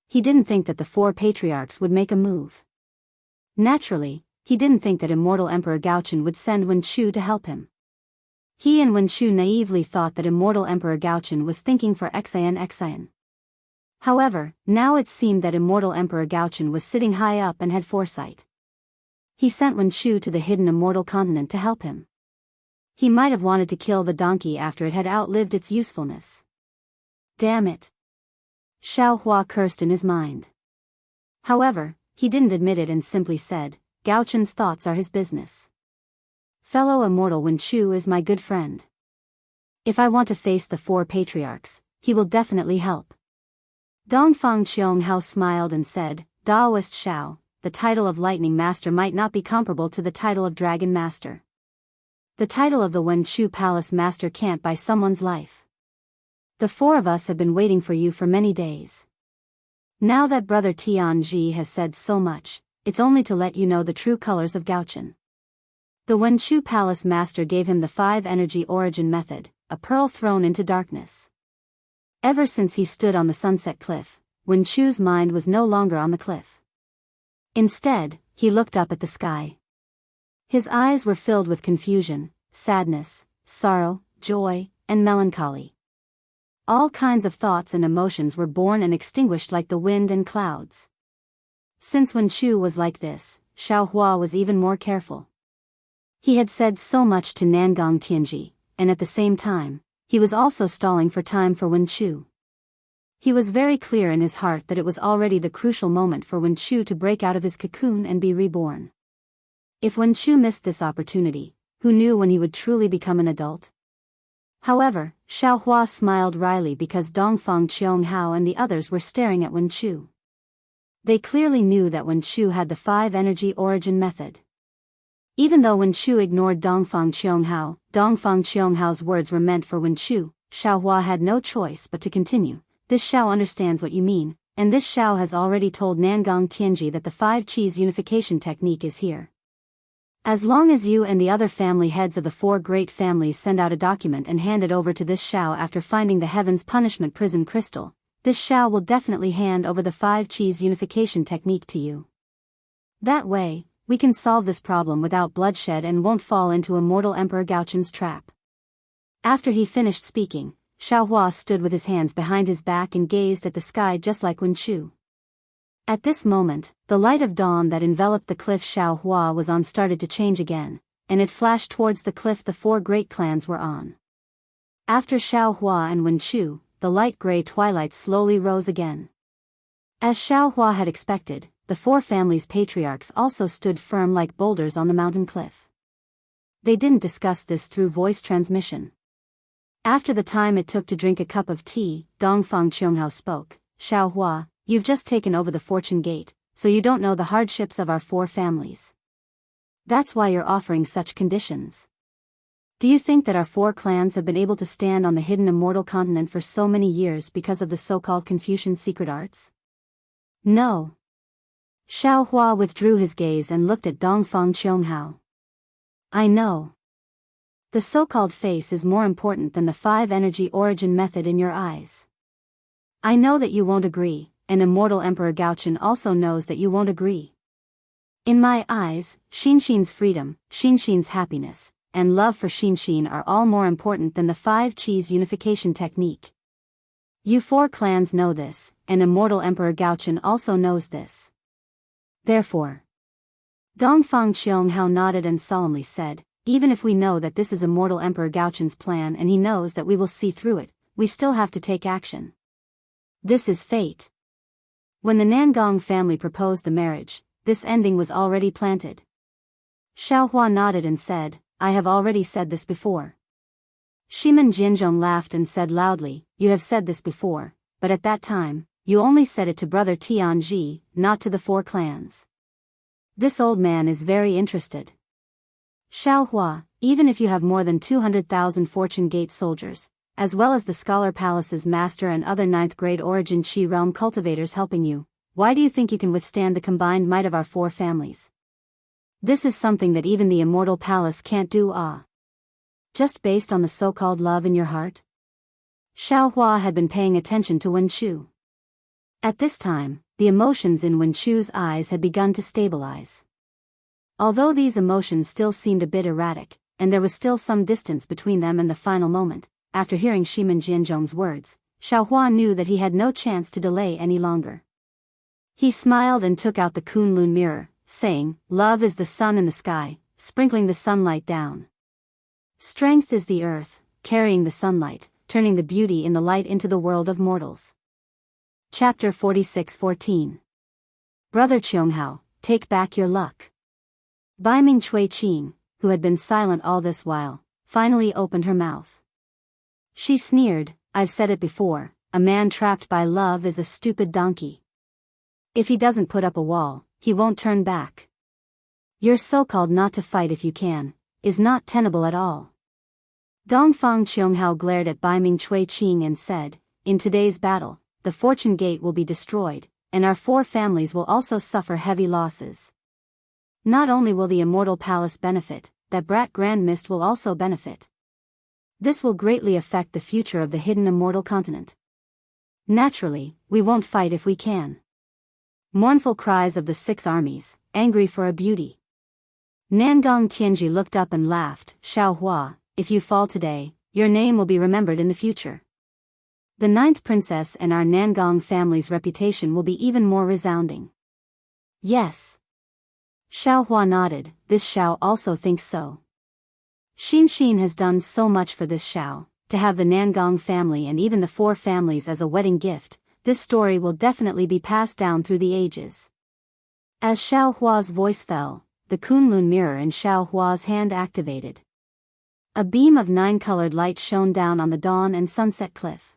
He didn't think that the four patriarchs would make a move. Naturally, he didn't think that Immortal Emperor Gaochen would send Wenchu to help him. He and Wenchu naively thought that Immortal Emperor Gaochen was thinking for Xian. However, now it seemed that Immortal Emperor Gaochen was sitting high up and had foresight. He sent Wenchu to the hidden Immortal Continent to help him. He might have wanted to kill the donkey after it had outlived its usefulness. Damn it. Xiaohua cursed in his mind. However, he didn't admit it and simply said, Gaochen's thoughts are his business. Fellow Immortal Wenchu is my good friend. If I want to face the four patriarchs, he will definitely help. Dongfang Qianghao smiled and said, Daoist Xiao, the title of Lightning Master might not be comparable to the title of Dragon Master. The title of the Wenchu Palace Master can't buy someone's life. The four of us have been waiting for you for many days. Now that Brother Tianji has said so much, it's only to let you know the true colors of Gaochen. The Wenchu Palace Master gave him the 5-energy origin method, a pearl thrown into darkness. Ever since he stood on the sunset cliff, Wenchu's mind was no longer on the cliff. Instead, he looked up at the sky. His eyes were filled with confusion, sadness, sorrow, joy, and melancholy. All kinds of thoughts and emotions were born and extinguished like the wind and clouds. Since Wenchu was like this, Xiaohua was even more careful. He had said so much to Nangong Tianji, and at the same time, he was also stalling for time for Wenchu. He was very clear in his heart that it was already the crucial moment for Wenchu to break out of his cocoon and be reborn. If Wenchu missed this opportunity, who knew when he would truly become an adult? However, Xiaohua smiled wryly because Dongfang Qianghao and the others were staring at Wenchu. They clearly knew that Wenchu had the 5-energy origin method. Even though Wenchu ignored Dongfang Qianghao's words were meant for Wenchu, Xiaohua had no choice but to continue. This Xiao understands what you mean, and this Xiao has already told Nangong Tianji that the 5 Qis unification technique is here. As long as you and the other family heads of the 4 great families send out a document and hand it over to this Shao after finding the Heaven's Punishment Prison Crystal, this Shao will definitely hand over the 5 Qis unification technique to you. That way, we can solve this problem without bloodshed and won't fall into immortal Emperor Gaochun's trap. After he finished speaking, Xiaohua stood with his hands behind his back and gazed at the sky just like Wen Chu. At this moment, the light of dawn that enveloped the cliff Xiaohua was on started to change again, and it flashed towards the cliff the 4 great clans were on. After Xiaohua and Wen Chu, the light gray twilight slowly rose again. As Xiaohua had expected, the 4 families' patriarchs also stood firm like boulders on the mountain cliff. They didn't discuss this through voice transmission. After the time it took to drink a cup of tea, Dongfang Qianghao spoke. Xiaohua, you've just taken over the fortune gate, so you don't know the hardships of our 4 families. That's why you're offering such conditions. Do you think that our 4 clans have been able to stand on the hidden immortal continent for so many years because of the so-called Confucian secret arts? No. Xiaohua withdrew his gaze and looked at Dongfang Qianghao. I know. The so-called face is more important than the 5 energy origin method in your eyes. I know that you won't agree, and immortal Emperor Gaochun also knows that you won't agree. In my eyes, Xinxin's freedom, Xinxin's happiness, and love for Xinxin are all more important than the 5 Qis unification technique. You 4 clans know this, and immortal Emperor Gaochun also knows this. Therefore, Dongfang Qianghao nodded and solemnly said, even if we know that this is immortal Emperor Gaochun's plan and he knows that we will see through it, we still have to take action. This is fate. When the Nangong family proposed the marriage, this ending was already planted. Xiaohua nodded and said, I have already said this before. Shimen Jianzhong laughed and said loudly, you have said this before, but at that time, you only said it to brother Tianji, not to the 4 clans. This old man is very interested. Xiaohua, even if you have more than 200,000 Fortune Gate soldiers, as well as the Scholar Palace's master and other 9th grade origin Qi realm cultivators helping you, why do you think you can withstand the combined might of our 4 families? This is something that even the immortal palace can't do. Just based on the so-called love in your heart? Xiaohua had been paying attention to Wen Chu. At this time, the emotions in Wen Chu's eyes had begun to stabilize. Although these emotions still seemed a bit erratic, and there was still some distance between them and the final moment, after hearing Shimen Jianzhong's words, Xiaohua knew that he had no chance to delay any longer. He smiled and took out the Kunlun mirror, saying, love is the sun in the sky, sprinkling the sunlight down. Strength is the earth, carrying the sunlight, turning the beauty in the light into the world of mortals. Chapter 46:14. Brother Qianghao, take back your luck. Baiming Cui Qing, who had been silent all this while, finally opened her mouth. She sneered, I've said it before, a man trapped by love is a stupid donkey. If he doesn't put up a wall, he won't turn back. Your so-called not to fight if you can, is not tenable at all. Dongfang Qianghao glared at Baiming Cui Qing and said, in today's battle, the fortune gate will be destroyed, and our 4 families will also suffer heavy losses. Not only will the immortal palace benefit, that brat Grand Mist will also benefit. This will greatly affect the future of the hidden immortal continent. Naturally, we won't fight if we can. Mournful cries of the 6 armies, angry for a beauty. Nangong Tianji looked up and laughed, Xiaohua, if you fall today, your name will be remembered in the future. The 9th princess and our Nangong family's reputation will be even more resounding. Yes. Xiaohua nodded, this Xiao also thinks so. Xinxin has done so much for this Xiao, to have the Nangong family and even the 4 families as a wedding gift, this story will definitely be passed down through the ages. As Xiaohua's voice fell, the Kunlun mirror in Xiaohua's hand activated. A beam of 9-colored light shone down on the dawn and sunset cliff.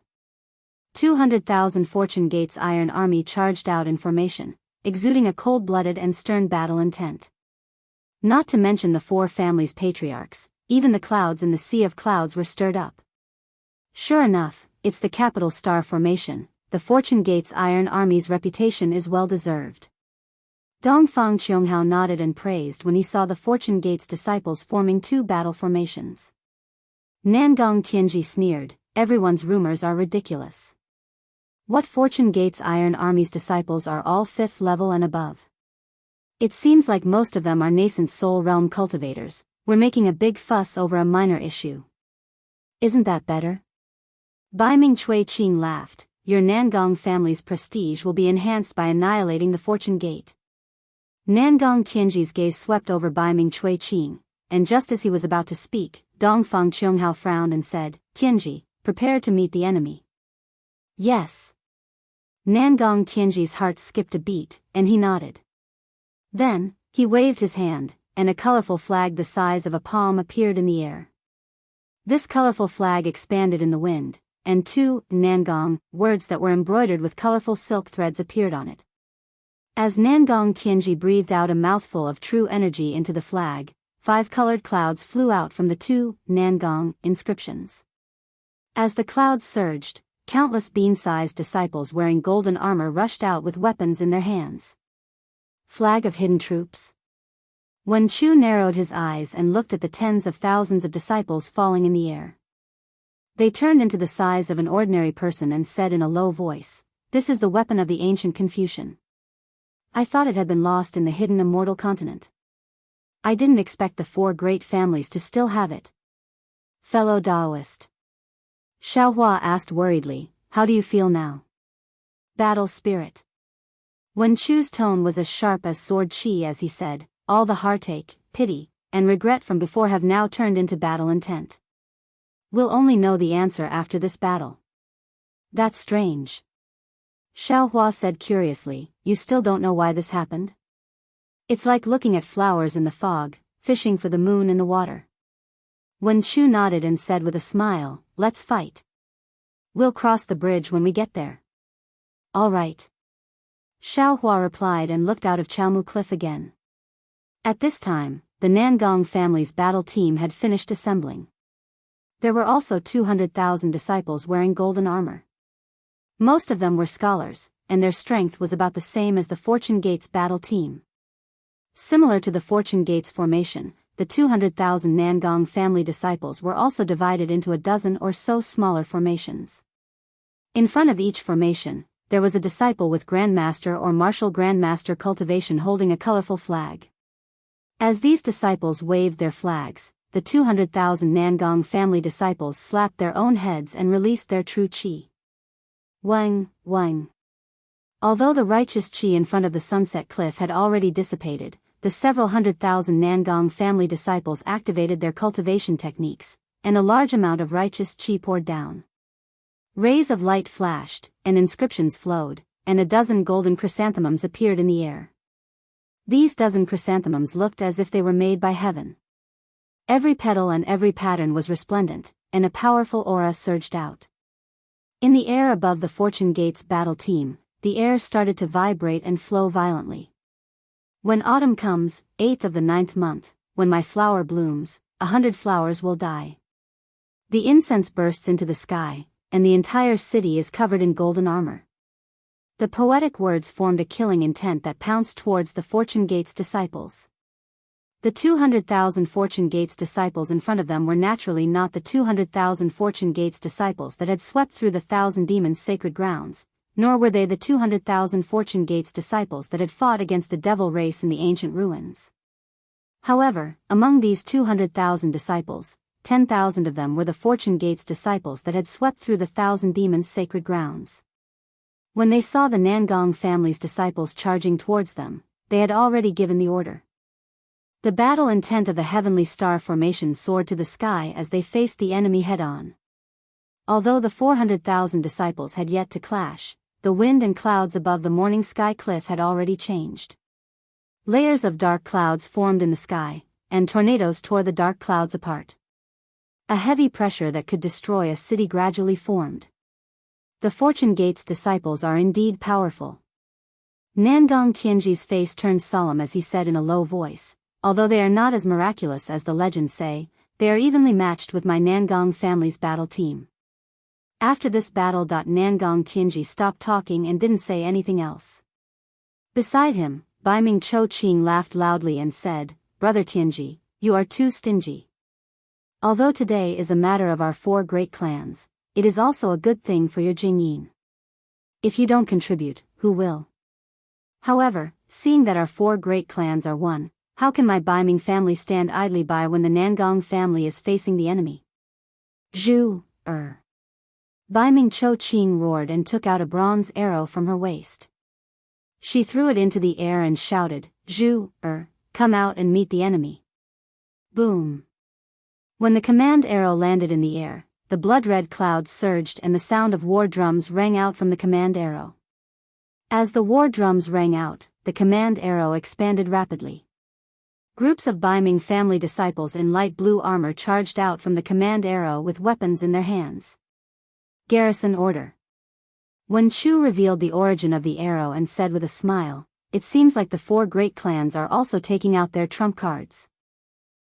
200,000 Fortune Gate's iron army charged out in formation, exuding a cold-blooded and stern battle intent. Not to mention the 4 families' patriarchs, even the clouds in the sea of clouds were stirred up. Sure enough, it's the capital star formation, the Fortune Gate's iron army's reputation is well deserved. Dongfang Qianghao nodded and praised when he saw the Fortune Gate's disciples forming two battle formations. Nangong Tianji sneered, everyone's rumors are ridiculous. What Fortune Gate's Iron Army's disciples are all 5th level and above. It seems like most of them are nascent Soul Realm cultivators. We're making a big fuss over a minor issue. Isn't that better? Baiming Chui Qing laughed, your Nangong family's prestige will be enhanced by annihilating the Fortune Gate. Nangong Tianji's gaze swept over Baiming Chui Qing, and just as he was about to speak, Dongfang Qianghao frowned and said, Tianji, prepare to meet the enemy. Yes. Nangong Tianji's heart skipped a beat, and he nodded. Then, he waved his hand, and a colorful flag the size of a palm appeared in the air. This colorful flag expanded in the wind, and two Nangong words that were embroidered with colorful silk threads appeared on it. As Nangong Tianji breathed out a mouthful of true energy into the flag, 5 colored clouds flew out from the two Nangong inscriptions. As the clouds surged, countless bean-sized disciples wearing golden armor rushed out with weapons in their hands. Flag of hidden troops? Wen Chu narrowed his eyes and looked at the tens of thousands of disciples falling in the air. They turned into the size of an ordinary person and said in a low voice, this is the weapon of the ancient Confucian. I thought it had been lost in the hidden immortal continent. I didn't expect the 4 great families to still have it. Fellow Daoist. Xiaohua asked worriedly, how do you feel now? Battle spirit. Wen Chu's tone was as sharp as sword chi as he said, all the heartache, pity, and regret from before have now turned into battle intent. We'll only know the answer after this battle. That's strange. Xiaohua said curiously, you still don't know why this happened? It's like looking at flowers in the fog, fishing for the moon in the water. Wen Chu nodded and said with a smile, let's fight. We'll cross the bridge when we get there. All right. Xiaohua replied and looked out of Chaomu Cliff again. At this time, the Nangong family's battle team had finished assembling. There were also 200,000 disciples wearing golden armor. Most of them were scholars, and their strength was about the same as the Fortune Gate's battle team. Similar to the Fortune Gate's formation, the 200,000 Nangong family disciples were also divided into a dozen or so smaller formations. In front of each formation, there was a disciple with Grandmaster or Martial Grandmaster Cultivation holding a colorful flag. As these disciples waved their flags, the 200,000 Nangong family disciples slapped their own heads and released their true qi. Wang, Wang. Although the righteous qi in front of the sunset cliff had already dissipated, the several 100,000 Nangong family disciples activated their cultivation techniques, and a large amount of righteous qi poured down. Rays of light flashed, and inscriptions flowed, and a dozen golden chrysanthemums appeared in the air. These dozen chrysanthemums looked as if they were made by heaven. Every petal and every pattern was resplendent, and a powerful aura surged out. In the air above the Fortune Gate's battle team, the air started to vibrate and flow violently. When autumn comes, 8th of the 9th month, when my flower blooms, 100 flowers will die. The incense bursts into the sky, and the entire city is covered in golden armor. The poetic words formed a killing intent that pounced towards the Fortune Gate's disciples. The 200,000 Fortune Gate's disciples in front of them were naturally not the 200,000 Fortune Gate's disciples that had swept through the 1,000 demons' sacred grounds, nor were they the 200,000 Fortune Gate's disciples that had fought against the devil race in the ancient ruins. However, among these 200,000 disciples, 10,000 of them were the Fortune Gate's disciples that had swept through the 1,000 demons' sacred grounds. When they saw the Nangong family's disciples charging towards them, they had already given the order. The battle intent of the heavenly star formation soared to the sky as they faced the enemy head-on. Although the 400,000 disciples had yet to clash, the wind and clouds above the morning sky cliff had already changed. Layers of dark clouds formed in the sky, and tornadoes tore the dark clouds apart. A heavy pressure that could destroy a city gradually formed. The Fortune Gate's disciples are indeed powerful. Nangong Tianji's face turned solemn as he said in a low voice, although they are not as miraculous as the legends say, they are evenly matched with my Nangong family's battle team. After this battle, Nangong Tianji stopped talking and didn't say anything else. Beside him, Baiming Cho Qing laughed loudly and said, Brother Tianji, you are too stingy. Although today is a matter of our 4 great clans, it is also a good thing for your Jingyin. If you don't contribute, who will? However, seeing that our 4 great clans are one, how can my Baiming family stand idly by when the Nangong family is facing the enemy? Zhu, Baiming Cho Qing roared and took out a bronze arrow from her waist. She threw it into the air and shouted, Zhu, come out and meet the enemy. Boom. When the command arrow landed in the air, the blood-red clouds surged and the sound of war drums rang out from the command arrow. As the war drums rang out, the command arrow expanded rapidly. Groups of Baiming family disciples in light blue armor charged out from the command arrow with weapons in their hands. Garrison order. When Chu revealed the origin of the arrow and said with a smile, it seems like the 4 great clans are also taking out their trump cards.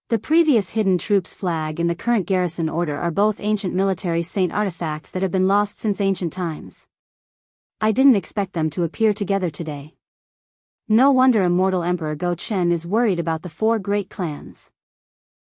The previous hidden troops flag and the current garrison order are both ancient military saint artifacts that have been lost since ancient times. I didn't expect them to appear together today. No wonder Immortal Emperor Go Chen is worried about the 4 great clans.